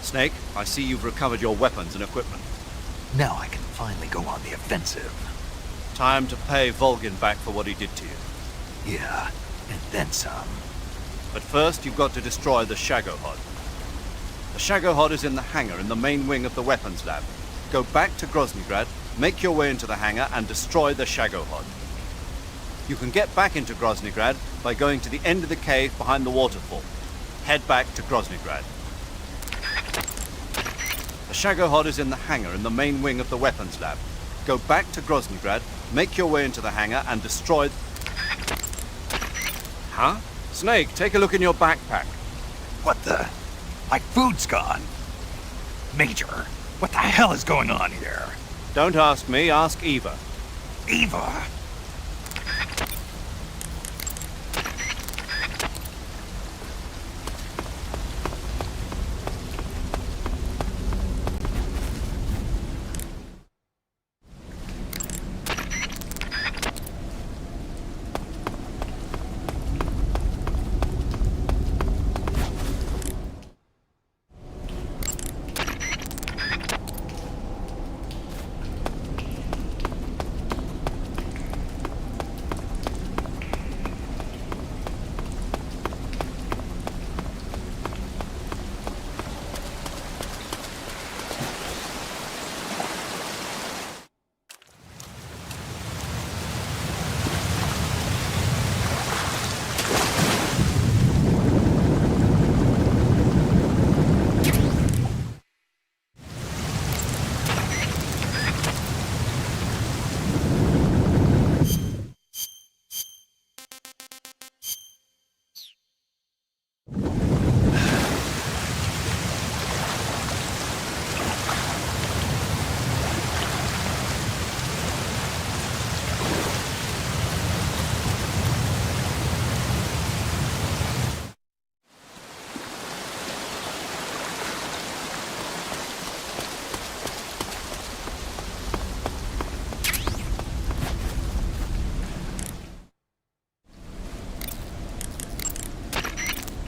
Snake, I see you've recovered your weapons and equipment. Now I can finally go on the offensive. Time to pay Volgin back for what he did to you. Yeah, and then some. But first, you've got to destroy the Shagohod. The Shagohod is in the hangar in the main wing of the weapons lab. Go back to Groznyj, make your way into the hangar, and destroy the Shagohod. You can get back into Groznyj by going to the end of the cave behind the waterfall. Head back to Groznyj. The Shagohod is in the hangar in the main wing of the weapons lab. Go back to Groznyj, make your way into the hangar, and destroy... Huh? Snake, take a look in your backpack. What the? My food's gone. Major, what the hell is going on here? Don't ask me, ask Eva. Eva?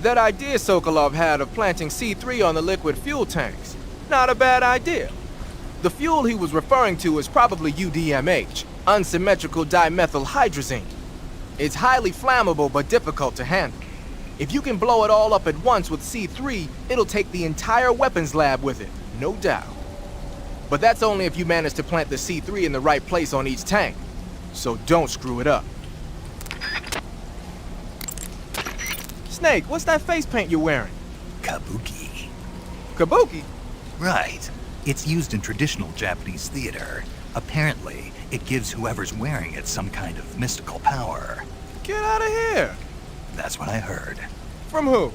That idea Sokolov had of planting C3 on the liquid fuel tanks, not a bad idea. The fuel he was referring to is probably UDMH, unsymmetrical dimethyl hydrazine. It's highly flammable but difficult to handle. If you can blow it all up at once with C3, it'll take the entire weapons lab with it, no doubt. But that's only if you manage to plant the C3 in the right place on each tank. So don't screw it up. Snake, what's that face paint you're wearing? Kabuki. Kabuki? Right. It's used in traditional Japanese theater. Apparently, it gives whoever's wearing it some kind of mystical power. Get out of here! That's what I heard. From who?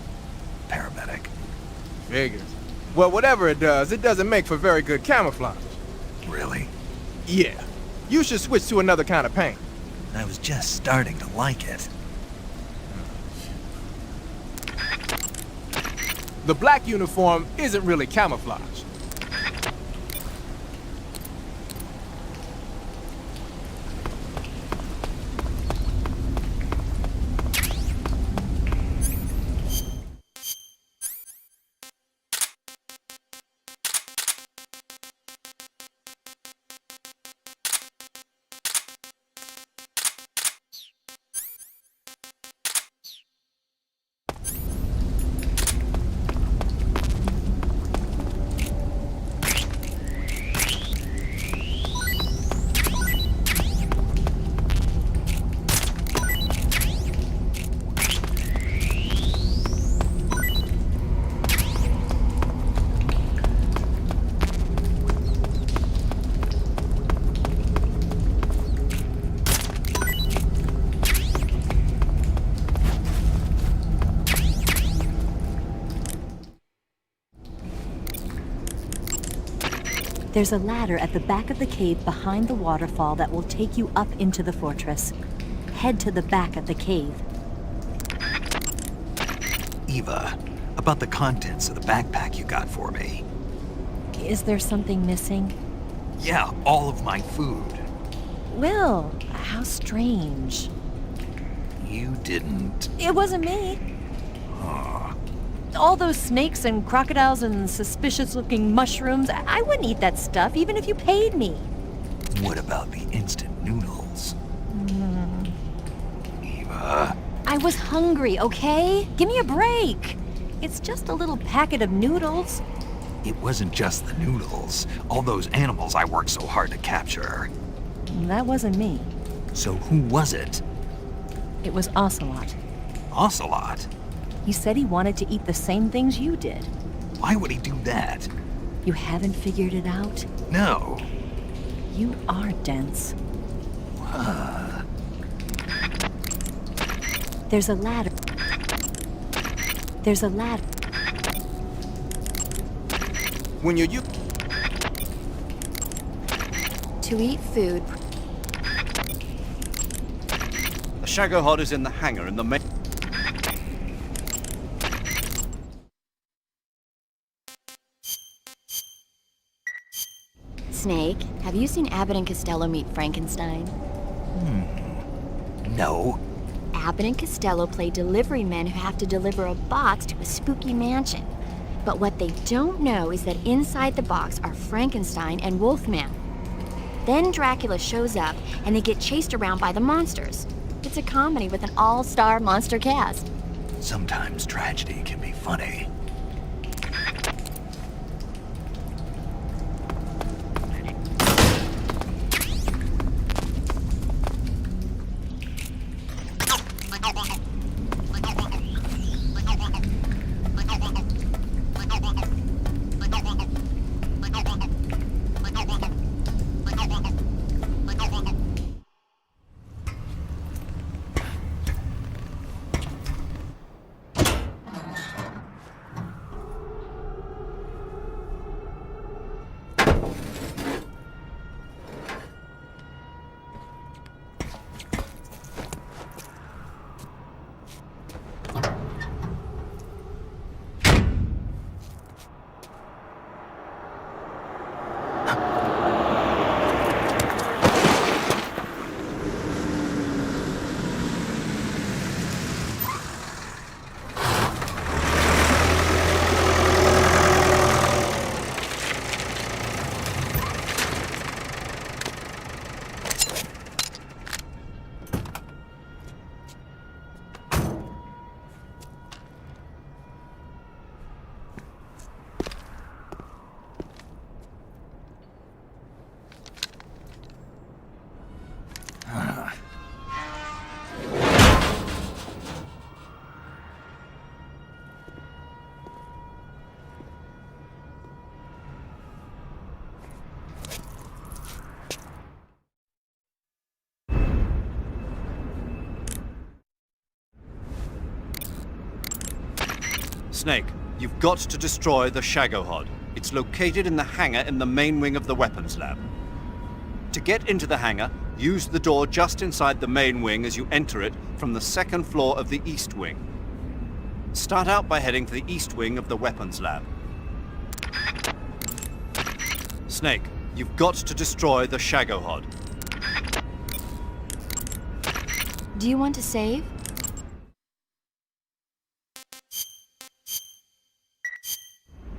Paramedic. Figures. Well, whatever it doesn't make for very good camouflage. Really? Yeah. You should switch to another kind of paint. I was just starting to like it. The black uniform isn't really camouflage. There's a ladder at the back of the cave behind the waterfall that will take you up into the fortress. Head to the back of the cave. Eva, about the contents of the backpack you got for me. Is there something missing? Yeah, all of my food. Will, how strange. You didn't. It wasn't me. Huh. All those snakes and crocodiles and suspicious-looking mushrooms, I wouldn't eat that stuff even if you paid me. What about the instant noodles? Eva. I was hungry, okay? Give me a break. It's just a little packet of noodles. It wasn't just the noodles. All those animals I worked so hard to capture. That wasn't me. So who was it? It was Ocelot. Ocelot? He said he wanted to eat the same things you did. Why would he do that? You haven't figured it out? No. You are dense. There's a ladder. There's a ladder. When you're To eat food. The Shagohod is in the hangar in the main... Snake, have you seen Abbott and Costello meet Frankenstein? No. Abbott and Costello play delivery men who have to deliver a box to a spooky mansion. But what they don't know is that inside the box are Frankenstein and Wolfman. Then Dracula shows up and they get chased around by the monsters. It's a comedy with an all-star monster cast. Sometimes tragedy can be funny. Snake, you've got to destroy the Shagohod. It's located in the hangar in the main wing of the weapons lab. To get into the hangar, use the door just inside the main wing as you enter it from the second floor of the east wing. Start out by heading to the east wing of the weapons lab. Snake, you've got to destroy the Shagohod. Do you want to save?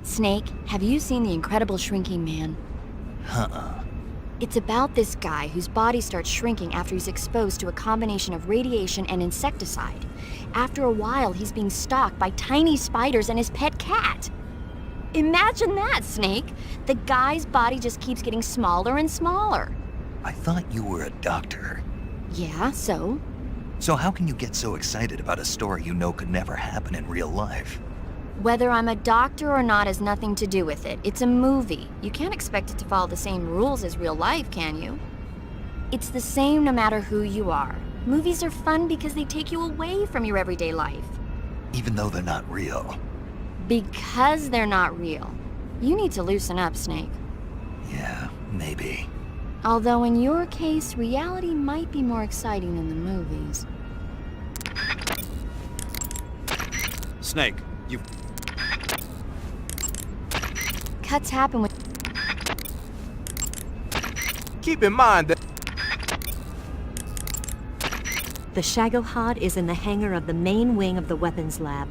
Snake, have you seen The Incredible Shrinking Man? It's about this guy whose body starts shrinking after he's exposed to a combination of radiation and insecticide. After a while, he's being stalked by tiny spiders and his pet cat. Imagine that, Snake! The guy's body just keeps getting smaller and smaller. I thought you were a doctor. Yeah, so? So how can you get so excited about a story you know could never happen in real life? Whether I'm a doctor or not has nothing to do with it. It's a movie. You can't expect it to follow the same rules as real life, can you? It's the same no matter who you are. Movies are fun because they take you away from your everyday life. Even though they're not real. Because they're not real. You need to loosen up, Snake. Yeah, maybe. Although in your case, reality might be more exciting than the movies. Snake, you... Cuts happen when... Keep in mind that... The Shagohod is in the hangar of the main wing of the weapons lab.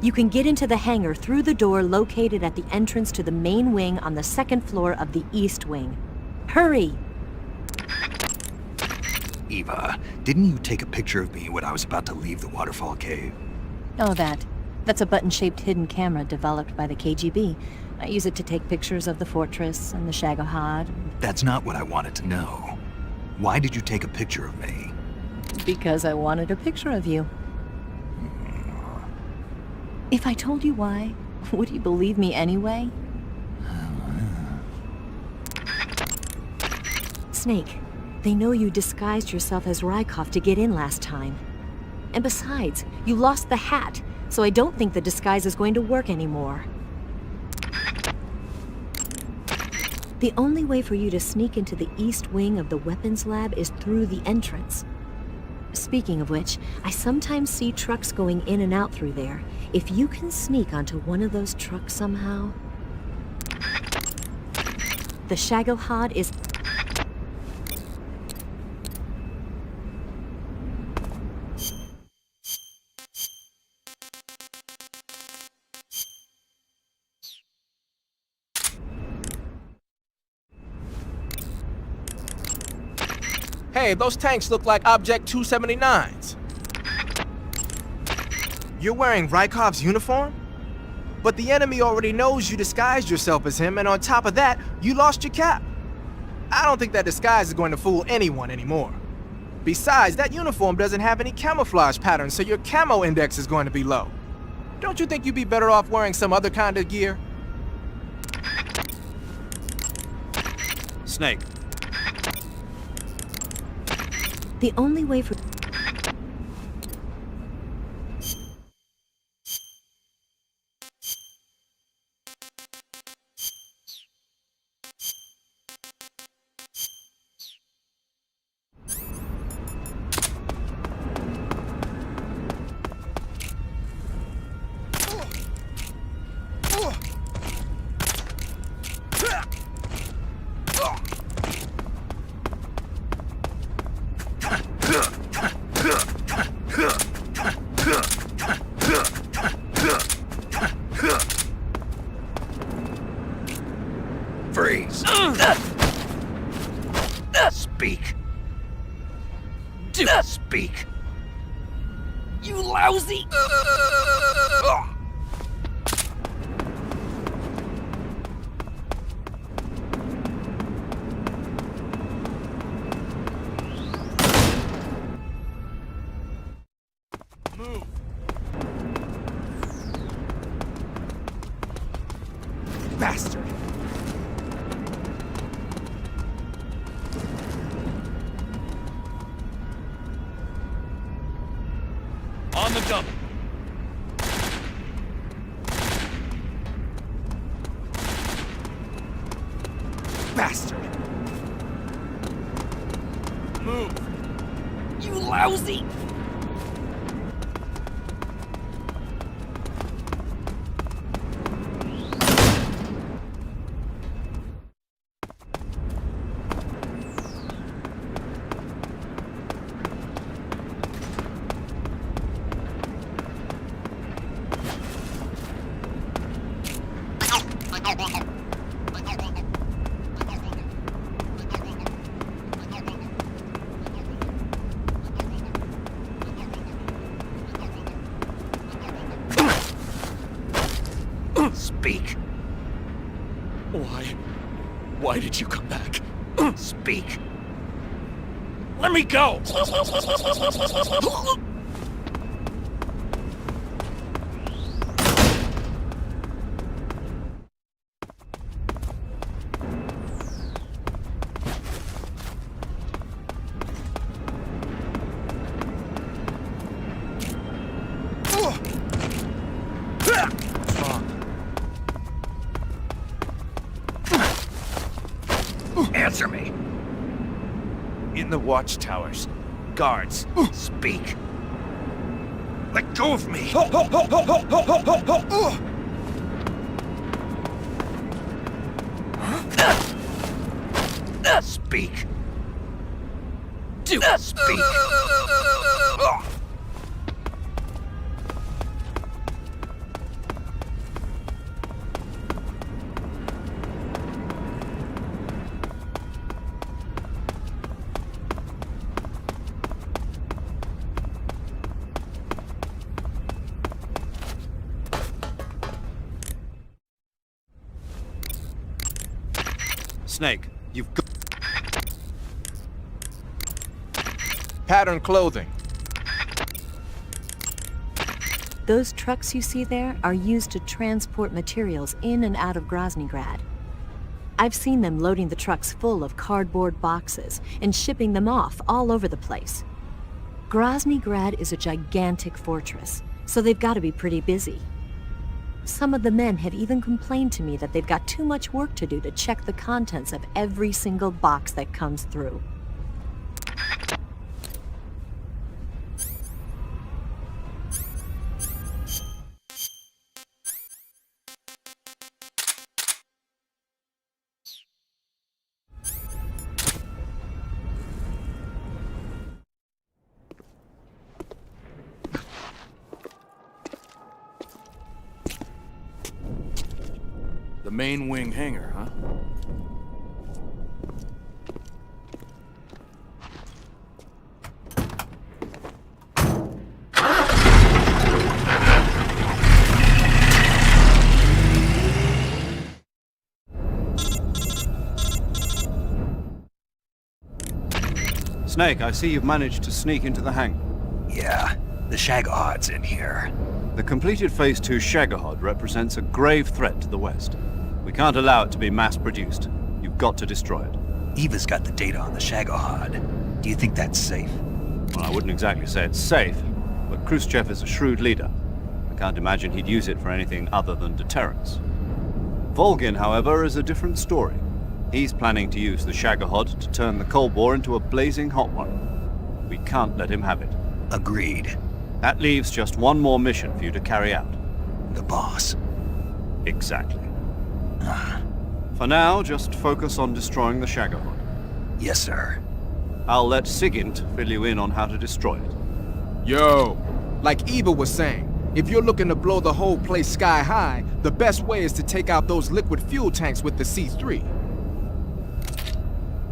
You can get into the hangar through the door located at the entrance to the main wing on the second floor of the east wing. Hurry! Eva, didn't you take a picture of me when I was about to leave the waterfall cave? Oh, that's a button-shaped hidden camera developed by the KGB. I use it to take pictures of the fortress and the Shagohod. That's not what I wanted to know. Why did you take a picture of me? Because I wanted a picture of you. If I told you why, would you believe me anyway? Snake, they know you disguised yourself as Rykov to get in last time. And besides, you lost the hat, so I don't think the disguise is going to work anymore. The only way for you to sneak into the east wing of the weapons lab is through the entrance. Speaking of which, I sometimes see trucks going in and out through there. If you can sneak onto one of those trucks somehow... The Shagohod is... Hey, those tanks look like Object 279s. You're wearing Rykov's uniform? But the enemy already knows you disguised yourself as him, and on top of that, you lost your cap. I don't think that disguise is going to fool anyone anymore. Besides, that uniform doesn't have any camouflage patterns, so your camo index is going to be low. Don't you think you'd be better off wearing some other kind of gear? Snake. The only way for... Freeze! Speak. Do speak. You lousy! Move. Bastard. On the double. Bastard. Move. You lousy! Speak. Why did you come back? Speak. Let me go! watchtowers. Guards, speak. Let go of me! Speak. Do speak. Snake, you've got... Pattern clothing. Those trucks you see there are used to transport materials in and out of Groznyj. I've seen them loading the trucks full of cardboard boxes and shipping them off all over the place. Groznyj is a gigantic fortress, so they've got to be pretty busy. Some of the men have even complained to me that they've got too much work to do to check the contents of every single box that comes through. The main wing hangar, huh? Snake, I see you've managed to sneak into the hangar. Yeah, the Shagohod's in here. The completed Phase 2 Shagohod represents a grave threat to the West. We can't allow it to be mass-produced. You've got to destroy it. Eva's got the data on the Shagohod. Do you think that's safe? Well, I wouldn't exactly say it's safe, but Khrushchev is a shrewd leader. I can't imagine he'd use it for anything other than deterrence. Volgin, however, is a different story. He's planning to use the Shagohod to turn the Cold War into a blazing hot one. We can't let him have it. Agreed. That leaves just one more mission for you to carry out. The boss. Exactly. For now, just focus on destroying the Shagohod. Yes, sir. I'll let Sigint fill you in on how to destroy it. Yo, like Eva was saying, if you're looking to blow the whole place sky high, the best way is to take out those liquid fuel tanks with the C3.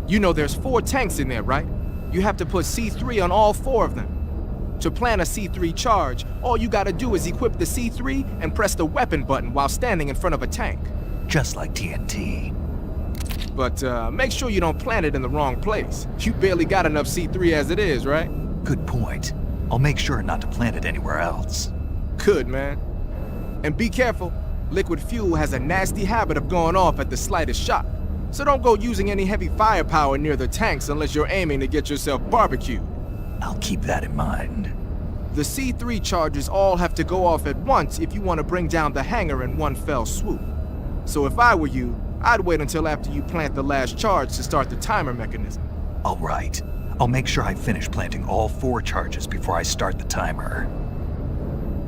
You know there's 4 tanks in there, right? You have to put C3 on all 4 of them. To plan a C3 charge, all you gotta do is equip the C3 and press the weapon button while standing in front of a tank. Just like TNT. But make sure you don't plant it in the wrong place. You barely got enough C3 as it is, right? Good point. I'll make sure not to plant it anywhere else. Good, man. And be careful. Liquid fuel has a nasty habit of going off at the slightest shock. So don't go using any heavy firepower near the tanks unless you're aiming to get yourself barbecued. I'll keep that in mind. The C3 charges all have to go off at once if you want to bring down the hangar in one fell swoop. So if I were you, I'd wait until after you plant the last charge to start the timer mechanism. All right. I'll make sure I finish planting all 4 charges before I start the timer.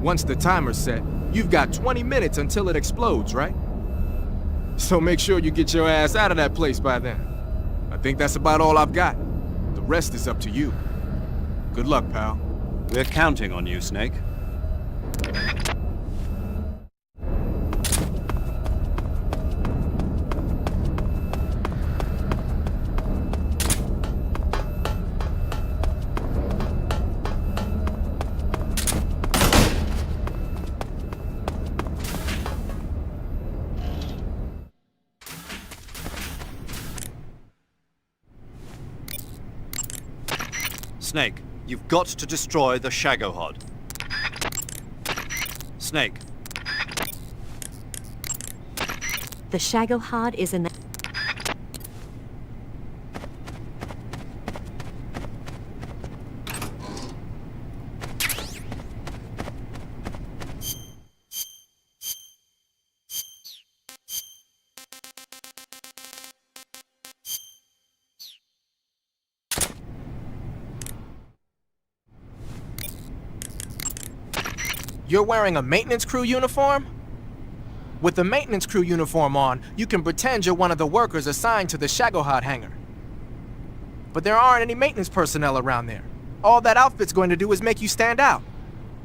Once the timer's set, you've got 20 minutes until it explodes, right? So make sure you get your ass out of that place by then. I think that's about all I've got. The rest is up to you. Good luck, pal. We're counting on you, Snake. Snake, you've got to destroy the Shagohod. Snake. The Shagohod is in the... You're wearing a maintenance crew uniform? With the maintenance crew uniform on, you can pretend you're one of the workers assigned to the Shagohod hangar. But there aren't any maintenance personnel around there. All that outfit's going to do is make you stand out.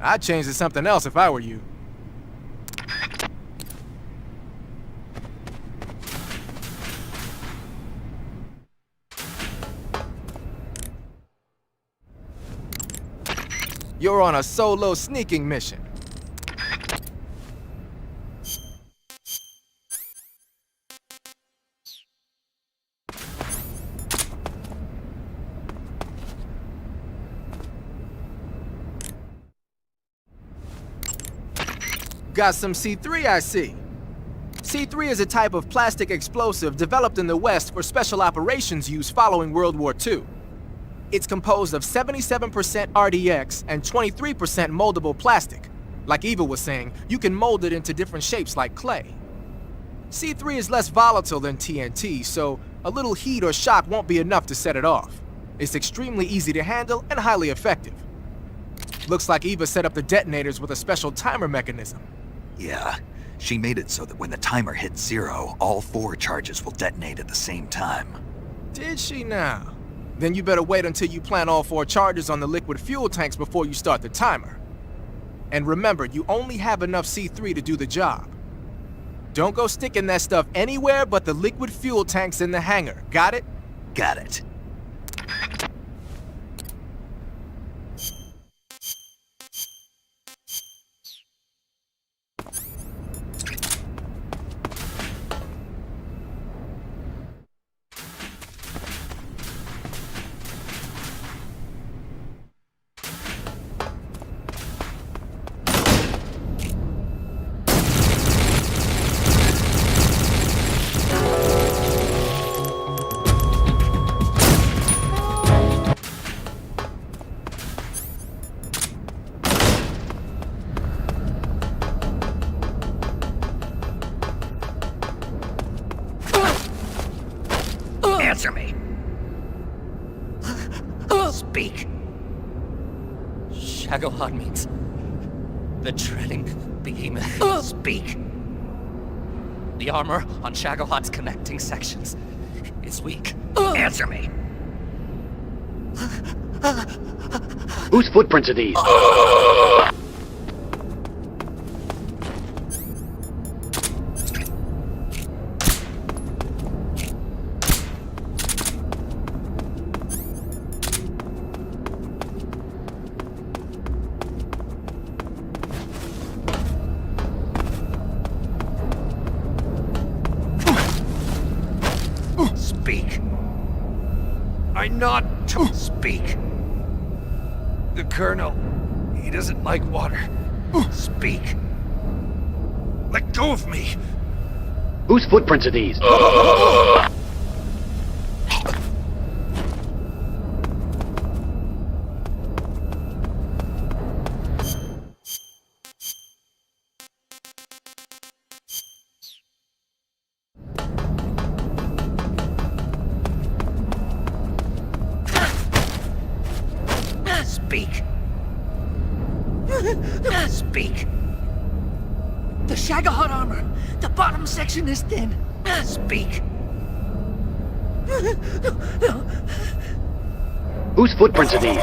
I'd change to something else if I were you. You're on a solo sneaking mission. Got some C3, I see. C3 is a type of plastic explosive developed in the West for special operations use following World War II. It's composed of 77% RDX and 23% moldable plastic. Like Eva was saying, you can mold it into different shapes like clay. C3 is less volatile than TNT, so a little heat or shock won't be enough to set it off. It's extremely easy to handle and highly effective. Looks like Eva set up the detonators with a special timer mechanism. Yeah, she made it so that when the timer hits 0, all 4 charges will detonate at the same time. Did she now? Then you better wait until you plant all 4 charges on the liquid fuel tanks before you start the timer. And remember, you only have enough C3 to do the job. Don't go sticking that stuff anywhere but the liquid fuel tanks in the hangar. Got it? Got it. Answer me. Speak. Shagohod means the treading behemoth. Speak. The armor on Shagohod's connecting sections is weak. Answer me. Whose footprints are these? Speak. I not to speak. The Colonel, he doesn't like water. Speak. Let go of me. Whose footprints are these? Speak. Speak. The Shagohod armor! The bottom section is thin! Speak. Whose footprints are these?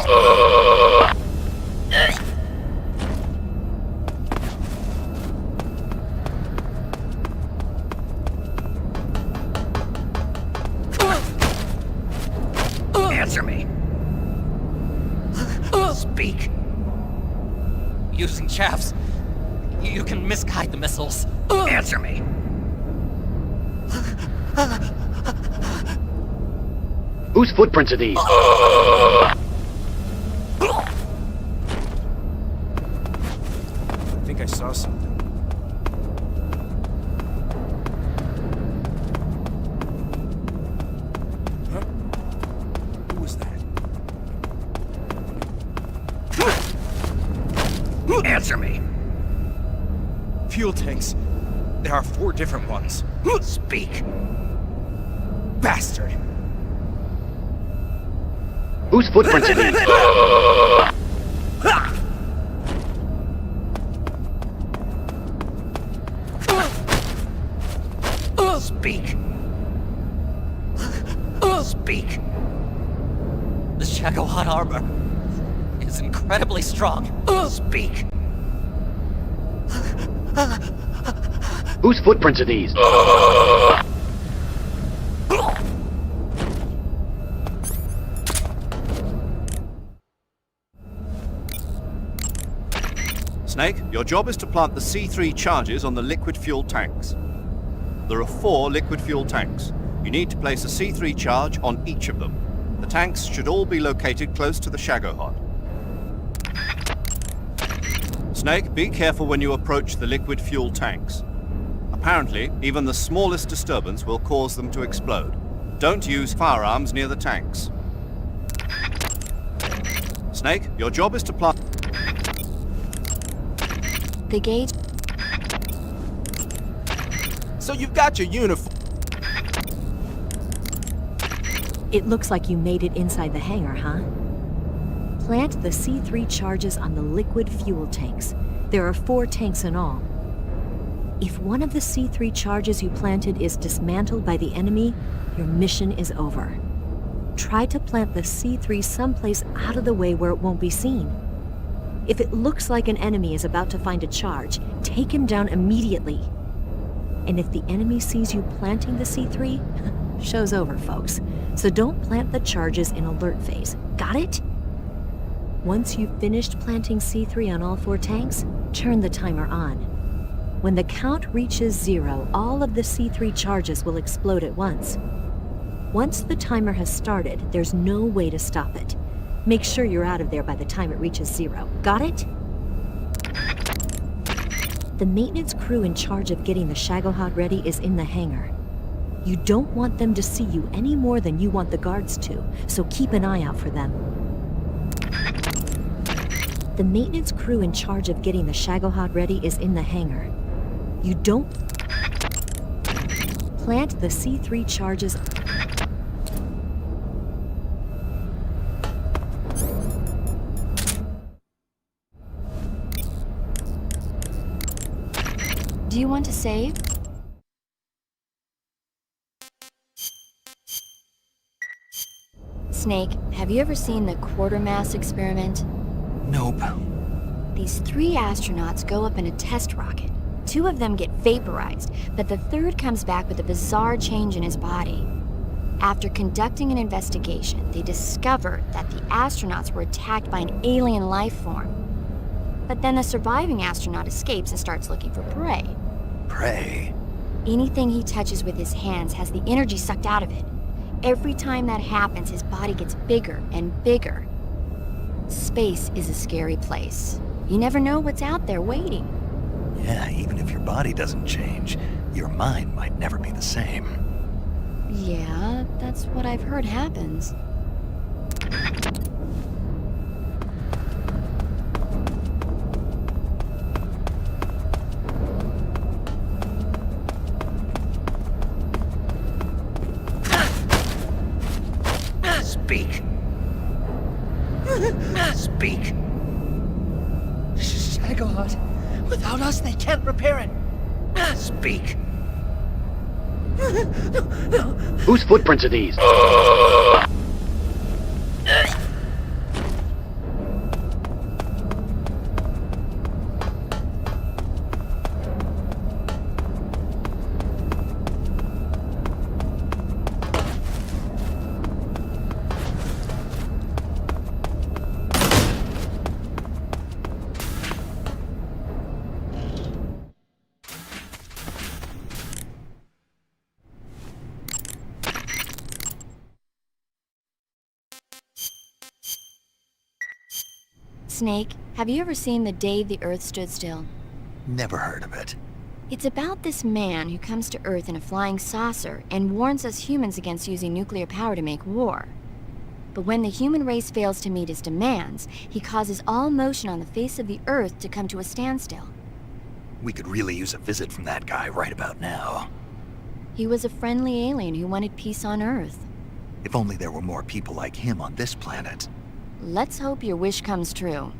Answer me. Speak. Using chaffs, you can misguide the missiles. Answer me. Whose footprints are these? I think I saw something. Huh? Who was that? Answer me. Fuel tanks. There are 4 different ones. Speak. Bastard. Whose footprints are these? Speak! Speak! The Shagohod armor is incredibly strong. Speak! Whose footprints are these? Snake, your job is to plant the C3 charges on the liquid fuel tanks. There are 4 liquid fuel tanks. You need to place a C3 charge on each of them. The tanks should all be located close to the Shagohod. Snake, be careful when you approach the liquid fuel tanks. Apparently, even the smallest disturbance will cause them to explode. Don't use firearms near the tanks. Snake, your job is to plant... The gauge... So you've got your uniform. It looks like you made it inside the hangar, huh? Plant the C3 charges on the liquid fuel tanks. There are 4 tanks in all. If one of the C3 charges you planted is dismantled by the enemy, your mission is over. Try to plant the C3 someplace out of the way where it won't be seen. If it looks like an enemy is about to find a charge, take him down immediately. And if the enemy sees you planting the C3, show's over, folks. So don't plant the charges in alert phase. Got it? Once you've finished planting C3 on all 4 tanks, turn the timer on. When the count reaches 0, all of the C3 charges will explode at once. Once the timer has started, there's no way to stop it. Make sure you're out of there by the time it reaches 0. Got it? The maintenance crew in charge of getting the Shagohod ready is in the hangar. You don't want them to see you any more than you want the guards to, so keep an eye out for them. The maintenance crew in charge of getting the Shagohod ready is in the hangar. You don't... Plant the C3 charges... Do you want to save? Snake, have you ever seen the quartermass experiment? Nope. These 3 astronauts go up in a test rocket. 2 of them get vaporized, but the 3rd comes back with a bizarre change in his body. After conducting an investigation, they discovered that the astronauts were attacked by an alien life form. But then the surviving astronaut escapes and starts looking for prey. Prey? Anything he touches with his hands has the energy sucked out of it. Every time that happens, his body gets bigger and bigger. Space is a scary place. You never know what's out there waiting. Yeah, even if your body doesn't change, your mind might never be the same. Yeah, that's what I've heard happens. Speak! Speak! Shagohod. Without us, they can't repair it. Speak! Whose footprints are these? Snake, have you ever seen The Day the Earth Stood Still? Never heard of it. It's about this man who comes to Earth in a flying saucer and warns us humans against using nuclear power to make war. But when the human race fails to meet his demands, he causes all motion on the face of the Earth to come to a standstill. We could really use a visit from that guy right about now. He was a friendly alien who wanted peace on Earth. If only there were more people like him on this planet. Let's hope your wish comes true.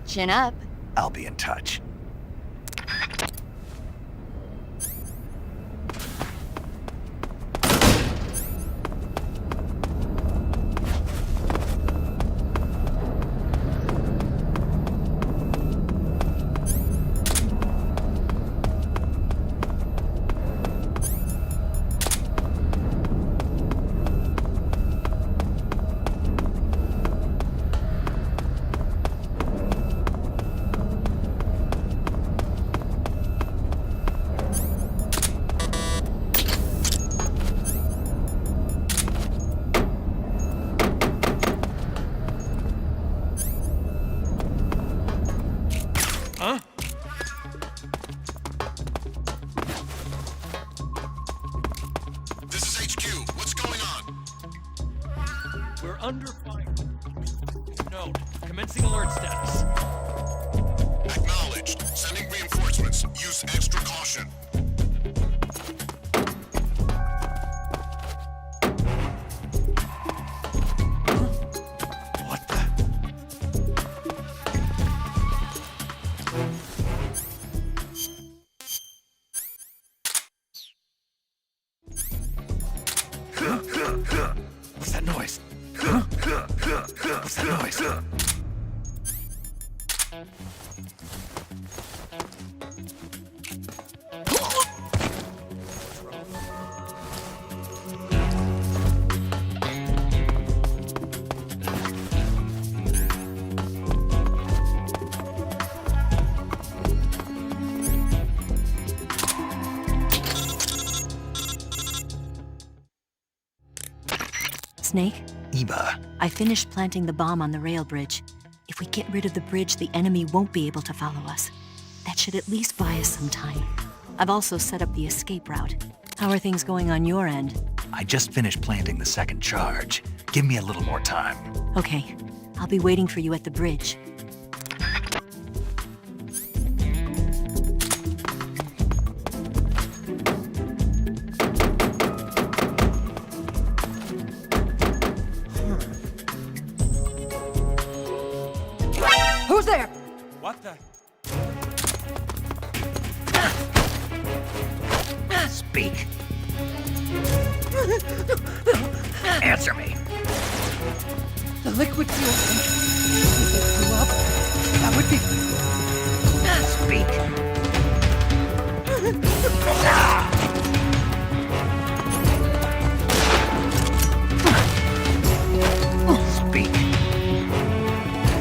Chin up. I'll be in touch. Huh? This is HQ. What's going on? We're under fire. Note, commencing alert status. Acknowledged. Sending reinforcements. Use extra caution. What the? What's that noise? What's that noise? Snake? Eva, I finished planting the bomb on the rail bridge. If we get rid of the bridge, the enemy won't be able to follow us. That should at least buy us some time. I've also set up the escape route. How are things going on your end? I just finished planting the second charge. Give me a little more time. Okay. I'll be waiting for you at the bridge. Who's there? What the? Speak. Answer me. The liquid fuel tank. If it blew up, that would be... Speak. Speak.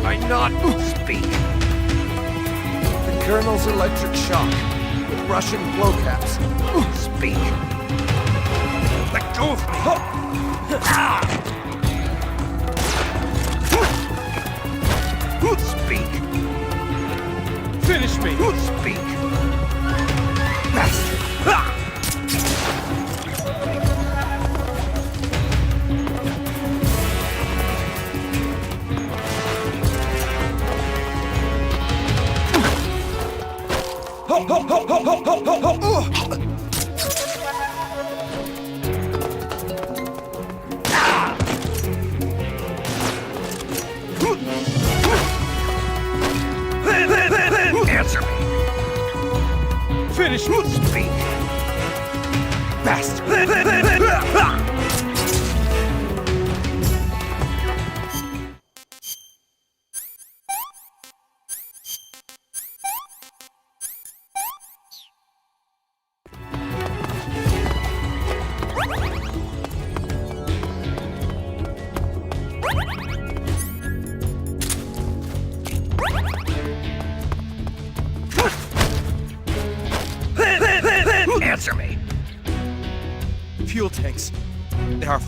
I not speak. The Colonel's electric shock. With Russian blow caps. Speak. Let go of me. Speak. Finish me! Speak. Bastard. Answer me. Finish me! Speak. Bastard. Answer me. Fuel tanks. They are...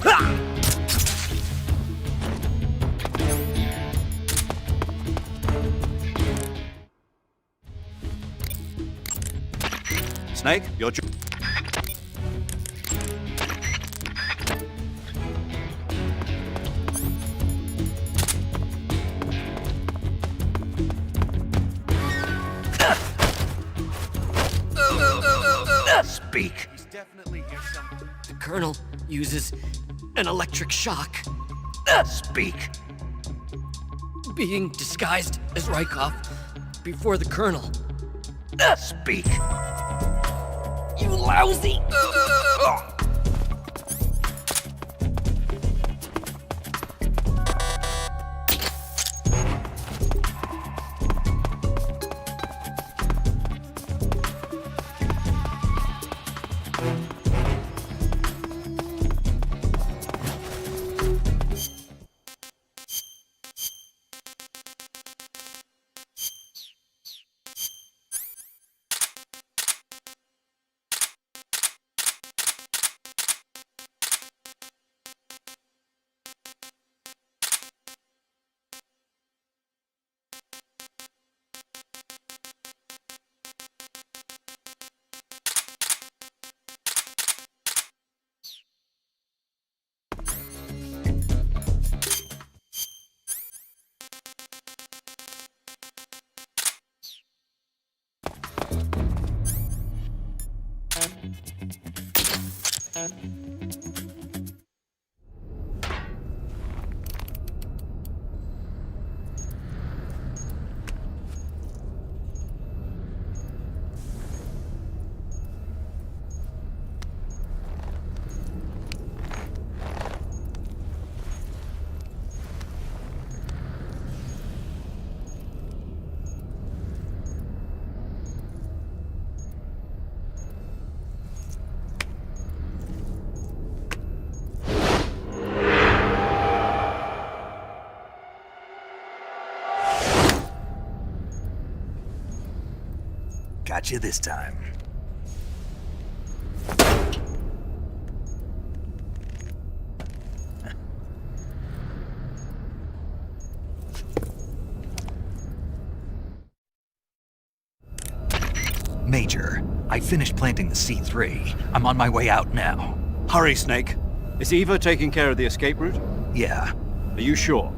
Snake, your Speak. He's definitely here somewhere. The Colonel uses an electric shock. Speak. being disguised as Rykov before the Colonel. Speak. You lousy! Got you this time. Major, I finished planting the C3. I'm on my way out now. Hurry, Snake. Is Eva taking care of the escape route? Yeah. Are you sure?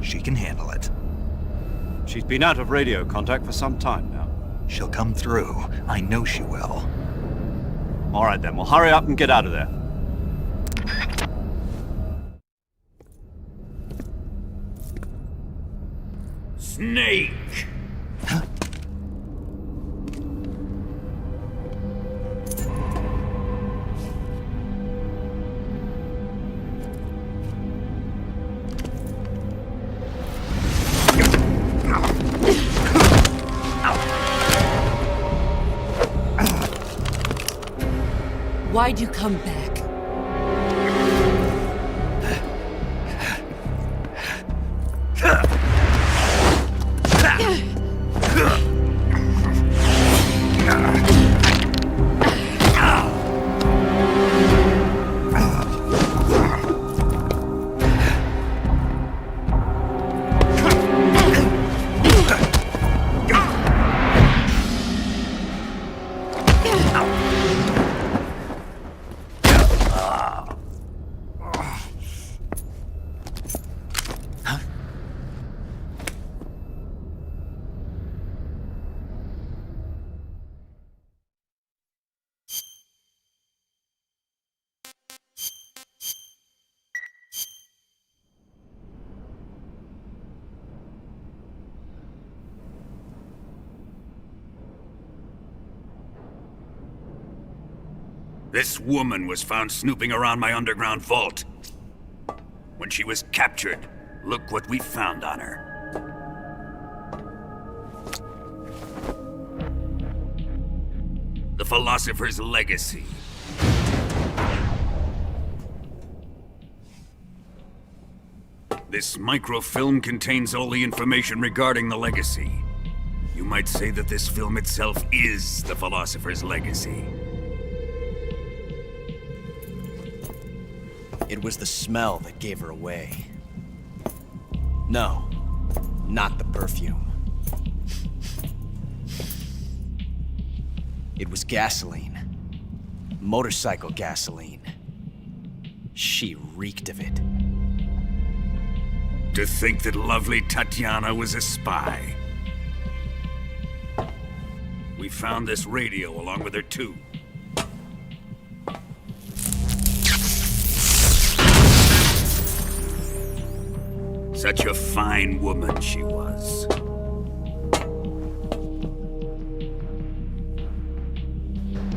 She can handle it. She's been out of radio contact for some time now. She'll come through. I know she will. All right then, well hurry up and get out of there. Snake! Why'd you come back? This woman was found snooping around my underground vault. When she was captured, look what we found on her. The Philosopher's Legacy. This microfilm contains all the information regarding the Legacy. You might say that this film itself is the Philosopher's Legacy. It was the smell that gave her away. No, not the perfume. It was gasoline. Motorcycle gasoline. She reeked of it. To think that lovely Tatiana was a spy. We found this radio along with her too. Such a fine woman she was.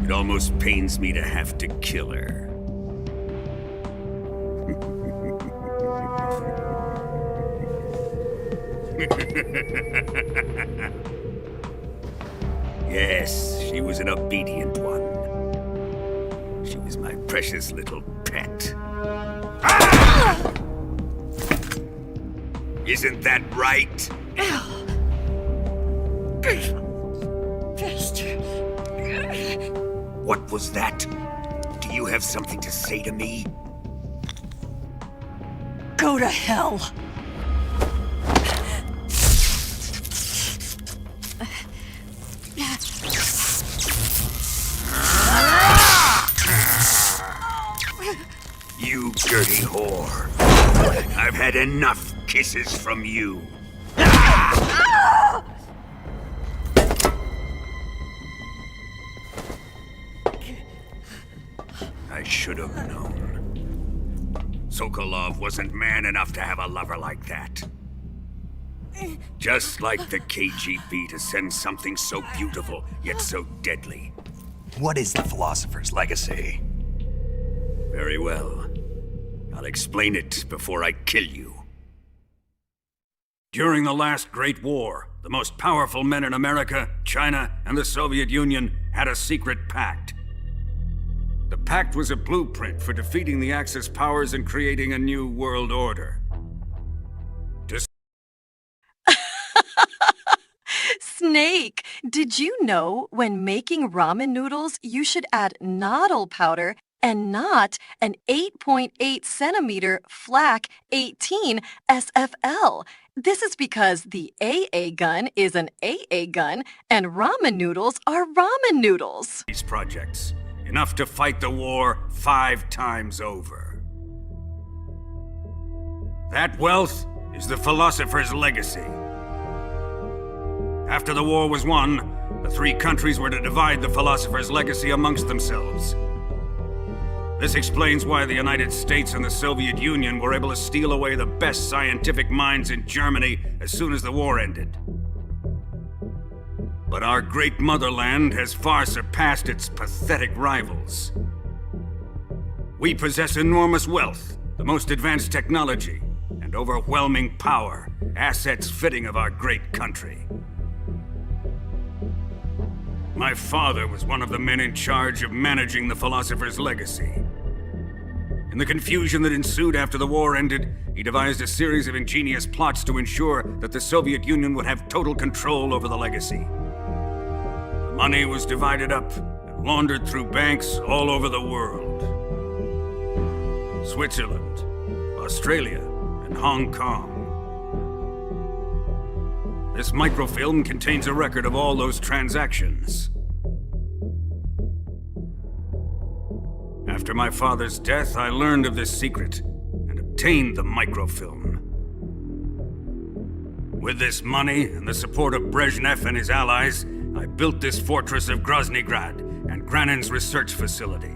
It almost pains me to have to kill her. Yes, she was an obedient one. She was my precious little pet. Ah! Isn't that right? What was that? Do you have something to say to me? Go to hell. You dirty whore. I've had enough kisses from you. I should have known. Sokolov wasn't man enough to have a lover like that. Just like the KGB to send something so beautiful, yet so deadly. What is the Philosopher's Legacy? Very well. I'll explain it before I kill you. During the last Great War, the most powerful men in America, China, and the Soviet Union had a secret pact. The pact was a blueprint for defeating the Axis powers and creating a new world order. Snake, did you know when making ramen noodles, you should add noodle powder and not an 8.8 centimeter flak 18 SFL? This is because the AA gun is an AA gun and ramen noodles are ramen noodles. These projects, enough to fight the war 5 times over. That wealth is the Philosopher's Legacy. After the war was won, the 3 countries were to divide the Philosopher's Legacy amongst themselves. This explains why the United States and the Soviet Union were able to steal away the best scientific minds in Germany as soon as the war ended. But our great motherland has far surpassed its pathetic rivals. We possess enormous wealth, the most advanced technology, and overwhelming power, assets fitting of our great country. My father was one of the men in charge of managing the Philosopher's Legacy. In the confusion that ensued after the war ended, he devised a series of ingenious plots to ensure that the Soviet Union would have total control over the legacy. The money was divided up and laundered through banks all over the world. Switzerland, Australia, and Hong Kong. This microfilm contains a record of all those transactions. After my father's death, I learned of this secret and obtained the microfilm. With this money and the support of Brezhnev and his allies, I built this fortress of Groznyj and Granin's research facility.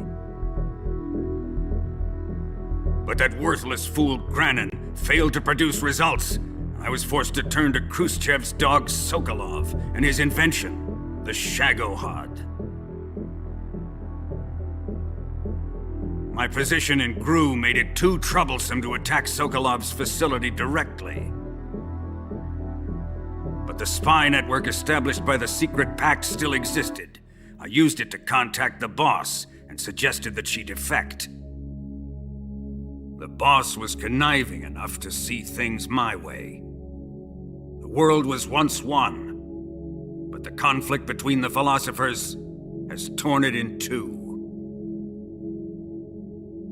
But that worthless fool Granin failed to produce results. I was forced to turn to Khrushchev's dog Sokolov and his invention, the Shagohod. My position in GRU made it too troublesome to attack Sokolov's facility directly. But the spy network established by the secret pact still existed. I used it to contact the boss and suggested that she defect. The boss was conniving enough to see things my way. The world was once one, but the conflict between the philosophers has torn it in 2.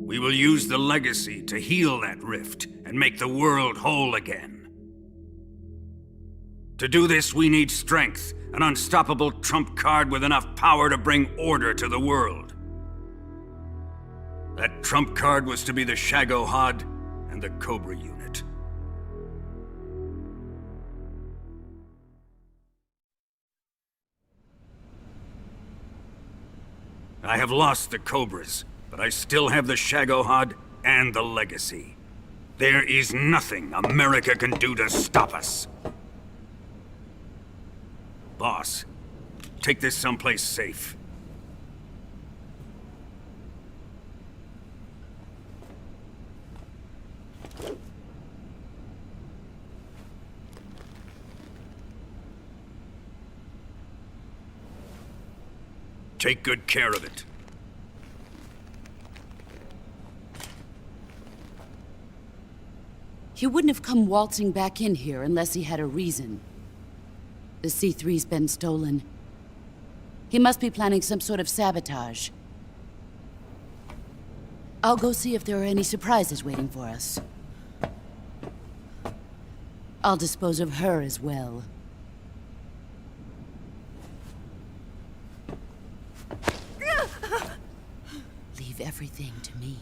We will use the legacy to heal that rift and make the world whole again. To do this, we need strength, an unstoppable trump card with enough power to bring order to the world. That trump card was to be the Shagohod and the Cobra unit. I have lost the Cobras, but I still have the Shagohod and the legacy. There is nothing America can do to stop us. Boss, take this someplace safe. Take good care of it. He wouldn't have come waltzing back in here unless he had a reason. The C3's been stolen. He must be planning some sort of sabotage. I'll go see if there are any surprises waiting for us. I'll dispose of her as well. Leave everything to me.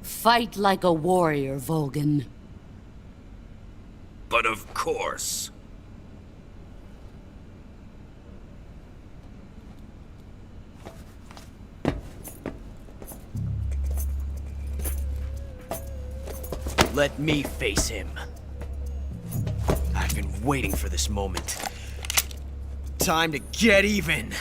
Fight like a warrior, Volgin. But of course. Let me face him. I've been waiting for this moment. Time to get even!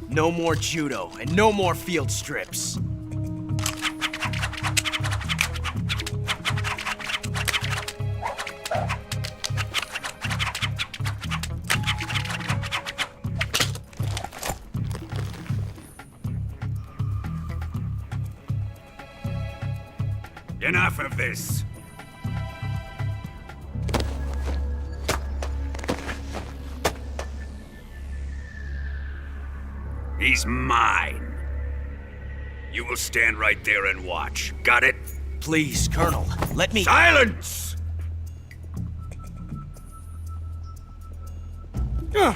No more judo, and no more field strips. Enough of this. He's mine. You will stand right there and watch. Got it? Please, Colonel, let me— Silence! Huh?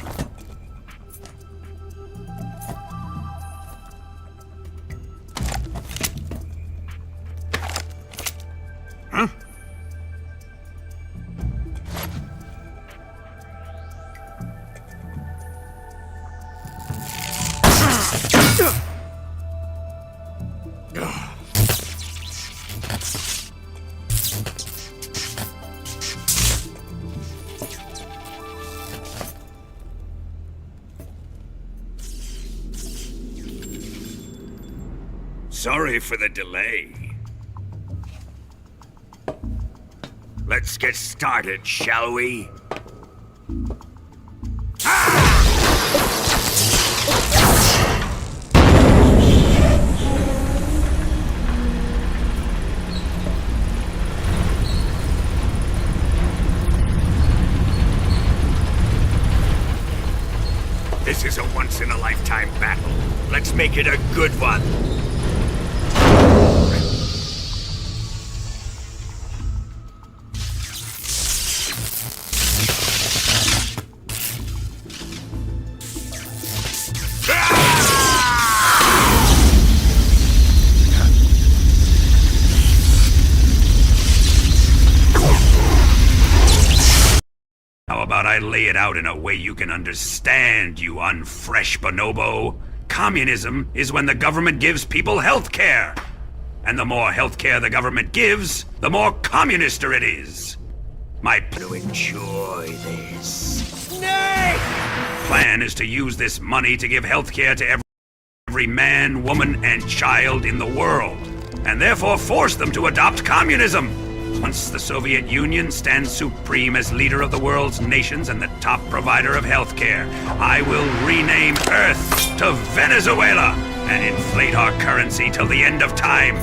Sorry for the delay. Let's get started, shall we? This is a once-in-a-lifetime battle. Let's make it a good one. How about I lay it out in a way you can understand, you unfresh bonobo? Communism is when the government gives people health care. And the more health care the government gives, the more communister it is. My plan to enjoy this. Snake! Plan is to use this money to give health care to every man, woman, and child in the world, and therefore force them to adopt communism. Once the Soviet Union stands supreme as leader of the world's nations and the top provider of healthcare, I will rename Earth to Venezuela and inflate our currency till the end of time.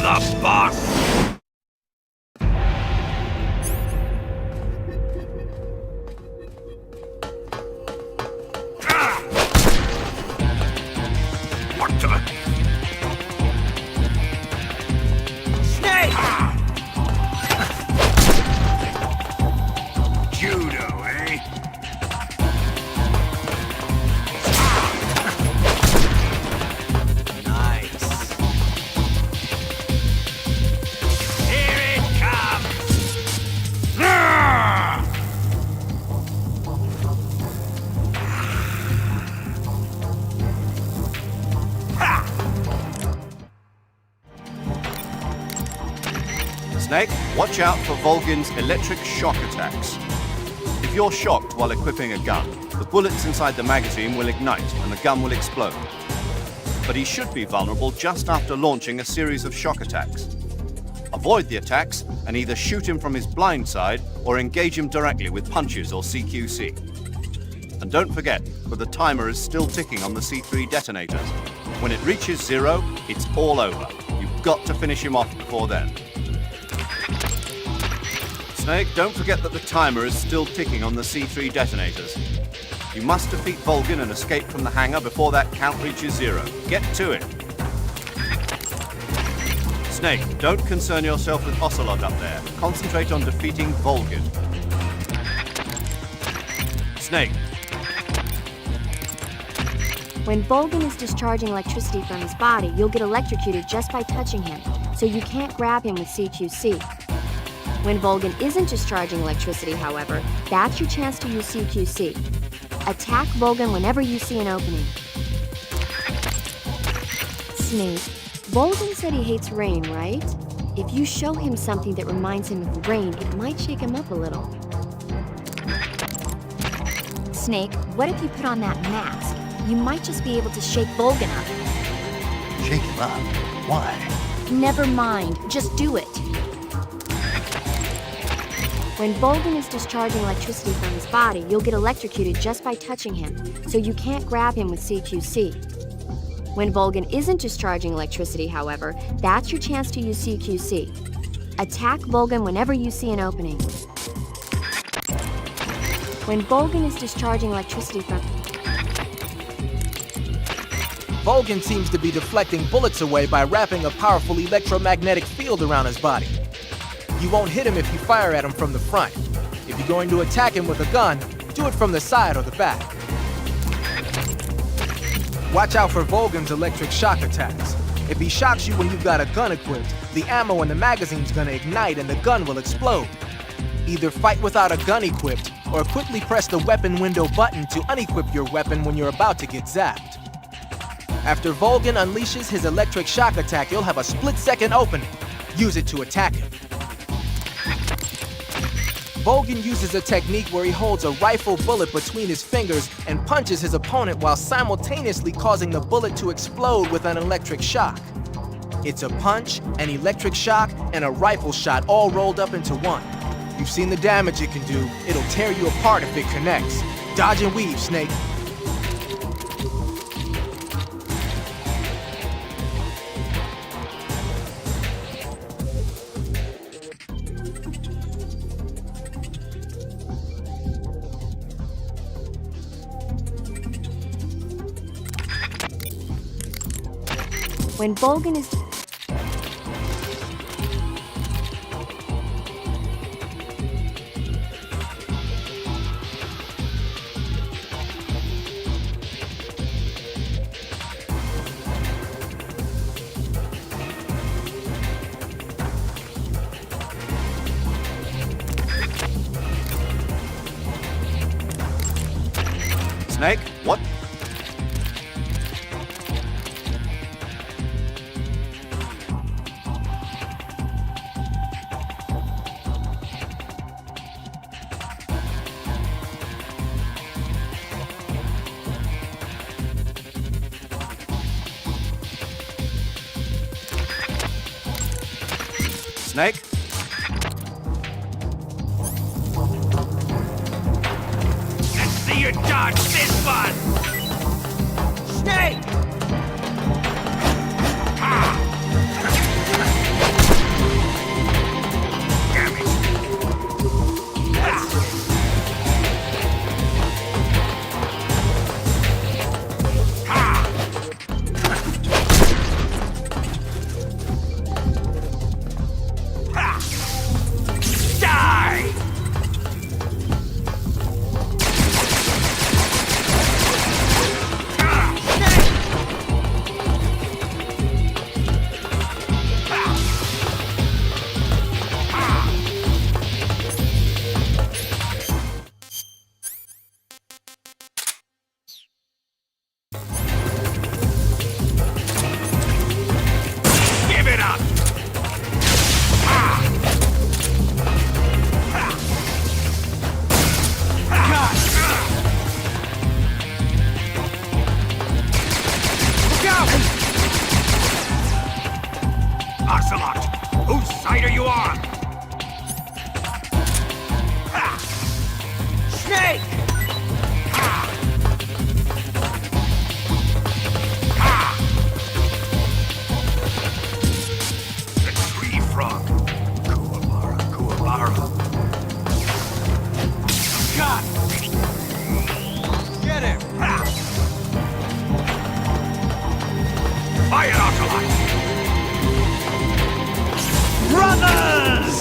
of the boss! What the? Snake! Judo, eh? Nice. Here it comes! Ah! Snake, watch out for Volgin's electric shock attacks. If you're shocked while equipping a gun, the bullets inside the magazine will ignite and the gun will explode. But he should be vulnerable just after launching a series of shock attacks. Avoid the attacks and either shoot him from his blind side or engage him directly with punches or CQC. And don't forget that the timer is still ticking on the C3 detonators. When it reaches 0, it's all over. You've got to finish him off before then. Snake, don't forget that the timer is still ticking on the C3 detonators. You must defeat Volgin and escape from the hangar before that count reaches 0. Get to it. Snake, don't concern yourself with Ocelot up there. Concentrate on defeating Volgin. Snake. When Volgin is discharging electricity from his body, you'll get electrocuted just by touching him, so you can't grab him with CQC. When Volgin isn't discharging electricity, however, that's your chance to use CQC. Attack Volgin whenever you see an opening. Snake, Volgin said he hates rain, right? If you show him something that reminds him of rain, it might shake him up a little. Snake, what if you put on that mask? You might just be able to shake Volgin up. Shake him up? Why? Never mind, just do it. When Volgin is discharging electricity from his body, you'll get electrocuted just by touching him, so you can't grab him with CQC. When Volgin isn't discharging electricity, however, that's your chance to use CQC. Attack Volgin whenever you see an opening. When Volgin is discharging electricity from... Volgin seems to be deflecting bullets away by wrapping a powerful electromagnetic field around his body. You won't hit him if you fire at him from the front. If you're going to attack him with a gun, do it from the side or the back. Watch out for Volgin's electric shock attacks. If he shocks you when you've got a gun equipped, the ammo in the magazine's gonna ignite and the gun will explode. Either fight without a gun equipped, or quickly press the weapon window button to unequip your weapon when you're about to get zapped. After Volgin unleashes his electric shock attack, you'll have a split-second opening. Use it to attack him. Volgin uses a technique where he holds a rifle bullet between his fingers and punches his opponent while simultaneously causing the bullet to explode with an electric shock. It's a punch, an electric shock, and a rifle shot all rolled up into one. You've seen the damage it can do. It'll tear you apart if it connects. Dodge and weave, Snake. When Volgin is... Snake, what? Snake? Let's see you dodge this one! Snake! Ocelot! Whose side are you on? Snake! The tree frog. Kuwalara, Kuwalara. Got it! Get him! Fire, Ocelot! Brothers!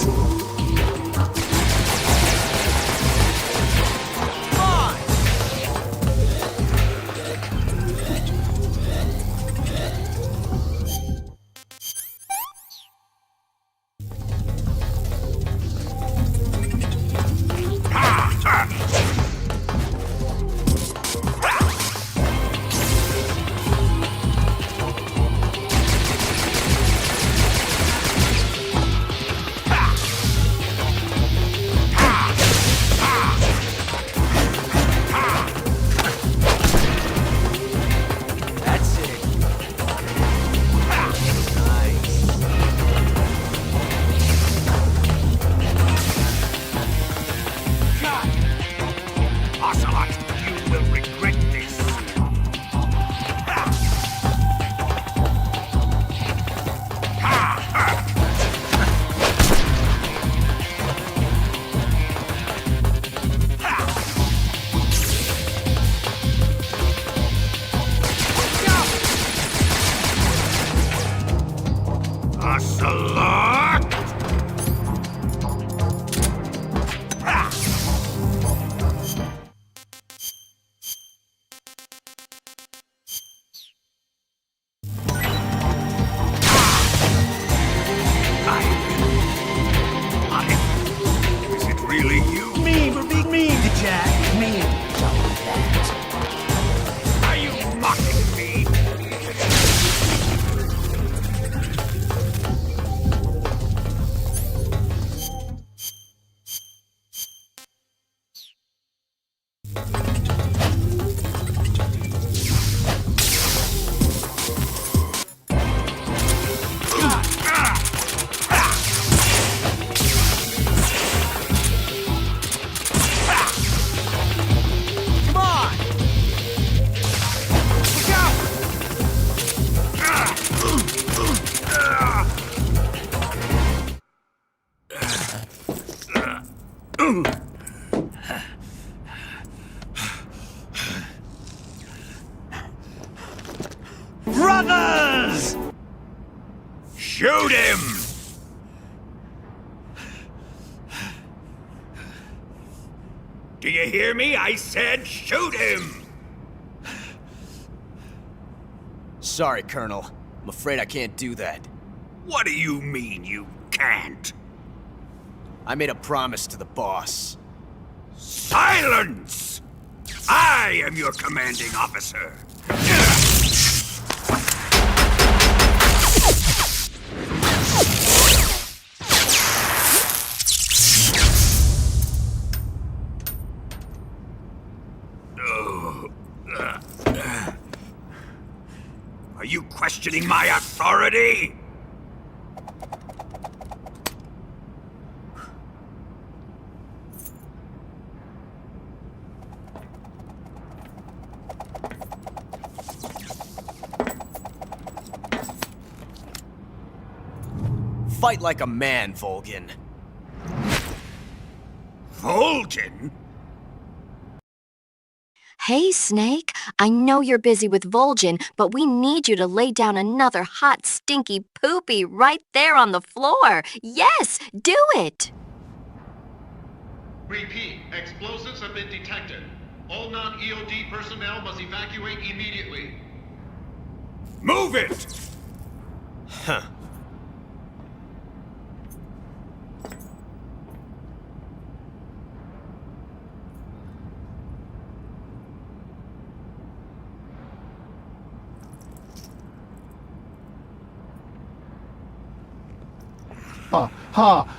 Brothers! Shoot him! Do you hear me? I said shoot him! Sorry, Colonel. I'm afraid I can't do that. What do you mean you can't? I made a promise to the boss. Silence! I am your commanding officer. Are you questioning my authority? Fight like a man, Volgin. Volgin? Hey, Snake. I know you're busy with Volgin, but we need you to lay down another hot, stinky poopy right there on the floor. Yes, do it! Repeat, explosives have been detected. All non-EOD personnel must evacuate immediately. Move it! Huh.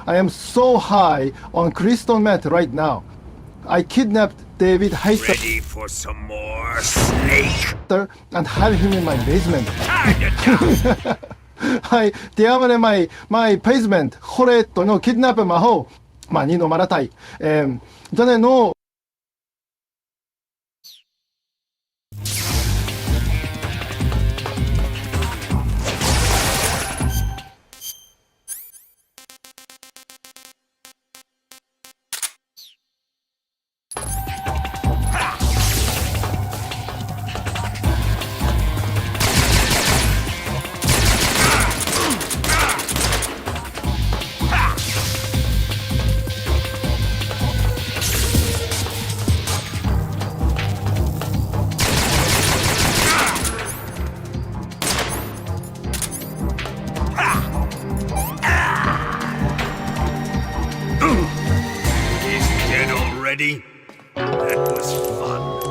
I am so high on crystal meth right now. I kidnapped David Heister. Ready for some more, Snake? And have him in my basement. はい、ティアマネマイペイズメント、ホレットのキッドナップ魔法、ニノマラタイ、ジャネのReady? That was fun.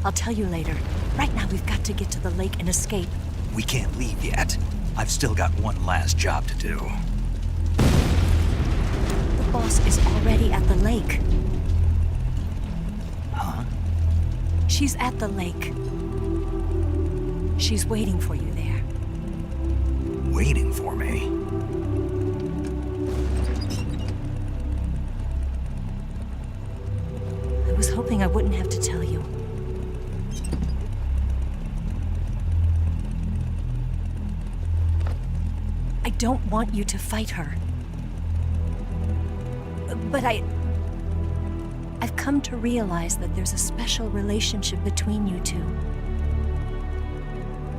I'll tell you later. Right now, we've got to get to the lake and escape. We can't leave yet. I've still got one last job to do. boss is already at the lake. Huh? She's at the lake. She's waiting for you there. Waiting for me? I was hoping I wouldn't have to tell you. I don't want you to fight her. But I've come to realize that there's a special relationship between you two.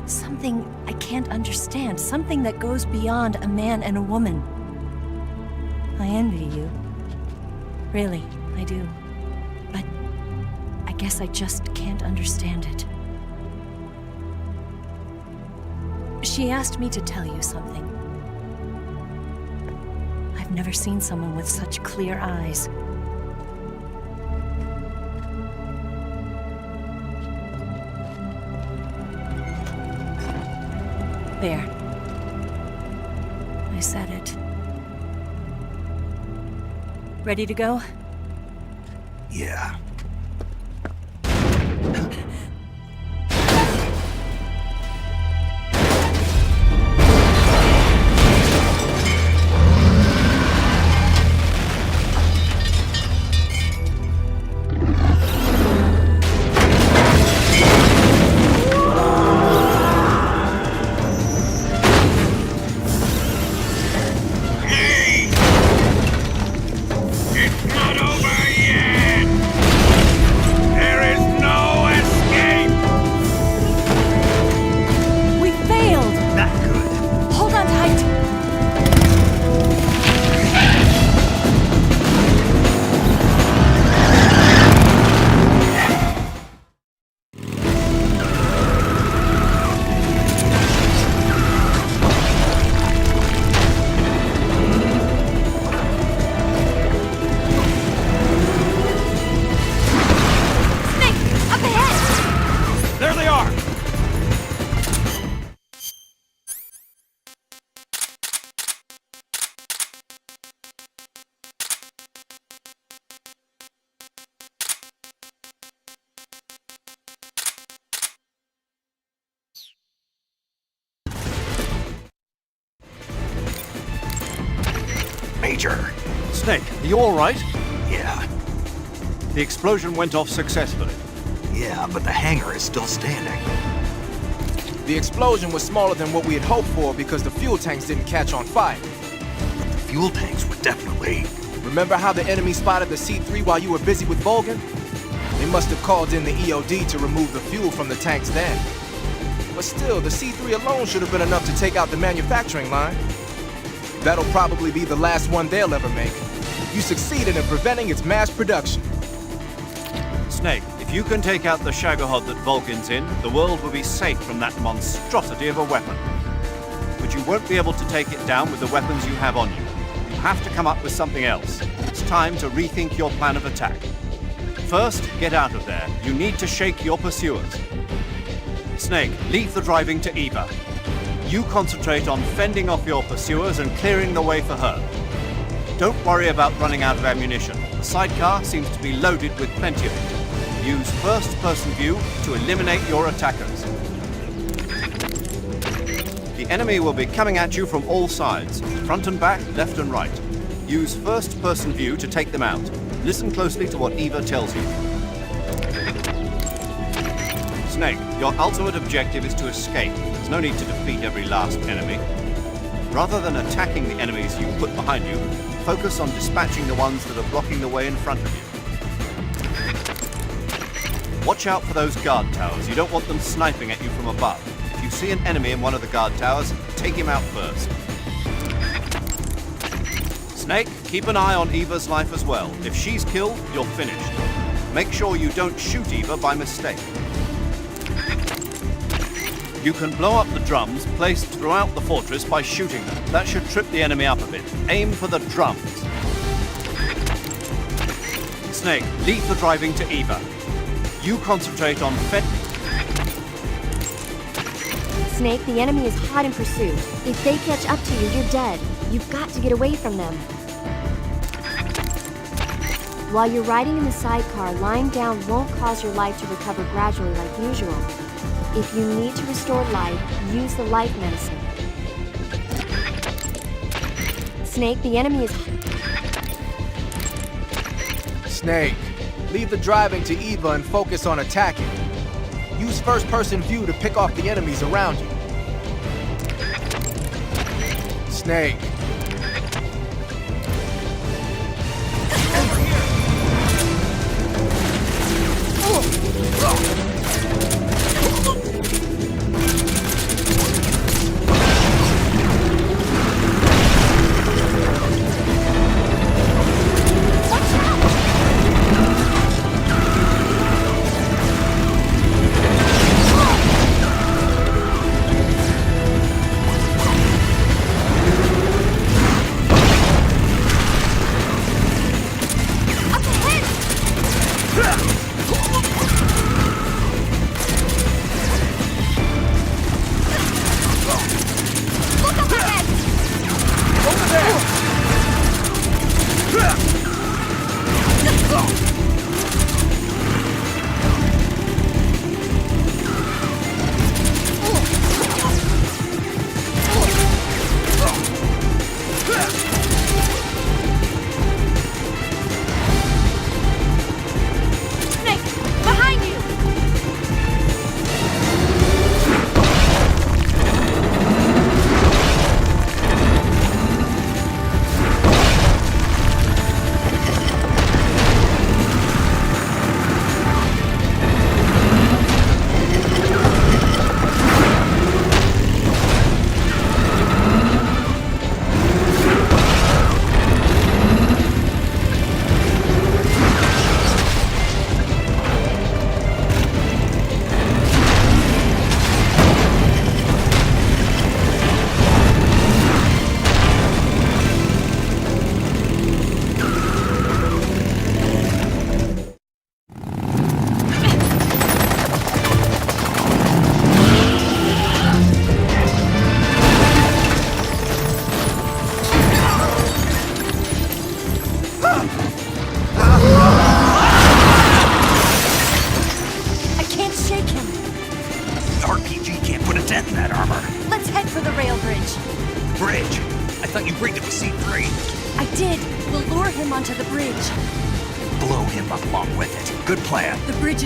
Something I can't understand, something that goes beyond a man and a woman. I envy you. Really, I do. But I guess I just can't understand it. She asked me to tell you something. I've never seen someone with such clear eyes. There. I said it. Ready to go? Yeah. Major. Snake, are you all right? Yeah. The explosion went off successfully. Yeah, but the hangar is still standing. The explosion was smaller than what we had hoped for because the fuel tanks didn't catch on fire. But the fuel tanks were definitely... Remember how the enemy spotted the C3 while you were busy with Volgin? They must have called in the EOD to remove the fuel from the tanks then. But still, the C3 alone should have been enough to take out the manufacturing line. That'll probably be the last one they'll ever make. You succeeded in preventing its mass production. Snake, if you can take out the Shagohod that Volgin's in, the world will be safe from that monstrosity of a weapon. But you won't be able to take it down with the weapons you have on you. You have to come up with something else. It's time to rethink your plan of attack. First, get out of there. You need to shake your pursuers. Snake, leave the driving to Eva. You concentrate on fending off your pursuers and clearing the way for her. Don't worry about running out of ammunition. The sidecar seems to be loaded with plenty of it. Use first-person view to eliminate your attackers. The enemy will be coming at you from all sides, front and back, left and right. Use first-person view to take them out. Listen closely to what Eva tells you. Snake, your ultimate objective is to escape. There's no need to defeat every last enemy. Rather than attacking the enemies you put behind you, focus on dispatching the ones that are blocking the way in front of you. Watch out for those guard towers. You don't want them sniping at you from above. If you see an enemy in one of the guard towers, take him out first. Snake, keep an eye on Eva's life as well. If she's killed, you're finished. Make sure you don't shoot Eva by mistake. You can blow up the drums placed throughout the fortress by shooting them. That should trip the enemy up a bit. Aim for the drums. Snake, leave the driving to Eva. You concentrate on Snake, the enemy is hot in pursuit. If they catch up to you, you're dead. You've got to get away from them. While you're riding in the sidecar, lying down won't cause your life to recover gradually like usual. If you need to restore life, use the life medicine. Snake, the enemy is... Snake, leave the driving to Eva and focus on attacking. Use first-person view to pick off the enemies around you. Snake.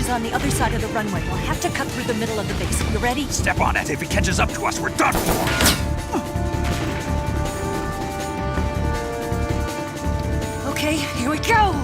On the other side of the runway. We'll have to cut through the middle of the base. You ready? Step on it. If he catches up to us, we're done for. Okay, here we go!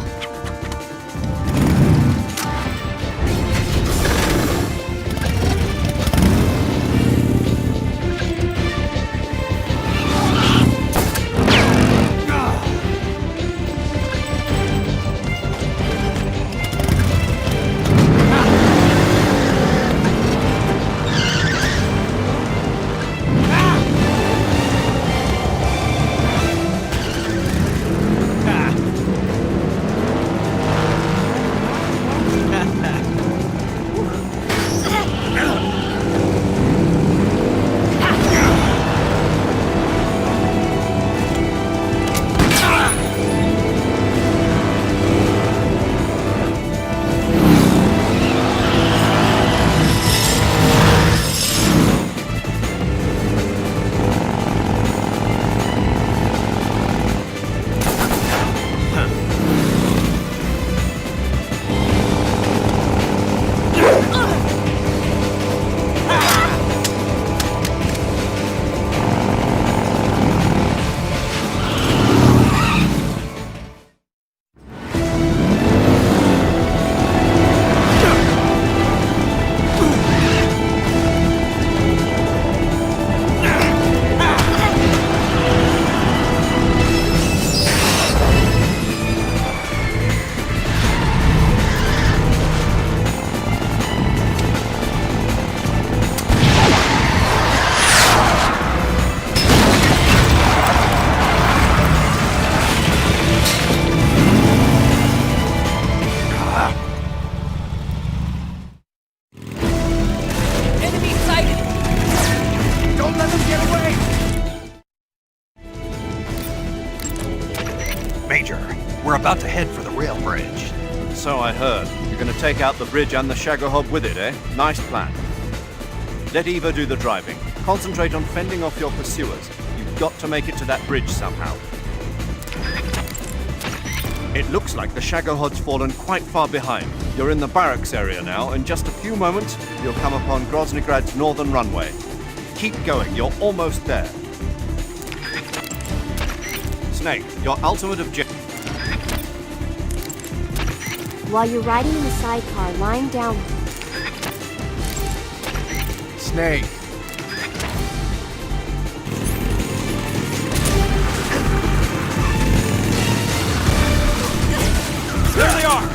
Major, We're about to head for the rail bridge. So I heard. You're gonna take out the bridge and the Shagohob with it, eh? Nice plan. Let Eva do the driving. Concentrate on fending off your pursuers. You've got to make it to that bridge somehow. It looks like the Shagohod's fallen quite far behind. You're in the barracks area now. In just a few moments, you'll come upon Groznyj northern runway. Keep going, you're almost there. Snake, your ultimate objective. While you're riding in the sidecar, lying down. Snake. There they are!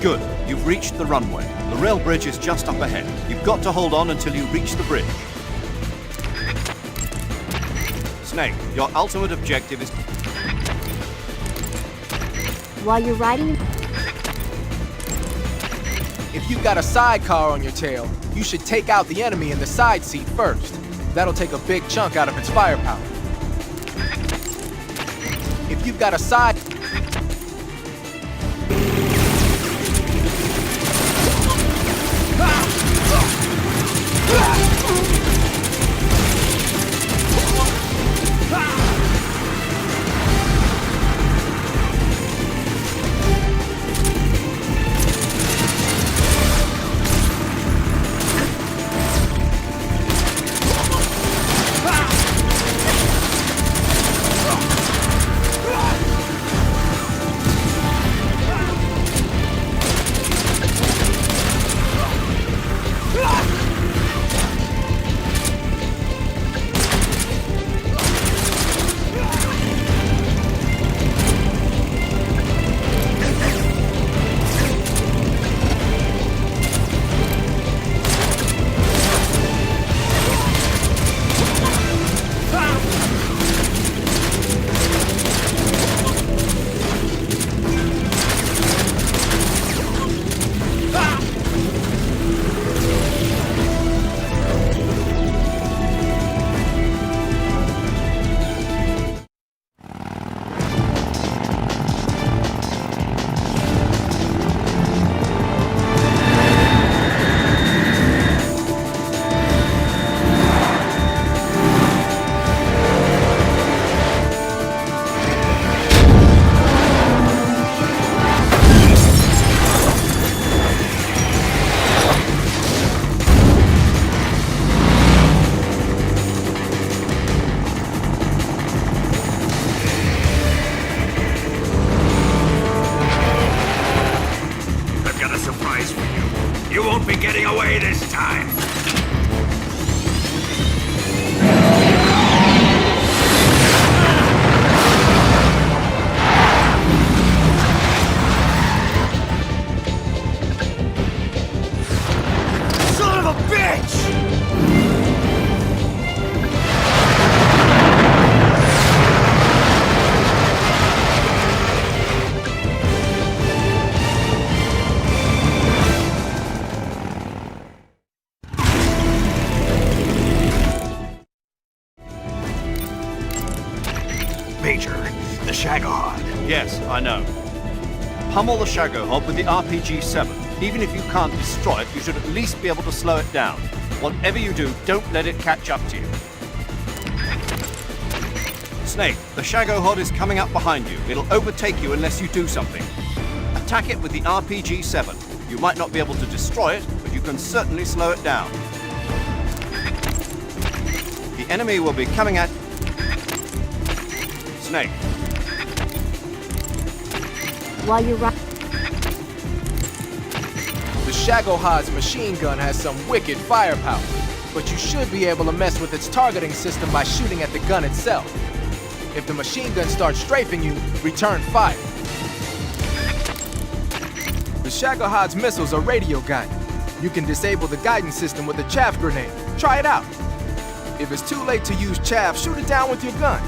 Good. You've reached the runway. The rail bridge is just up ahead. You've got to hold on until you reach the bridge. Snake, your ultimate objective is... While you're riding... If you've got a sidecar on your tail, you should take out the enemy in the side seat first. That'll take a big chunk out of its firepower. If you've got a side... for you. You won't be getting away this time. Son of a bitch! Major, the Shagohod. Yes, I know. Pummel the Shagohod with the RPG-7. Even if you can't destroy it, you should at least be able to slow it down. Whatever you do, don't let it catch up to you. Snake, the Shagohod is coming up behind you. It'll overtake you unless you do something. Attack it with the RPG-7. You might not be able to destroy it, but you can certainly slow it down. The enemy will be coming at... Snake. While you're The Shagohod's machine gun has some wicked firepower, but you should be able to mess with its targeting system by shooting at the gun itself. If the machine gun starts strafing you, return fire. The Shagohod's missiles are radio guided. You can disable the guidance system with a chaff grenade. Try it out. If it's too late to use chaff, shoot it down with your gun.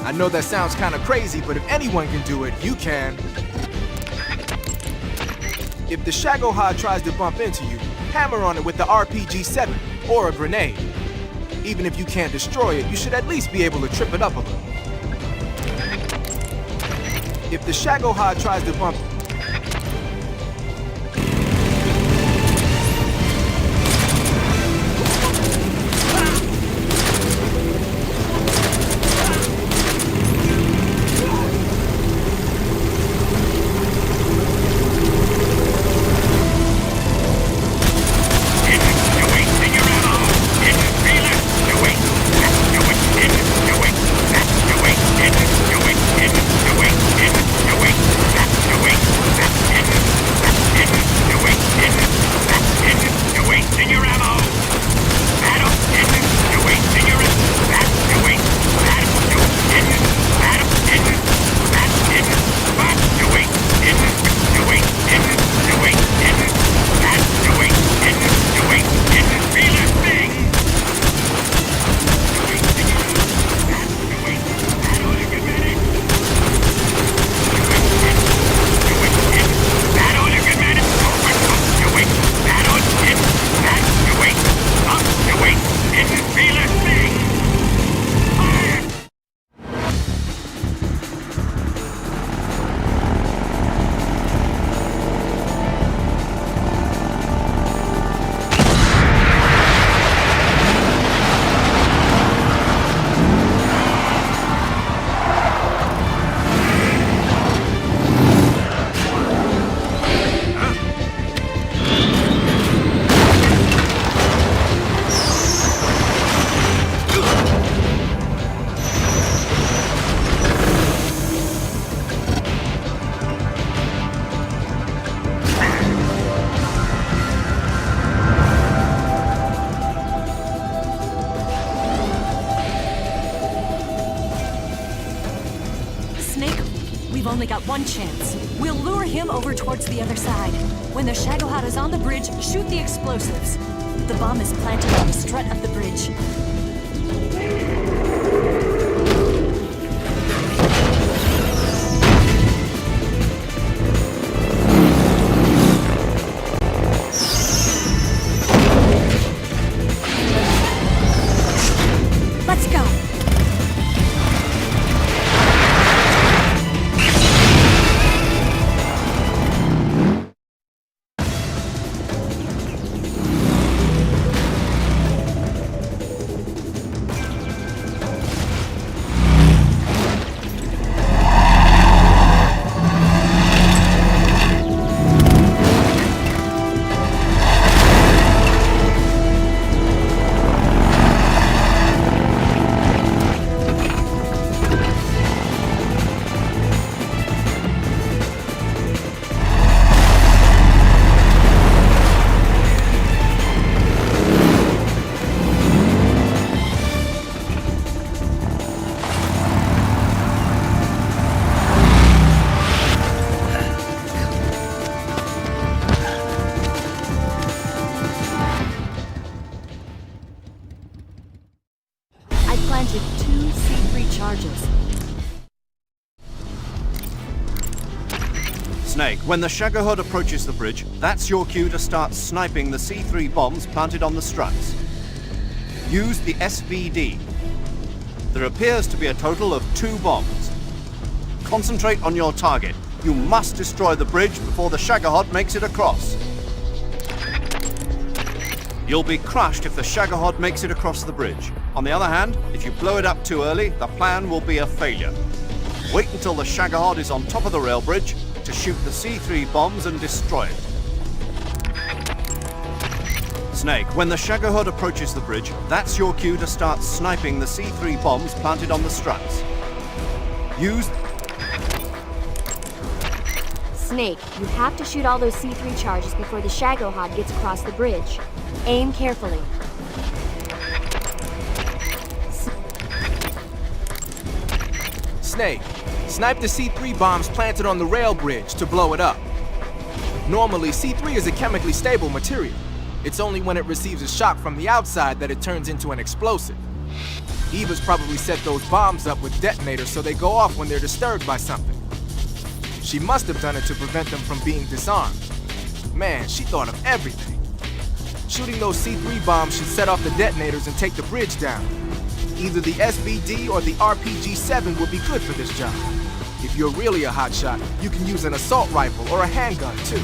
I know that sounds kind of crazy, but if anyone can do it, you can. If the Shagohod tries to bump into you, hammer on it with the RPG-7 or a grenade. Even if you can't destroy it, you should at least be able to trip it up a little. If the Shagohod tries to bump... only got one chance. We'll lure him over towards the other side. When the Shagohod is on the bridge, shoot the explosives. The bomb is planted on the strut of the bridge. Let's go! Snake, when the Shagohod approaches the bridge, that's your cue to start sniping the C3 bombs planted on the struts. Use the SVD. There appears to be a total of 2 bombs. Concentrate on your target. You must destroy the bridge before the Shagohod makes it across. You'll be crushed if the Shagohod makes it across the bridge. On the other hand, if you blow it up too early, the plan will be a failure. Wait until the Shagohod is on top of the rail bridge to shoot the C3 bombs and destroy it. Snake, when the Shagohod approaches the bridge, that's your cue to start sniping the C3 bombs planted on the struts. Use... Snake, you have to shoot all those C3 charges before the Shagohod gets across the bridge. Aim carefully. Snake, snipe the C3 bombs planted on the rail bridge to blow it up. Normally, C3 is a chemically stable material. It's only when it receives a shock from the outside that it turns into an explosive. Eva's probably set those bombs up with detonators so they go off when they're disturbed by something. She must have done it to prevent them from being disarmed. Man, she thought of everything. Shooting those C3 bombs should set off the detonators and take the bridge down. Either the SVD or the RPG-7 would be good for this job. If you're really a hotshot, you can use an assault rifle or a handgun too.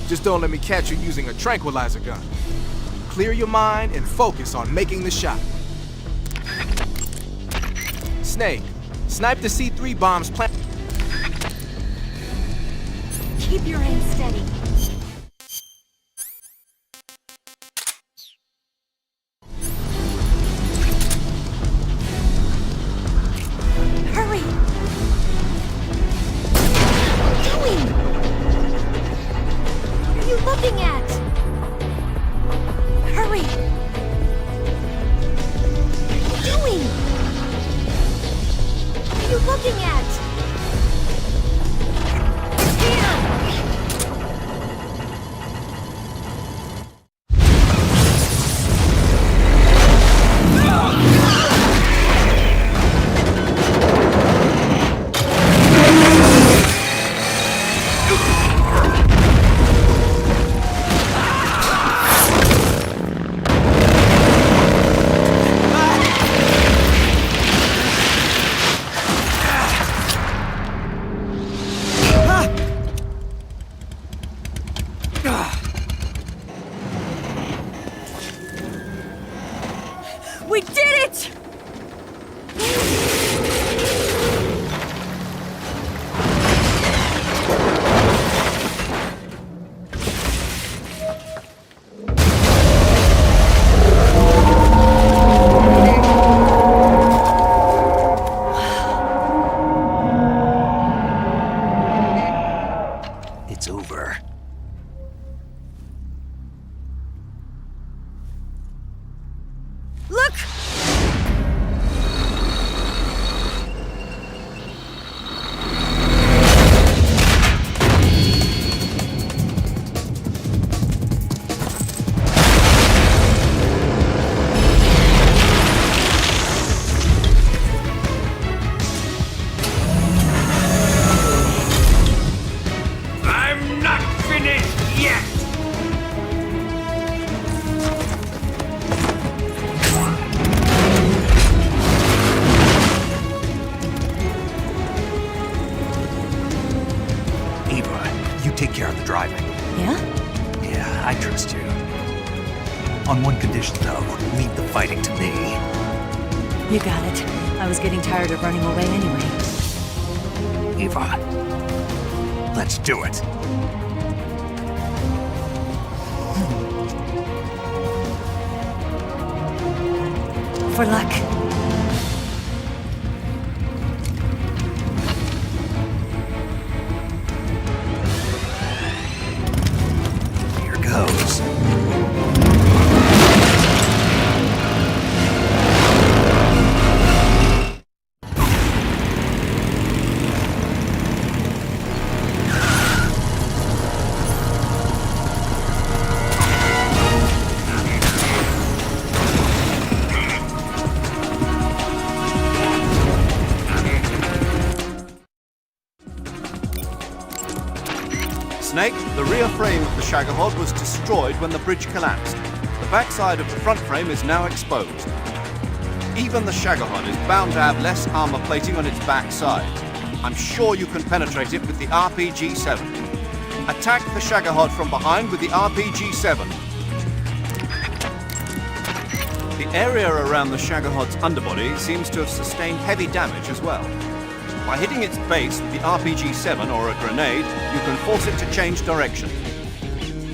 Just don't let me catch you using a tranquilizer gun. Clear your mind and focus on making the shot. Snake, snipe the C3 bombs planted. Keep your aim steady. Hurry! What are you doing? What are you looking at? Hurry! What are you doing? What are you looking at? We did it! It's over. Look! I'm not finished yet! Eva, you take care of the driving. Yeah? Yeah, I trust you. On one condition, though, leave the fighting to me. You got it. I was getting tired of running away anyway. Eva, let's do it. For luck. Here goes. frame of the Shagohod was destroyed when the bridge collapsed. The backside of the front frame is now exposed. Even the Shagohod is bound to have less armor plating on its backside. I'm sure you can penetrate it with the RPG-7. Attack the Shagohod from behind with the RPG-7. The area around the Shagohod's underbody seems to have sustained heavy damage as well. By hitting its base with the RPG-7 or a grenade, you can force it to change direction.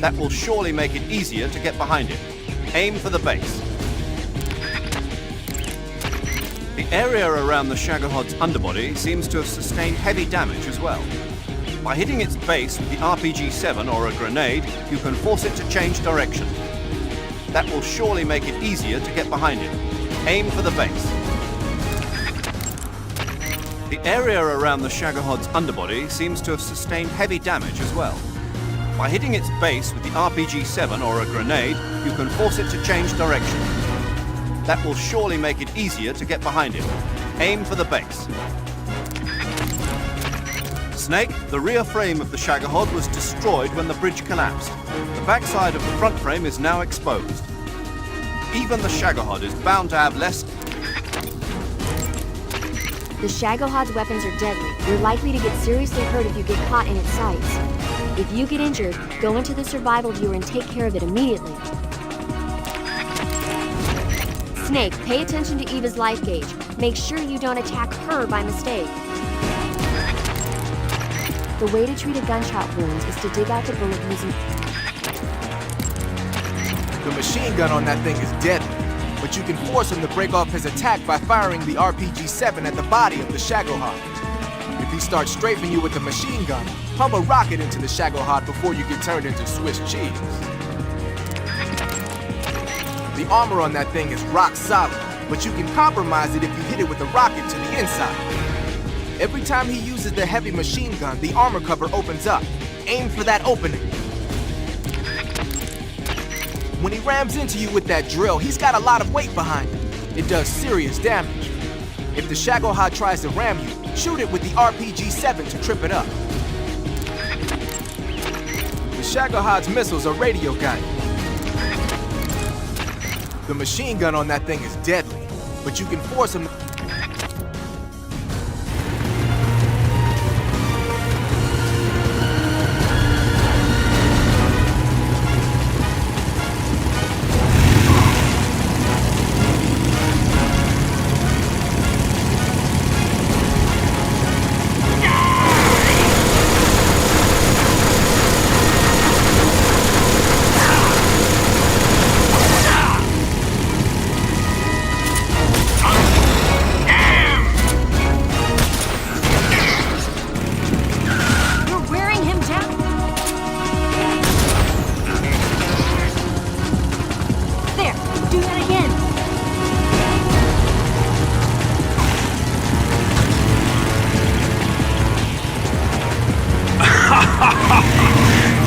That will surely make it easier to get behind it. Aim for the base. The area around the Shagohod's underbody seems to have sustained heavy damage as well. By hitting its base with the RPG-7 or a grenade, you can force it to change direction. That will surely make it easier to get behind it. Aim for the base. The area around the Shagohod's underbody seems to have sustained heavy damage as well. By hitting its base with the RPG-7 or a grenade, you can force it to change direction. That will surely make it easier to get behind it. Aim for the base. Snake, the rear frame of the Shagohod was destroyed when the bridge collapsed. The backside of the front frame is now exposed. Even the Shagohod is bound to have less... The Shagohod's weapons are deadly. You're likely to get seriously hurt if you get caught in its sights. If you get injured, go into the survival viewer and take care of it immediately. Snake, pay attention to Eva's life gauge. Make sure you don't attack her by mistake. The way to treat a gunshot wound is to dig out the bullet using... The machine gun on that thing is deadly, but you can force him to break off his attack by firing the RPG-7 at the body of the Shagohod. If he starts strafing you with the machine gun, pump a rocket into the Shagohod before you get turned into Swiss cheese. The armor on that thing is rock solid, but you can compromise it if you hit it with a rocket to the inside. Every time he uses the heavy machine gun, the armor cover opens up. Aim for that opening. When he rams into you with that drill, he's got a lot of weight behind him. It does serious damage. If the Shagohod tries to ram you, shoot it with the RPG-7 to trip it up. The Shagohod's missiles are radio guided. The machine gun on that thing is deadly, but you can force him...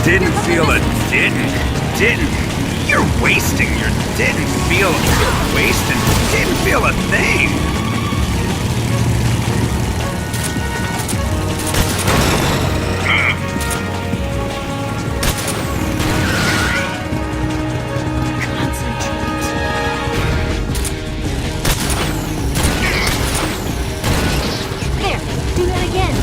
Didn't feel a didn't. You're wasting your didn't feel. You're wasting. Didn't feel a thing. There, do that again.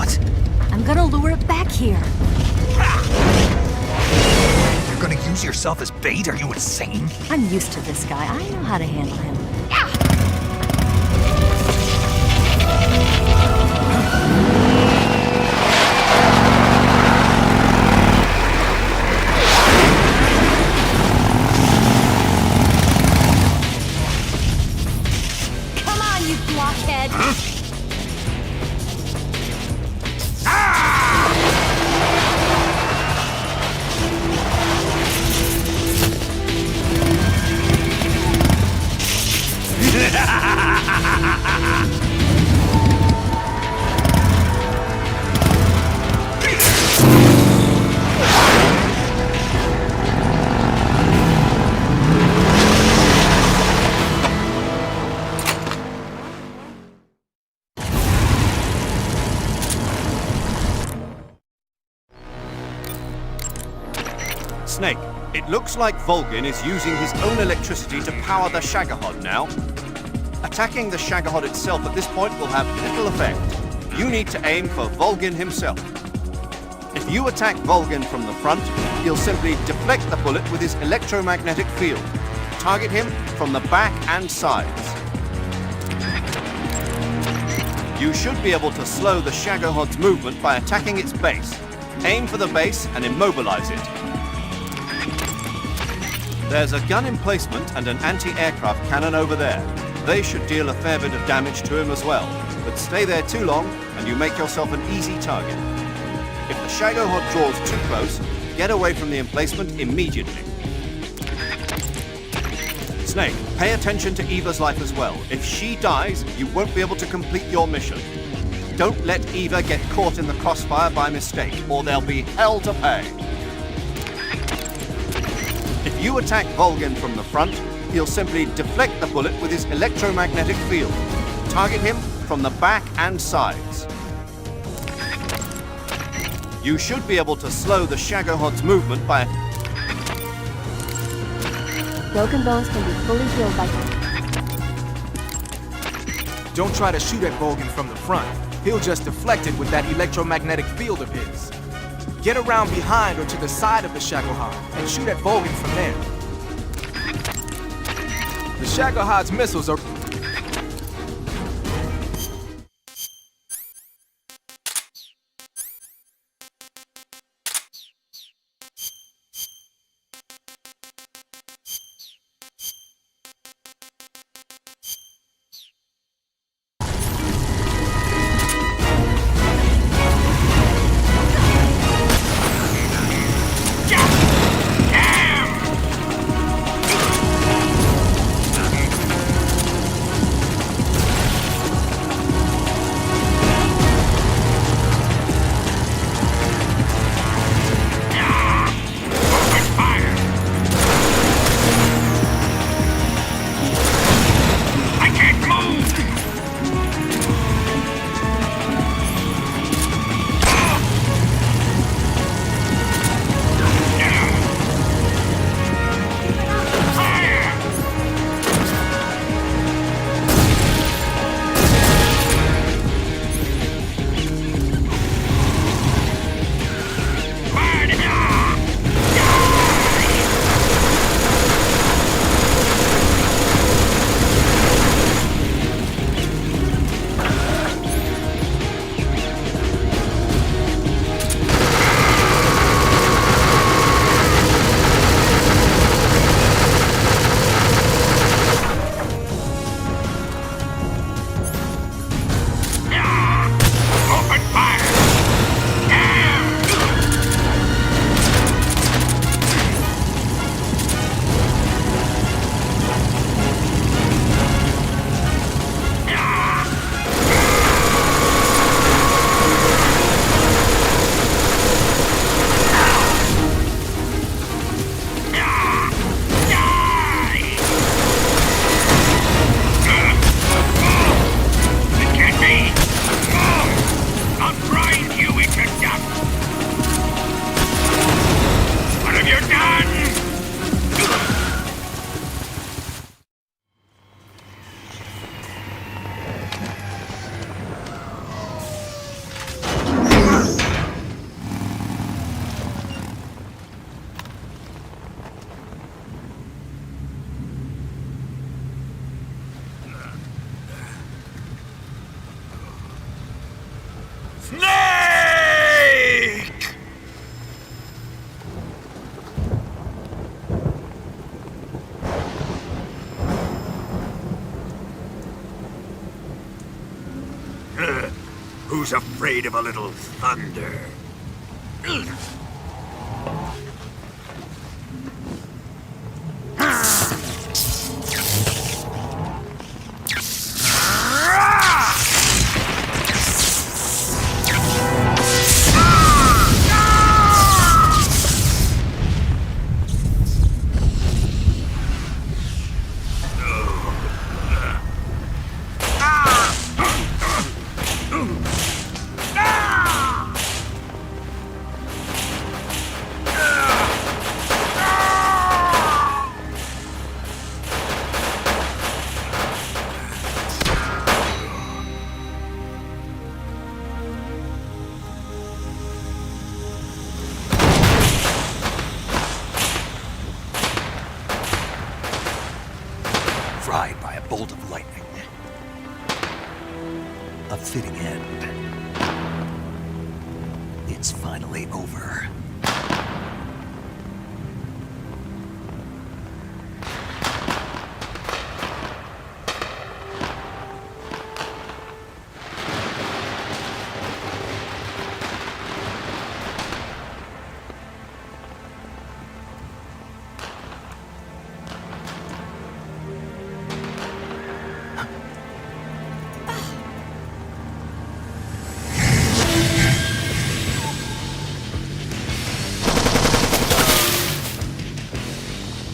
What? I'm gonna lure it back here. You're gonna use yourself as bait? Are you insane? I'm used to this guy. I know how to handle him. Come on, you blockhead! Snake, it looks like Volgin is using his own electricity to power the Shagohod now. Attacking the Shagohod itself at this point will have little effect. You need to aim for Volgin himself. If you attack Volgin from the front, he'll simply deflect the bullet with his electromagnetic field. Target him from the back and sides. You should be able to slow the Shagohod's movement by attacking its base. Aim for the base and immobilize it. There's a gun emplacement and an anti-aircraft cannon over there. They should deal a fair bit of damage to him as well. But stay there too long and you make yourself an easy target. If the Shagohod draws too close, get away from the emplacement immediately. Snake, pay attention to Eva's life as well. If she dies, you won't be able to complete your mission. Don't let Eva get caught in the crossfire by mistake, or there'll be hell to pay. If you attack Volgin from the front, he'll simply deflect the bullet with his electromagnetic field. Target him from the back and sides. You should be able to slow the Shagohod's movement by... Broken bones can be fully healed by... Don't try to shoot at Volgin from the front. He'll just deflect it with that electromagnetic field of his. Get around behind or to the side of the Shagohod and shoot at Volgin from there. The Shagohod's missiles are... Who's afraid of a little thunder? Fried by a bolt of lightning. A fitting end. It's finally over.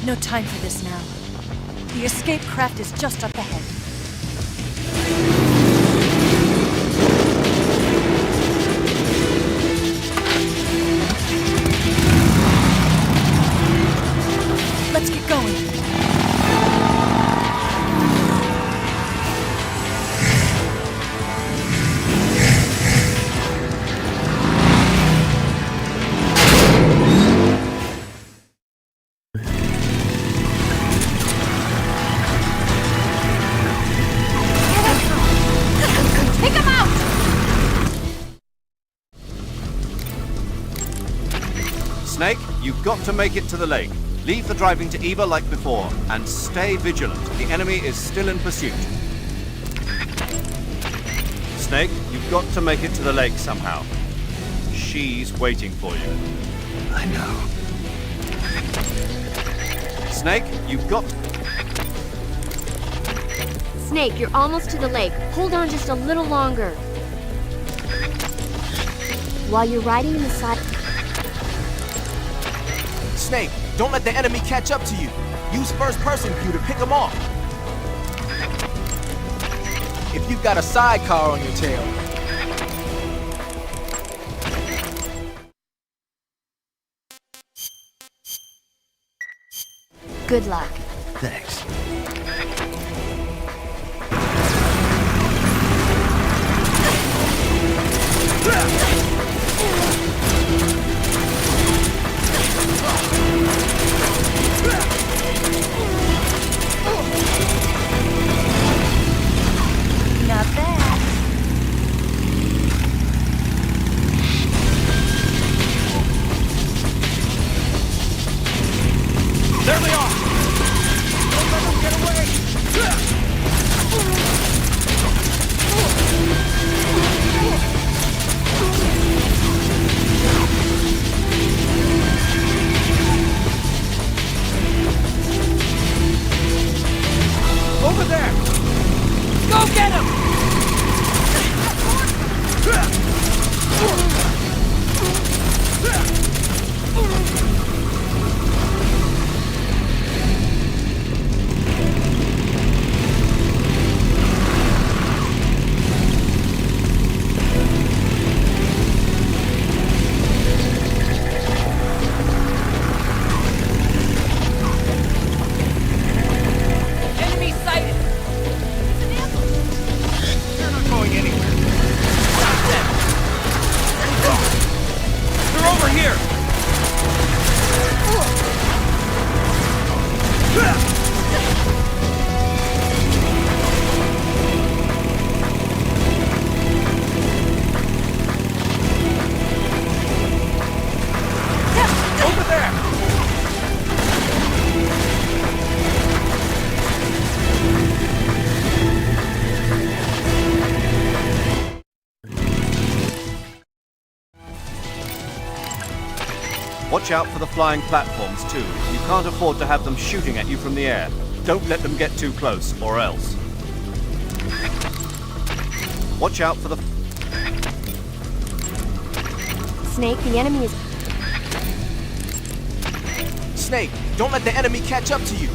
No time for this now. The escape craft is just up ahead. Let's get going. Snake, you've got to make it to the lake. Leave the driving to Eva like before, and stay vigilant. The enemy is still in pursuit. Snake, you've got to make it to the lake somehow. She's waiting for you. I know. Snake, you've got... Snake, you're almost to the lake. Hold on just a little longer. While you're riding in the side... Snake, don't let the enemy catch up to you. Use first-person view to pick them off. If you've got a sidecar on your tail. Good luck. Thanks. Not bad. There they are! Don't let them get Watch out for the flying platforms, too. You can't afford to have them shooting at you from the air. Don't let them get too close, or else. Watch out for the... Snake, the enemy is... Snake, don't let the enemy catch up to you.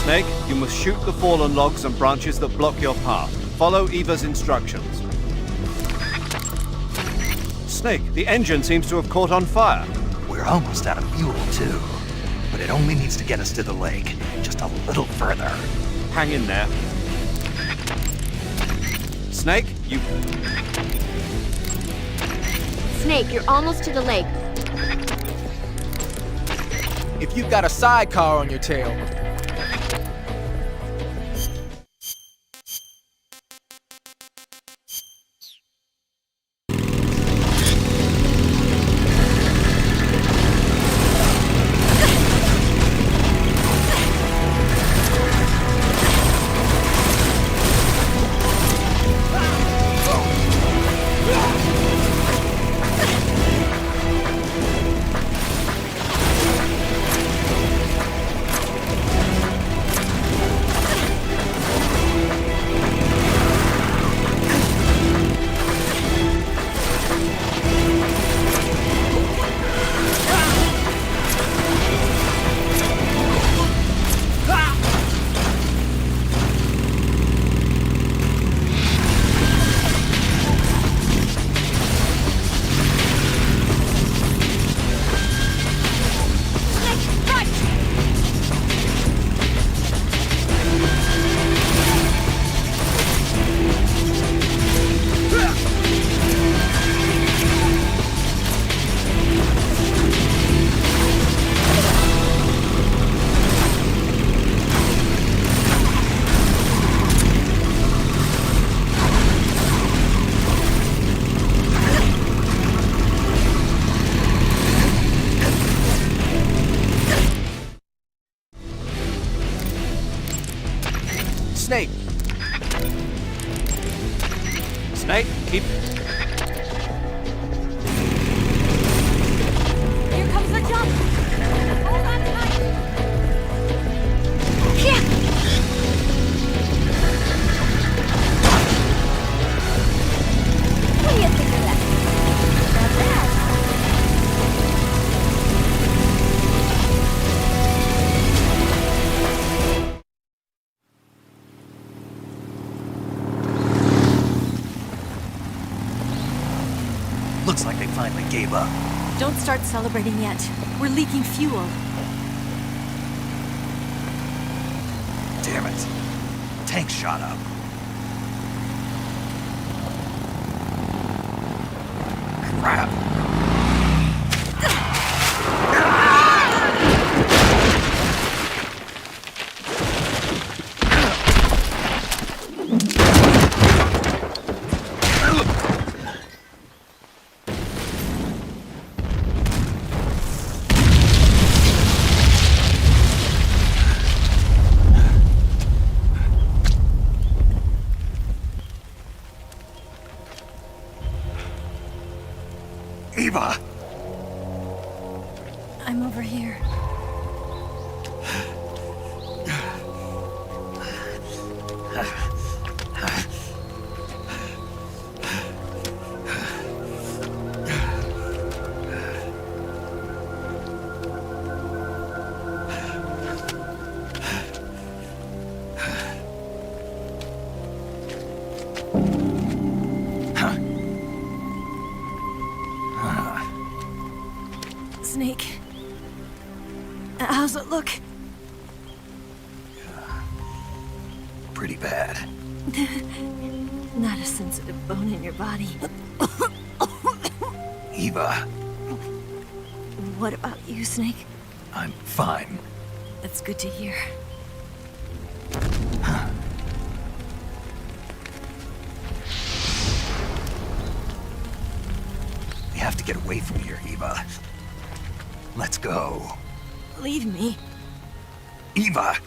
Snake, you must shoot the fallen logs and branches that block your path. Follow Eva's instructions. Snake, the engine seems to have caught on fire. We're almost out of fuel, too. But it only needs to get us to the lake. Just a little further. Hang in there. Snake, you... Snake, you're almost to the lake. If you've got a sidecar on your tail, Snake. Snake, keep... Here comes the jump! Hold on tight! Yeah! What do you think of that? Not bad. Looks like they finally gave up. Don't start celebrating yet. We're leaking fuel. Damn it. Tank shot up. Crap. Eva! I'm over here. Snake. How's it look? Pretty bad. Not a sensitive bone in your body. Eva, What about you, Snake? I'm fine. That's good to hear. We have to get away from here, Eva. Let's go. Leave me. Eva!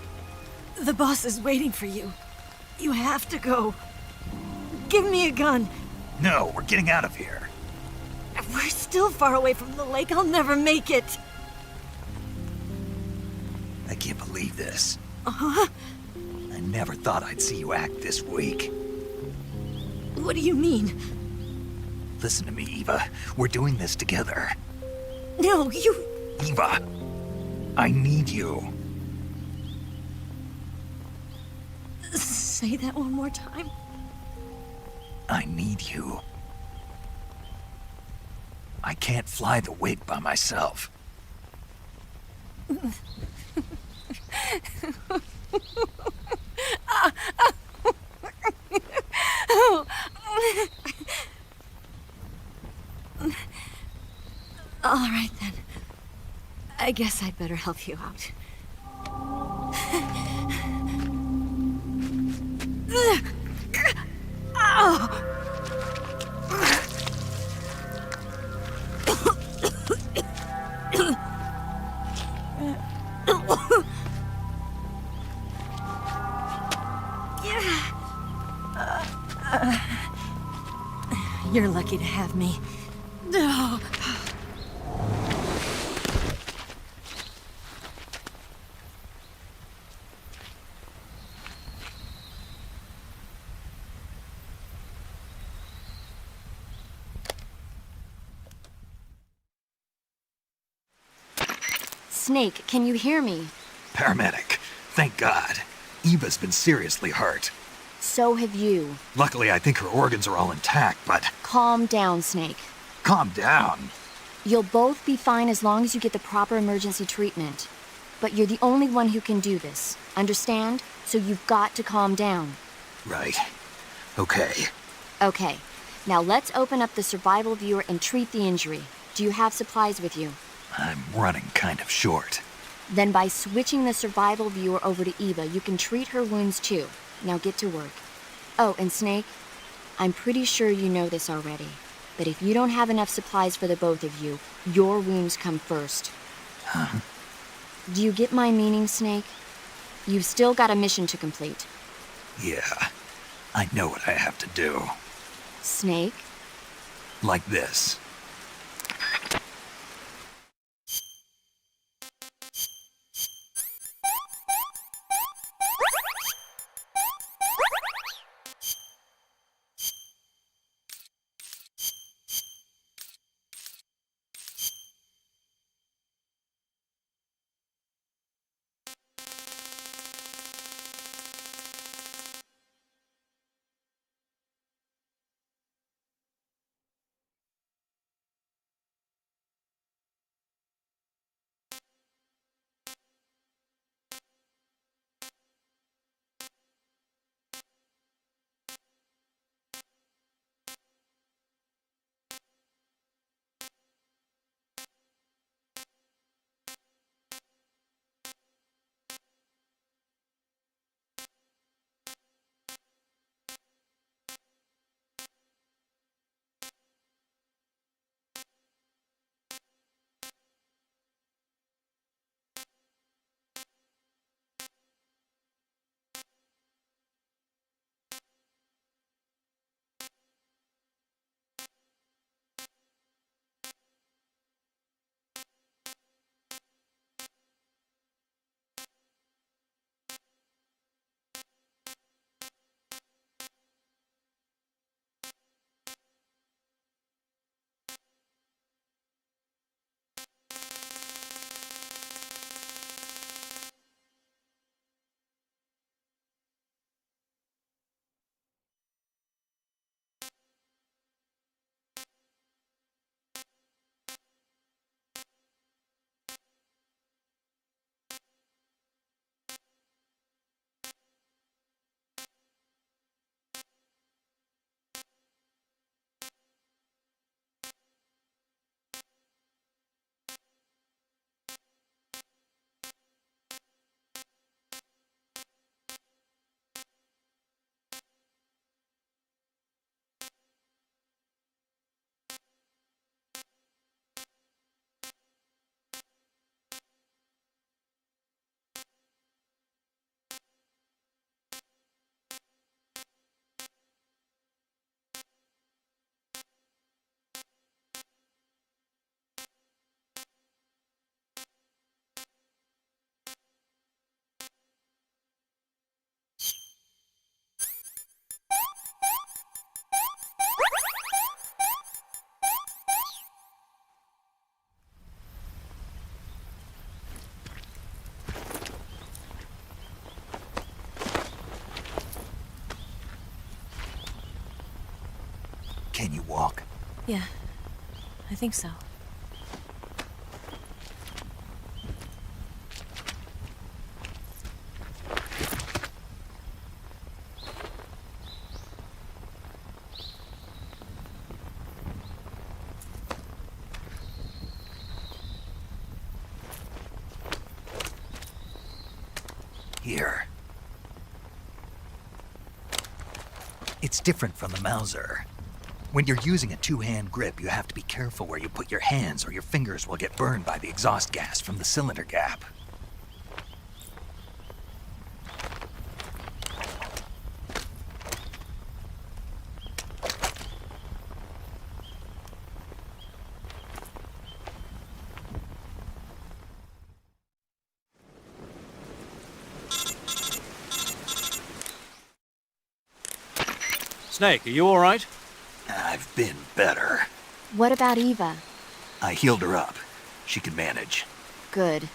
The boss is waiting for you. You have to go. Give me a gun. No, we're getting out of here. We're still far away from the lake. I'll never make it. I can't believe this. Uh-huh. I never thought I'd see you act this weak. What do you mean? Listen to me, Eva. We're doing this together. No, you... Eva, I need you. Say that one more time. I need you. I can't fly the wig by myself. All right, then. I guess I'd better help you out. You're lucky to have me. Snake, can you hear me? Paramedic. Thank God. Eva's been seriously hurt. So have you. Luckily, I think her organs are all intact, but... Calm down, Snake. Calm down. You'll both be fine as long as you get the proper emergency treatment. But you're the only one who can do this. Understand? So you've got to calm down. Right. Okay. Okay. Now let's open up the survival viewer and treat the injury. Do you have supplies with you? I'm running kind of short. Then by switching the survival viewer over to Eva, you can treat her wounds too. Now get to work. Oh, and Snake, I'm pretty sure you know this already, but if you don't have enough supplies for the both of you, your wounds come first. Huh? Do you get my meaning, Snake? You've still got a mission to complete. Yeah. I know what I have to do. Snake? Like this. Can you walk? Yeah, I think so. Here. It's different from the Mauser. When you're using a two-hand grip, you have to be careful where you put your hands or your fingers will get burned by the exhaust gas from the cylinder gap. Snake, are you all right? I've been better. What about Eva? I healed her up. She can manage. Good.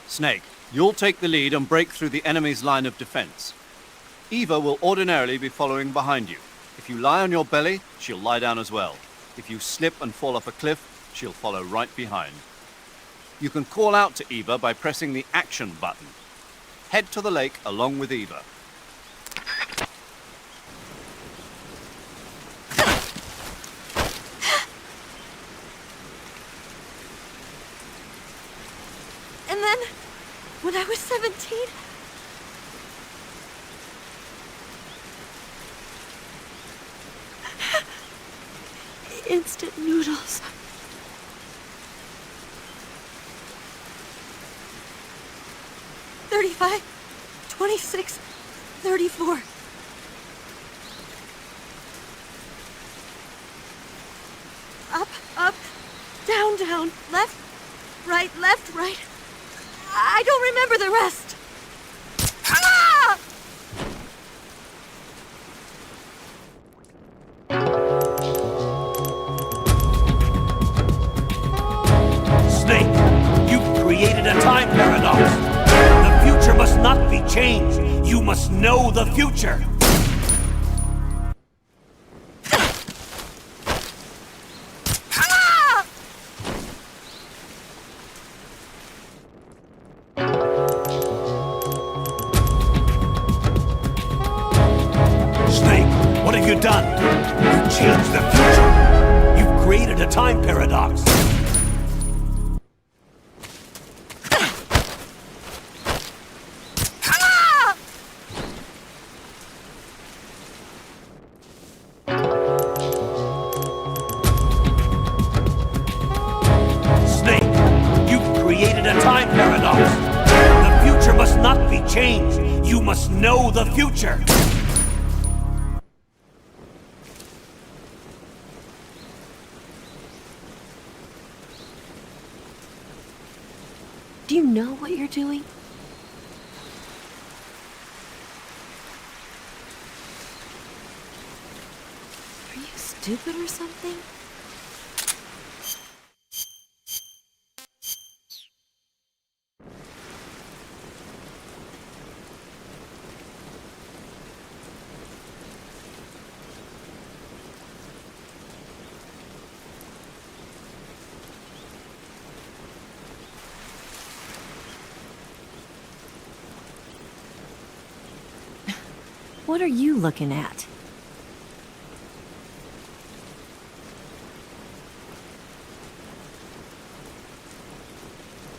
Snake, you'll take the lead and break through the enemy's line of defense. Eva will ordinarily be following behind you. If you lie on your belly, she'll lie down as well. If you slip and fall off a cliff, she'll follow right behind. You can call out to Eva by pressing the action button. Head to the lake along with Eva. And then, when I was 17... instant noodles. $35, $26, $34. Up, up, down, down, left, right, I don't remember the rest. Ah! Snake, you've created a time paradox. The future must not be changed. You must know the future. Done. You changed the future. You've created a time paradox. Snake, you've created a time paradox. The future must not be changed. You must know the future. Do you know what you're doing? Are you stupid or something? What are you looking at?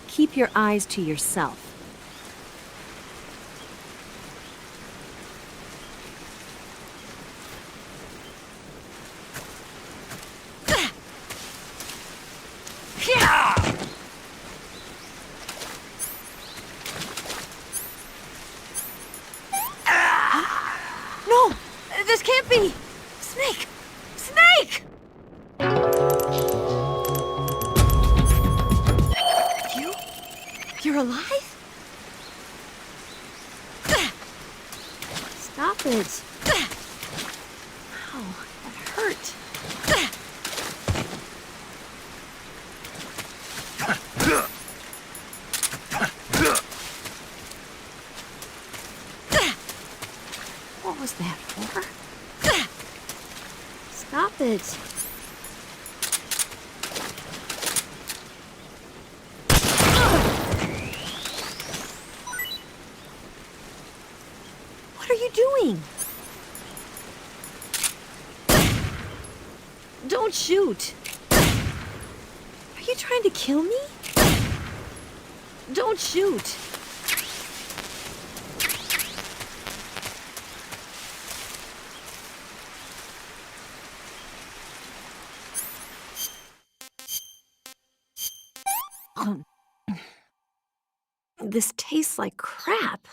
Keep your eyes to yourself. This can't be! Snake! Snake! You're alive? Stop it. Ow, that hurt. What was that for? Stop it. What are you doing? Don't shoot. Are you trying to kill me? Don't shoot. This tastes like crap.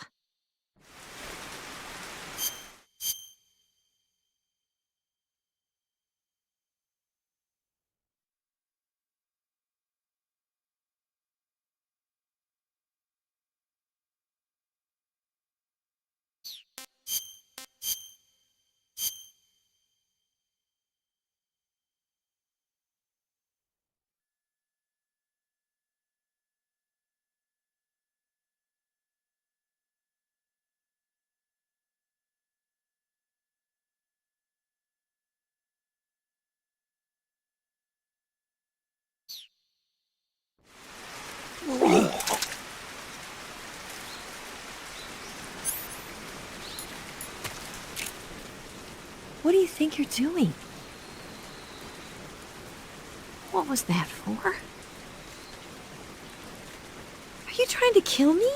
What do you think you're doing? What was that for? Are you trying to kill me?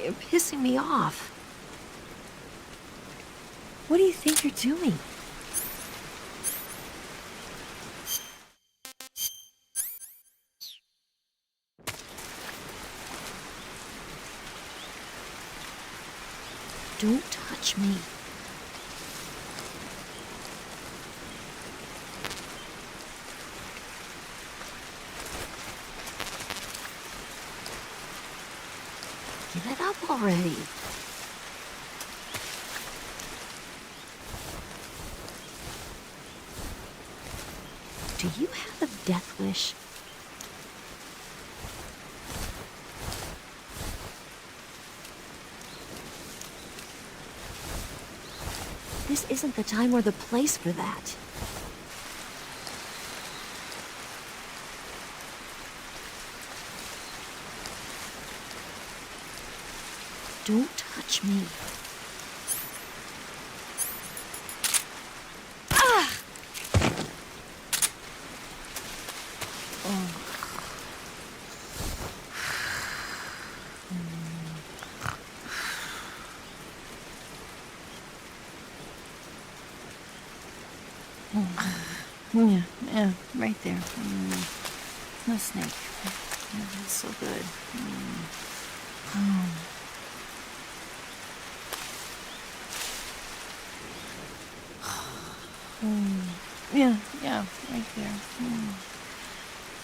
You're pissing me off. What do you think you're doing? Don't touch me. Give it up already. Do you have a death wish? This isn't the time or the place for that. Don't touch me. Ah! Oh. Yeah, right there. No snake. Yeah, that's so good. Yeah, right there.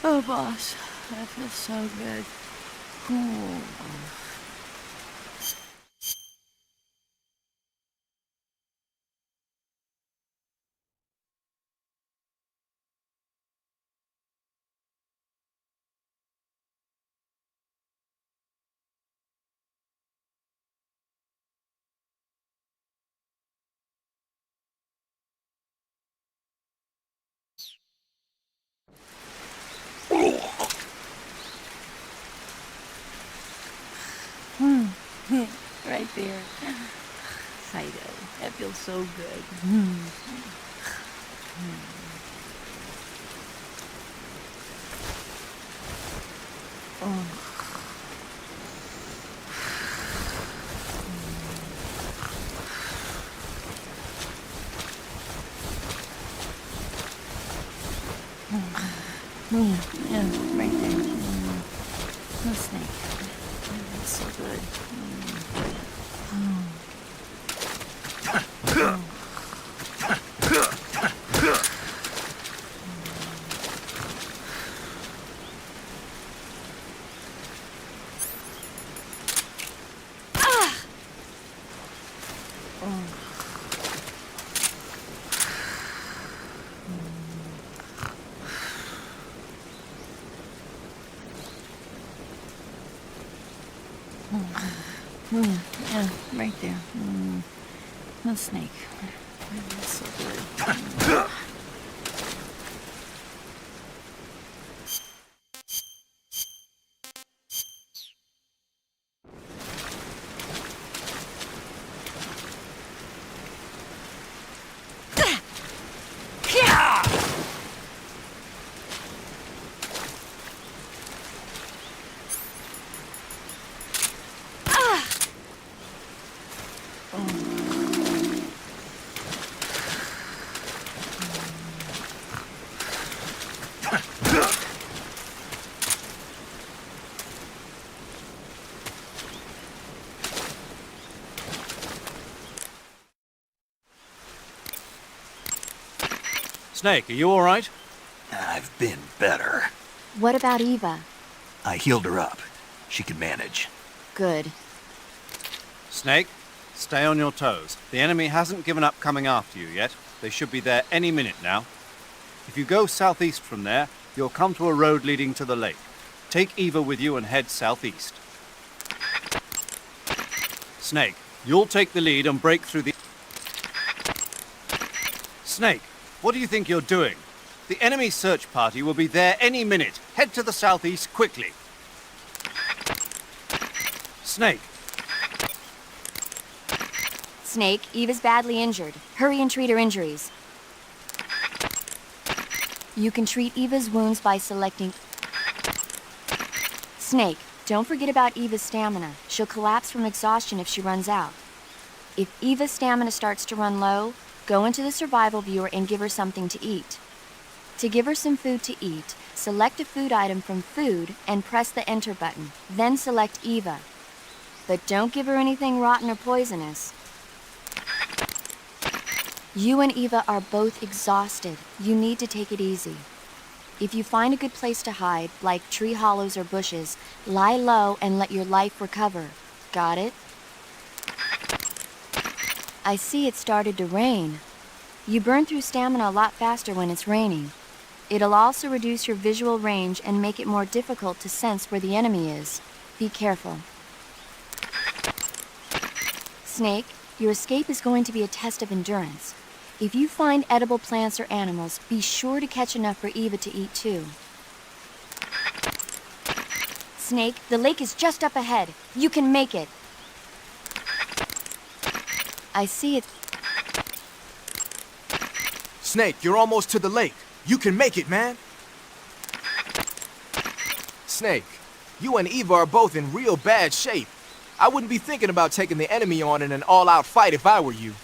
Oh, boss, that feels so good. Right there. Fido, that feels so good. Oh. Yeah, right there. No snake. That's so good. Yeah, right there. No snake. Snake, are you all right? I've been better. What about Eva? I healed her up. She can manage. Good. Snake, stay on your toes. The enemy hasn't given up coming after you yet. They should be there any minute now. If you go southeast from there, you'll come to a road leading to the lake. Take Eva with you and head southeast. Snake, you'll take the lead and break through the... Snake, what do you think you're doing? The enemy search party will be there any minute. Head to the southeast quickly. Snake. Snake, Eva's badly injured. Hurry and treat her injuries. You can treat Eva's wounds by selecting... Snake, don't forget about Eva's stamina. She'll collapse from exhaustion if she runs out. If Eva's stamina starts to run low, go into the survival viewer and give her something to eat. To give her some food to eat, select a food item from Food and press the Enter button. Then select Eva. But don't give her anything rotten or poisonous. You and Eva are both exhausted. You need to take it easy. If you find a good place to hide, like tree hollows or bushes, lie low and let your life recover. Got it? I see it started to rain. You burn through stamina a lot faster when it's raining. It'll also reduce your visual range and make it more difficult to sense where the enemy is. Be careful. Snake, your escape is going to be a test of endurance. If you find edible plants or animals, be sure to catch enough for Eva to eat too. Snake, the lake is just up ahead. You can make it. I see it. Snake, you're almost to the lake. You can make it, man. Snake, you and Eva are both in real bad shape. I wouldn't be thinking about taking the enemy on in an all-out fight if I were you.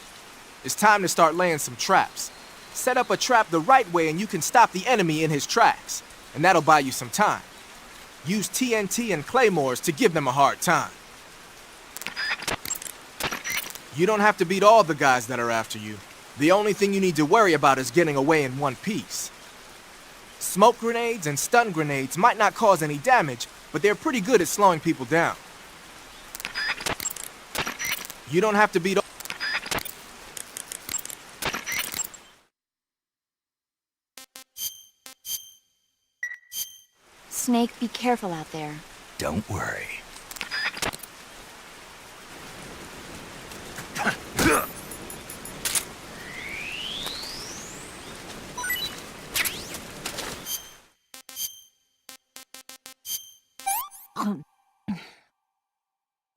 It's time to start laying some traps. Set up a trap the right way and you can stop the enemy in his tracks. And that'll buy you some time. Use TNT and claymores to give them a hard time. You don't have to beat all the guys that are after you. The only thing you need to worry about is getting away in one piece. Smoke grenades and stun grenades might not cause any damage, but they're pretty good at slowing people down. You don't have to beat all... Snake, be careful out there. Don't worry.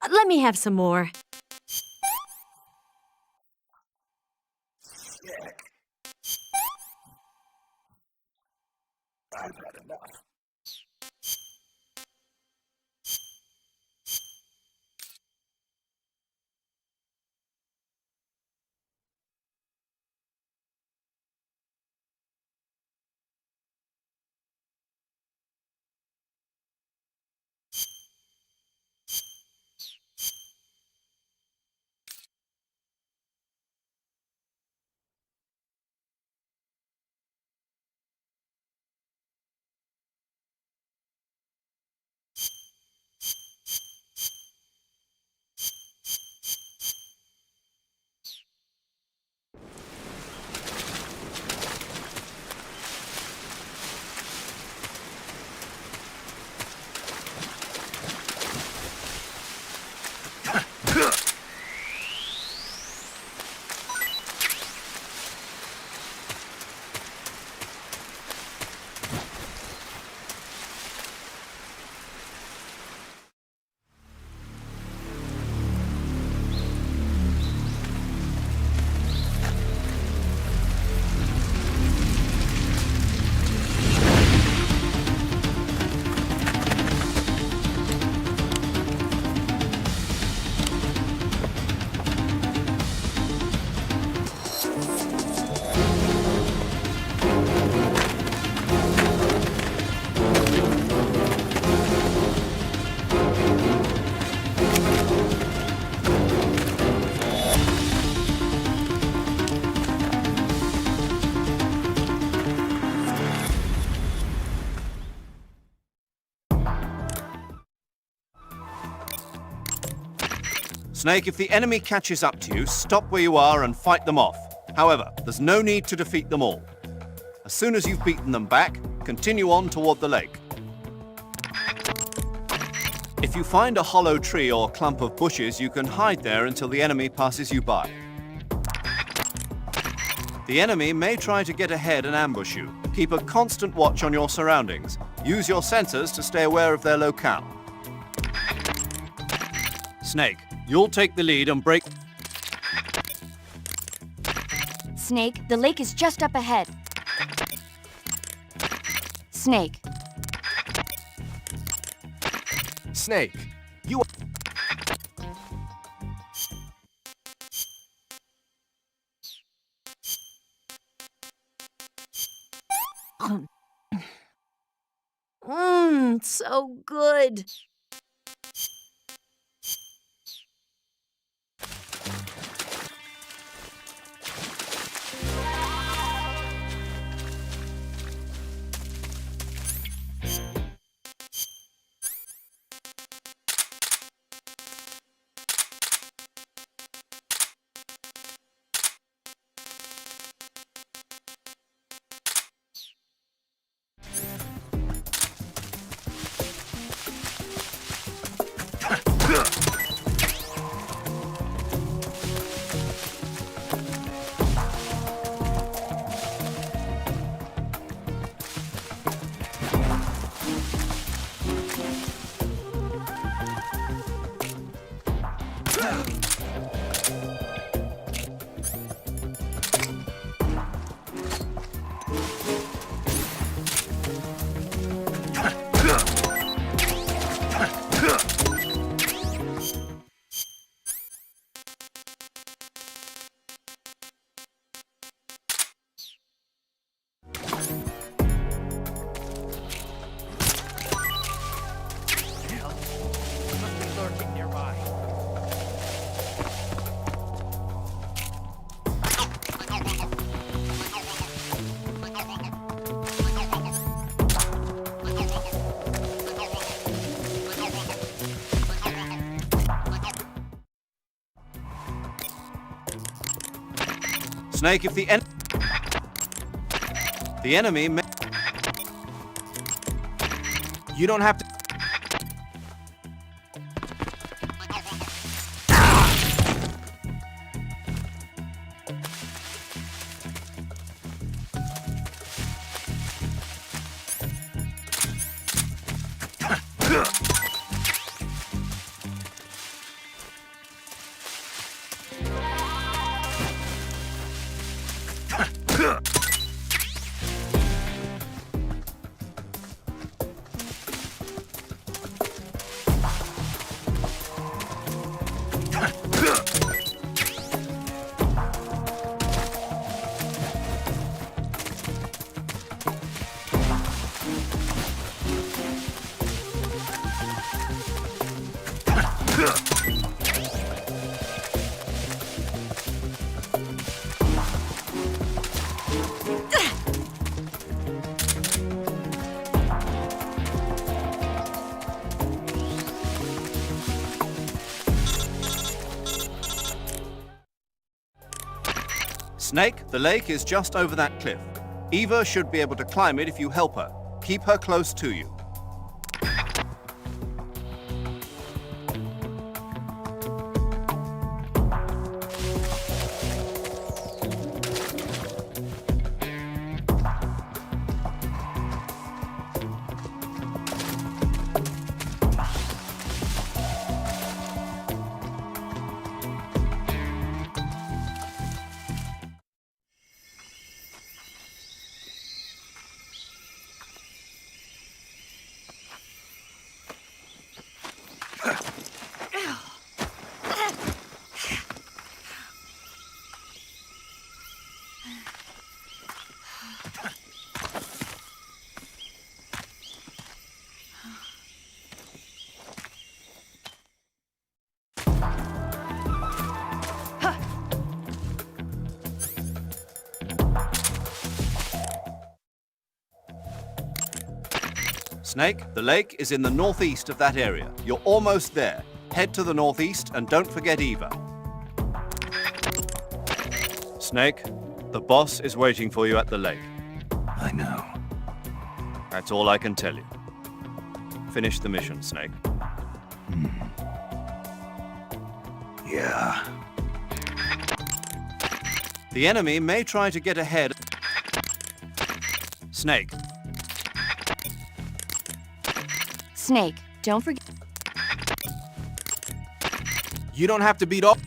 Let me have some more. I've had enough. Snake, if the enemy catches up to you, stop where you are and fight them off. However, there's no need to defeat them all. As soon as you've beaten them back, continue on toward the lake. If you find a hollow tree or clump of bushes, you can hide there until the enemy passes you by. The enemy may try to get ahead and ambush you. Keep a constant watch on your surroundings. Use your sensors to stay aware of their locale. Snake, you'll take the lead and break... Snake, the lake is just up ahead. Snake. Snake, you... So good. Snake, if the enemy may... You don't have to... Snake, the lake is just over that cliff. Eva should be able to climb it if you help her. Keep her close to you. Snake, the lake is in the northeast of that area. You're almost there. head to the northeast and don't forget Eva. Snake, the boss is waiting for you at the lake. I know. That's all I can tell you. Finish the mission, Snake. Yeah. The enemy may try to get ahead. Snake. Snake, don't forget. You don't have to beat all.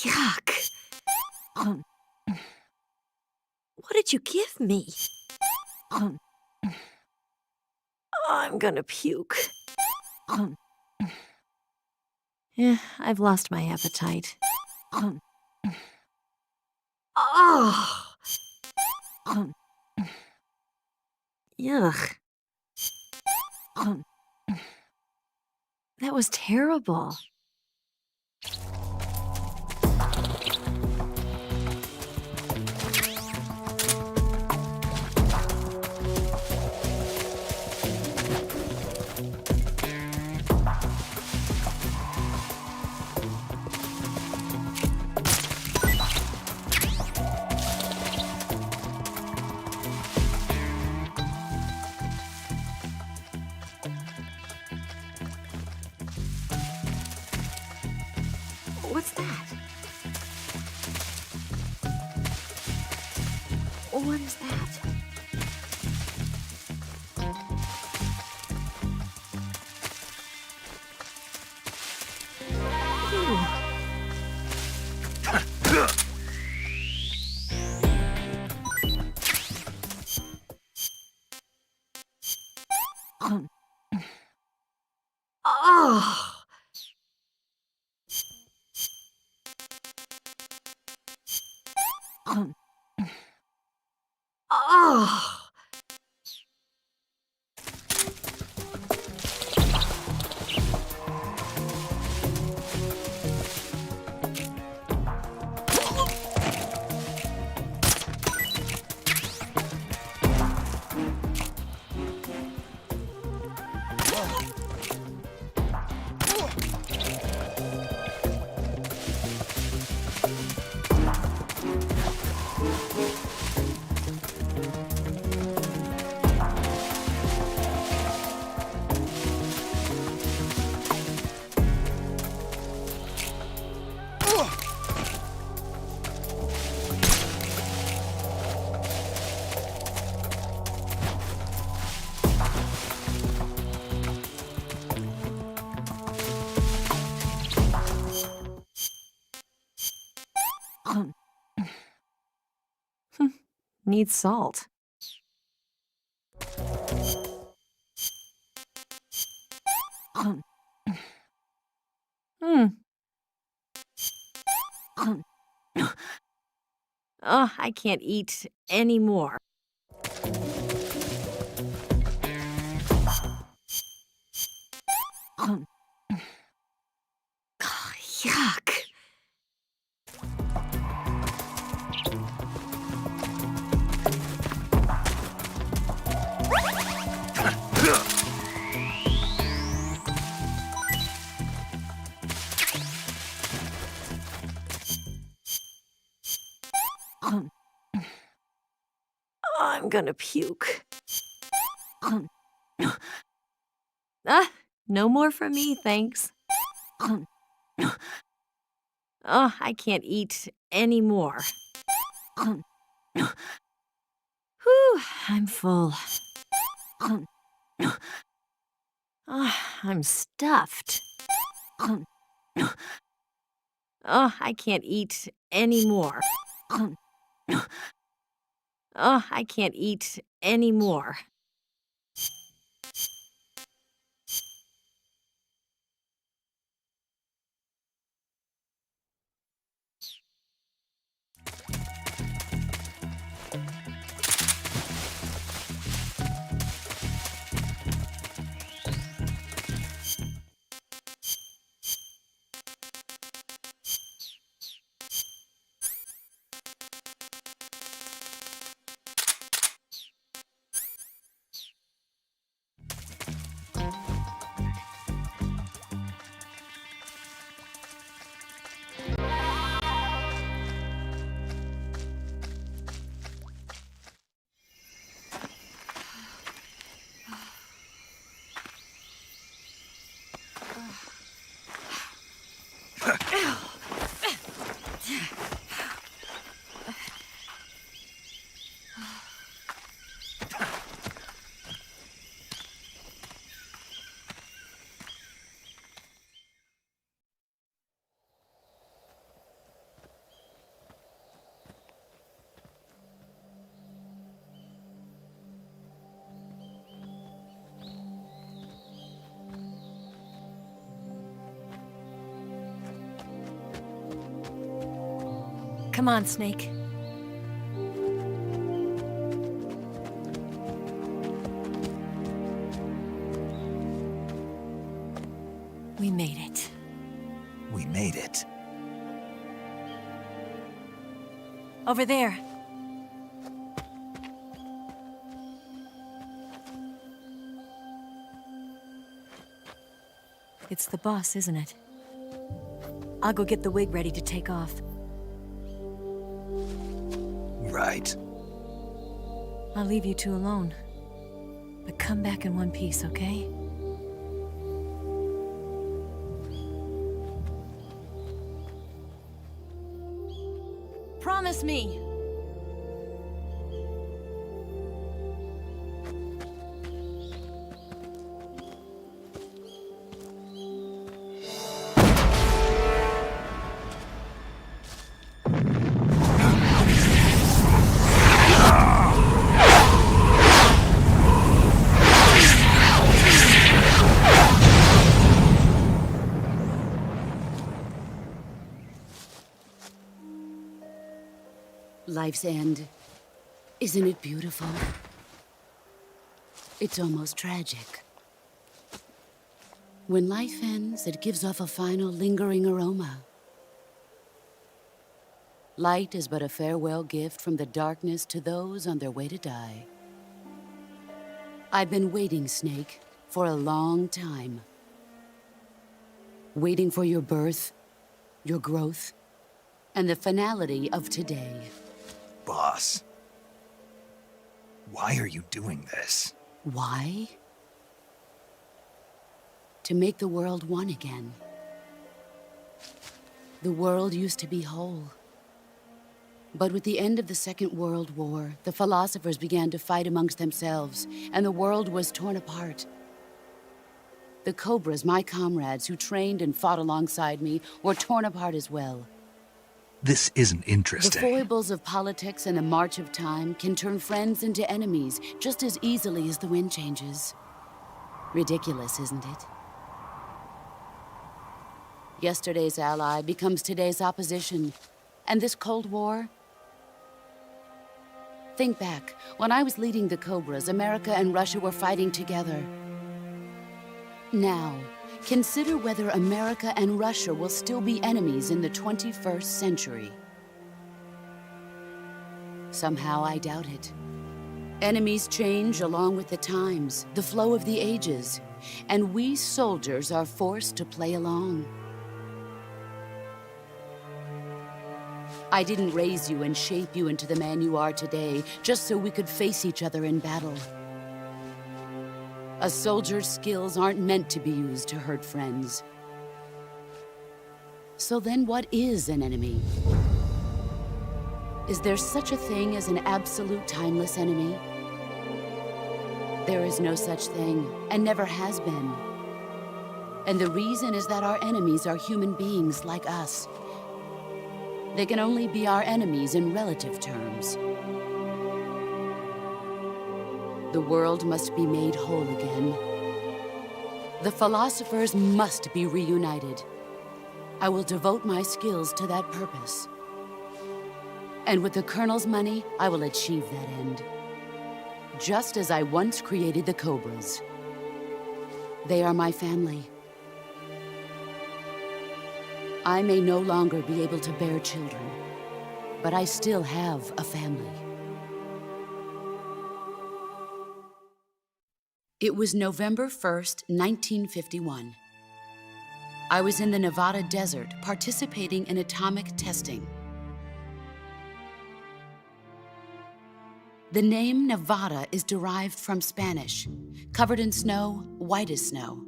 Yuck. What did you give me? I'm gonna puke. I've lost my appetite. Oh! Yuck. That was terrible. What's that? What is that? Oh! Oh! Needs salt. Oh, I can't eat anymore. Yuck. I'm gonna puke. No more from me, thanks. Oh, I can't eat any more. Whew, I'm full. Oh, I'm stuffed. Oh, I can't eat any more. Oh, I can't eat any more. Come on, Snake. We made it. We made it. Over there. It's the boss, isn't it? I'll go get the wig ready to take off. Right. I'll leave you two alone. But come back in one piece, okay? Promise me! Life's end. Isn't it beautiful? It's almost tragic. When life ends, it gives off a final lingering aroma. Light is but a farewell gift from the darkness to those on their way to die. I've been waiting, Snake, for a long time. Waiting for your birth, your growth, and the finality of today. Boss. Why are you doing this? Why? To make the world one again. The world used to be whole. But with the end of the Second World War, the philosophers began to fight amongst themselves, and the world was torn apart. The Cobras, my comrades who trained and fought alongside me, were torn apart as well. This isn't interesting. The foibles of politics and the march of time can turn friends into enemies just as easily as the wind changes. Ridiculous, isn't it? Yesterday's ally becomes today's opposition. And this Cold War? Think back. When I was leading the Cobras, America and Russia were fighting together. Now, consider whether America and Russia will still be enemies in the 21st century. Somehow I doubt it. Enemies change along with the times, the flow of the ages, and we soldiers are forced to play along. I didn't raise you and shape you into the man you are today just so we could face each other in battle. A soldier's skills aren't meant to be used to hurt friends. So then what is an enemy? Is there such a thing as an absolute timeless enemy? There is no such thing, and never has been. And the reason is that our enemies are human beings like us. They can only be our enemies in relative terms. The world must be made whole again. The philosophers must be reunited. I will devote my skills to that purpose. And with the Colonel's money, I will achieve that end. Just as I once created the Cobras. They are my family. I may no longer be able to bear children, but I still have a family. It was November 1st, 1951. I was in the Nevada desert participating in atomic testing. The name Nevada is derived from Spanish, covered in snow, white as snow.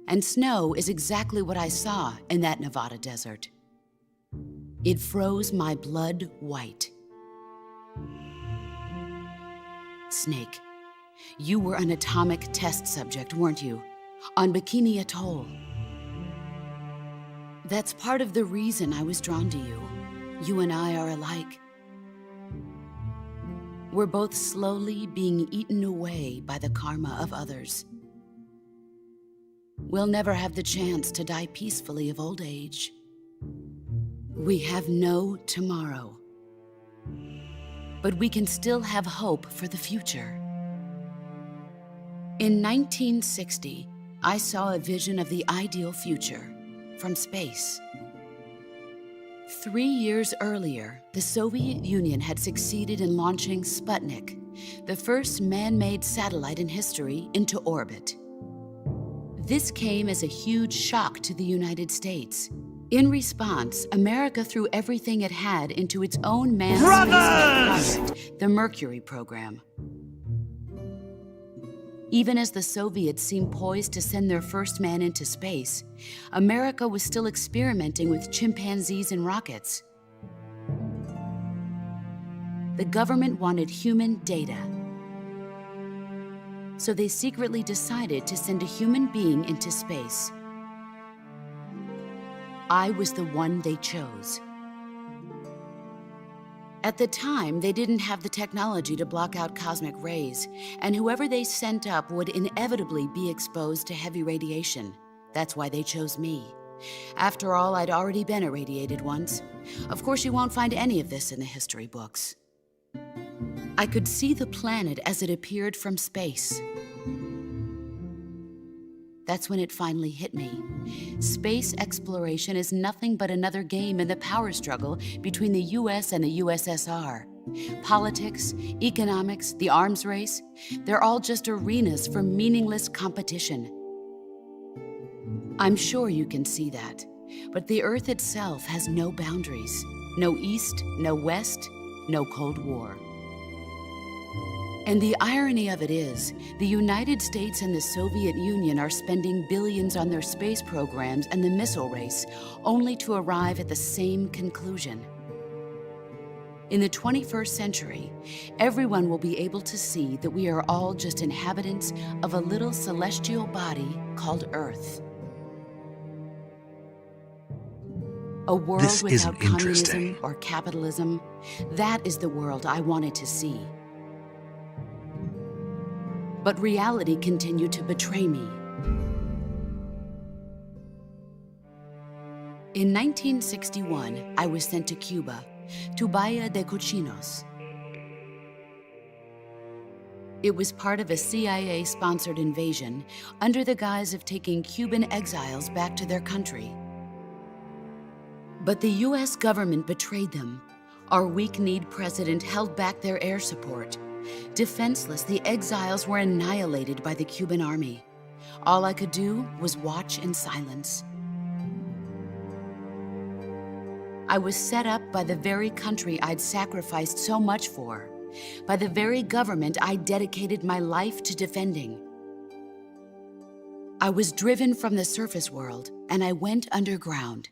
And snow is exactly what I saw in that Nevada desert. It froze my blood white. Snake, you were an atomic test subject, weren't you? On Bikini Atoll. That's part of the reason I was drawn to you. You and I are alike. We're both slowly being eaten away by the karma of others. We'll never have the chance to die peacefully of old age. We have no tomorrow. But we can still have hope for the future. In 1960, I saw a vision of the ideal future from space. 3 years earlier, the Soviet Union had succeeded in launching Sputnik, the first man-made satellite in history, into orbit. This came as a huge shock to the United States. In response, America threw everything it had into its own manned spaceflight project, the Mercury program. Even as the Soviets seemed poised to send their first man into space, America was still experimenting with chimpanzees and rockets. The government wanted human data. So they secretly decided to send a human being into space. I was the one they chose. At the time, they didn't have the technology to block out cosmic rays, and whoever they sent up would inevitably be exposed to heavy radiation. That's why they chose me. After all, I'd already been irradiated once. Of course, you won't find any of this in the history books. I could see the planet as it appeared from space. That's when it finally hit me. Space exploration is nothing but another game in the power struggle between the US and the USSR. Politics, economics, the arms race, they're all just arenas for meaningless competition. I'm sure you can see that, but the Earth itself has no boundaries. No East, no West, no Cold War. And the irony of it is, the United States and the Soviet Union are spending billions on their space programs and the missile race, only to arrive at the same conclusion. In the 21st century, everyone will be able to see that we are all just inhabitants of a little celestial body called Earth. A world without communism or capitalism, that is the world I wanted to see. But reality continued to betray me. In 1961, I was sent to Cuba, to Bahia de Cochinos. It was part of a CIA-sponsored invasion under the guise of taking Cuban exiles back to their country. But the US government betrayed them. Our weak-kneed president held back their air support. Defenseless, the exiles were annihilated by the Cuban army. All I could do was watch in silence. I was set up by the very country I'd sacrificed so much for, by the very government I dedicated my life to defending. I was driven from the surface world, and I went underground.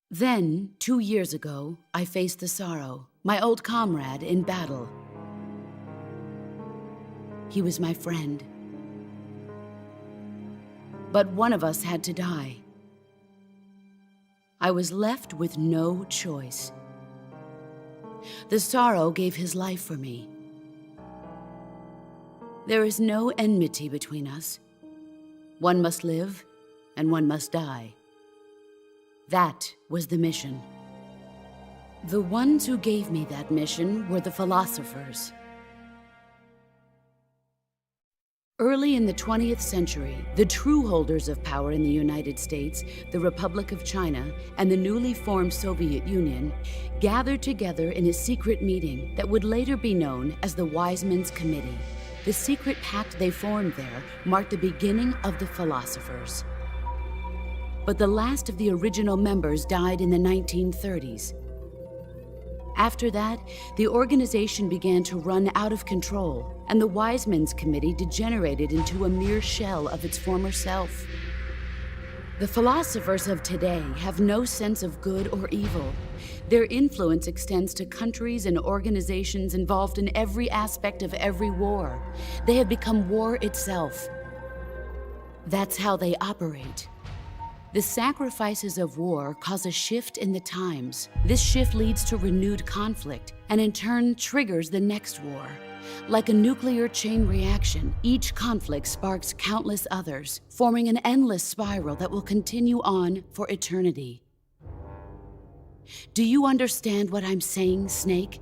Then, 2 years ago, I faced the Sorrow, my old comrade in battle. He was my friend. But one of us had to die. I was left with no choice. The Sorrow gave his life for me. There is no enmity between us. One must live, and one must die. That was the mission. The ones who gave me that mission were the philosophers. Early in the 20th century, the true holders of power in the United States, the Republic of China, and the newly formed Soviet Union gathered together in a secret meeting that would later be known as the Wise Men's Committee. The secret pact they formed there marked the beginning of the philosophers. But the last of the original members died in the 1930s. After that, the organization began to run out of control, and the Wise Men's Committee degenerated into a mere shell of its former self. The philosophers of today have no sense of good or evil. Their influence extends to countries and organizations involved in every aspect of every war. They have become war itself. That's how they operate. The sacrifices of war cause a shift in the times. This shift leads to renewed conflict, and in turn triggers the next war. Like a nuclear chain reaction, each conflict sparks countless others, forming an endless spiral that will continue on for eternity. Do you understand what I'm saying, Snake?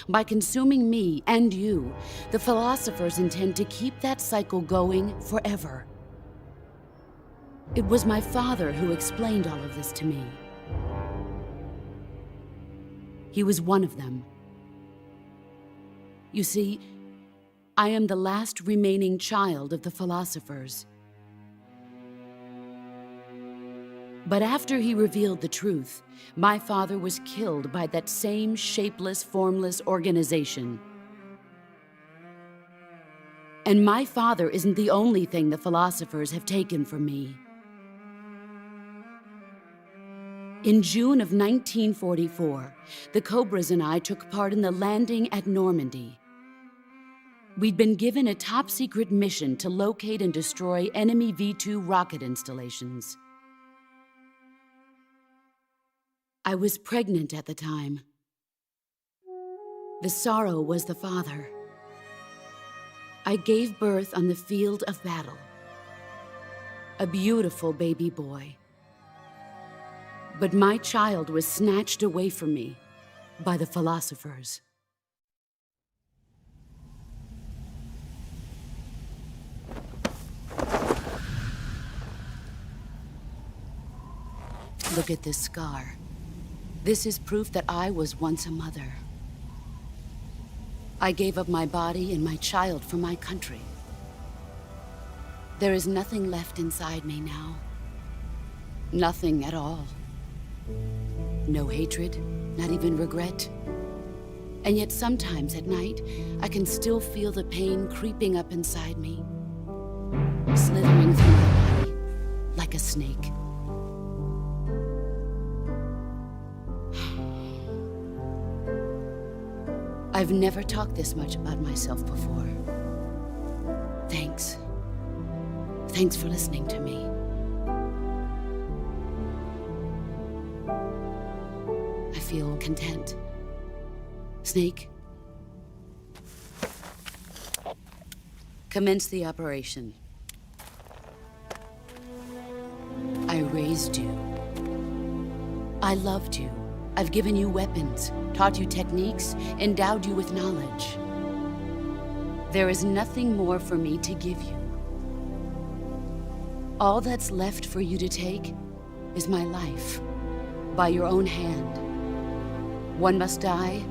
By consuming me and you, the philosophers intend to keep that cycle going forever. It was my father who explained all of this to me. He was one of them. You see, I am the last remaining child of the philosophers. But after he revealed the truth, my father was killed by that same shapeless, formless organization. And my father isn't the only thing the philosophers have taken from me. In June of 1944, the Cobras and I took part in the landing at Normandy. We'd been given a top-secret mission to locate and destroy enemy V-2 rocket installations. I was pregnant at the time. The Sorrow was the father. I gave birth on the field of battle. A beautiful baby boy. But my child was snatched away from me by the philosophers. Look at this scar. This is proof that I was once a mother. I gave up my body and my child for my country. There is nothing left inside me now. Nothing at all. No hatred, not even regret. And yet sometimes at night, I can still feel the pain creeping up inside me, slithering through my body like a snake. I've never talked this much about myself before. Thanks. Thanks for listening to me. I feel content. Snake, commence the operation. I raised you. I loved you. I've given you weapons, taught you techniques, endowed you with knowledge. There is nothing more for me to give you. All that's left for you to take is my life, by your own hand. One must die,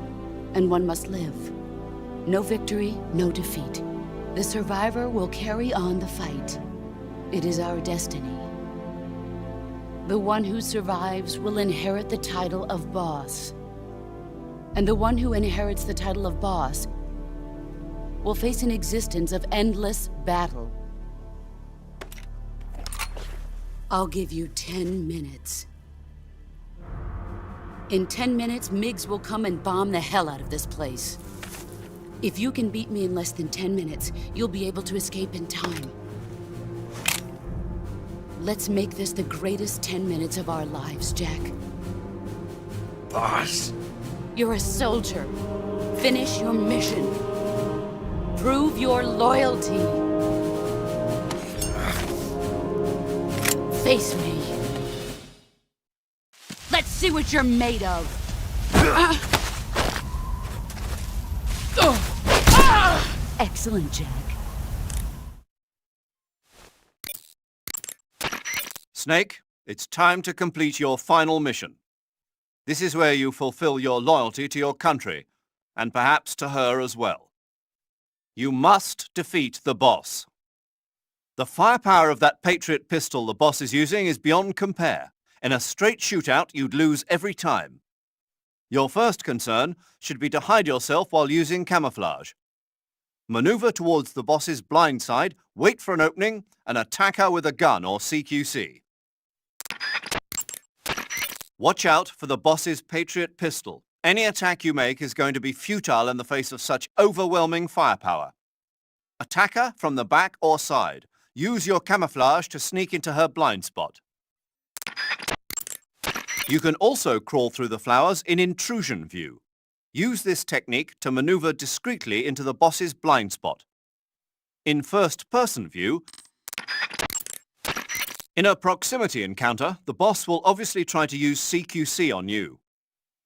and one must live. No victory, no defeat. The survivor will carry on the fight. It is our destiny. The one who survives will inherit the title of boss. And the one who inherits the title of boss will face an existence of endless battle. I'll give you 10 minutes. In 10 minutes, Miggs will come and bomb the hell out of this place. If you can beat me in less than 10 minutes, you'll be able to escape in time. Let's make this the greatest 10 minutes of our lives, Jack. Boss. You're a soldier. Finish your mission. Prove your loyalty. Face me. Let's see what you're made of. Excellent, Jack. Snake, it's time to complete your final mission. This is where you fulfill your loyalty to your country, and perhaps to her as well. You must defeat the boss. The firepower of that Patriot pistol the boss is using is beyond compare. In a straight shootout, you'd lose every time. Your first concern should be to hide yourself while using camouflage. Maneuver towards the boss's blind side, wait for an opening, and attack her with a gun or CQC. Watch out for the boss's Patriot pistol. Any attack you make is going to be futile in the face of such overwhelming firepower. Attack her from the back or side. Use your camouflage to sneak into her blind spot. You can also crawl through the flowers in intrusion view. Use this technique to maneuver discreetly into the boss's blind spot. In first-person view, in a proximity encounter, the boss will obviously try to use CQC on you.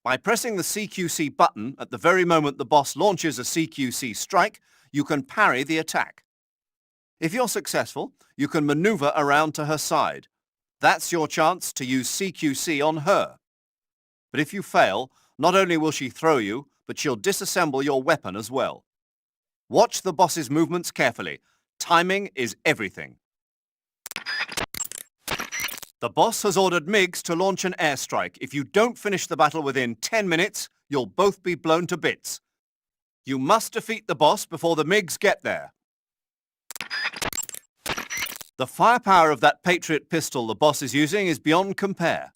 By pressing the CQC button at the very moment the boss launches a CQC strike, you can parry the attack. If you're successful, you can maneuver around to her side. That's your chance to use CQC on her. But if you fail, not only will she throw you, but she'll disassemble your weapon as well. Watch the boss's movements carefully. Timing is everything. The boss has ordered Miggs to launch an airstrike. If you don't finish the battle within 10 minutes, you'll both be blown to bits. You must defeat the boss before the Miggs get there. The firepower of that Patriot pistol the boss is using is beyond compare.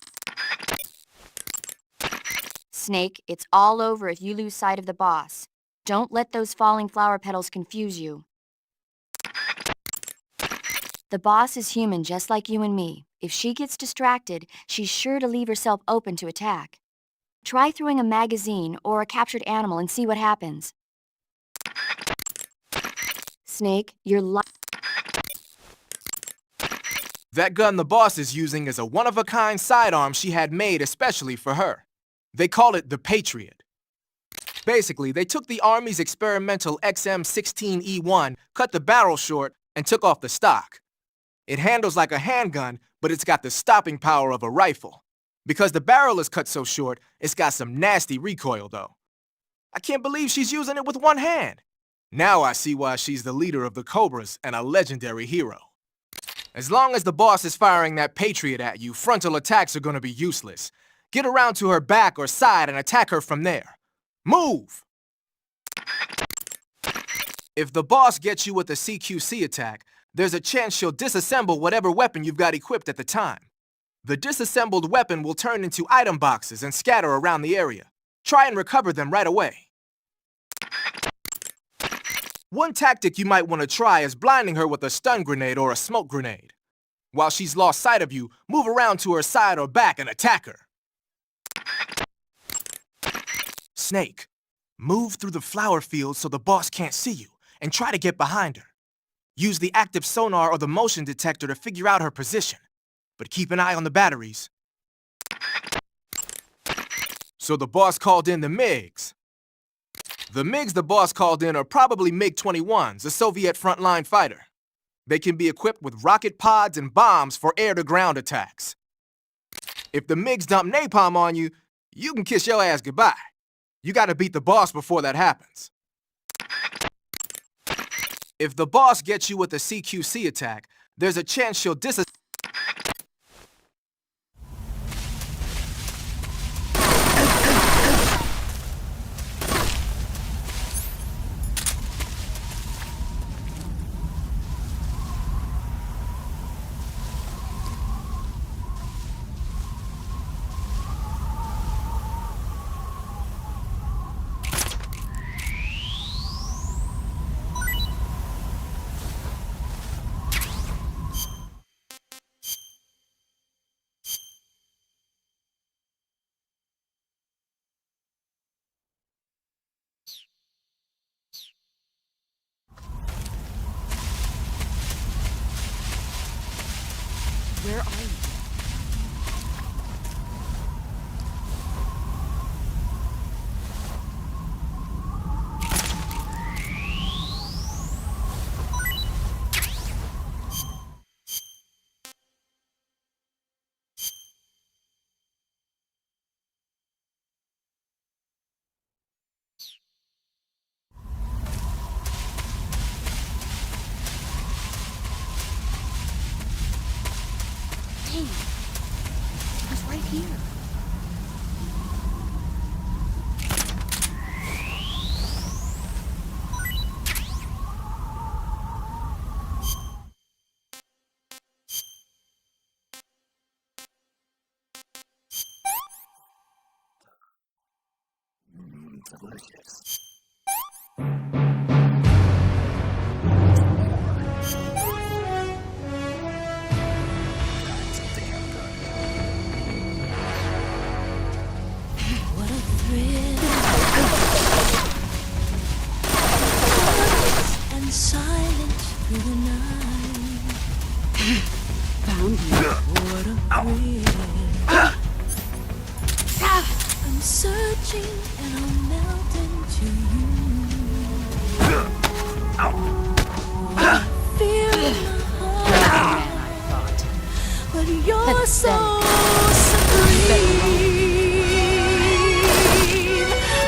Snake, it's all over if you lose sight of the boss. Don't let those falling flower petals confuse you. The boss is human just like you and me. If she gets distracted, she's sure to leave herself open to attack. Try throwing a magazine or a captured animal and see what happens. Snake, you're That gun the boss is using is a one-of-a-kind sidearm she had made especially for her. They call it the Patriot. Basically, they took the Army's experimental XM16E1, cut the barrel short, and took off the stock. It handles like a handgun, but it's got the stopping power of a rifle. Because the barrel is cut so short, it's got some nasty recoil, though. I can't believe she's using it with one hand. Now I see why she's the leader of the Cobras and a legendary hero. As long as the boss is firing that Patriot at you, frontal attacks are gonna be useless. Get around to her back or side and attack her from there. Move! If the boss gets you with a CQC attack, there's a chance she'll disassemble whatever weapon you've got equipped at the time. The disassembled weapon will turn into item boxes and scatter around the area. Try and recover them right away. One tactic you might want to try is blinding her with a stun grenade or a smoke grenade. While she's lost sight of you, move around to her side or back and attack her. Snake, move through the flower field so the boss can't see you, and try to get behind her. Use the active sonar or the motion detector to figure out her position, but keep an eye on the batteries. So the boss called in the MiGs. The MiGs the boss called in are probably MiG-21s, a Soviet frontline fighter. They can be equipped with rocket pods and bombs for air-to-ground attacks. If the MiGs dump napalm on you, you can kiss your ass goodbye. You gotta beat the boss before that happens. If the boss gets you with a CQC attack, there's a chance she'll Where are you? Dang, it was right here. Delicious. What a thrill. And silence through the night. Found you. What a thrill. I'm searching and I'll melt into you. I feel in my heart, but you're so supreme.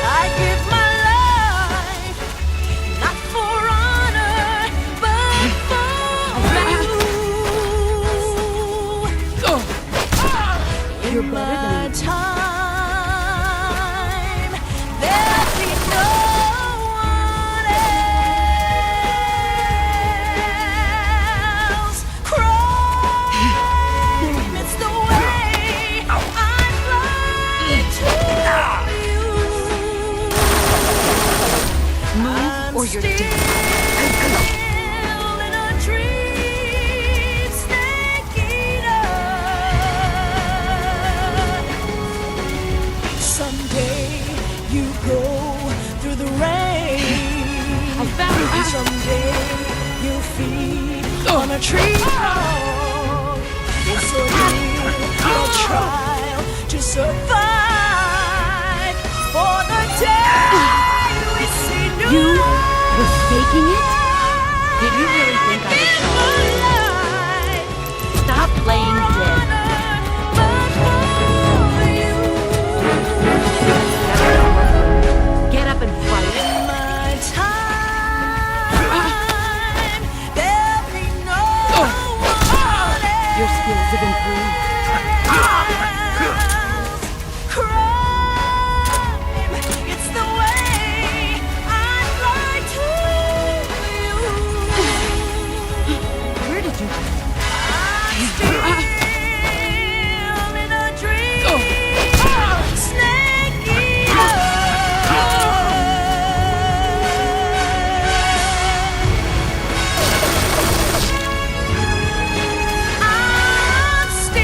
I give my life, not for honor, but for you. You're better than me. Time, there'll be no one else. Crime, it's the way I fly to you. Move or you're dead. Still in a dream, snake eater. Someday you go through the rain. I found you. Someday you'll feed on a tree trunk. It's a trial to survive. For the day we see new You light. were faking it? Did you really think I would fall? Stop playing dead. Get up and fight. My time, there'll be no one else. Your skills have improved. Crime, it's the way I fly to you. Where did you go? I'm still in a dream. Snake eater. I'm still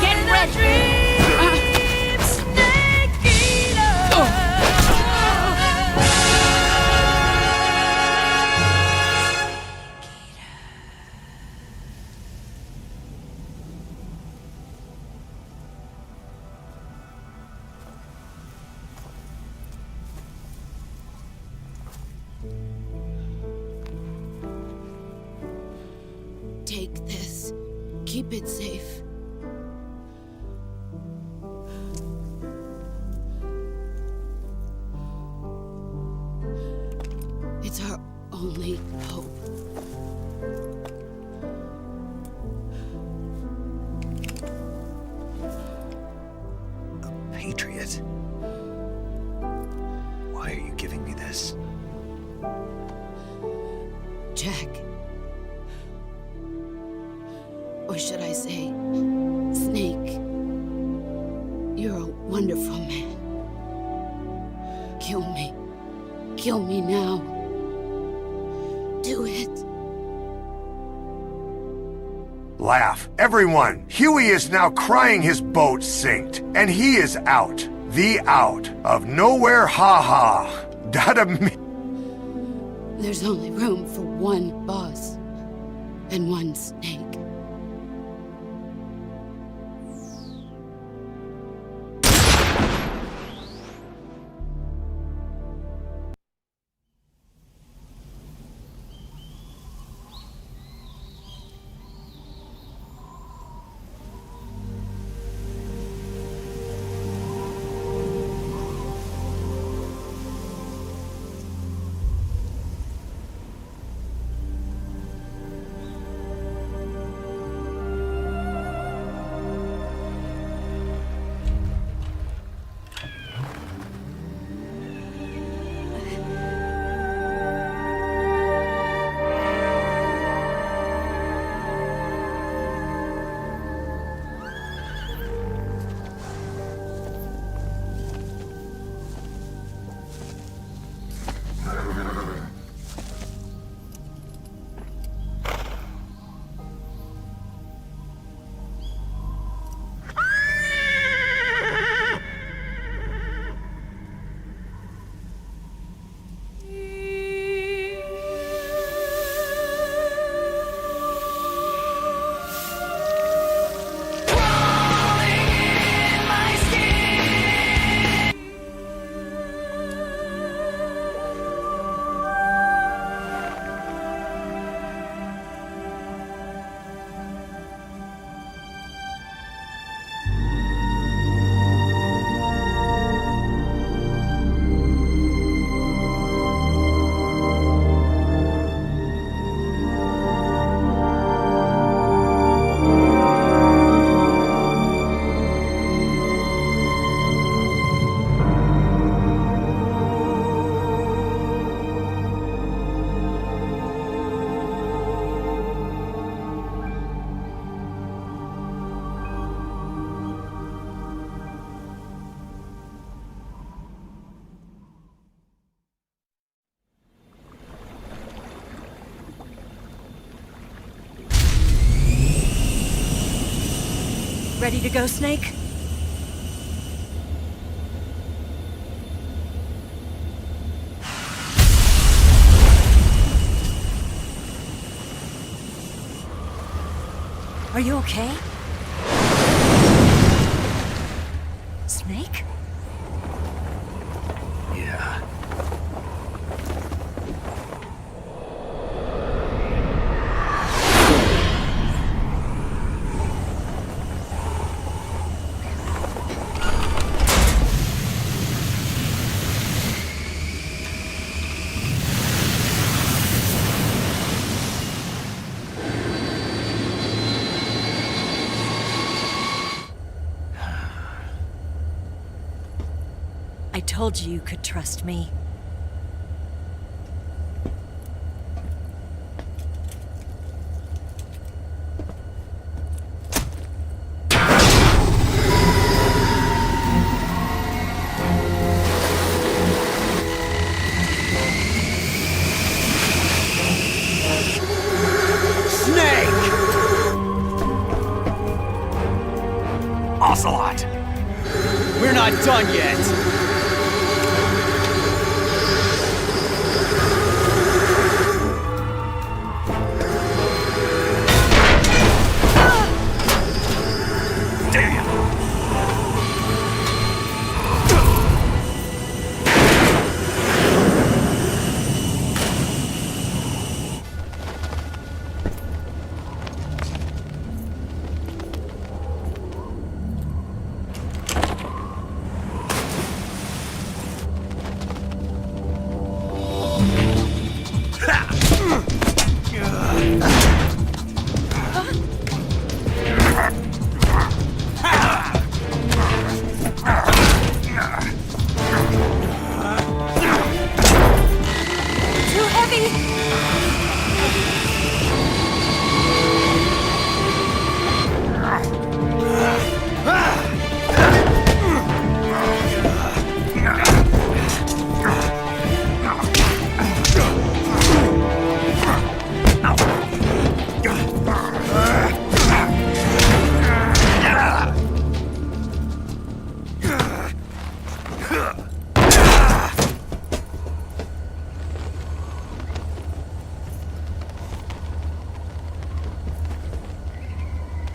Get in a ready. dream. Snake eater. Take this. Keep it safe. It's our only hope. Patriot. Why are you giving me this? Jack. Or should I say, Snake. You're a wonderful man. Kill me. Kill me now. Do it. Laugh. Everyone! Huey is now crying his boat sinked, and he is out. The out of nowhere ha-ha. Dada me. There's only room for one boss and one snake. Ready to go, Snake? Are you okay? Snake? Yeah. I told you you could trust me. Ocelot! We're not done yet!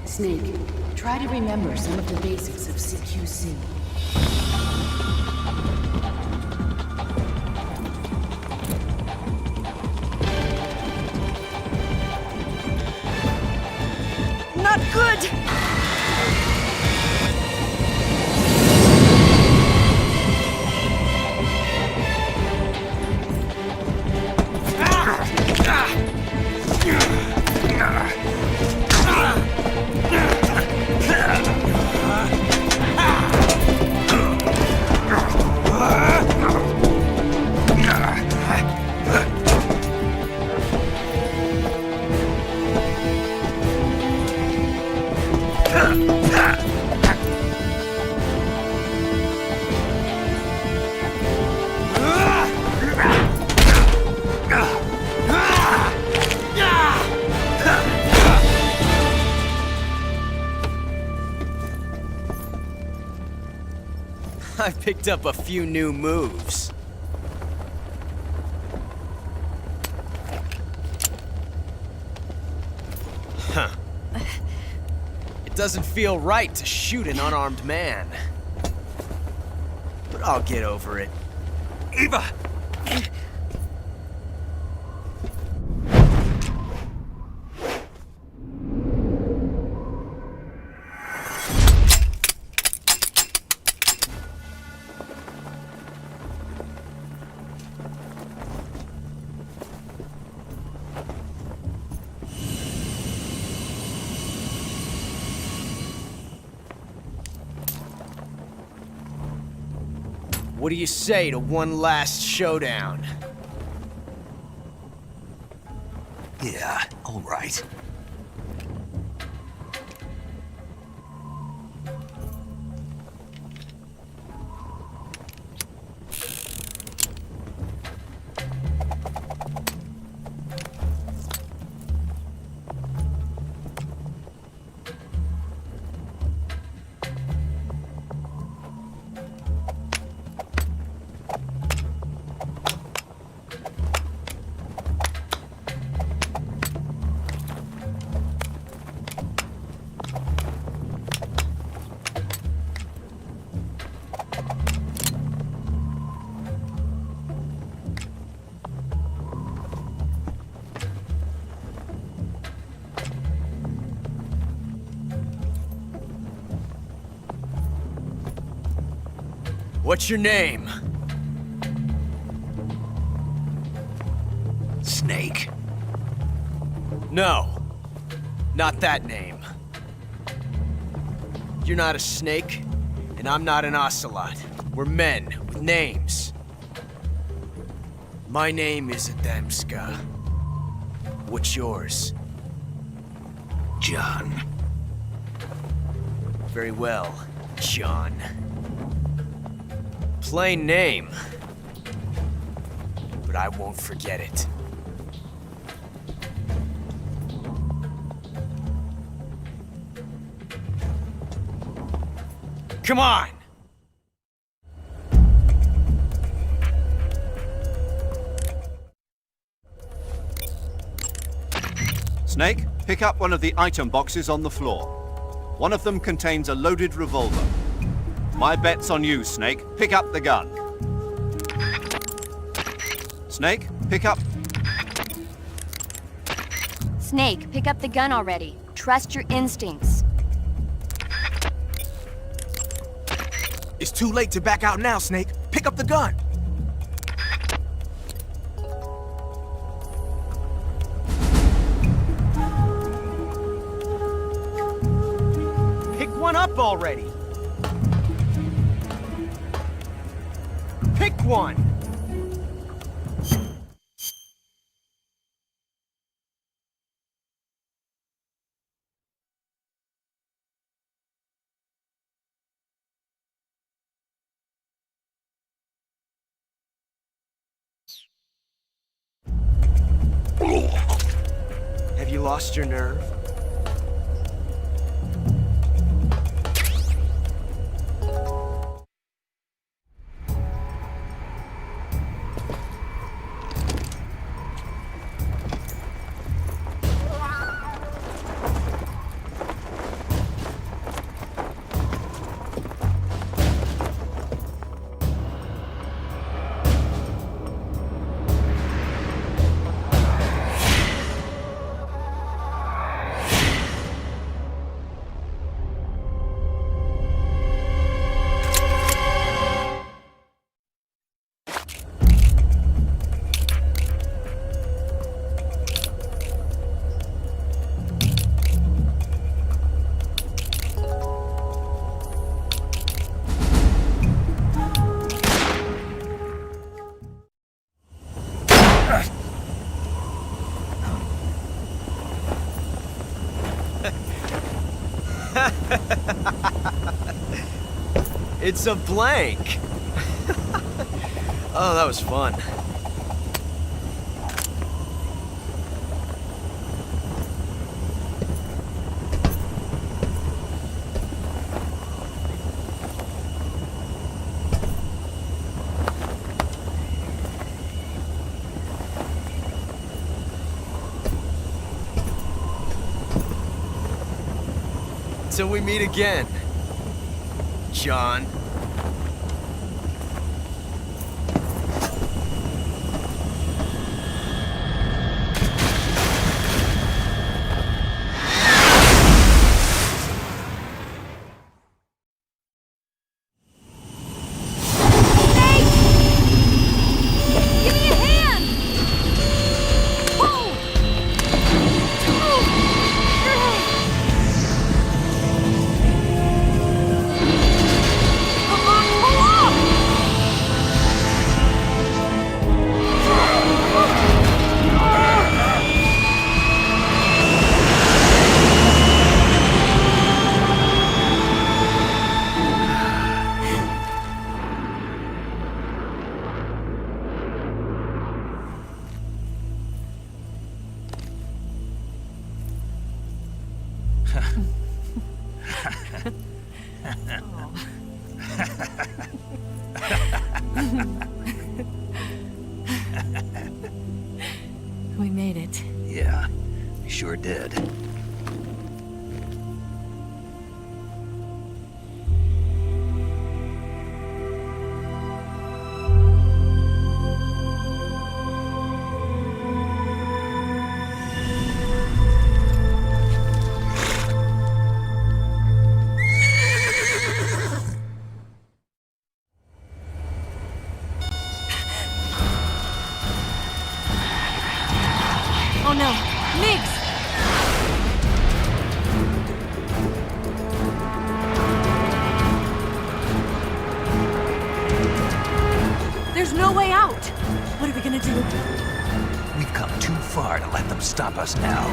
Snake, try to remember some of the basics of CQC. Not good! I picked up a few new moves. Huh. It doesn't feel right to shoot an unarmed man. But I'll get over it. Eva! What do you say to one last showdown? Yeah, all right. What's your name? Snake. No. Not that name. You're not a snake, and I'm not an ocelot. We're men with names. My name is Adamska. What's yours? John. Very well, John. Plain name. But I won't forget it. Come on! Snake, pick up one of the item boxes on the floor. One of them contains a loaded revolver. My bet's on you, Snake. Pick up the gun. Snake, pick up... Snake, pick up the gun already. Trust your instincts. It's too late to back out now, Snake. Pick up the gun. Pick one up already! Pick one! Have you lost your nerve? It's a blank! Oh, that was fun. Till we meet again, John. We made it. Yeah, we sure did. Oh no! Migs! There's no way out! What are we gonna do? We've come too far to let them stop us now.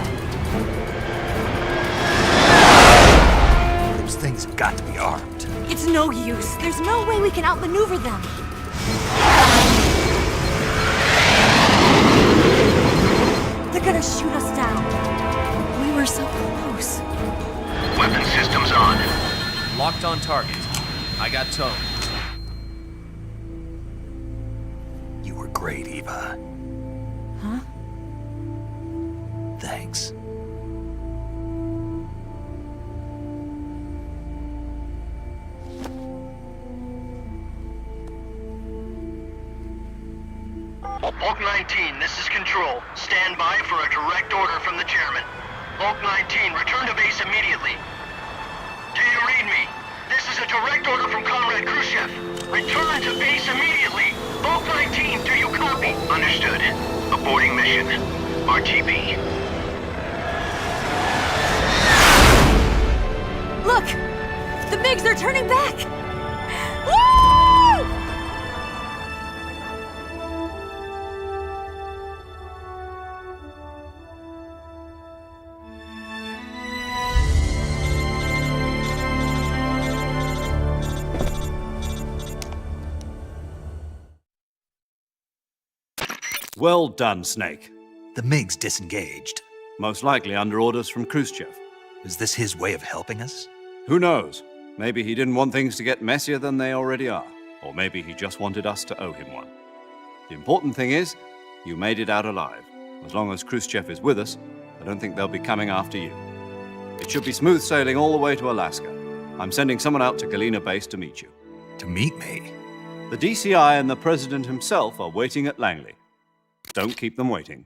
Those things have got to be armed. It's no use. There's no way we can outmaneuver them. They're gonna shoot us down. We were so close. Weapon systems on. Locked on target. I got towed. You were great, Eva. Huh? Thanks. Bulk 19, this is Control. Stand by for a direct order from the chairman. Bulk 19, return to base immediately. Do you read me? This is a direct order from Comrade Khrushchev. Return to base immediately. Bulk 19, do you copy? Understood. Aborting mission. RTB. Look! The MiGs are turning back! Woo! Well done, Snake. The MiGs disengaged. Most likely under orders from Khrushchev. Is this his way of helping us? Who knows? Maybe he didn't want things to get messier than they already are. Or maybe he just wanted us to owe him one. The important thing is, you made it out alive. As long as Khrushchev is with us, I don't think they'll be coming after you. It should be smooth sailing all the way to Alaska. I'm sending someone out to Galena Base to meet you. To meet me? The DCI and the President himself are waiting at Langley. Don't keep them waiting.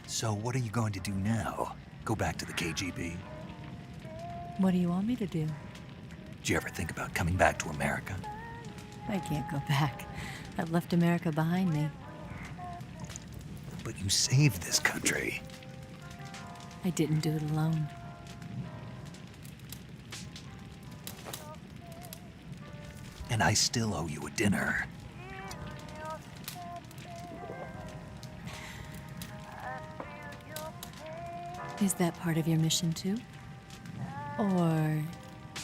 So what are you going to do now? Go back to the KGB? What do you want me to do? Did you ever think about coming back to America? I can't go back. I've left America behind me. But you saved this country. I didn't do it alone. And I still owe you a dinner. Is that part of your mission too? Or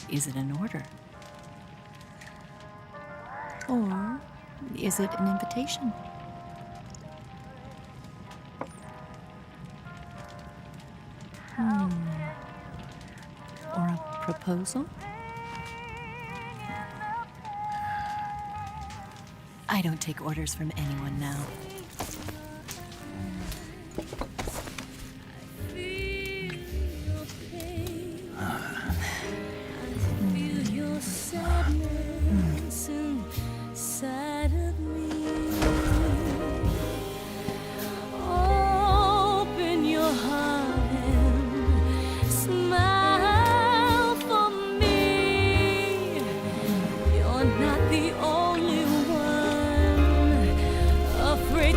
is it an order? Or is it an invitation? Or a proposal? I don't take orders from anyone now. Afraid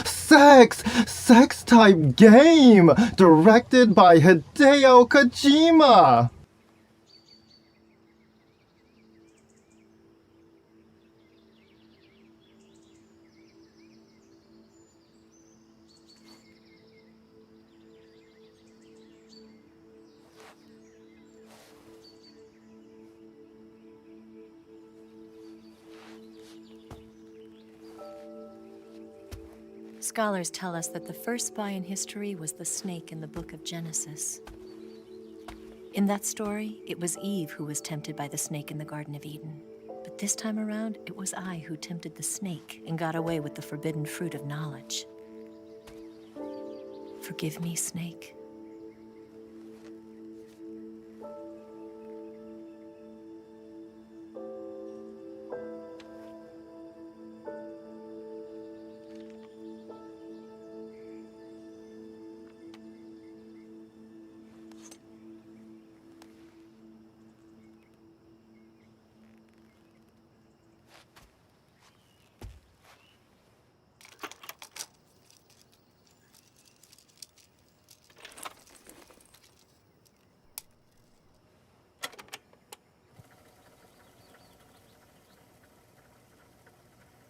Sex type game, directed by Hideo Kojima. Scholars tell us that the first spy in history was the snake in the book of Genesis. In that story, it was Eve who was tempted by the snake in the Garden of Eden. But this time around, it was I who tempted the snake and got away with the forbidden fruit of knowledge. Forgive me, snake.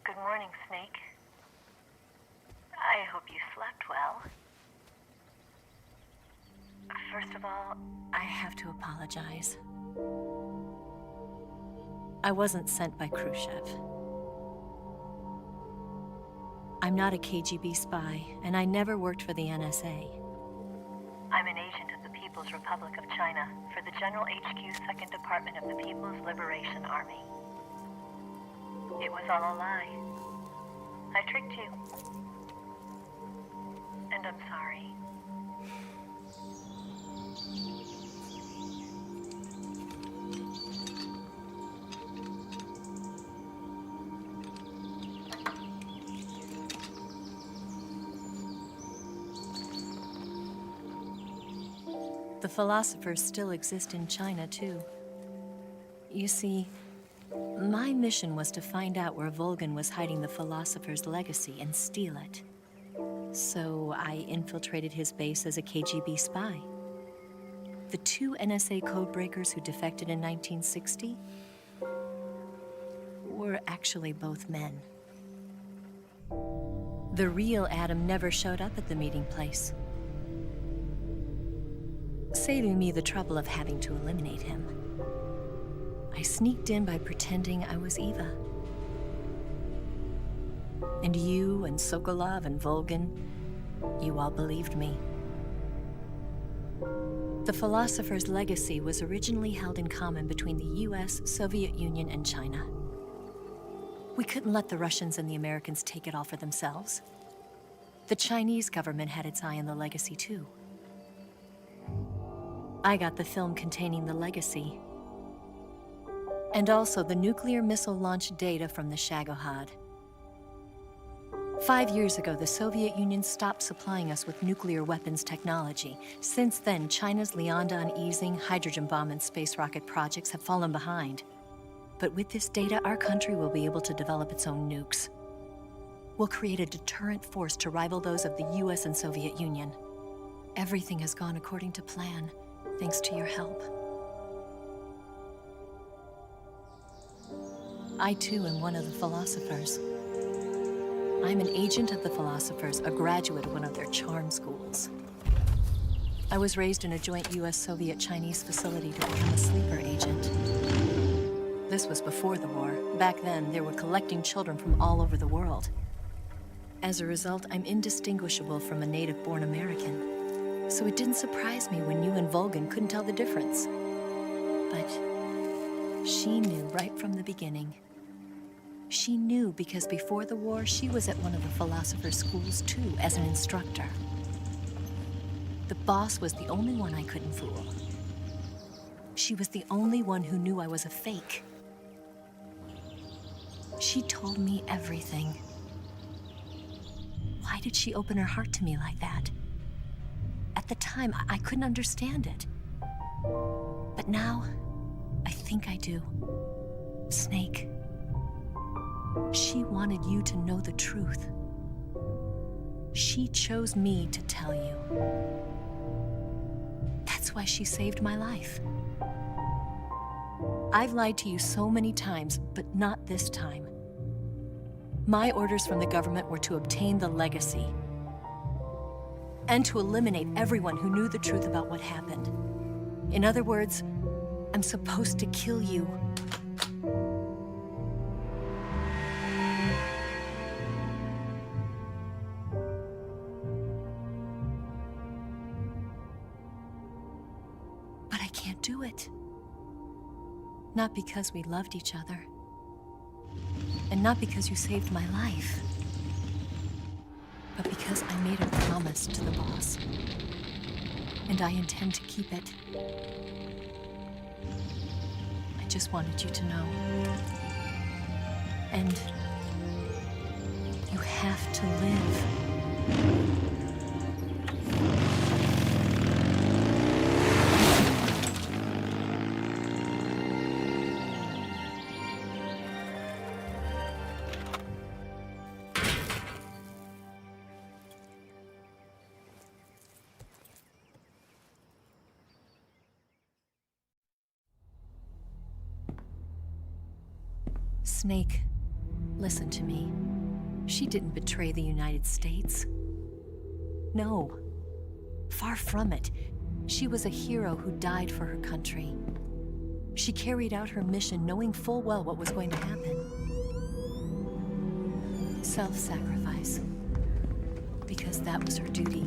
Good morning, Snake. I hope you slept well. First of all, I have to apologize. I wasn't sent by Khrushchev. I'm not a KGB spy, and I never worked for the NSA. I'm an agent of the People's Republic of China for the General HQ 2nd Department of the People's Liberation Army. It was all a lie. I tricked you. And I'm sorry. The philosophers still exist in China, too. You see, my mission was to find out where Volgin was hiding the philosopher's legacy and steal it. So I infiltrated his base as a KGB spy. The two NSA codebreakers who defected in 1960 were actually both men. The real Adam never showed up at the meeting place, saving me the trouble of having to eliminate him. I sneaked in by pretending I was Eva. And you and Sokolov and Volgin, you all believed me. The philosopher's legacy was originally held in common between the US, Soviet Union, and China. We couldn't let the Russians and the Americans take it all for themselves. The Chinese government had its eye on the legacy, too. I got the film containing the legacy, and also the nuclear missile launch data from the Shagohod. 5 years ago, the Soviet Union stopped supplying us with nuclear weapons technology. Since then, China's Liaodong easing, hydrogen bomb, and space rocket projects have fallen behind. But with this data, our country will be able to develop its own nukes. We'll create a deterrent force to rival those of the US and Soviet Union. Everything has gone according to plan, thanks to your help. I, too, am one of the philosophers. I'm an agent of the philosophers, a graduate of one of their charm schools. I was raised in a joint US-Soviet-Chinese facility to become a sleeper agent. This was before the war. Back then, they were collecting children from all over the world. As a result, I'm indistinguishable from a native-born American. So it didn't surprise me when you and Volgin couldn't tell the difference. But she knew right from the beginning. She knew because before the war, she was at one of the philosopher's schools too, as an instructor. The boss was the only one I couldn't fool. She was the only one who knew I was a fake. She told me everything. Why did she open her heart to me like that? At the time, I couldn't understand it. But now, I think I do. Snake. She wanted you to know the truth. She chose me to tell you. That's why she saved my life. I've lied to you so many times, but not this time. My orders from the government were to obtain the legacy and to eliminate everyone who knew the truth about what happened. In other words, I'm supposed to kill you. But I can't do it. Not because we loved each other. And not because you saved my life. But because I made a promise to the boss. And I intend to keep it. I just wanted you to know. And you have to live. Snake, listen to me. She didn't betray the United States. No. Far from it. She was a hero who died for her country. She carried out her mission knowing full well what was going to happen. Self-sacrifice. Because that was her duty.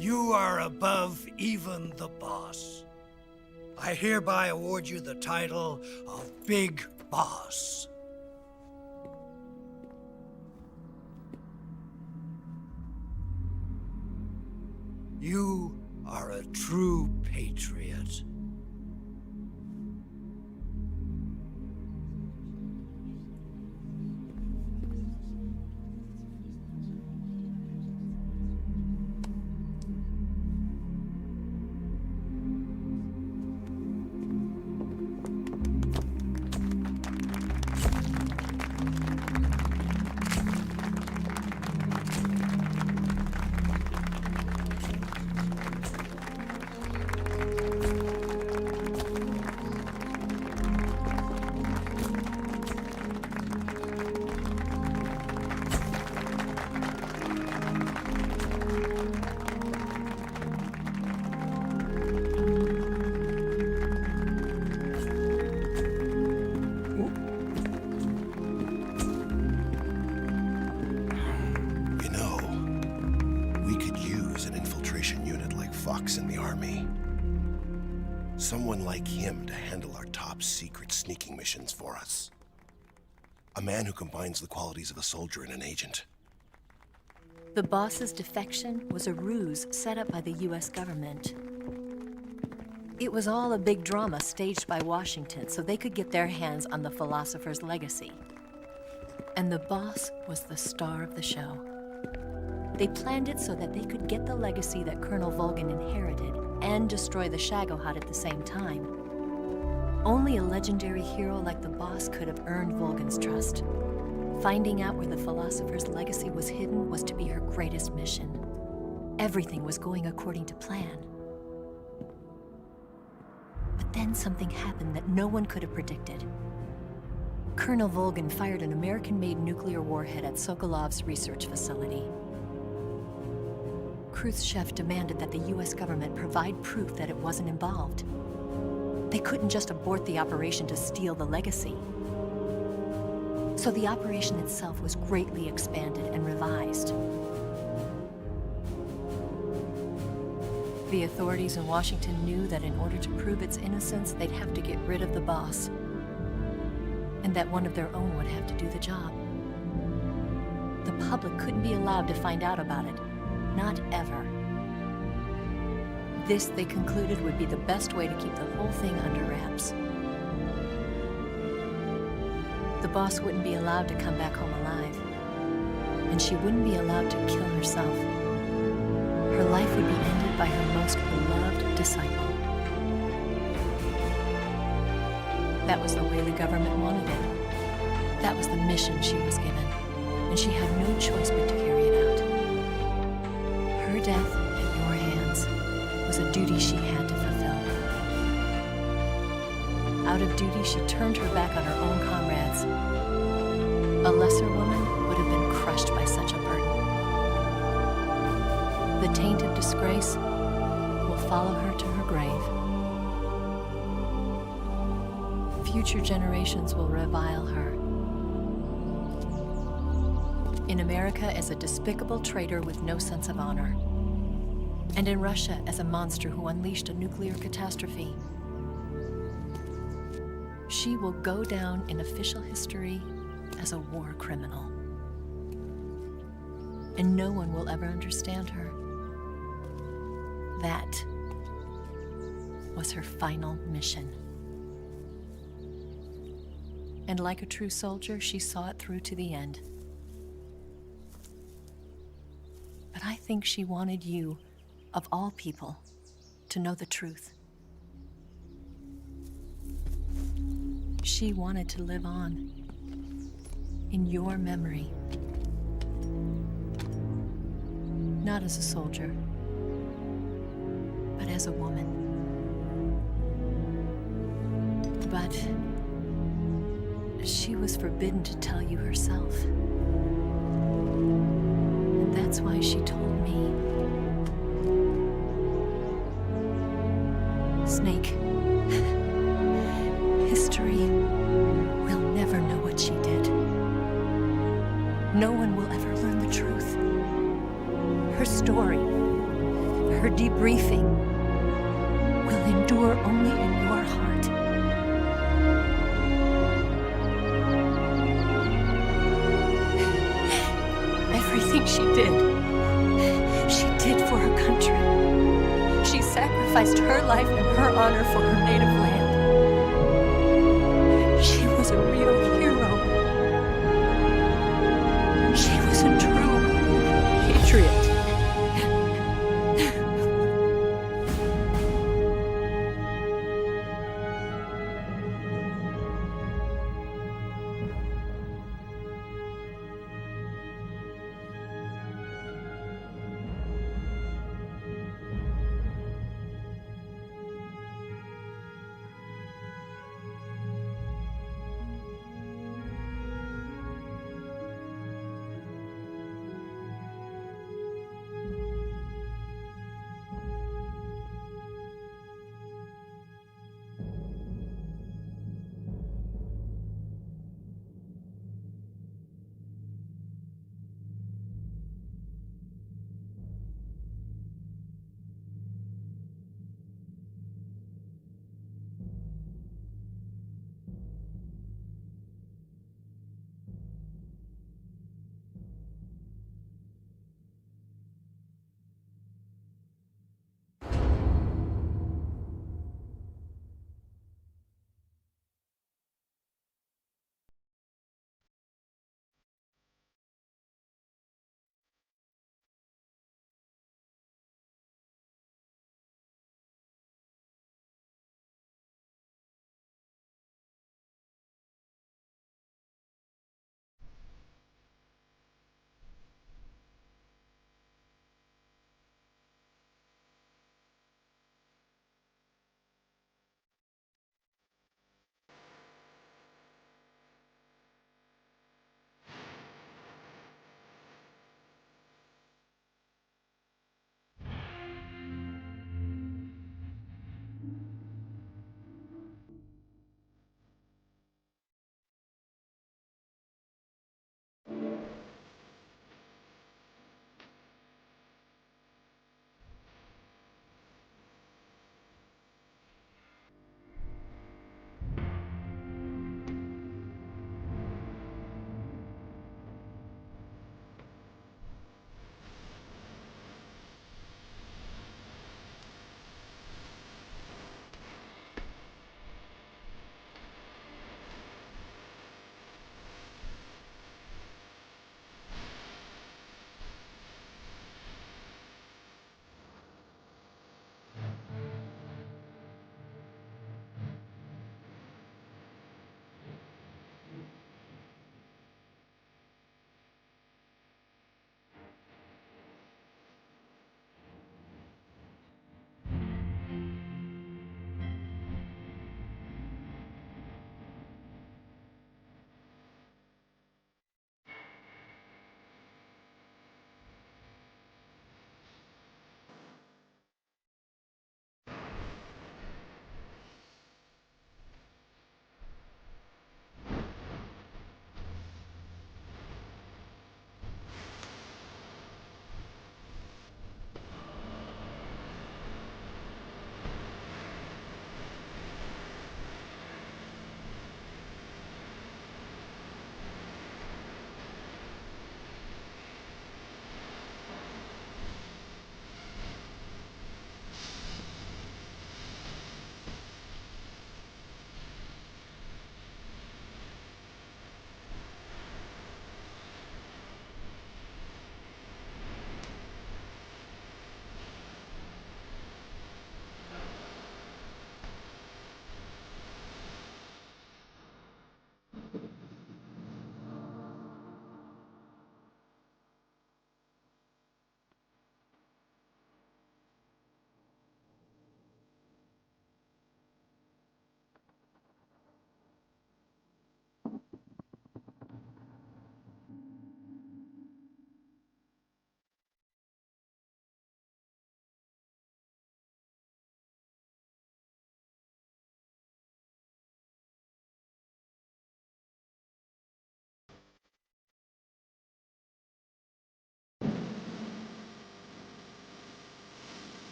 You are above even the boss. I hereby award you the title of Big Boss. You are a true patriot. In the army. Someone like him to handle our top secret sneaking missions for us. A man who combines the qualities of a soldier and an agent. The boss's defection was a ruse set up by the US government. It was all a big drama staged by Washington so they could get their hands on the philosopher's legacy. And the boss was the star of the show. They planned it so that they could get the legacy that Colonel Volgin inherited and destroy the Shagohod at the same time. Only a legendary hero like the boss could have earned Volgin's trust. Finding out where the philosopher's legacy was hidden was to be her greatest mission. Everything was going according to plan. But then something happened that no one could have predicted. Colonel Volgin fired an American-made nuclear warhead at Sokolov's research facility. Khrushchev demanded that the US government provide proof that it wasn't involved. They couldn't just abort the operation to steal the legacy. So the operation itself was greatly expanded and revised. The authorities in Washington knew that in order to prove its innocence, they'd have to get rid of the boss. And that one of their own would have to do the job. The public couldn't be allowed to find out about it. Not ever. This, they concluded, would be the best way to keep the whole thing under wraps. The boss wouldn't be allowed to come back home alive, and she wouldn't be allowed to kill herself. Her life would be ended by her most beloved disciple. That was the way the government wanted it. That was the mission she was given, and she had no choice but to carry it out. Her death at your hands was a duty she had to fulfill. Out of duty, she turned her back on her own comrades. A lesser woman would have been crushed by such a burden. The taint of disgrace will follow her to her grave. Future generations will revile her. In America as a despicable traitor with no sense of honor. And in Russia as a monster who unleashed a nuclear catastrophe. She will go down in official history as a war criminal. And no one will ever understand her. That was her final mission. And like a true soldier, she saw it through to the end. But I think she wanted you, of all people, to know the truth. She wanted to live on in your memory. Not as a soldier, but as a woman. But she was forbidden to tell you herself. And that's why she told me. Snake, history will never know what she did. No one will ever learn the truth. Her story, her debriefing, will endure only in your heart. Everything she did for her country. She sacrificed her life and her honor for her native land. She was a real hero. She was a true patriot.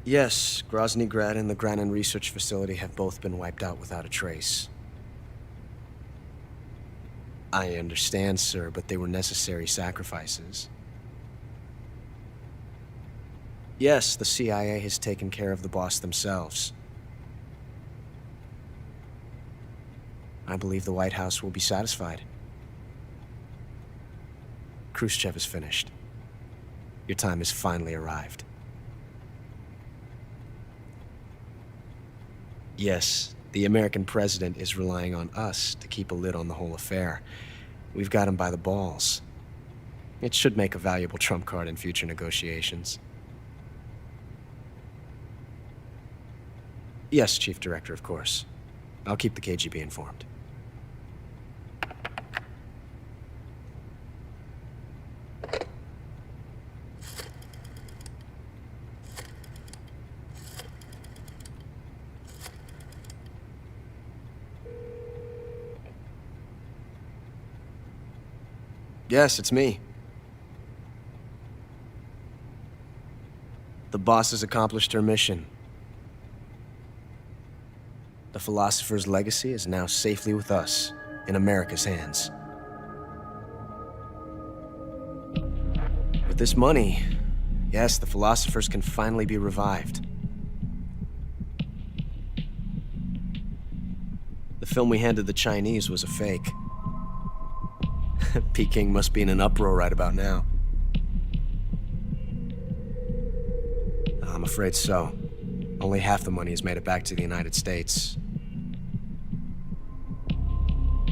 Yes, Groznyj Grad and the Granin Research Facility have both been wiped out without a trace. I understand, sir, but they were necessary sacrifices. Yes, the CIA has taken care of the boss themselves. I believe the White House will be satisfied. Khrushchev is finished. Your time has finally arrived. Yes, the American president is relying on us to keep a lid on the whole affair. We've got him by the balls. It should make a valuable trump card in future negotiations. Yes, Chief Director, of course. I'll keep the KGB informed. Yes, it's me. The boss has accomplished her mission. The philosopher's legacy is now safely with us, in America's hands. With this money, yes, the philosophers can finally be revived. The film we handed the Chinese was a fake. Peking must be in an uproar right about now. I'm afraid so. Only half the money has made it back to the United States.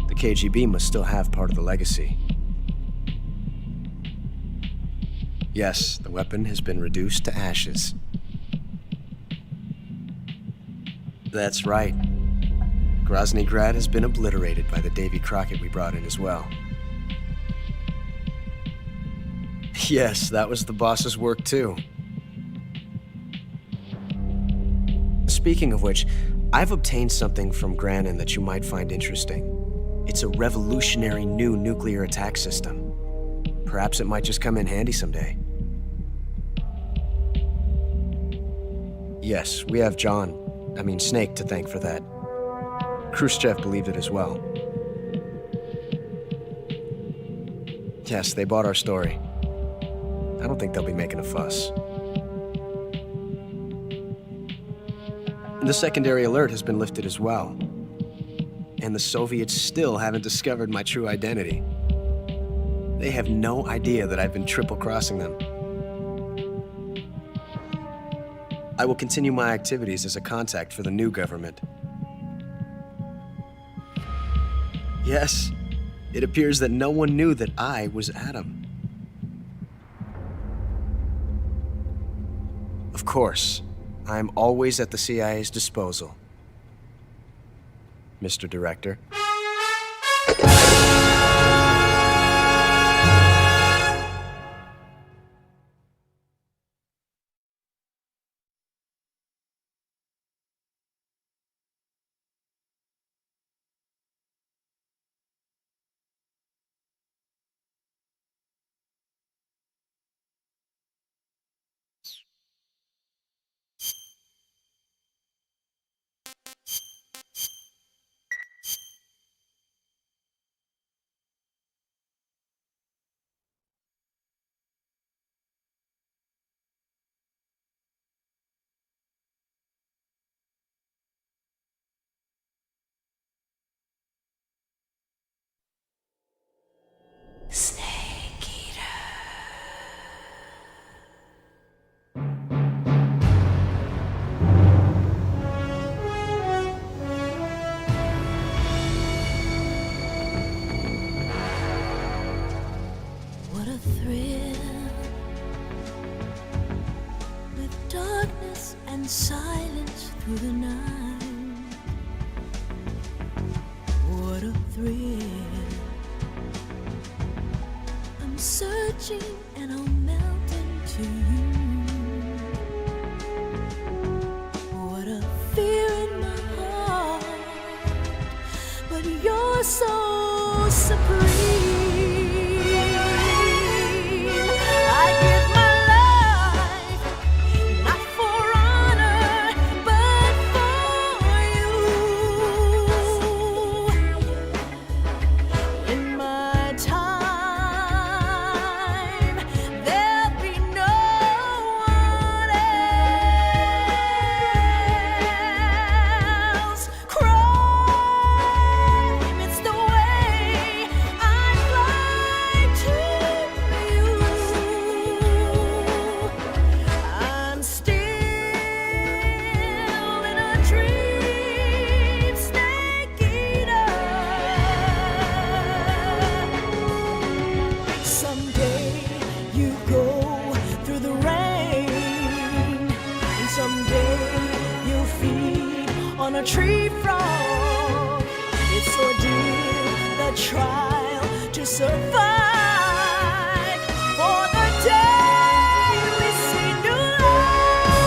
The KGB must still have part of the legacy. Yes, the weapon has been reduced to ashes. That's right. Groznyj Grad has been obliterated by the Davy Crockett we brought in as well. Yes, that was the boss's work too. Speaking of which, I've obtained something from Granin that you might find interesting. It's a revolutionary new nuclear attack system. Perhaps it might just come in handy someday. Yes, we have Snake to thank for that. Khrushchev believed it as well. Yes, they bought our story. I don't think they'll be making a fuss. The secondary alert has been lifted as well. And the Soviets still haven't discovered my true identity. They have no idea that I've been triple-crossing them. I will continue my activities as a contact for the new government. Yes, it appears that no one knew that I was Adam. Of course, I am always at the CIA's disposal, Mr. Director. What a thrill, with darkness and silence through the night. What a thrill, I'm searching and I'll melt into you. What a fear in my heart, but you're so supreme. I give my life, not for on a tree frog. It's ordeal, the trial to survive. For the day we see new light.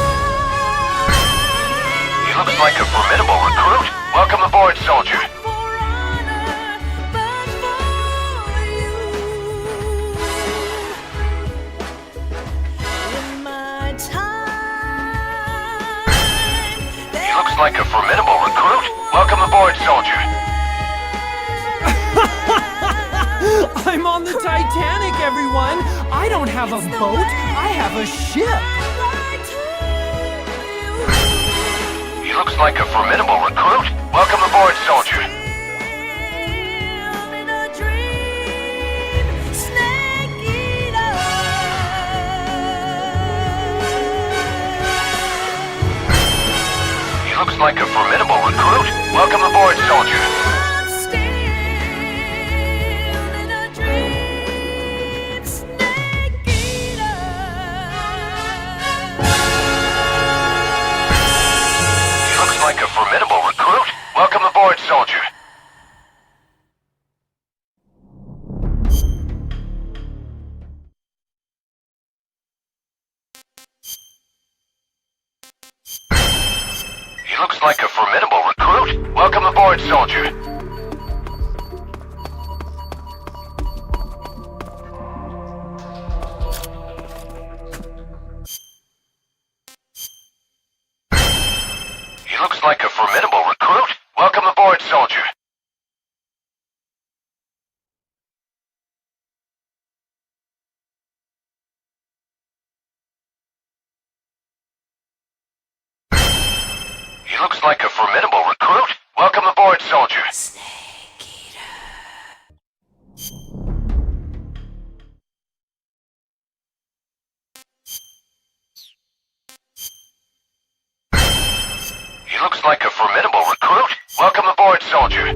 He looks like a formidable recruit. Welcome aboard, soldier. Looks like a formidable recruit. Welcome aboard, soldier. I'm on the Titanic, everyone! I don't have a boat, I have a ship! He looks like a formidable recruit. Welcome aboard, soldier. Looks like a formidable recruit. Welcome aboard, soldier. He looks like a formidable recruit. Welcome aboard, soldier. He looks like a formidable recruit. Welcome aboard, soldier. He looks like a formidable recruit. Welcome aboard, soldier. He looks like a formidable recruit. Welcome aboard, soldier. He looks like a formidable recruit. Welcome aboard, soldier.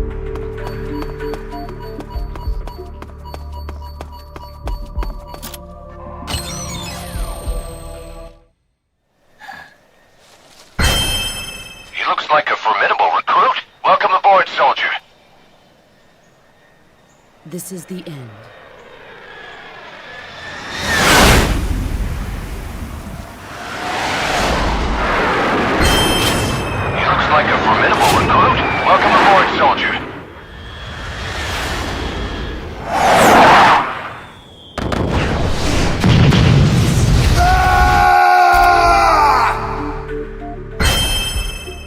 He looks like a formidable recruit. Welcome aboard, soldier. This is the end. He looks like a formidable recruit. Welcome aboard, soldier.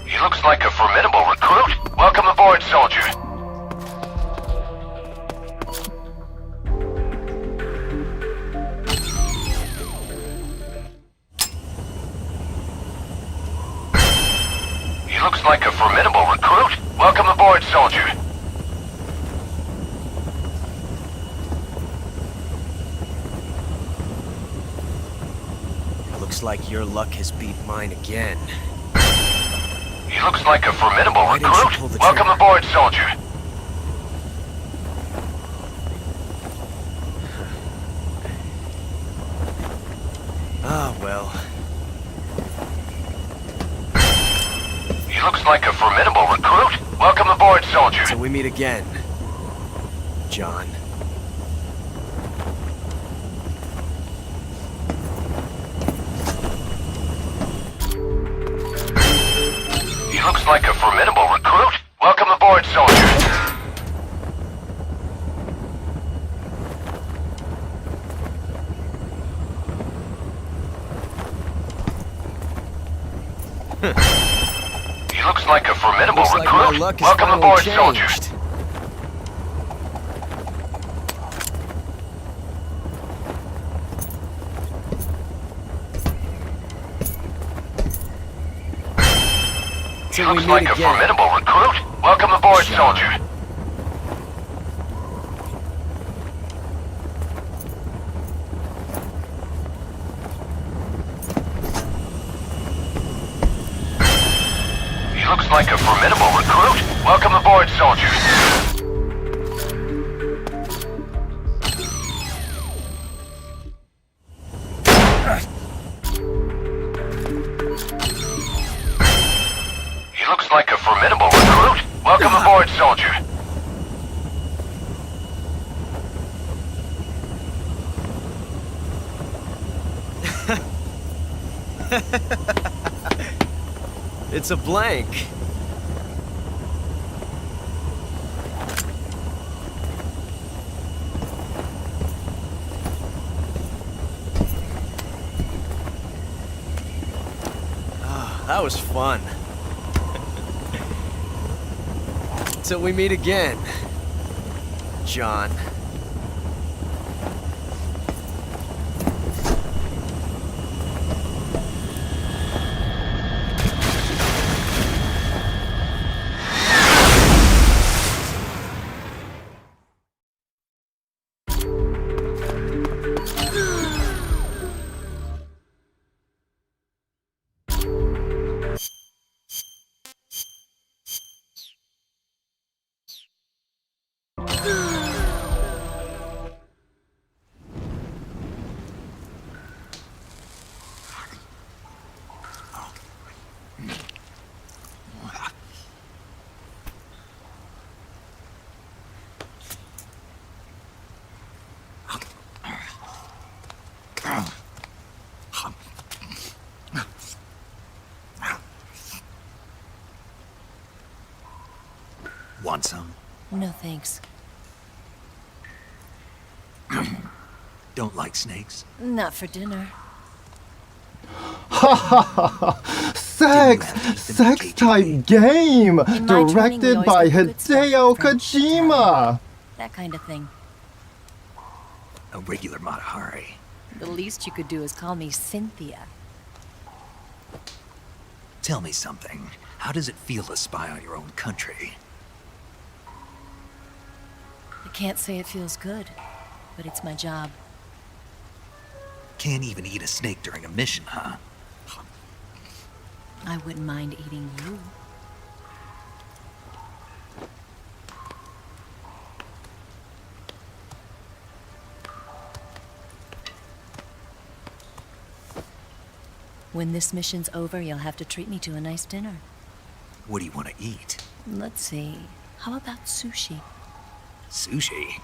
He looks like a formidable recruit. Welcome aboard, soldier. He looks like a formidable recruit. Welcome aboard, soldier. Looks like your luck has beat mine again. He looks like a formidable Why didn't you pull recruit. the Welcome trigger? aboard, soldier. Ah, well. He looks like a formidable recruit. Welcome aboard, soldier. Till we meet again, John. He looks like a formidable recruit. Welcome aboard, soldier. He looks like a formidable Looks like my recruit. luck has Welcome finally aboard, soldier. changed. He Till we looks meet like a again. formidable recruit. Welcome aboard, John. soldier. He looks like a formidable recruit. Welcome aboard, soldier. He looks like a formidable recruit. Welcome aboard, soldier. It's a blank. That was fun. Till we meet again, John. Want some? No thanks. Don't like snakes? Not for dinner. Ha ha ha ha! Sex! Sex type game! Directed by Hideo Kojima! That kind of thing. A regular Matahari. The least you could do is call me Cynthia. Tell me something. How does it feel to spy on your own country? I can't say it feels good, but it's my job. Can't even eat a snake during a mission, huh? I wouldn't mind eating you. When this mission's over, you'll have to treat me to a nice dinner. What do you want to eat? Let's see. How about sushi? Sushi?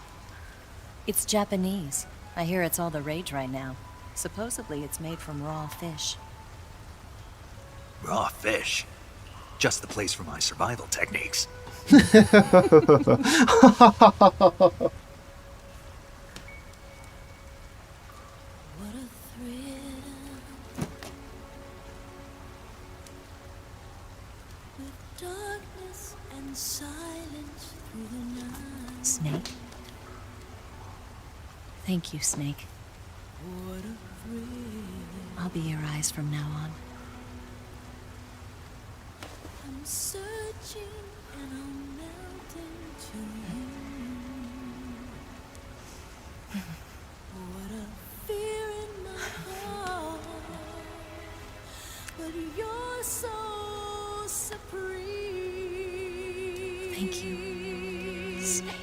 It's Japanese. I hear it's all the rage right now. Supposedly it's made from raw fish. Raw fish? Just the place for my survival techniques. Snake? Thank you, Snake. I'll be your eyes from now on. I'm searching and I'm melting to you. What a fear in my heart, but you're so supreme. Thank you, Snake.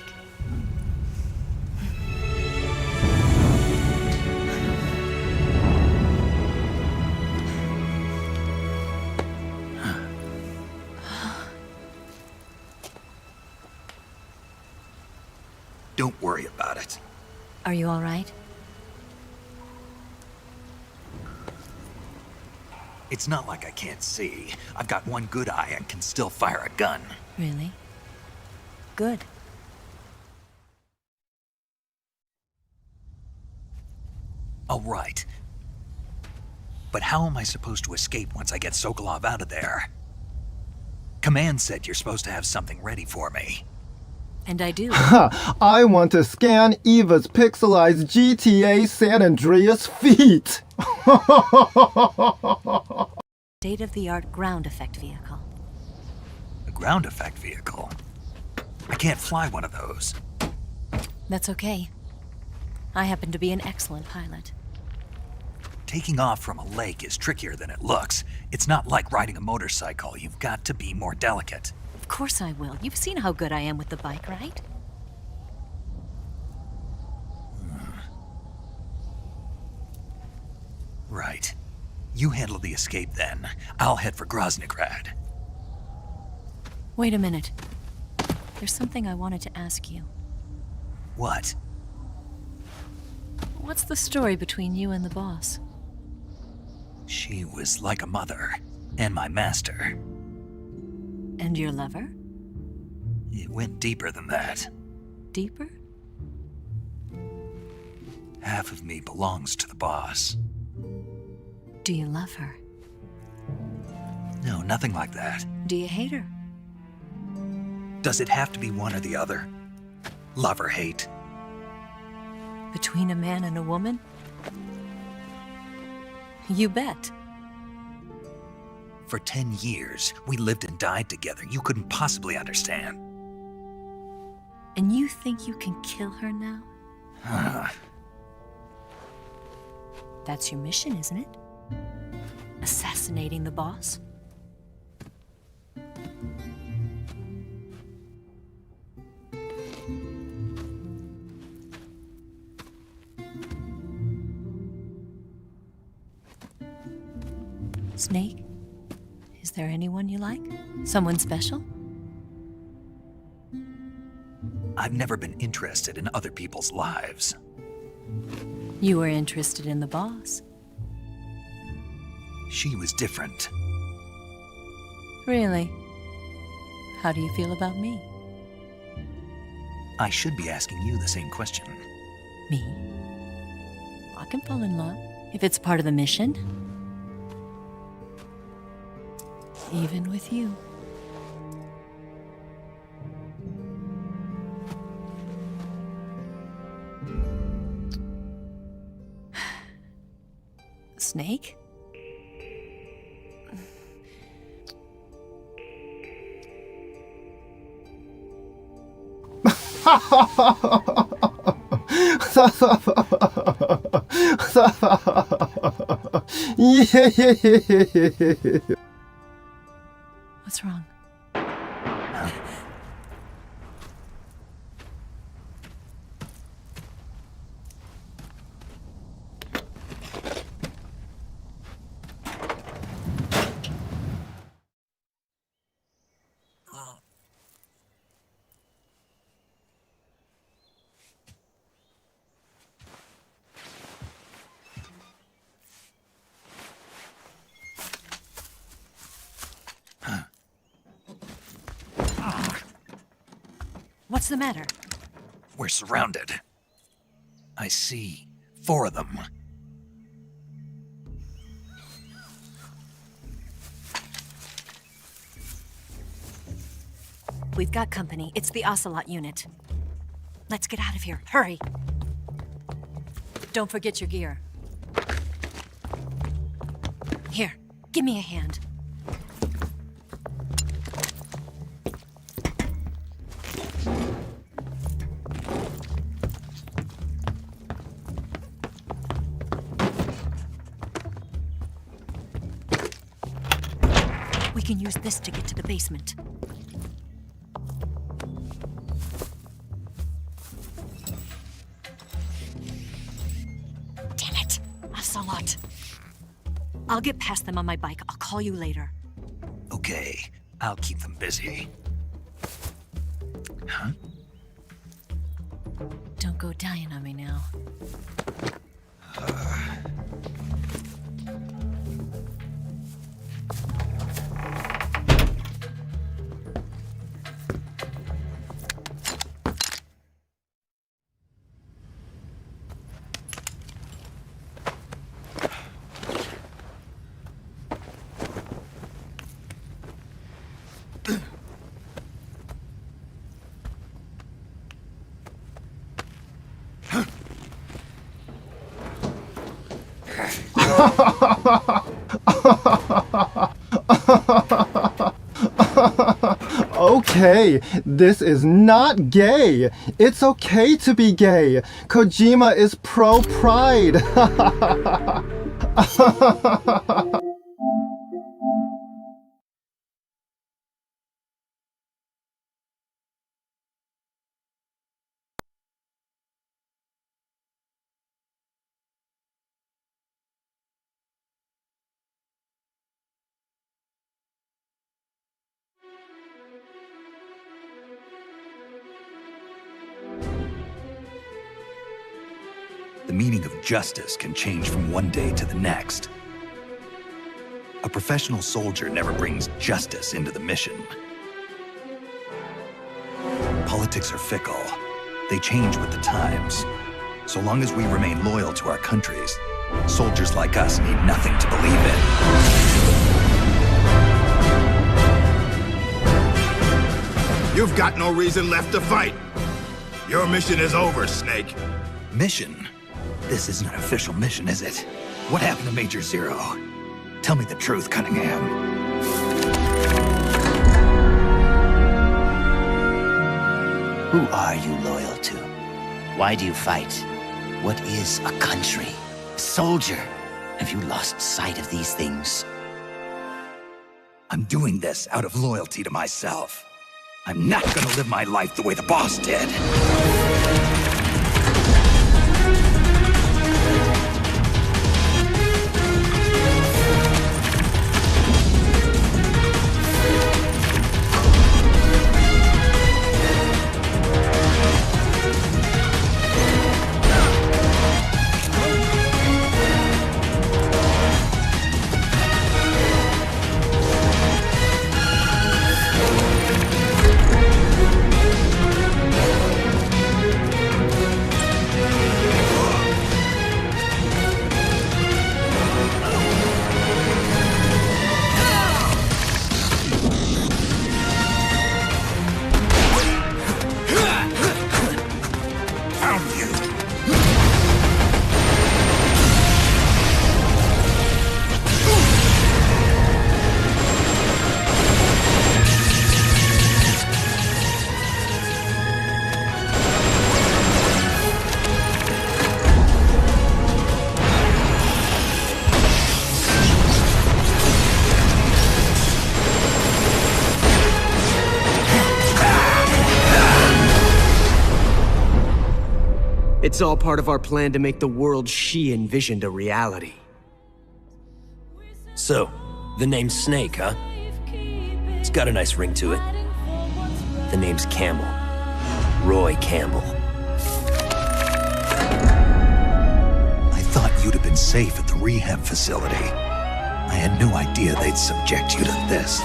Don't worry about it. Are you all right? It's not like I can't see. I've got one good eye and can still fire a gun. Really? Good. All right. But how am I supposed to escape once I get Sokolov out of there? Command said you're supposed to have something ready for me. And I do. I want to scan Eva's pixelized GTA San Andreas feet. State-of-the-art ground effect vehicle. A ground effect vehicle? I can't fly one of those. That's okay. I happen to be an excellent pilot. Taking off from a lake is trickier than it looks. It's not like riding a motorcycle. You've got to be more delicate. Of course I will. You've seen how good I am with the bike, right? Right. You handle the escape then. I'll head for Groznyj. Wait a minute. There's something I wanted to ask you. What? What's the story between you and the boss? She was like a mother, and my master. And your lover? It went deeper than that. Deeper? Half of me belongs to the boss. Do you love her? No, nothing like that. Do you hate her? Does it have to be one or the other? Love or hate? Between a man and a woman? You bet. For 10 years, we lived and died together. You couldn't possibly understand. And you think you can kill her now? That's your mission, isn't it? Assassinating the boss? Snake? Is there anyone you like? Someone special? I've never been interested in other people's lives. You were interested in the boss. She was different. Really? How do you feel about me? I should be asking you the same question. Me? I can fall in love if it's part of the mission. Even with you. Snake? What's wrong? What's the matter? We're surrounded. I see 4 of them. We've got company. It's the Ocelot unit. Let's get out of here. Hurry! Don't forget your gear. Here, give me a hand. We can use this to get to the basement. Damn it! Ocelot! I'll get past them on my bike. I'll call you later. Okay, I'll keep them busy. Huh? Don't go dying on me now. Okay, this is not gay. It's okay to be gay. Kojima is pro-pride. meaning of justice can change from one day to the next. A professional soldier never brings justice into the mission. Politics are fickle. They change with the times. So long as we remain loyal to our countries, soldiers like us need nothing to believe in. You've got no reason left to fight. Your mission is over, Snake. Mission? This isn't an official mission, is it? What happened to Major Zero? Tell me the truth, Cunningham. Who are you loyal to? Why do you fight? What is a country? A soldier? Have you lost sight of these things? I'm doing this out of loyalty to myself. I'm not gonna live my life the way the boss did. It's all part of our plan to make the world she envisioned a reality. So, the name's Snake, huh? It's got a nice ring to it. The name's Campbell. Roy Campbell. I thought you'd have been safe at the rehab facility. I had no idea they'd subject you to this.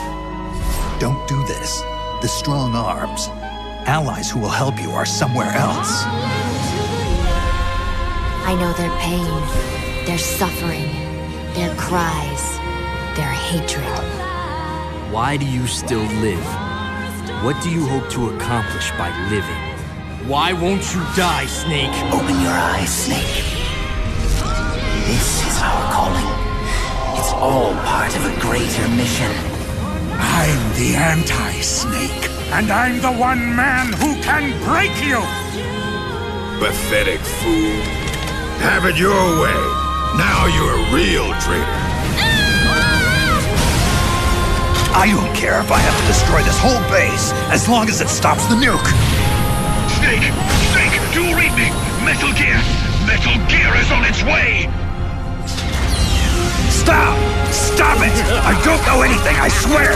Don't do this. The strong arms, allies who will help you are somewhere else. I know their pain, their suffering, their cries, their hatred. Why do you still live? What do you hope to accomplish by living? Why won't you die, Snake? Open your eyes, Snake. This is our calling. It's all part of a greater mission. I'm the anti-Snake, and I'm the one man who can break you! Pathetic fool. Have it your way. Now you're a real traitor. I don't care if I have to destroy this whole base, as long as it stops the nuke. Snake! Snake! Do you read me? Metal Gear! Metal Gear is on its way! Stop! Stop it! I don't know anything, I swear!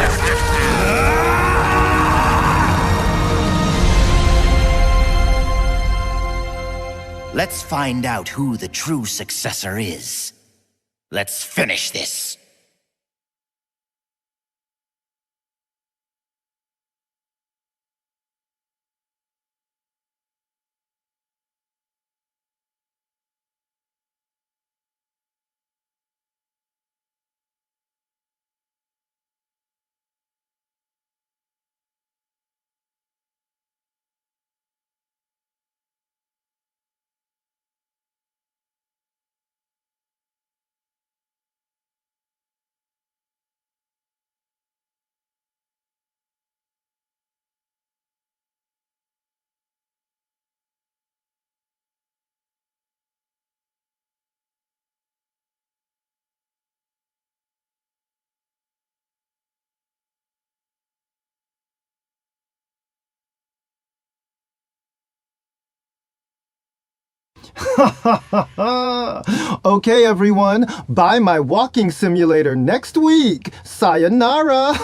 Let's find out who the true successor is. Let's finish this. Okay, everyone, buy my walking simulator next week. Sayonara.